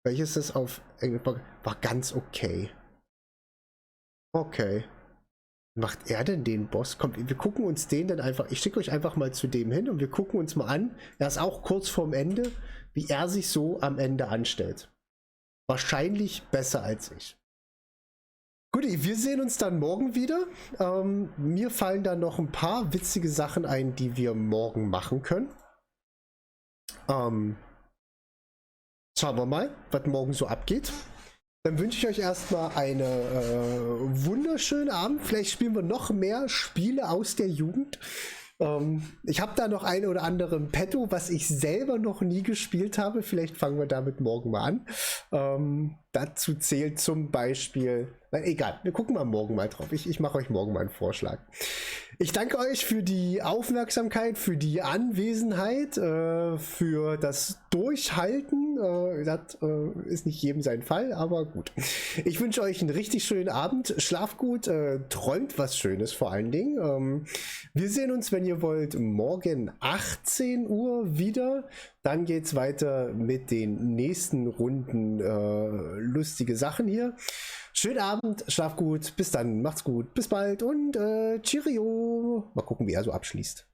Welches ist auf Englisch? War ganz okay. Okay. Macht er denn den Boss? Kommt, wir gucken uns den dann einfach. Ich schicke euch einfach mal zu dem hin und wir gucken uns mal an. Er ist auch kurz vorm Ende, wie er sich so am Ende anstellt. Wahrscheinlich besser als ich. Gut, wir sehen uns dann morgen wieder. Mir fallen da noch ein paar witzige Sachen ein, die wir morgen machen können. Schauen wir mal, was morgen so abgeht. Dann wünsche ich euch erstmal einen wunderschönen Abend. Vielleicht spielen wir noch mehr Spiele aus der Jugend. Ich habe da noch eine oder andere im Petto, was ich selber noch nie gespielt habe. Vielleicht fangen wir damit morgen mal an. Dazu zählt zum Beispiel... Egal, wir gucken mal morgen mal drauf. Ich mache euch morgen mal einen Vorschlag. Ich danke euch für die Aufmerksamkeit, für die Anwesenheit, für das Durchhalten. Das ist nicht jedem sein Fall, aber gut. Ich wünsche euch einen richtig schönen Abend. Schlaft gut, träumt was Schönes vor allen Dingen. Wir sehen uns, wenn ihr wollt, morgen 18 Uhr wieder. Dann geht es weiter mit den nächsten Runden lustige Sachen hier. Schönen Abend, schlaf gut, bis dann, macht's gut, bis bald und Cheerio. Mal gucken, wie er so abschließt.